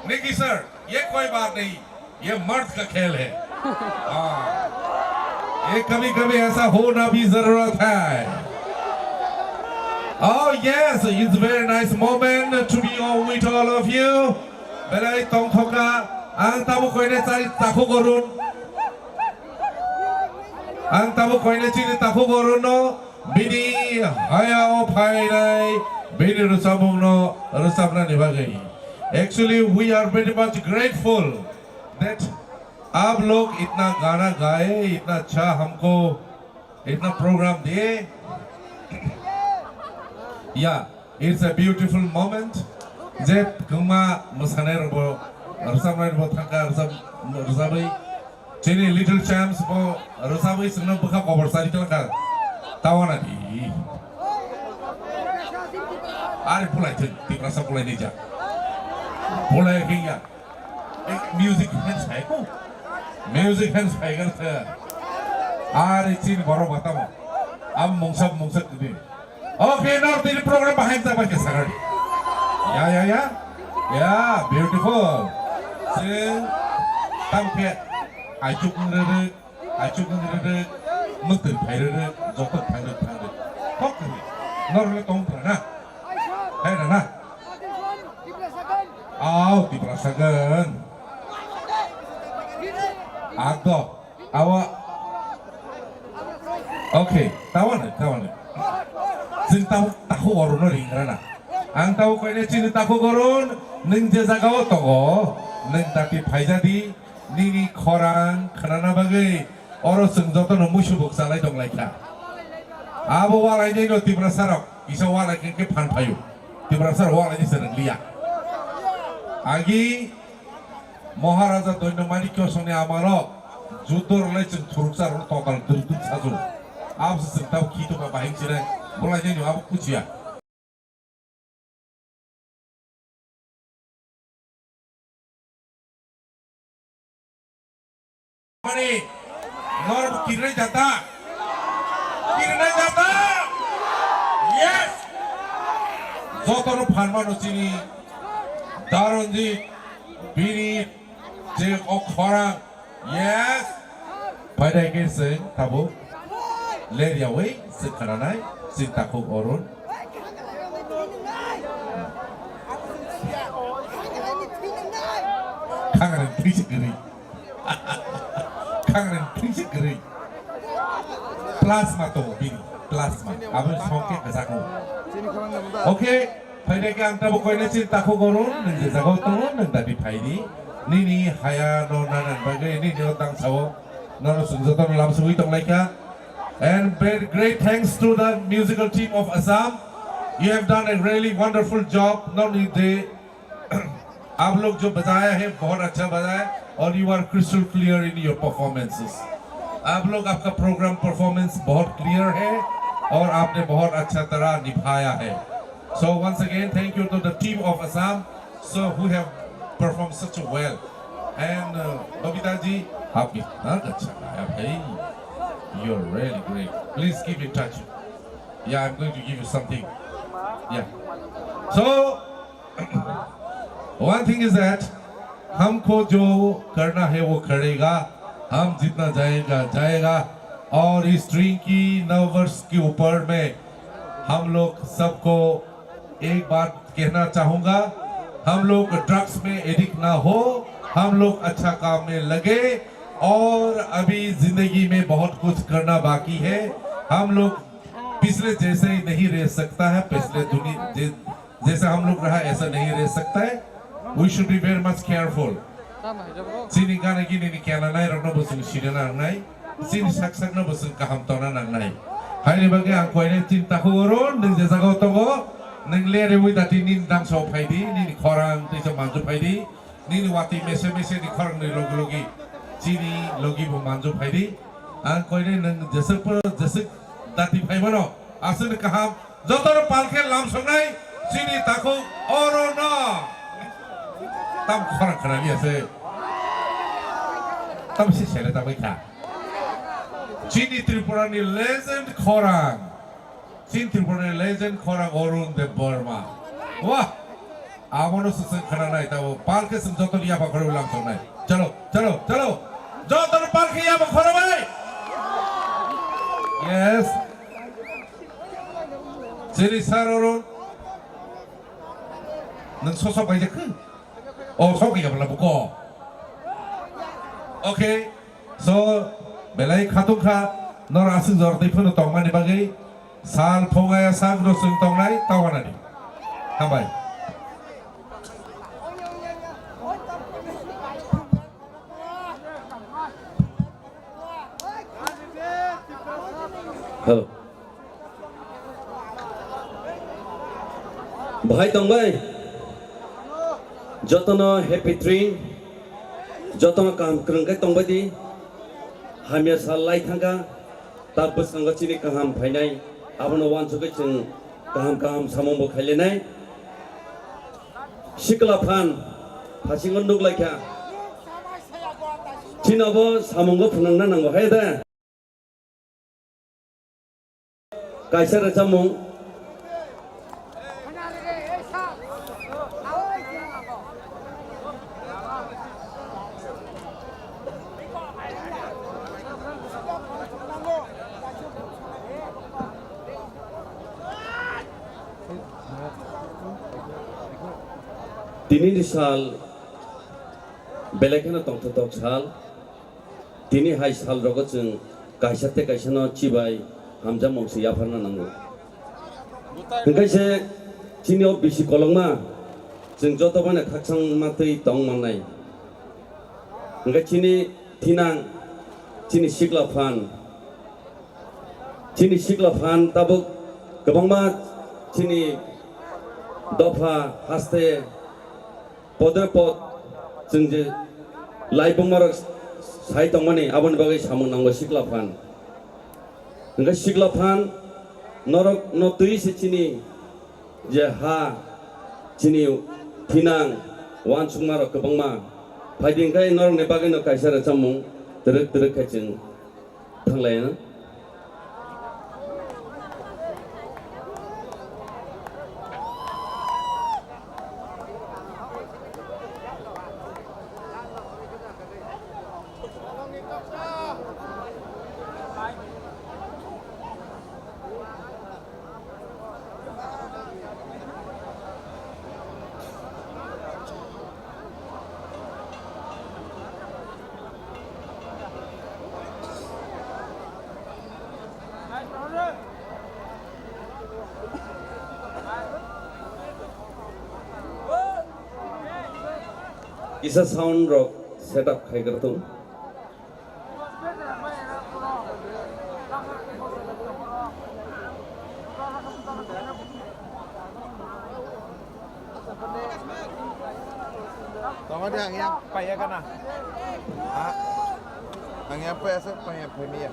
Speaker 9: Nikki sir, ये कोई बात नहीं, ये मर्द का खेल है. ये कभी-कभी ऐसा होना भी जरूरत है. Oh yes, it's a very nice moment to be on with all of you. Belai tong thoka, ang tamu koine cari taku gorun. Ang tamu koine cari taku gorun no. Bini haya o pai nai, bini rusabung no rusabna nibagai. Actually, we are very much grateful that आप लोग इतना गाना गाए, इतना अच्छा हमको इतना programme दिए. Yeah, it's a beautiful moment. Jet kuma musaner bo, rusamai bo thangka rusabai. Chini little champs bo rusabai senang buka cover sari telaka. Tawana di. Are pulai tu, tiba sa pulai ni ja. Pulai kaya. Music hands hai ko. Music hands pagar tha. Are chin baro batamo. Am mungsab gede. Okay, now the program behind the back sagari. Yeah, beautiful. Sing tamke achuk ngere, mutul phaire, jotot phaire. Kok ni? Norle tong na. Hai na. Aw, diprasagan. Agdo, awa. Okay, tawan. Sing tahu gorun ring karena. Ang tahu kau ini cini tahu gorun, neng jazagaw togo, neng tapi pajadi, nini korang, karena bagai orang sengjoto nomusu buksa lai dong lai kah. Abu walai ni lo tibrasarok, isa walai kengke pan payu, tibrasar walai ni seneng liak. Agi Maharaja Doinamanikyo sone amaro judor lecen turuksa ron tokal durdut sazul. Abu sesentau kito ka bahing sire, mulai nyanyi abu kucia. Mani, norm kira jata. Yes. Zotono phanmano chini, daronji, bini. Je okora, yes. Pada ingin sing tabu, leria way sekaranai, sing takuk orun. Kangen prinsip geri. Plasma to bini, plasma. Abang songke kesaku. Okay, pada ingin tabu kau ini sing takuk orun, neng jago turun, neng tadi paidi. Nini haya no nanan bagai ini diotang sawo nono sungjoton lam sui tong laika. And great thanks to the musical team of Assam. You have done a really wonderful job. Not only they आप लोग जो बजाया है बहुत अच्छा बजाया और you are crystal clear in your performances. आप लोग आपका program performance बहुत clear है और आपने बहुत अच्छा तरह निभाया है. So once again thank you to the team of Assam. so who have performed such well. And Babita ji, happy. Hey, you're really great. Please keep in touch. Yeah, I'm going to give you something. Yeah. So one thing is that हमको जो करना है वो करेगा, हम जितना जाएगा और इस स्ट्रिंग की 9 वर्ष के ऊपर में हम लोग सबको एक बात कहना चाहूँगा, हम लोग ड्रग्स में एडिक्ट ना हो, हम लोग अच्छा काम में लगे और अभी जिंदगी में बहुत कुछ करना बाकी है। हम लोग पिछले जैसे ही नहीं रह सकता है, पिछले दुनिया जैसे हम लोग रहा ऐसा नहीं रह सकता है। We should be very much careful. Sini kana gini ni kiana nai rokno busung shirena nai, sini sak no busung kaham tona nai. Hari bagi angkoi ni cinta huron, neng jasa kau tongo, neng lere wi dati nin dang so paidi, ni korang tisa manju paidi, ni wati mese ni korang ni logi, sini logi bu manju paidi. Angkoi ni neng jasa dati pai mano, asin kaham, jotor palke lamsong nai, sini taku oro no. Tam korang kena ni ase, tam si sele tam ika. Sini Tripura ni legend korang, sini Tripura ni legend korang Orun de Burma. Wah, amono susun kena nai tahu. Palke sem jotor dia apa korang langsung nai. Chalo, jotor palke dia apa korang nai. Yes. Sini Sarorun, neng sosok aja ke? Oh, sok ya belum buka. Okay, so belai khatung kha nor asing jor tei phono tong mani bagai sal phongaya sang ro sung tong nai tawana ni. Hambai.
Speaker 19: Hello. भाई तंग भाई जतनो happy train जतनो काम करंगे तंग बादी हमें सालाई थांगा तब बस अंगची ने काम फाइनाई आपनो वान सुके चंग काम सामंग बखाइले नाय शिकला फान फासिंगन दुग लाइका चिनाबो सामंग फुनंना नांगो हाय दा कायसा रचामंग Tini sal belakana tong sal tini hai sal rogo jeng kaisate kaisano cibai hamja mongsi yafarna nango hingkai se tini o bisi kolongma jeng joto bana khaksang matei tong mannai hingkai tini tinang tini sikla fan tabuk gobangma tini dofa haste Poder pot, jengje, laibung marak sai tongmani abon bagai samung nanggo siklafan. Enggak siklafan, norok notui secini, jeha, cini pinang, wansung marak kebangma. Paiding kai norok nebagai no kaisar samung, teruk kaceng, tanglayan. Isa sound rock setup khai kartu.
Speaker 20: Tolong dia yang payah kan ah? Ah, yang payah se payah premier.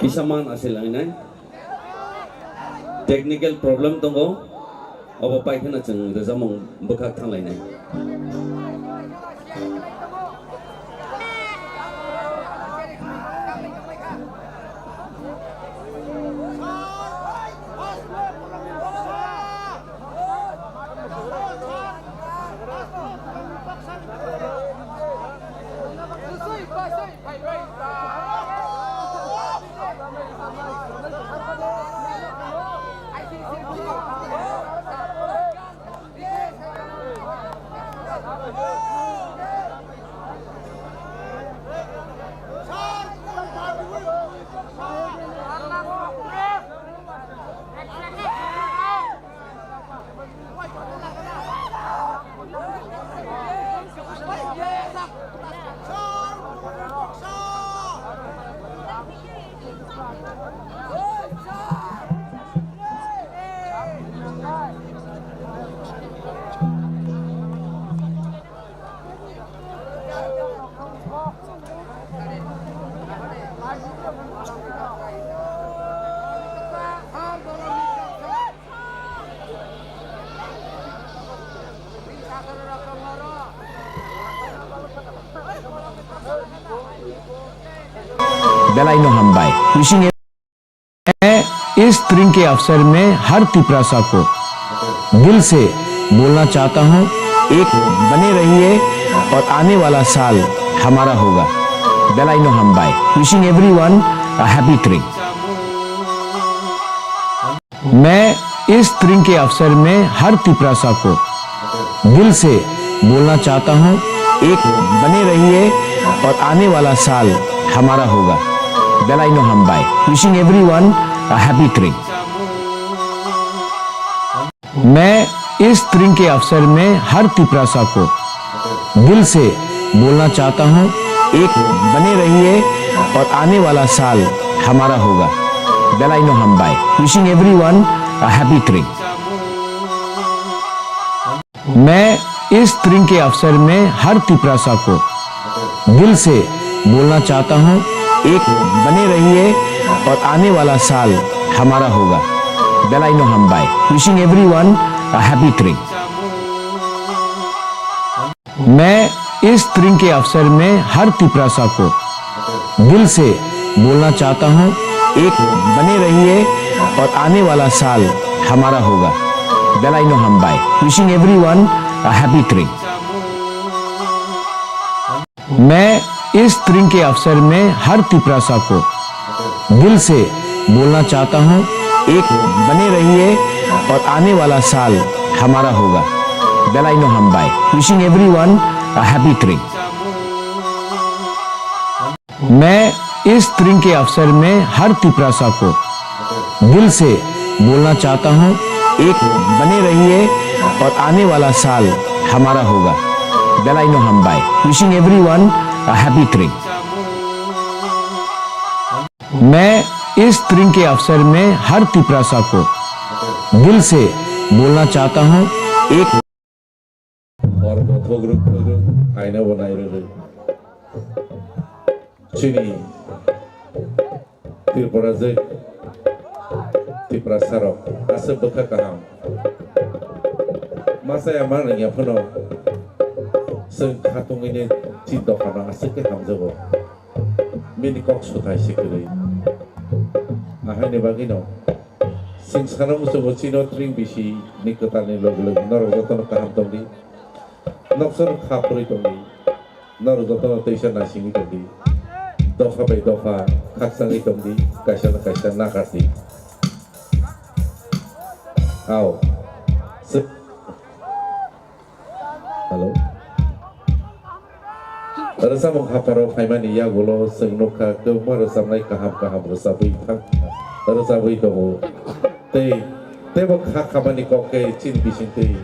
Speaker 19: Kisaman asil lainai technical problem tongo abo paikana jeng rezamong bekak thang lainai
Speaker 21: बेलाइनो हम्बाई wishing इस spring के अवसर में हर तिपरासा को दिल से बोलना चाहता हूं, एक बने रहिए और आने वाला साल हमारा होगा। बेलाइनो हम्बाई विशिंग एवरीवन अ हैप्पी ट्रिंग। मैं इस स्प्रिंग के अवसर में हर तिपरासा को दिल से बोलना चाहता हूं, एक बने रहिए और आने वाला साल हमारा होगा। बेलाइनो हम्बाई विशिंग एवरीवन अ हैप्पी ट्रिंग। मैं इस स्प्रिंग के अवसर में हर तिपरासा को दिल से बोलना चाहता हूं, एक बने रहिए और आने वाला साल हमारा होगा। बेलाइनो हम्बाई विशिंग एवरीवन अ हैप्पी ट्रिंग। मैं इस स्प्रिंग के अवसर में हर तिपरासा को दिल से बोलना चाहता हूं, एक बने रहिए और आने वाला साल हमारा होगा। बेलाइनो हम्बाई विशिंग एवरीवन अ हैप्पी ट्रिंग। मैं इस स्प्रिंग के अवसर में हर तिपरासा को दिल से बोलना चाहता हूं, एक बने रहिए और आने वाला साल हमारा होगा। बेलाइनो हम्बाई विशिंग एवरीवन अ हैप्पी ट्रिंग। मैं इस स्प्रिंग के अवसर में हर तिपरासा को दिल से बोलना चाहता हूं, एक बने रहिए और आने वाला साल हमारा होगा। बेलाइनो हम्बाई विशिंग एवरीवन अ हैप्पी ट्रिंग। मैं इस स्प्रिंग के अवसर में हर तिपरासा को दिल से बोलना चाहता हूं, एक बने रहिए और आने वाला साल हमारा होगा। बेलाइनो हम्बाई विशिंग एवरीवन अ हैप्पी ट्रिंग। मैं इस स्प्रिंग के अवसर में हर तिपरासा को दिल से बोलना चाहता हूं, एक
Speaker 9: pogruk aina bonai re chini Tripura Zek Tripura Sarok asal bekak kaham masa yang mana yang penuh seng katung ini cinta karena asal ke ham jago mini kok sutai sekali ahai ne bagi no sing sekarang musuh bocino tring bisi nikotan ni log nor gotono kaham tongdi nokson khapuri tongdi nor gotono teishan nasingi tongdi dofa by dofa kaksangi tongdi kaisa nakasi aw halo rasa menghaparo faimani ya golo sengnoka kemar samnai kaham resabui thak resabui tomo te bok kamani koke chin bisin te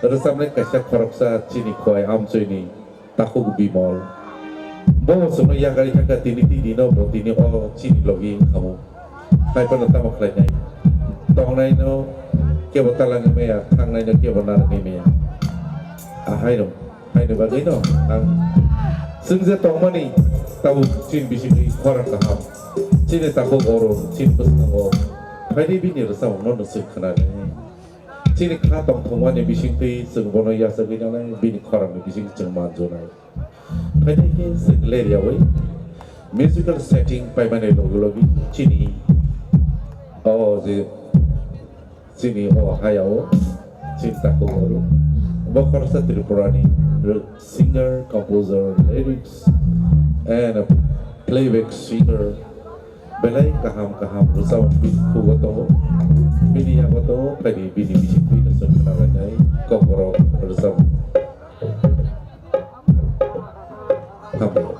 Speaker 9: resamnai kaisa koroksa chini khoi amchoini takuk bimol bo sono ya gari ka tini no bo tini o chini logi kamu kai pa nata maklai nai tong nai no ke botalang me ya thang nai no ke bonar ni me ya hai no bagai no ang sengja tong mani tahu chin bisini korak kaham chin takuk oro chin pesngo hai di bini resam no no sek kana nai chin ka tong mani bising te seng bono ya sagina nai bini korak bising chengman jo nai hai di sek leria wei musical setting pai mane logi chini oh je chini oh hayao chin takuk oro Bokor Tripurani, singer, composer, lyrics, and a playback singer. Belai kaham bersama Fugoto, Bini Yagoto, Pedi Bini Bishiki, Sebenarnya Kokoro bersama kami.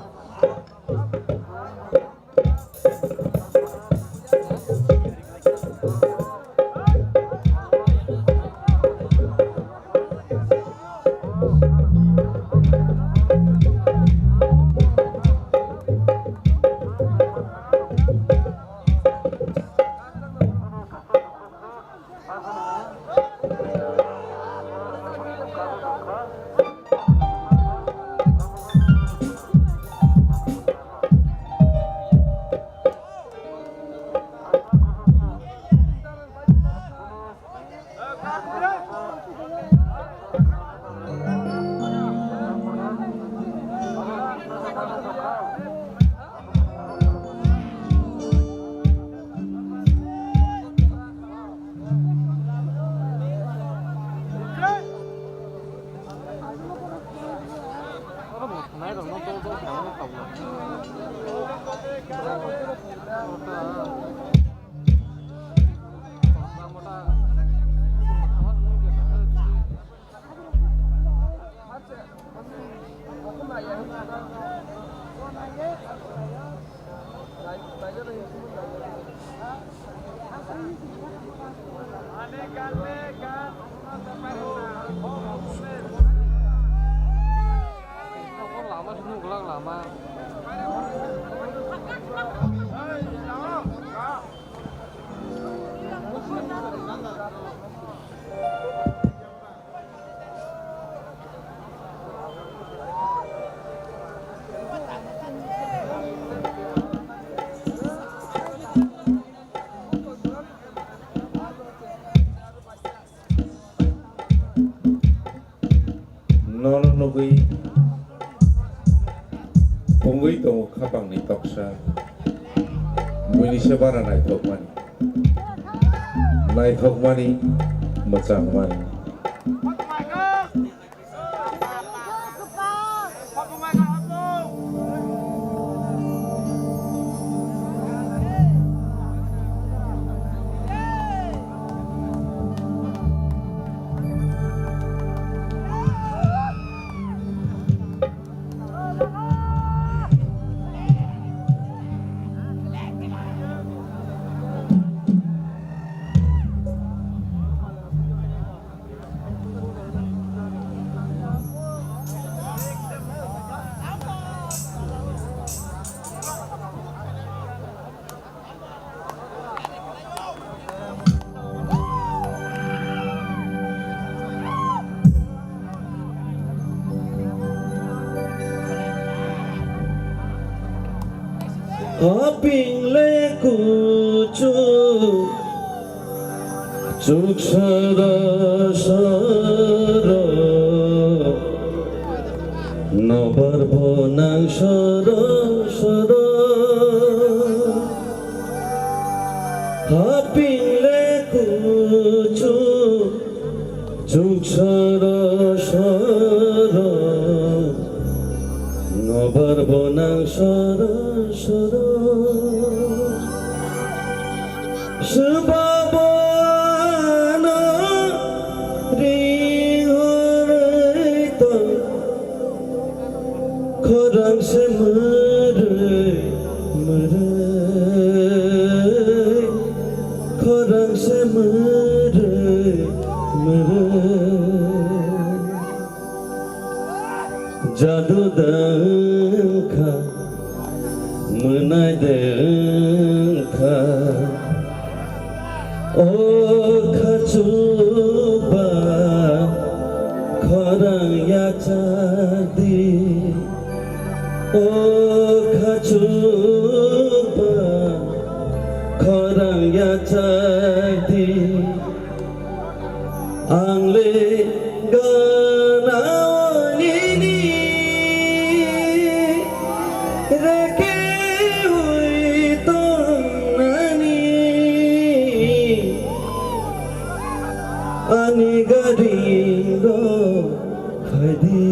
Speaker 9: Punggui to kapang ni toksa Muni sebara naitok mani macang mani
Speaker 19: Haping le kucu Cuk sara sara Nobar bonang sara sara Haping le kucu Cuk sara sara Nobar bonang sara sara Sebabana ringorai ta Korang semerai merai Korang semerai merai Jadu dengka menai dengka Oh kacuba korang ya jadi Oh kacuba korang ya jadi Angle ganawan ini reke hui tonani Ani gadindo khadi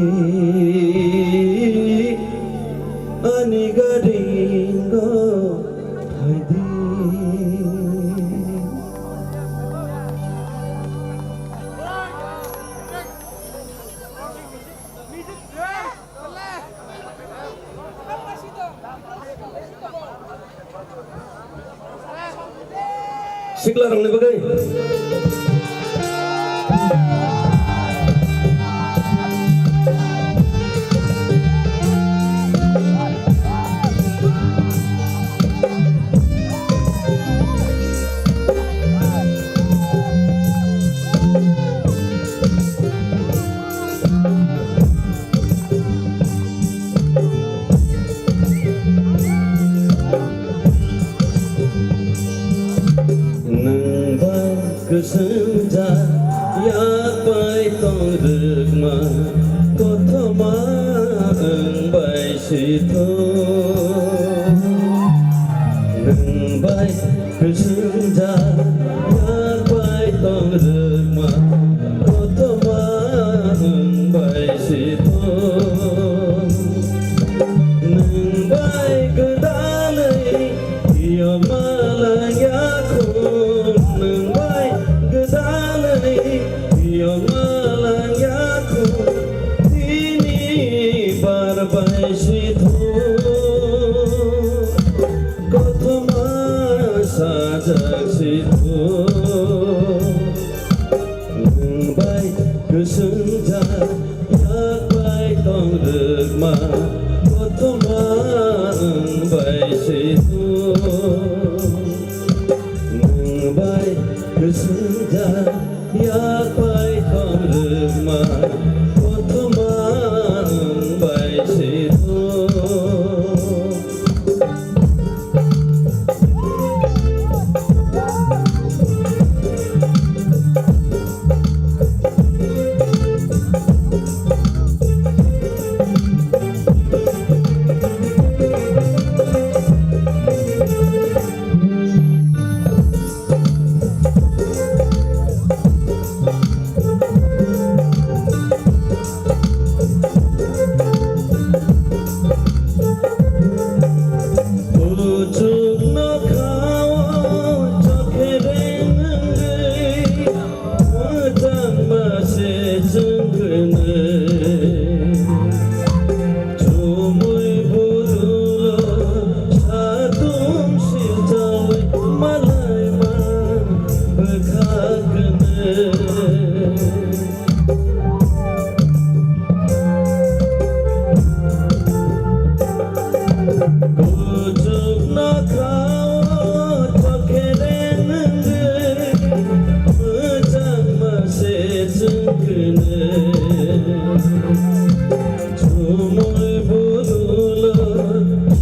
Speaker 19: Ani gadindo khadi Sikla rang ni bagai Kesenja ya pai tong rikma kothoma ang bai sito nang bai kesenja ya pai tong rikma kothoma ang bai sito nang bai kedalai ya malaya kun nang bai yang malanyaku ini barbai situ kotoma saja situ baik kesenja yak baik tong regma kotoma baik situ baik kesenja ya pai tong regma kotoma bai situ Chumul budul,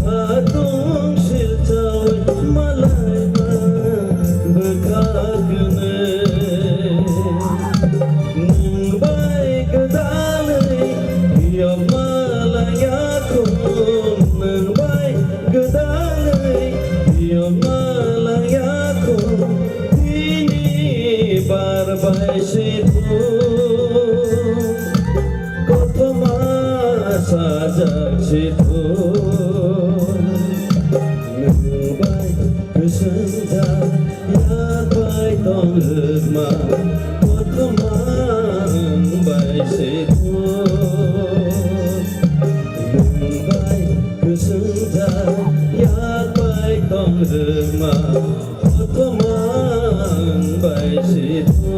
Speaker 19: atung sil Dia Malayaku Nangbai Gedangai Dia Malayaku Ini Barbai Situ Kotama Sajak Situ Nangbai Kesenja Ya Bai Tong Lemah Kotama Nangbai Situ Kesenja ya baik tong remah teman baik situ.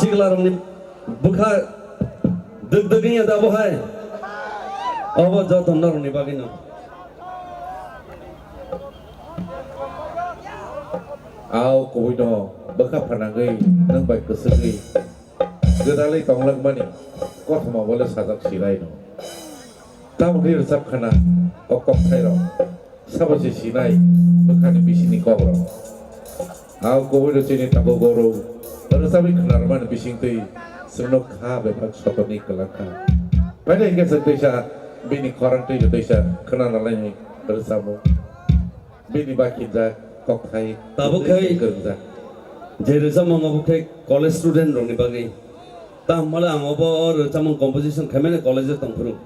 Speaker 19: Siglarni bukha deg-degnya da bohai abo joton narni bagino
Speaker 9: Au koido bukha phanangai nang bai kesegai gedalai tonglang mani kothama bola sajak silai no tam rir sab khana okok thairo sabase sinai bukha ni bisini kobro Au koido chini tago goro Sabi kenarman bising tui senok ha bepak sotoni kelaka. Pada hingga setuisa bini korang tui setuisa kenar lainnya bersama. Bini bakinja kok hai
Speaker 19: tabuk hai kerja. Jadi sama ngabuk hai college student rong ni bagai. Tam malah ngabo or sama composition kemana college tang puru.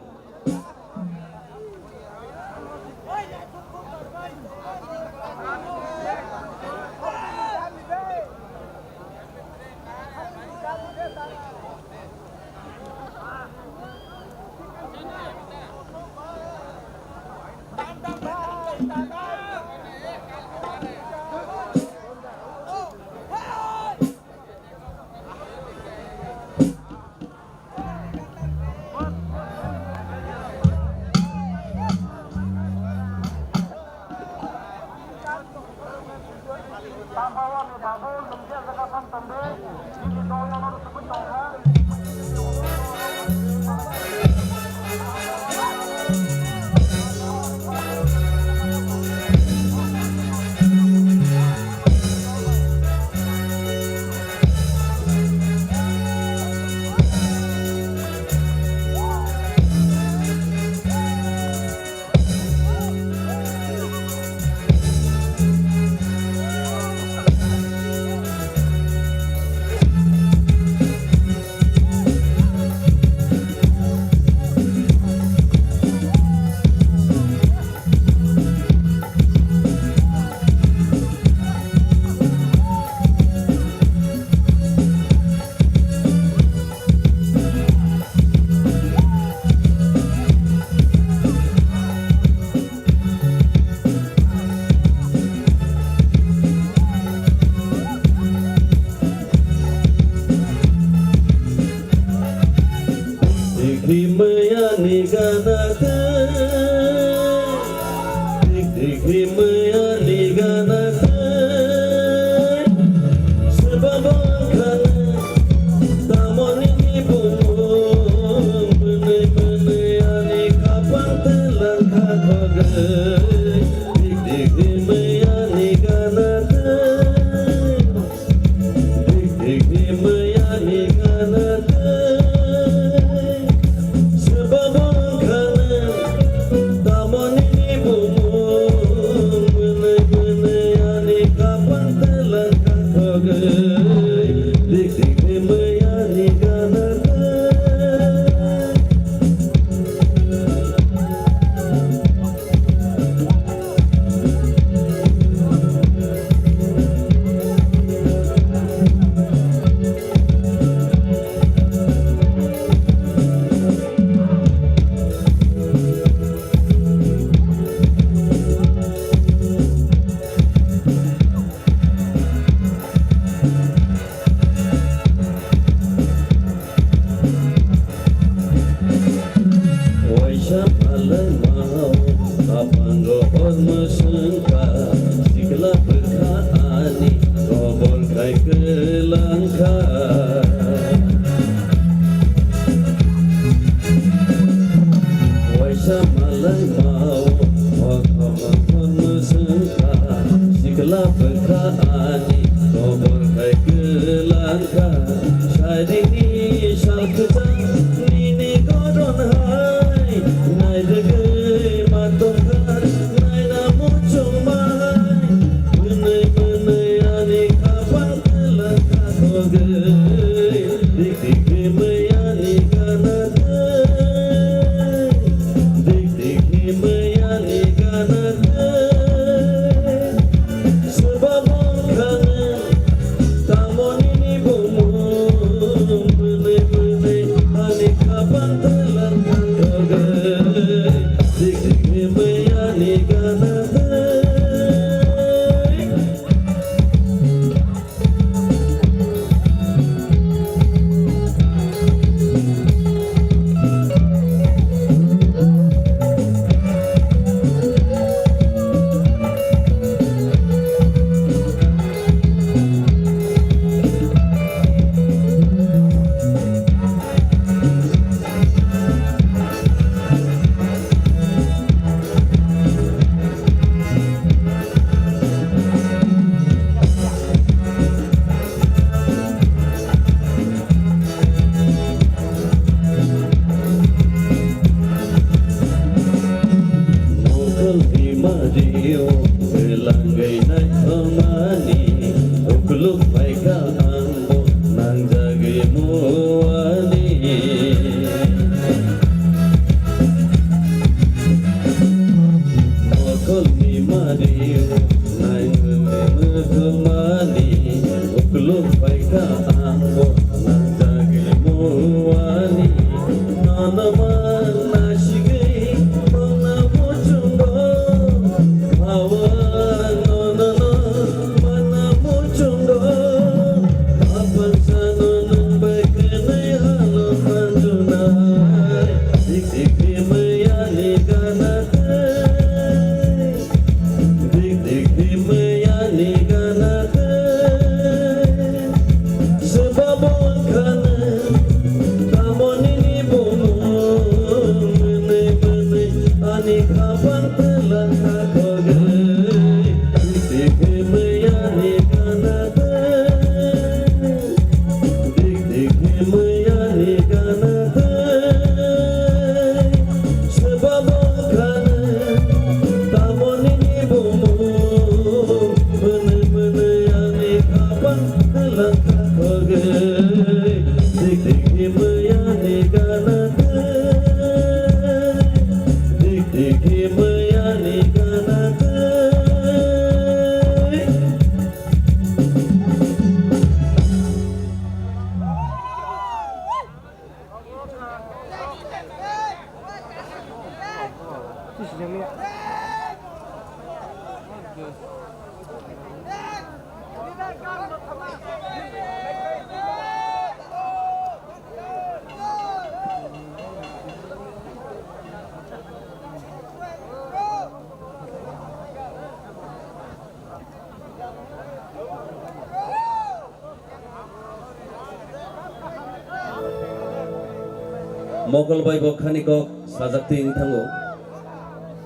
Speaker 19: Mokol bai bo khani ko sajakti ing thango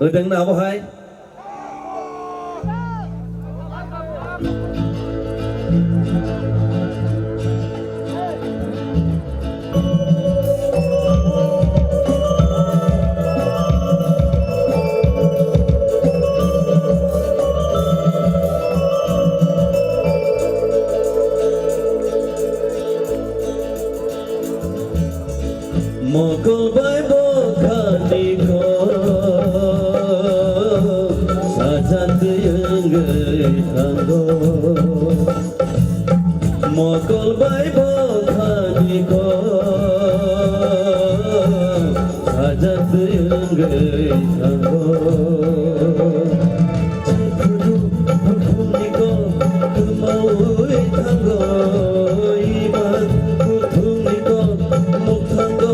Speaker 19: odeng na bahai Mokol bai bo khani ko sajat yang thango Mokol bai bo khani ko sajat yang thango Chekuru khuni ko mau thango iman khuni ko muk thango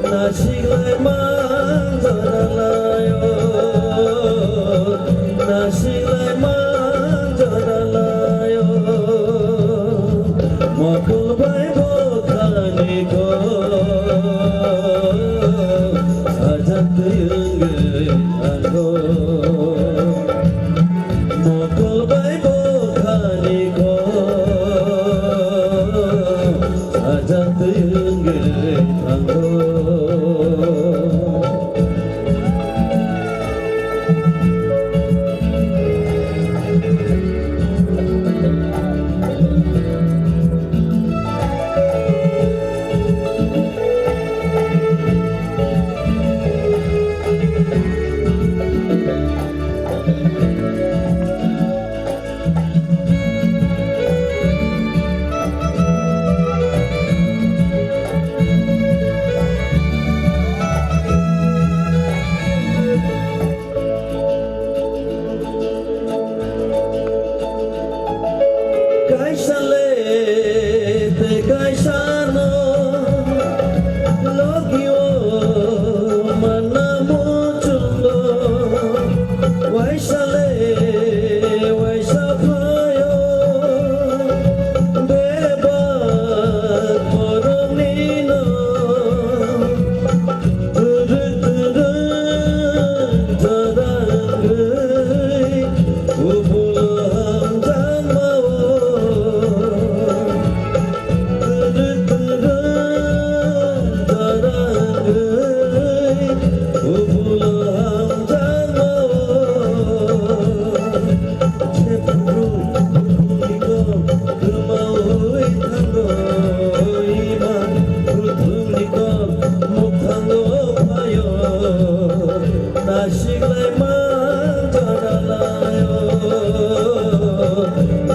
Speaker 19: Nasiglai manjarayo Nasiglai manjarayo Mokol bai bo khani ko sajat yang thango Mokol bai bo khani ko sajat yang thango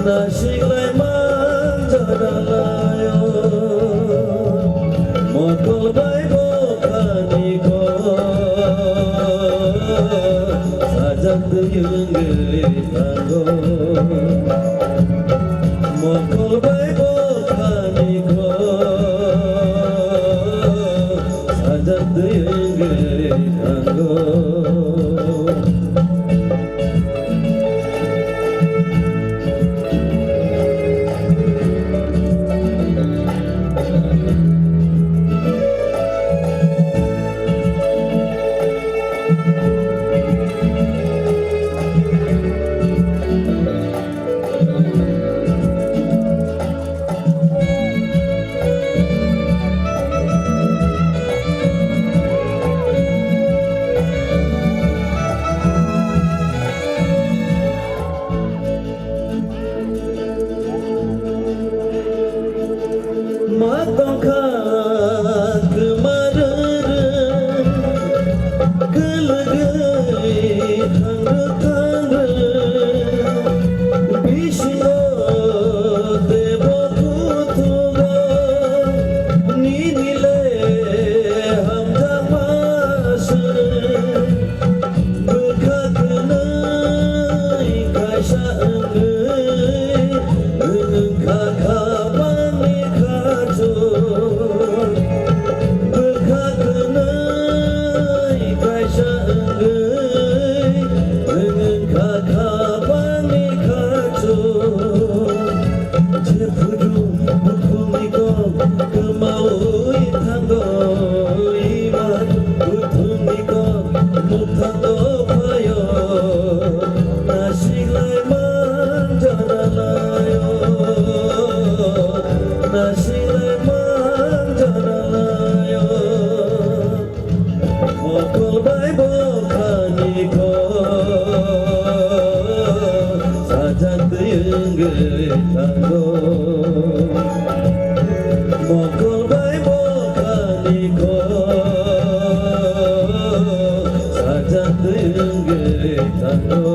Speaker 19: Nasiglai manjarayo Mokol bai bo khani ko sajat yang thango Mokol bai bo khani ko sajat yang thango tango mokol bai bokani ko sajak tengge tango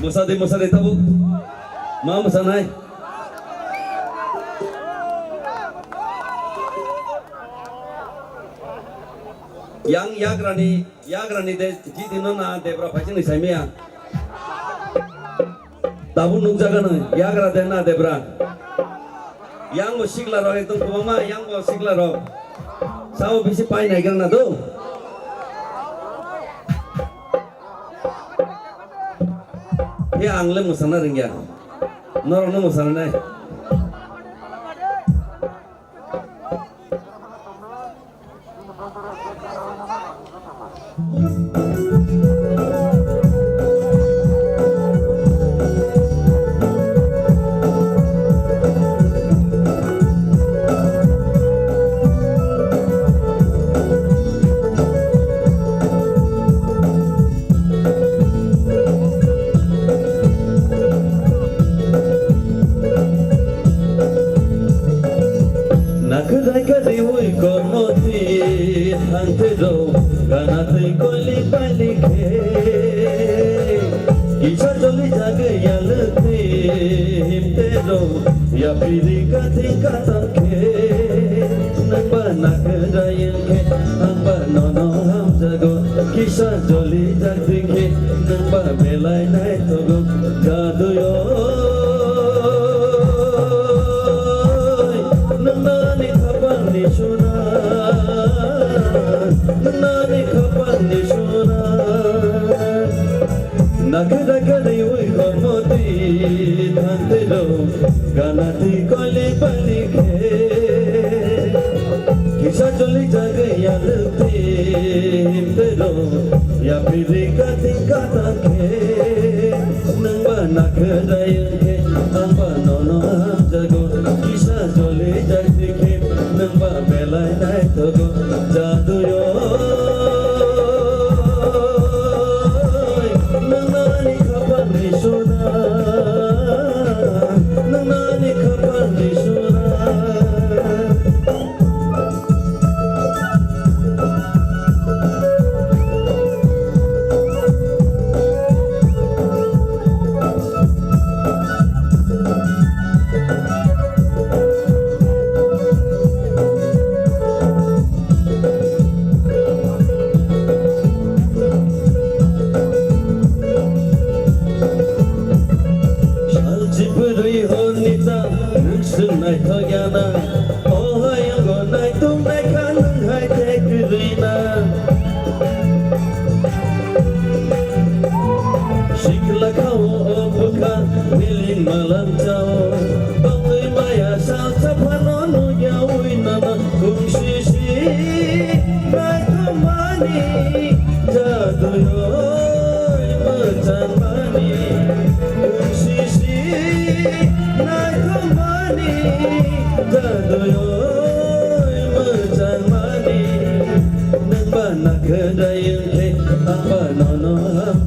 Speaker 19: Musa di tabu, mau musanai. Yang yagrani de jiti nona debra pacing ni samia. Tabu nukjaga na yagra de na debra. Yang mau sigla roh itu kumama, yang mau sigla roh. Sao bisi pai naik na do. Ya angle musana ringya, norono musana nai.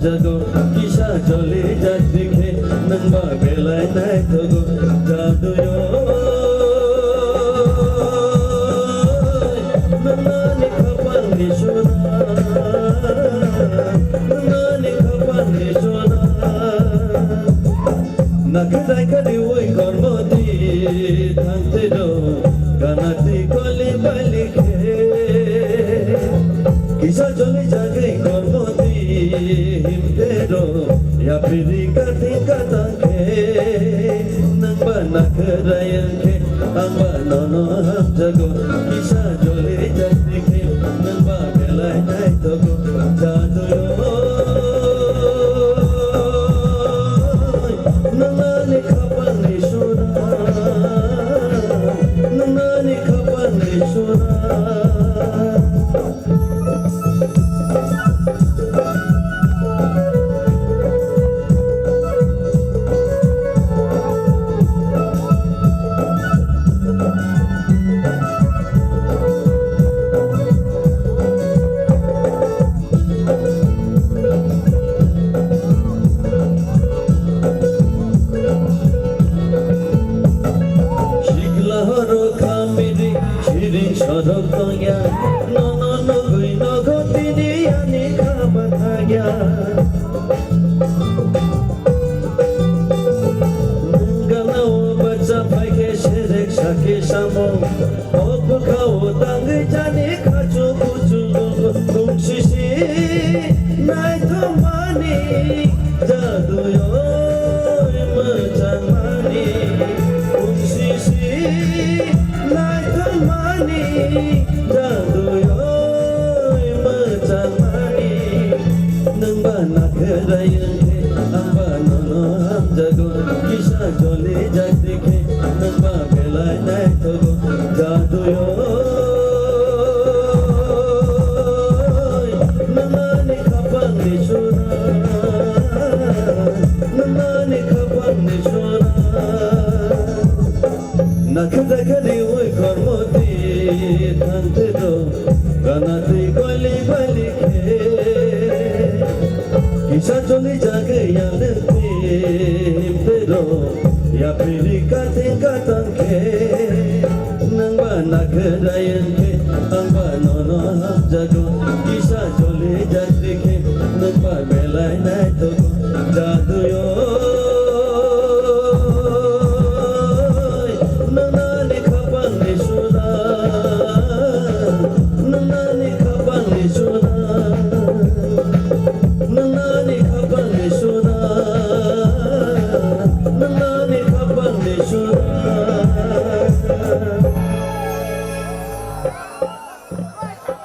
Speaker 19: jago kisah joli jat dikhe nang ba belai nai togo jadu
Speaker 4: nakadai kadi oi kormoti thante do ganati kole balikhe kisa jole jagai kormoti himte do ya piri kati katangke nangba nakadayangke amba nono ham jago kisa jole jagdikhe nangba belai nai togo jaduyo nangani kapang ni sura nangani kapang ni sura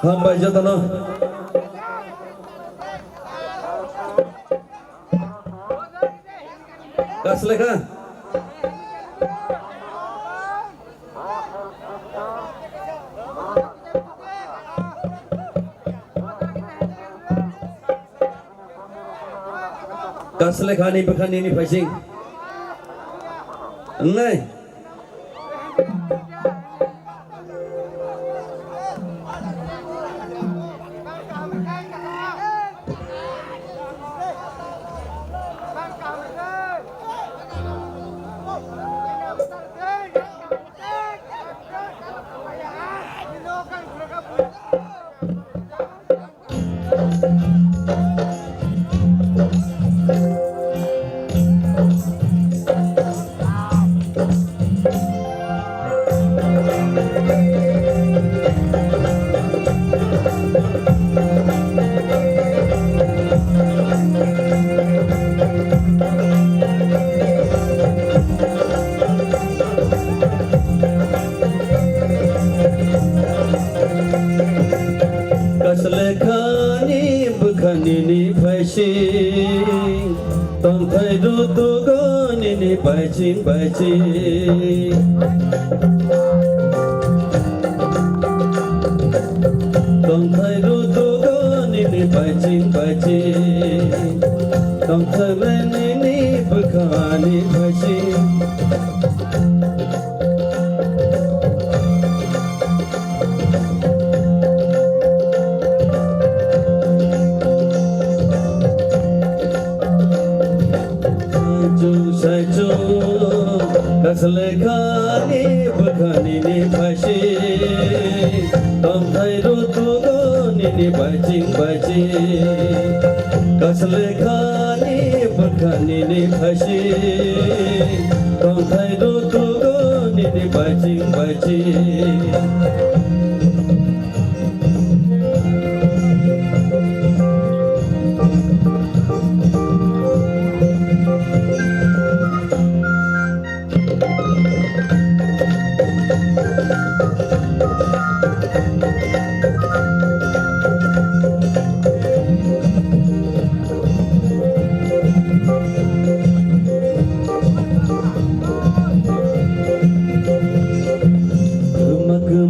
Speaker 4: Hambai jatana gas lekha gas lekha ni bekan ini pricing nai Bajing Tong thai ru tu go ni ni bajing Tong thai re ni bakani bajing Kaslekani bakani ni bhashi Tom thai ru tu go ni bajing Kaslekani bakani bukanini pasi tongkai rutugo nini bajing.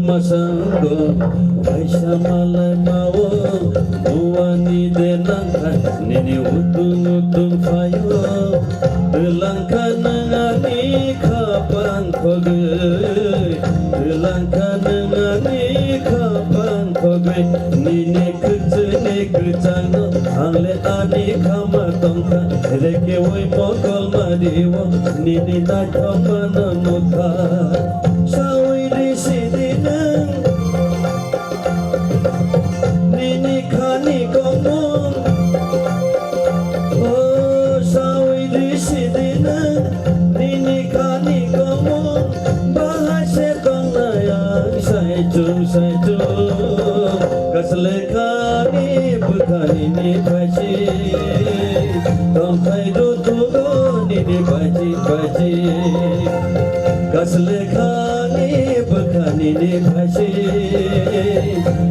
Speaker 4: Masanggo Aisyah malai mawo Uwani denangkan Nini utung fayo Delangkan ngani kapan koge Delangkan ngani kapan koge Nini kecang Angle ani kamar tongka Reke woi mokol mariwo Nini najo mananuka Sawi di sini Nini khani komong Oh sawi di sini Nini khani komong Bahasa tong nayang sai chung Kasle khani bukhani ni baji Tong khai do tugo nini baji Kasle khani bukhani ni baji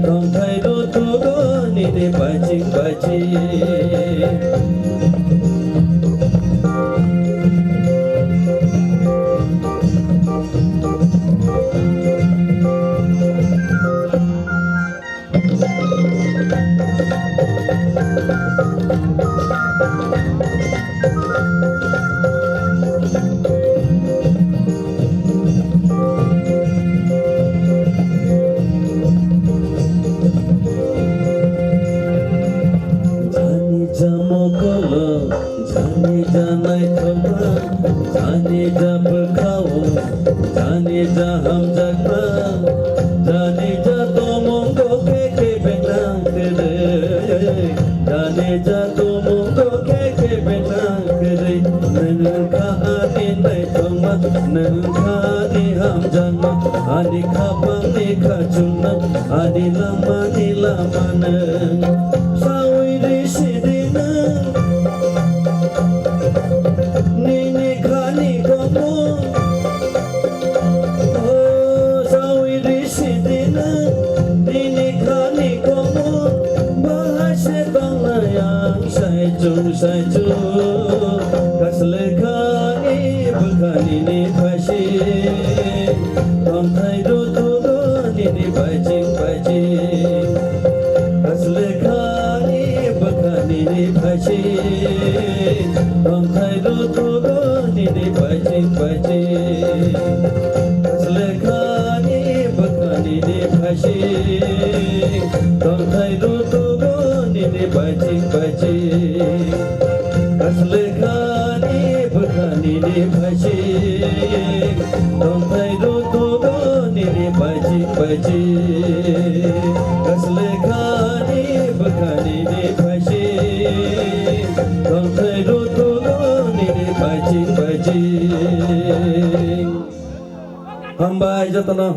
Speaker 4: Tong khai do tugo nini baji Jani janai thoma Jani jab khao Jani jaham jagna Jani ja tomongo ke benang kere Jani ja tomongo ke benang kere Nengka ani nai thoma Nengka ni ham jana Ani khapang ni khachuna Ani lama neng Sawi di sidina Nini khani komong Oh sawi di sidina Nini khani komong Bahasa tong nayang sai chung Kasle khani bukhani ni pasi Tong khai do tugo nini bajing Kasle khani bukhani ni pasi Tong khai do tugo nini bajing Kasle khani bukhani ni pasi Tong khai do tugo nini bajing Kasle khani bukhani ni pasi Tong khai do tugo nini bajing Kasle khani bukhani ni pasi Tong khai do tugo nini bajing Hambai jatana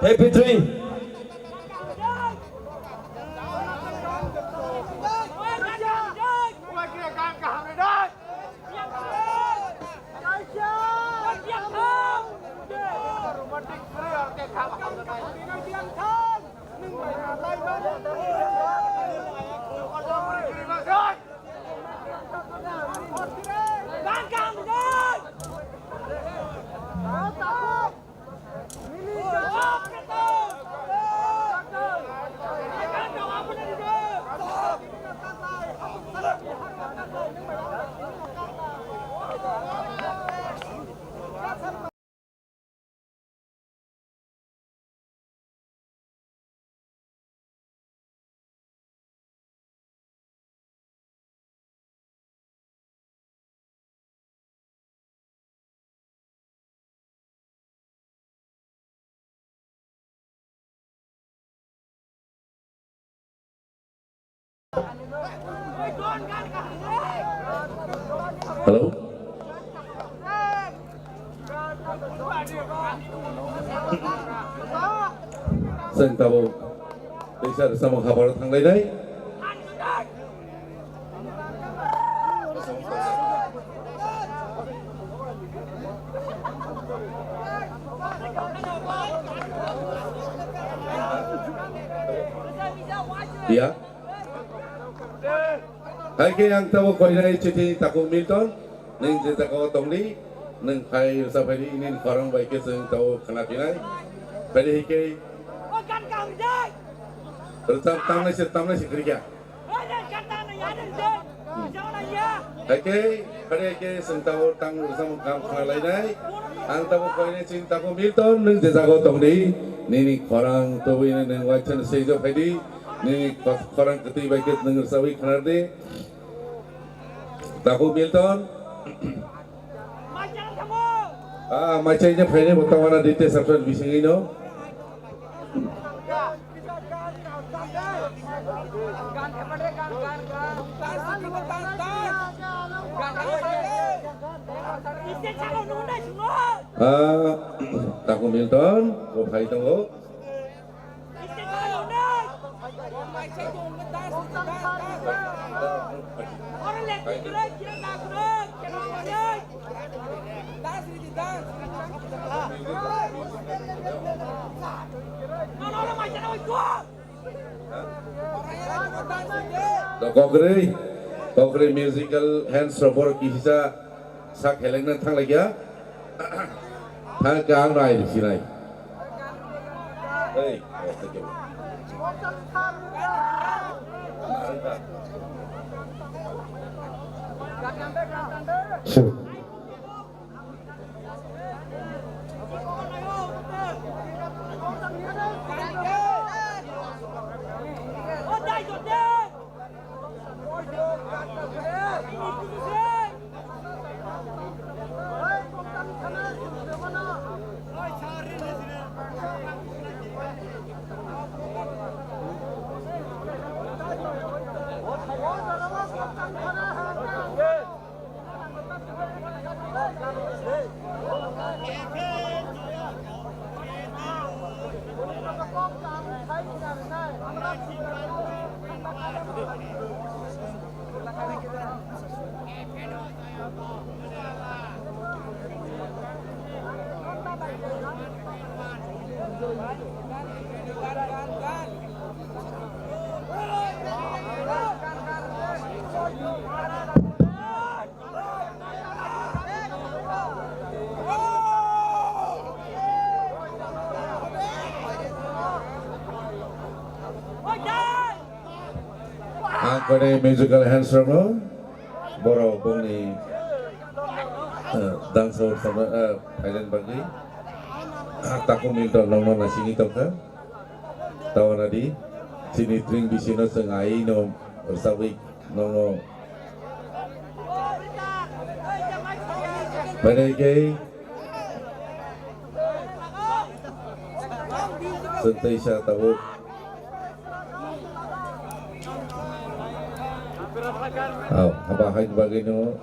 Speaker 4: Happy Dream
Speaker 9: Hello. Sing tabo. Bisa sama kabar tang lai dai. Ya. Hai ke yang tabo koi nai citi taku Milton, neng citi taku Tongli, neng hai sampai ini orang baik ke seng tabo kena pinai, pada hike. Terus tamai si kerja. Hai ke pada hike seng tabo tang bersama kam kena lain nai, ang tabo koi nai citi taku Milton, neng citi taku Tongli, nini orang tabo ini neng wajan sejo pedi. Ni orang ketiga baik dengar sawi kenarde. Tahu Milton? Macamnya pernah bertawaran di tes apa bising ini? Tahu Milton? Oh, hai tahu. Kokre musical hands robor kisah sak heleng nan thang lagi ya, thang kang rai di sini. Hey, Angkone musical hands robo, boro boni dancer sama Thailand bagi. Taku Milton nong nasi ni tahu kan? Tahu nadi, sini drink di sini sengai nom bersawik nong. Pada ke sentai saya tahu. Apa hai bagino?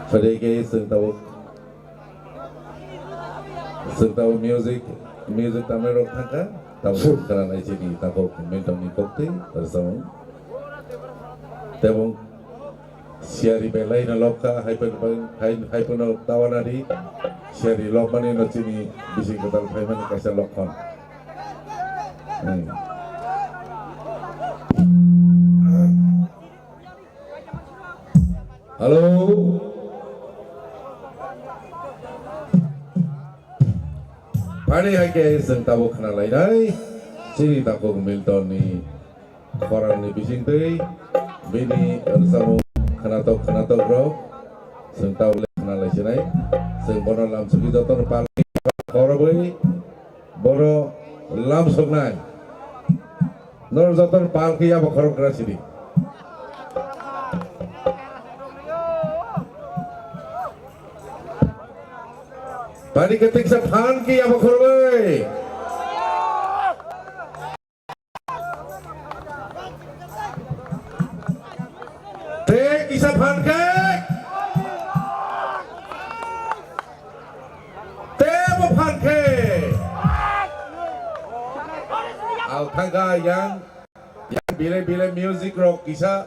Speaker 9: Pada ke sentahu music tamer rok thangka tahu kerana ini tahu Milton ni kokte bersama. Tebong siari belai na lokka hai pun tawanadi siari lokmani na sini bisi ketal payment kasih lokon. Halo. Pani hai ke sentahu kena lainai sini tahu Milton ni orang ni bising tei bini bersama kena tahu bro sentahu kena lainai sembrono lam segi jotor paling korbai boro lam sognai nor jotor palki apa korom kerasi di Pani ketik sa phan ki apa korbai Te kisah pancake. Te mo pancake. Al tangga yang bile music rock kisah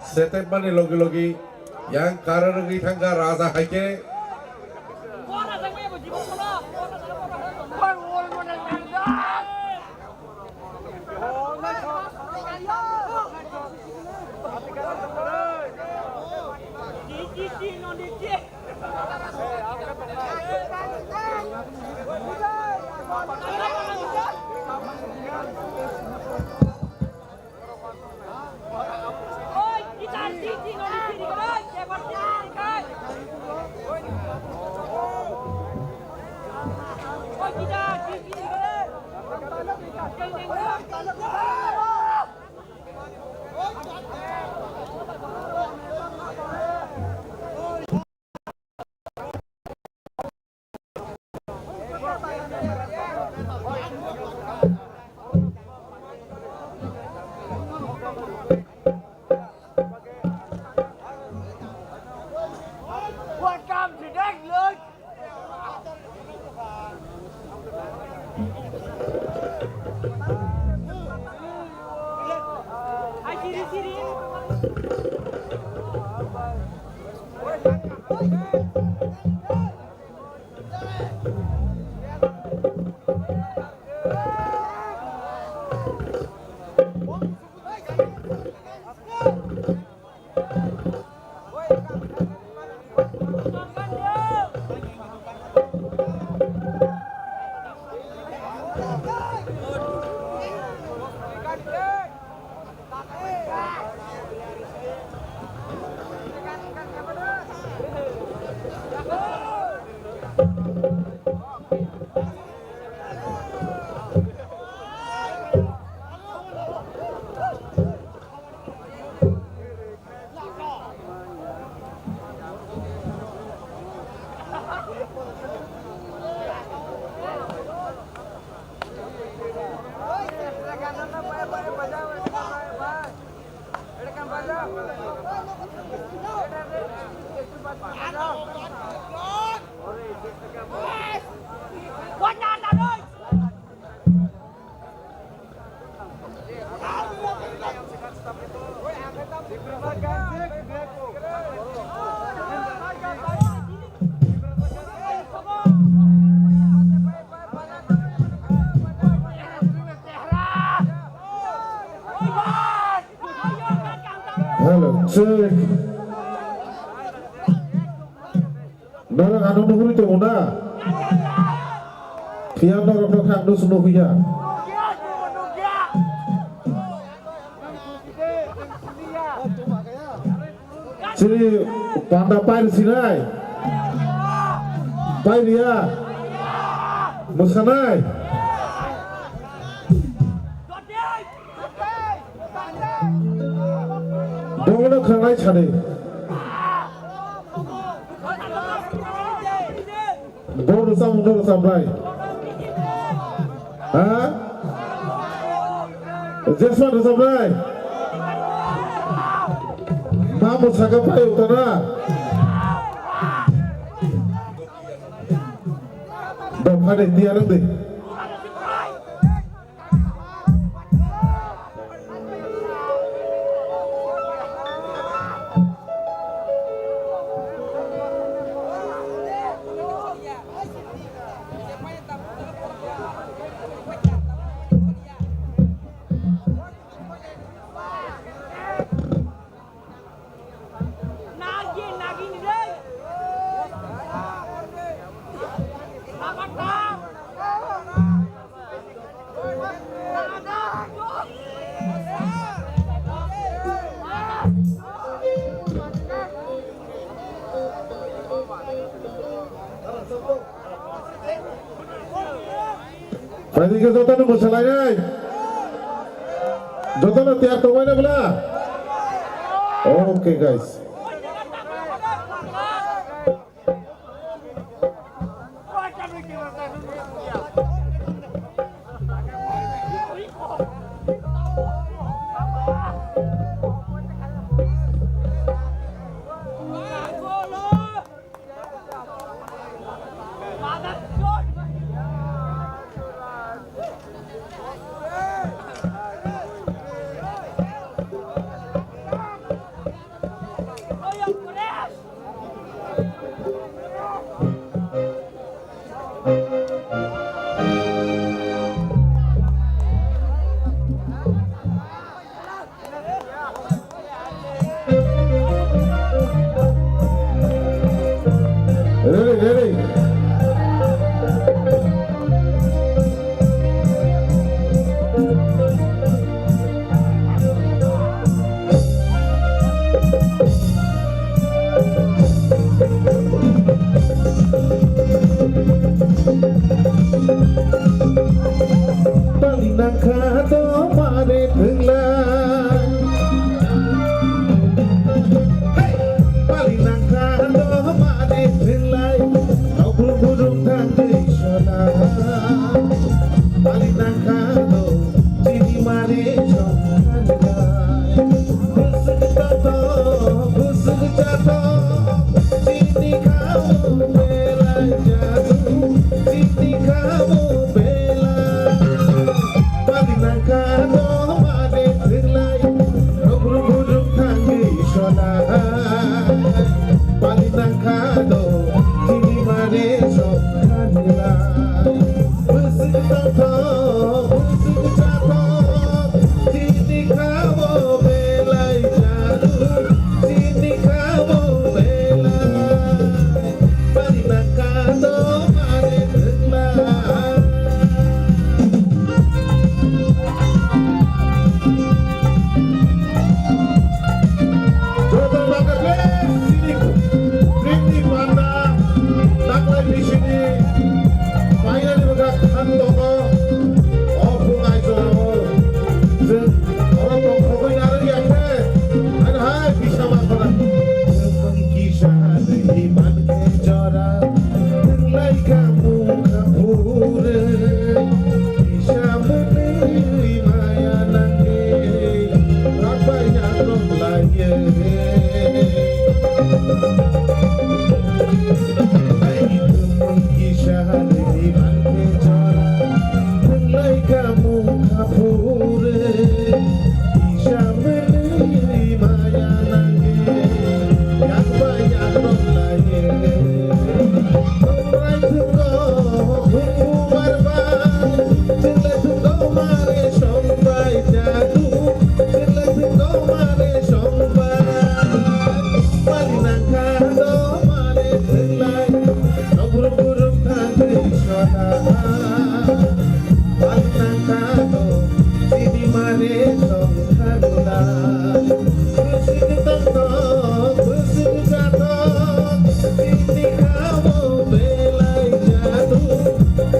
Speaker 9: setep mane logi yang kararagi tangga raza haike.
Speaker 5: Halo, cek. Nara anu nuhuri tu una. Tiap nara belakang nu sunu huya. Sini panda pai sinai. Pai dia. Musanai. Dongno khanai chane. Bono samrai. Ha? Jeswan samrai. Mamu sagapai utara. Domane diarang deh. Pwede ka doon mo sa langay. Doon na tiyak tuway na pala. Okay guys. nangka to mare thenglan Bali nangka to mare thenglan Kau burung thang dei sona Bali nangka to sini mare chong busuk tato sini kamu bela jatuh sini kamu bela Bali nangka to mare thenglan Kau burung thang dei sona Bali nangka to sini mare chong busuk tato sini kamu bela jatuh sini kamu bela Bali nangka to mare thenglan Jodoh banget sini Riti Panda Naklai di sini Mainan di bekas kantong Oh bungai jauh Orang pokoknya nyari ya Ada hai bisa makan Kisah iman kejora Tenglai kamu kabur Bisa menerima ya nanti Rapanya rong laya Kisah iman kejora Tenglai kamu kabur Bisa menerima ya nanti Yang banyak rong laya Orang tunggu Bumbu barbar Sila tunggu mare sombai jatuh Sila tunggu mare sombai Bali nangka to mare thenglan Kau burung thang dei sona Bali nangka to sini mare chong khanulan Busuk tato busuk tato sini kamu bela jatuh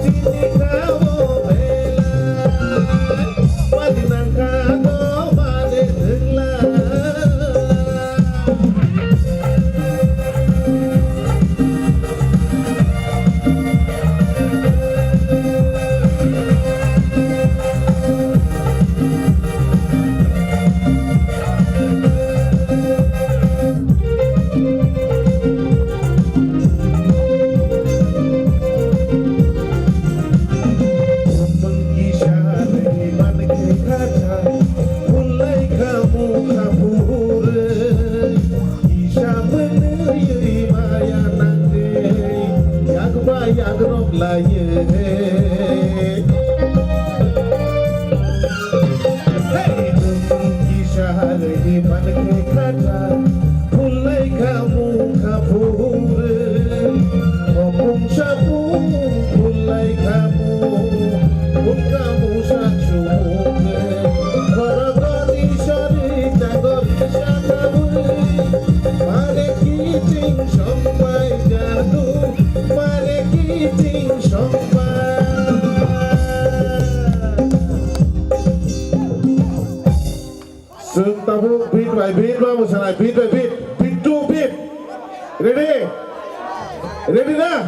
Speaker 5: sini kamu bela Bali nangka to mare thenglan Mengkisah iman kekata Mulai kamu kabur Bisa menerima ya nanti Yang banyak rong laya Mengkisah iman kekata Mulai kamu kabur Ngomong sabung mulai kamu Pun kamu saksung Korogori sori tagori sakamu Mare kiting sampai jatuh Mare kiting sampai Sung tabung beat by beat Vamos a la beat by beat Beat to beat Ready? Ready na?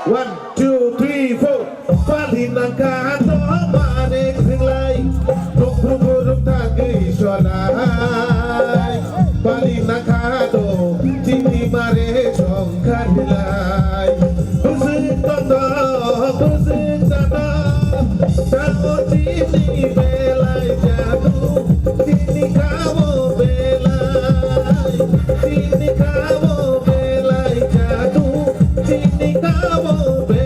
Speaker 5: 1, 2, 3, 4 Bali nangka to mare thenglan Kau burung thang dei sona Bali nangka to sini mare chong khanulan Busuk tato busuk tato Tato sini bela jatuh sini kamu bela Sini kamu bela jatuh sini kamu bela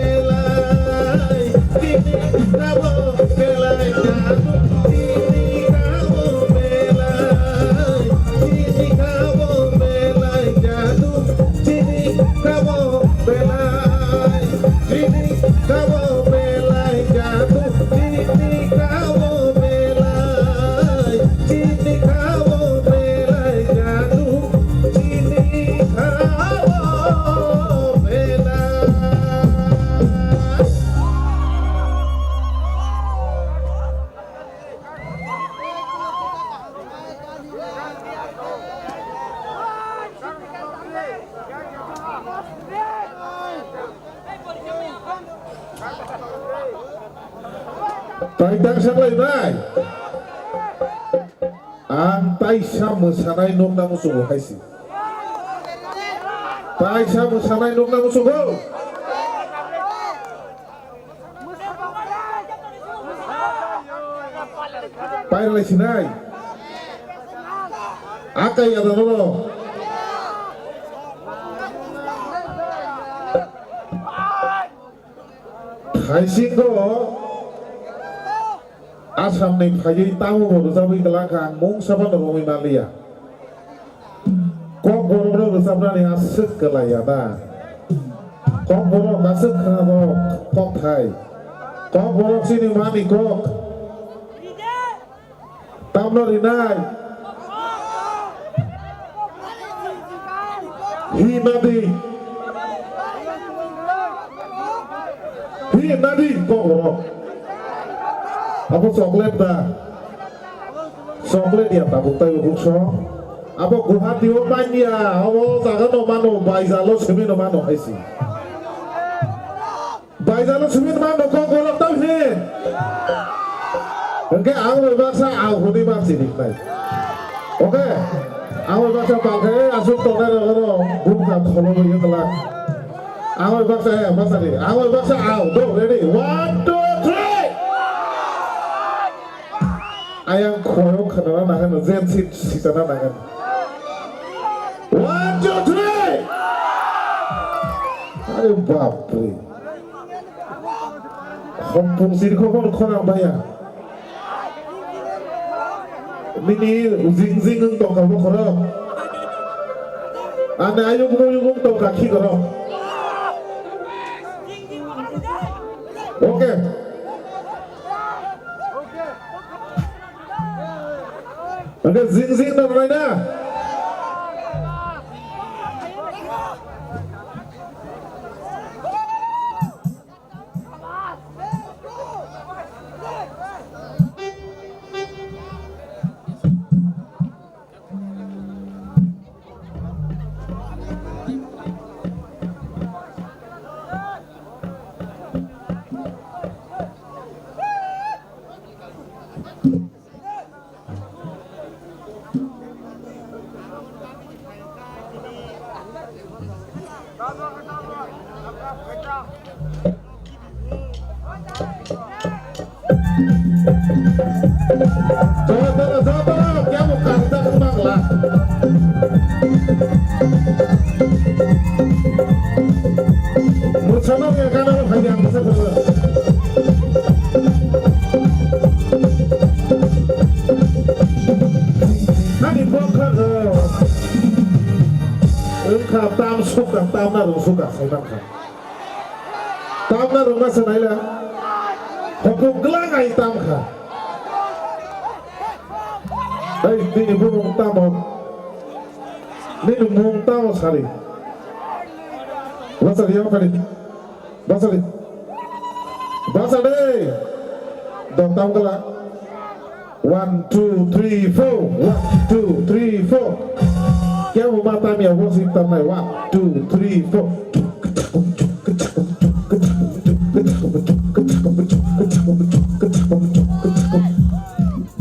Speaker 5: Taidang sanglai ang taisa mosanai nok na musugo haisi taisa mosanai nok na musugo pairlai sinai akai adano haisinggo Asam ni kaya tamu baru sampai kelakang mung sama orang Italia. Kau baru sampai ni asik kelayana. Kau baru asik kerana kau Thai. Kau baru sini mani kau. Tamu rinai. Hi nadi kau baru. Apa coklat dah? Coklat dia tak bukan bukso. Apa Guwahati opanya? Apa takkan nomano baizalo semi nomano isi. Baizalo semi nomano kau golak tahu ni. Oke, aku berbahasa aku ni bahasa ini. Oke, aku berbahasa pakai asal toner kalau bukan kalau begini telah. Aku berbahasa ni. Aku berbahasa aku. Do ready? 1, 2, 3. Ayang koyo kenapa nahan zen si sana nahan 1, 2, 3 ayo bapre kompung sini kau korang bayar ini zing untuk kamu korang ane ayo yung untuk kaki korang oke Ada zing dan lainnya. Coba, क्या वो करता मांगला मुझे ना ये गाना भाई हम से बोल Nani bokar उनका ताम सुका ताम ना रुक सुका सही बात है ताम ना रुक ना सुनाई ला hukum gelang ay tam ka ay ini bumong tamo ini bumong tamo sekali basali apa kali basali dong tam gelang 1, 2, 3, 4 1, 2, 3, 4 kaya mo matam ya wo sim tam ay 1, 2, 3, 4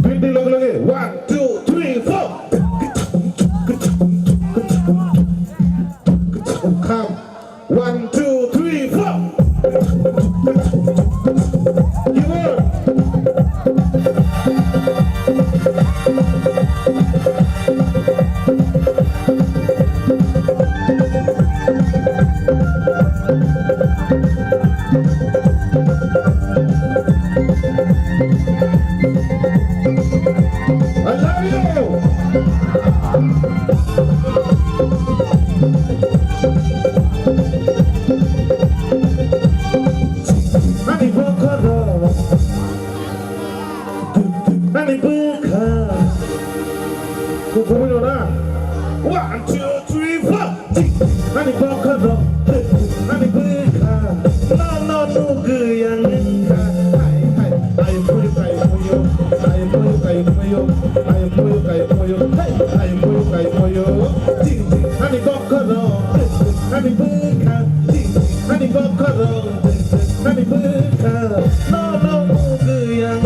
Speaker 5: Bindi lagi 1, 2, 3, 4 Come 1, 2, 3, 4 Give her Nani buka Kuku punya na 1, 2, 3, 4 Nani buka Nani buka No nunggu yang nengka Ayam puyo Ayam puyo Ayam puyo Nani buka Nani buka Nani buka Nani buka No nunggu yang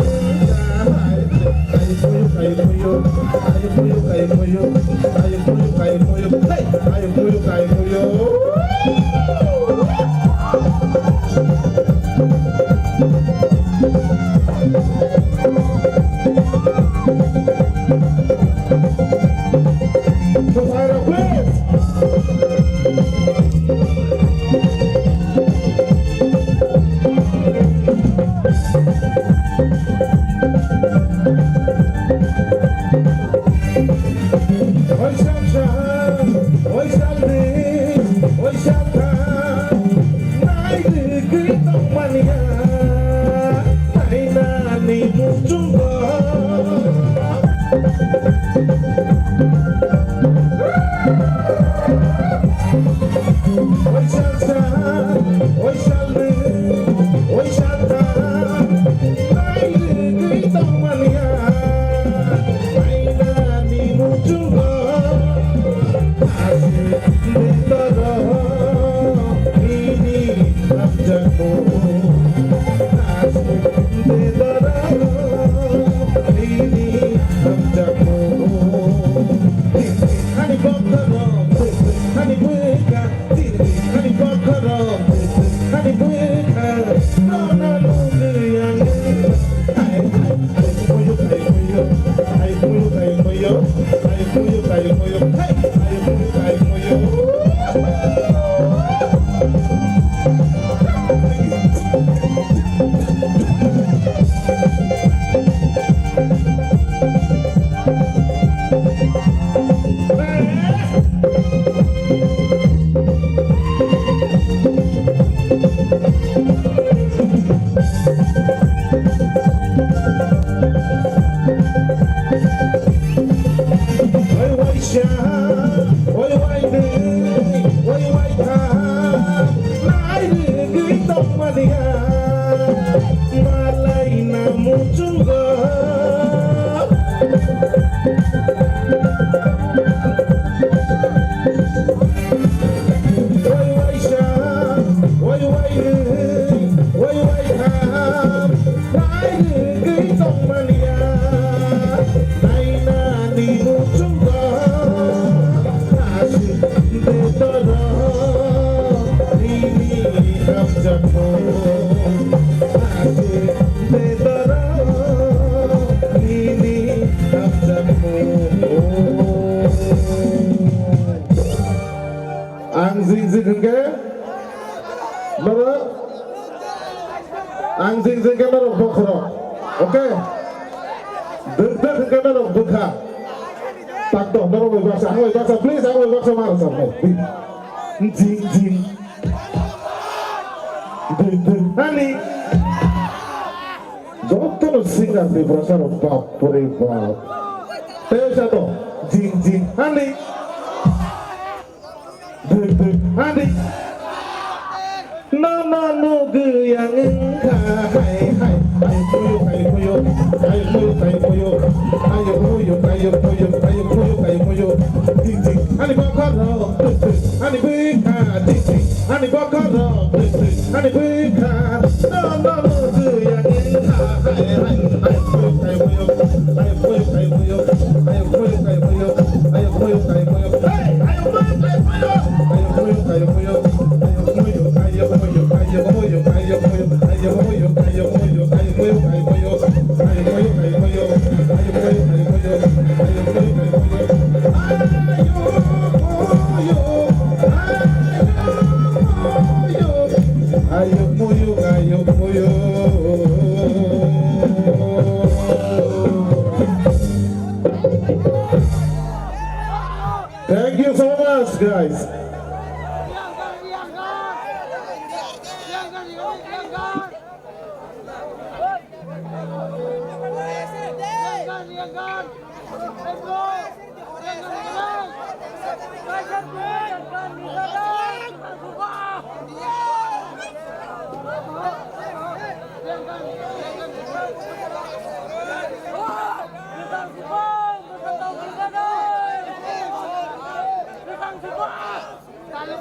Speaker 5: Thank you so much, guys.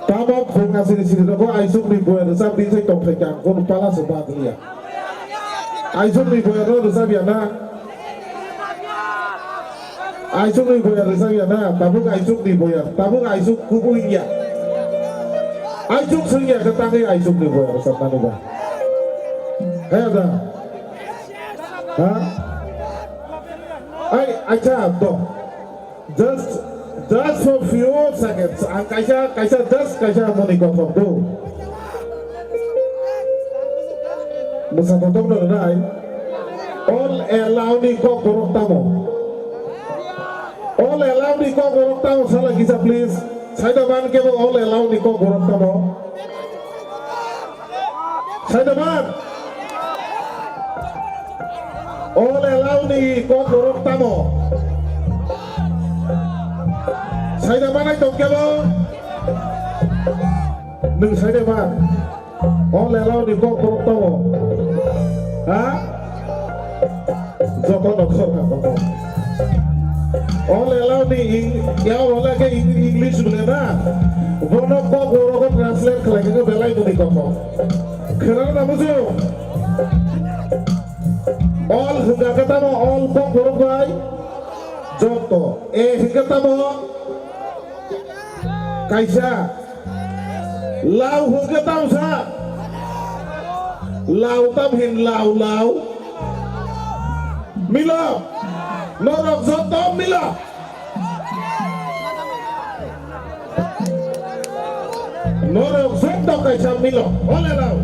Speaker 5: Tama kung nga sinisilid ako, ay sumli buwan sa sabi sa itong kanyang kung pala sa bagay. Ay sumli buwan sa sabi na Aisuk ni boya resa ya na, tabuk aisuk ni boya, tabuk aisuk kuku ya. Aisuk sengya ketangi aisuk ni boya resa tani ba. Ada. Hah? Acha do. Just for few seconds. Kaisa just mau nikah do. Musa potong na na ay. All allow ni kok borok tamo. All allow ni kok borok tamo salah kisah please. Saya ban ke all allow ni kok borok tamo. Saya ban. All allow ni kok borok tamo. Saya ban ay tong ke bo. Nung saya ban. All allow ni kok borok tamo. Hah? Jokowi Jokowi. All allow ni क्या बोला कि English बोले ना वो ना को गोरो को ट्रांसलेट करेंगे कि बेलाई तो नहीं को खराब ना मुझे all हिंगा कता मो all को गोरो भाई जॉब तो हिंगा कता मो कैसा लाउ हिंगा कता मो सा लाउ तब हिंग लाउ Milo, Norok Zoto Milo. Norok Zoto kaisa Milo. Oleh lau.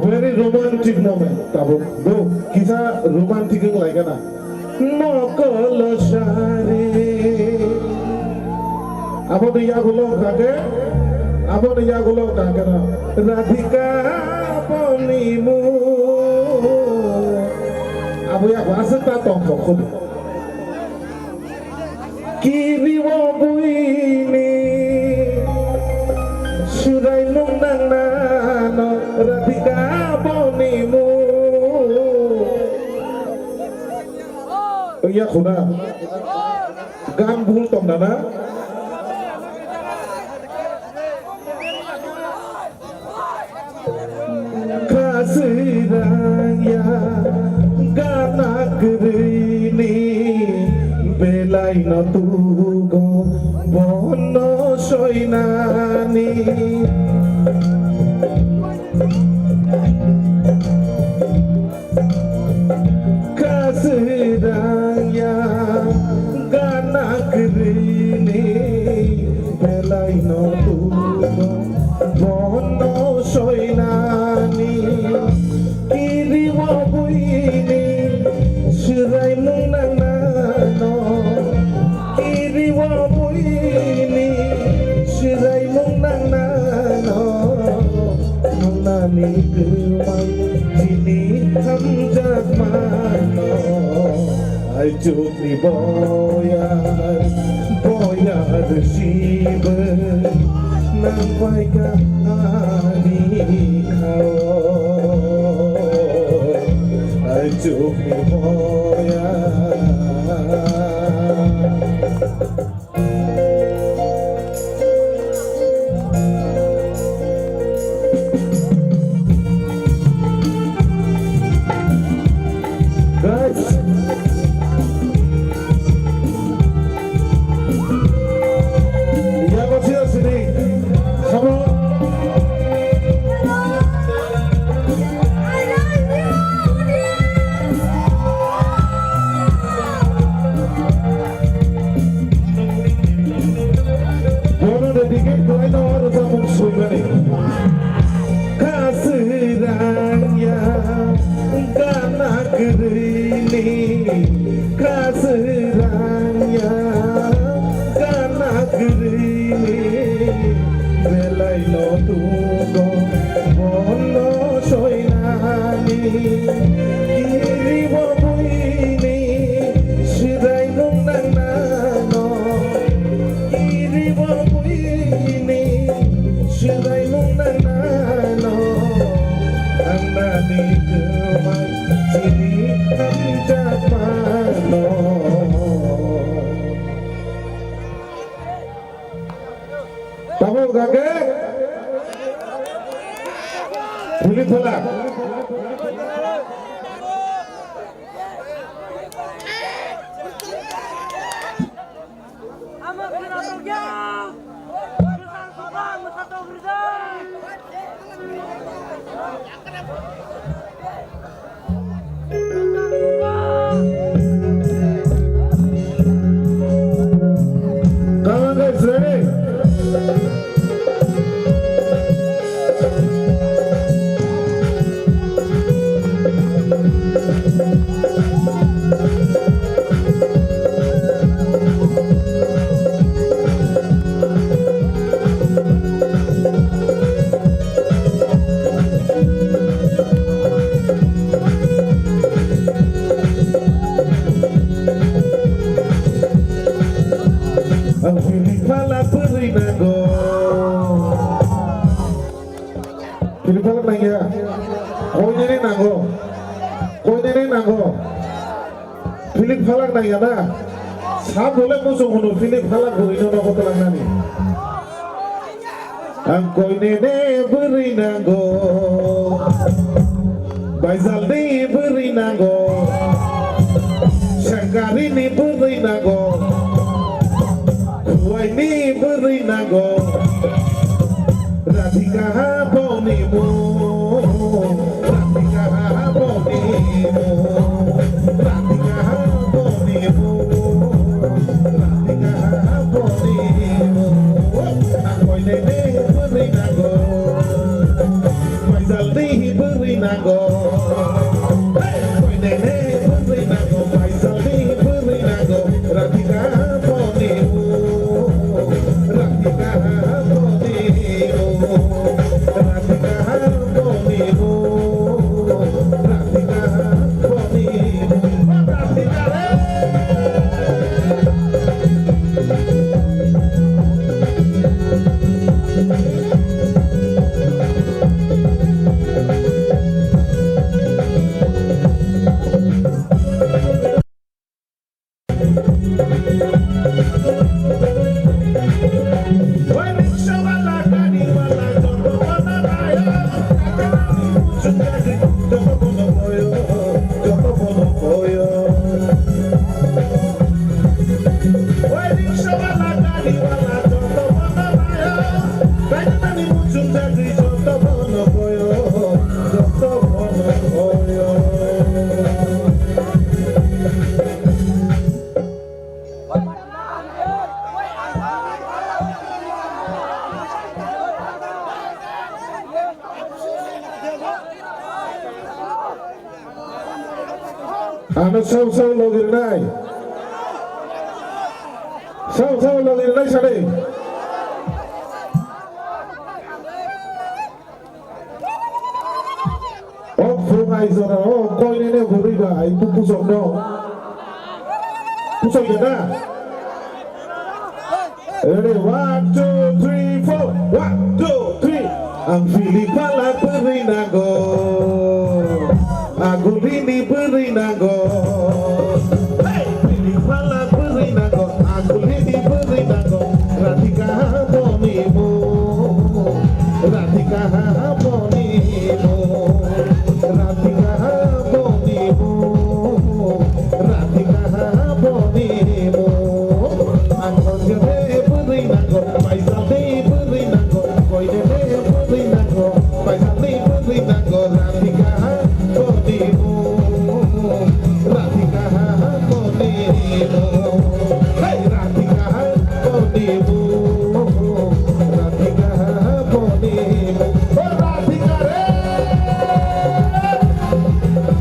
Speaker 5: Very romantic moment, tabuk. Do kisah romantic yang lagi na. Nokol shari. Apa dia gulung kage? Apa dia gulung kage na? Radhika ponimu. Apa ya bahasa tak tongkol. Kiri wabuni. Surai nung nang nano Radhika ponimu. Ya खुदा गान भूल तुम ना kasiraya gana krini belai no tugo bono soinani kasiraya gana krini belai no tugo bono soinani kiri wabuini sirai munanano kiri wabuini sirai munanano munani kemai sini hamjak mano ajuk ni boyar boyar sibe nampai kahani kau ajuk ni boyar Philip Falak. Come on guys, ready? Ang Philip Falak beri nago. Philip Falak nangya. Kau ini nago. Kau ini nago. Philip Falak nangya na. Sab boleh musuh kuno Philip Falak beri nago telang nani. Ang kau ini beri nago. Baisal ni beri nago. Shankari ni beri nago. Wai ni beri nago. Radhika bonimu. Radhika bonimu. Radhika bonimu. Radhika bonimu. Aku ini beri nago. Baisal ni beri nago. Aku ini beri nago. Baisal ni beri nago. Radhika bonimu. Radhika bonimu. Radhika bonimu. Radhika bonimu. Radhika Ano saw logir nai. Saw logir nai sare. Oh fungai zona oh koi ne buri ba ai pusok no. Pusok ya. Ready 1 2 3 4 1 2 3. Ang Philip Falak beri nago. Aku ini beri nago.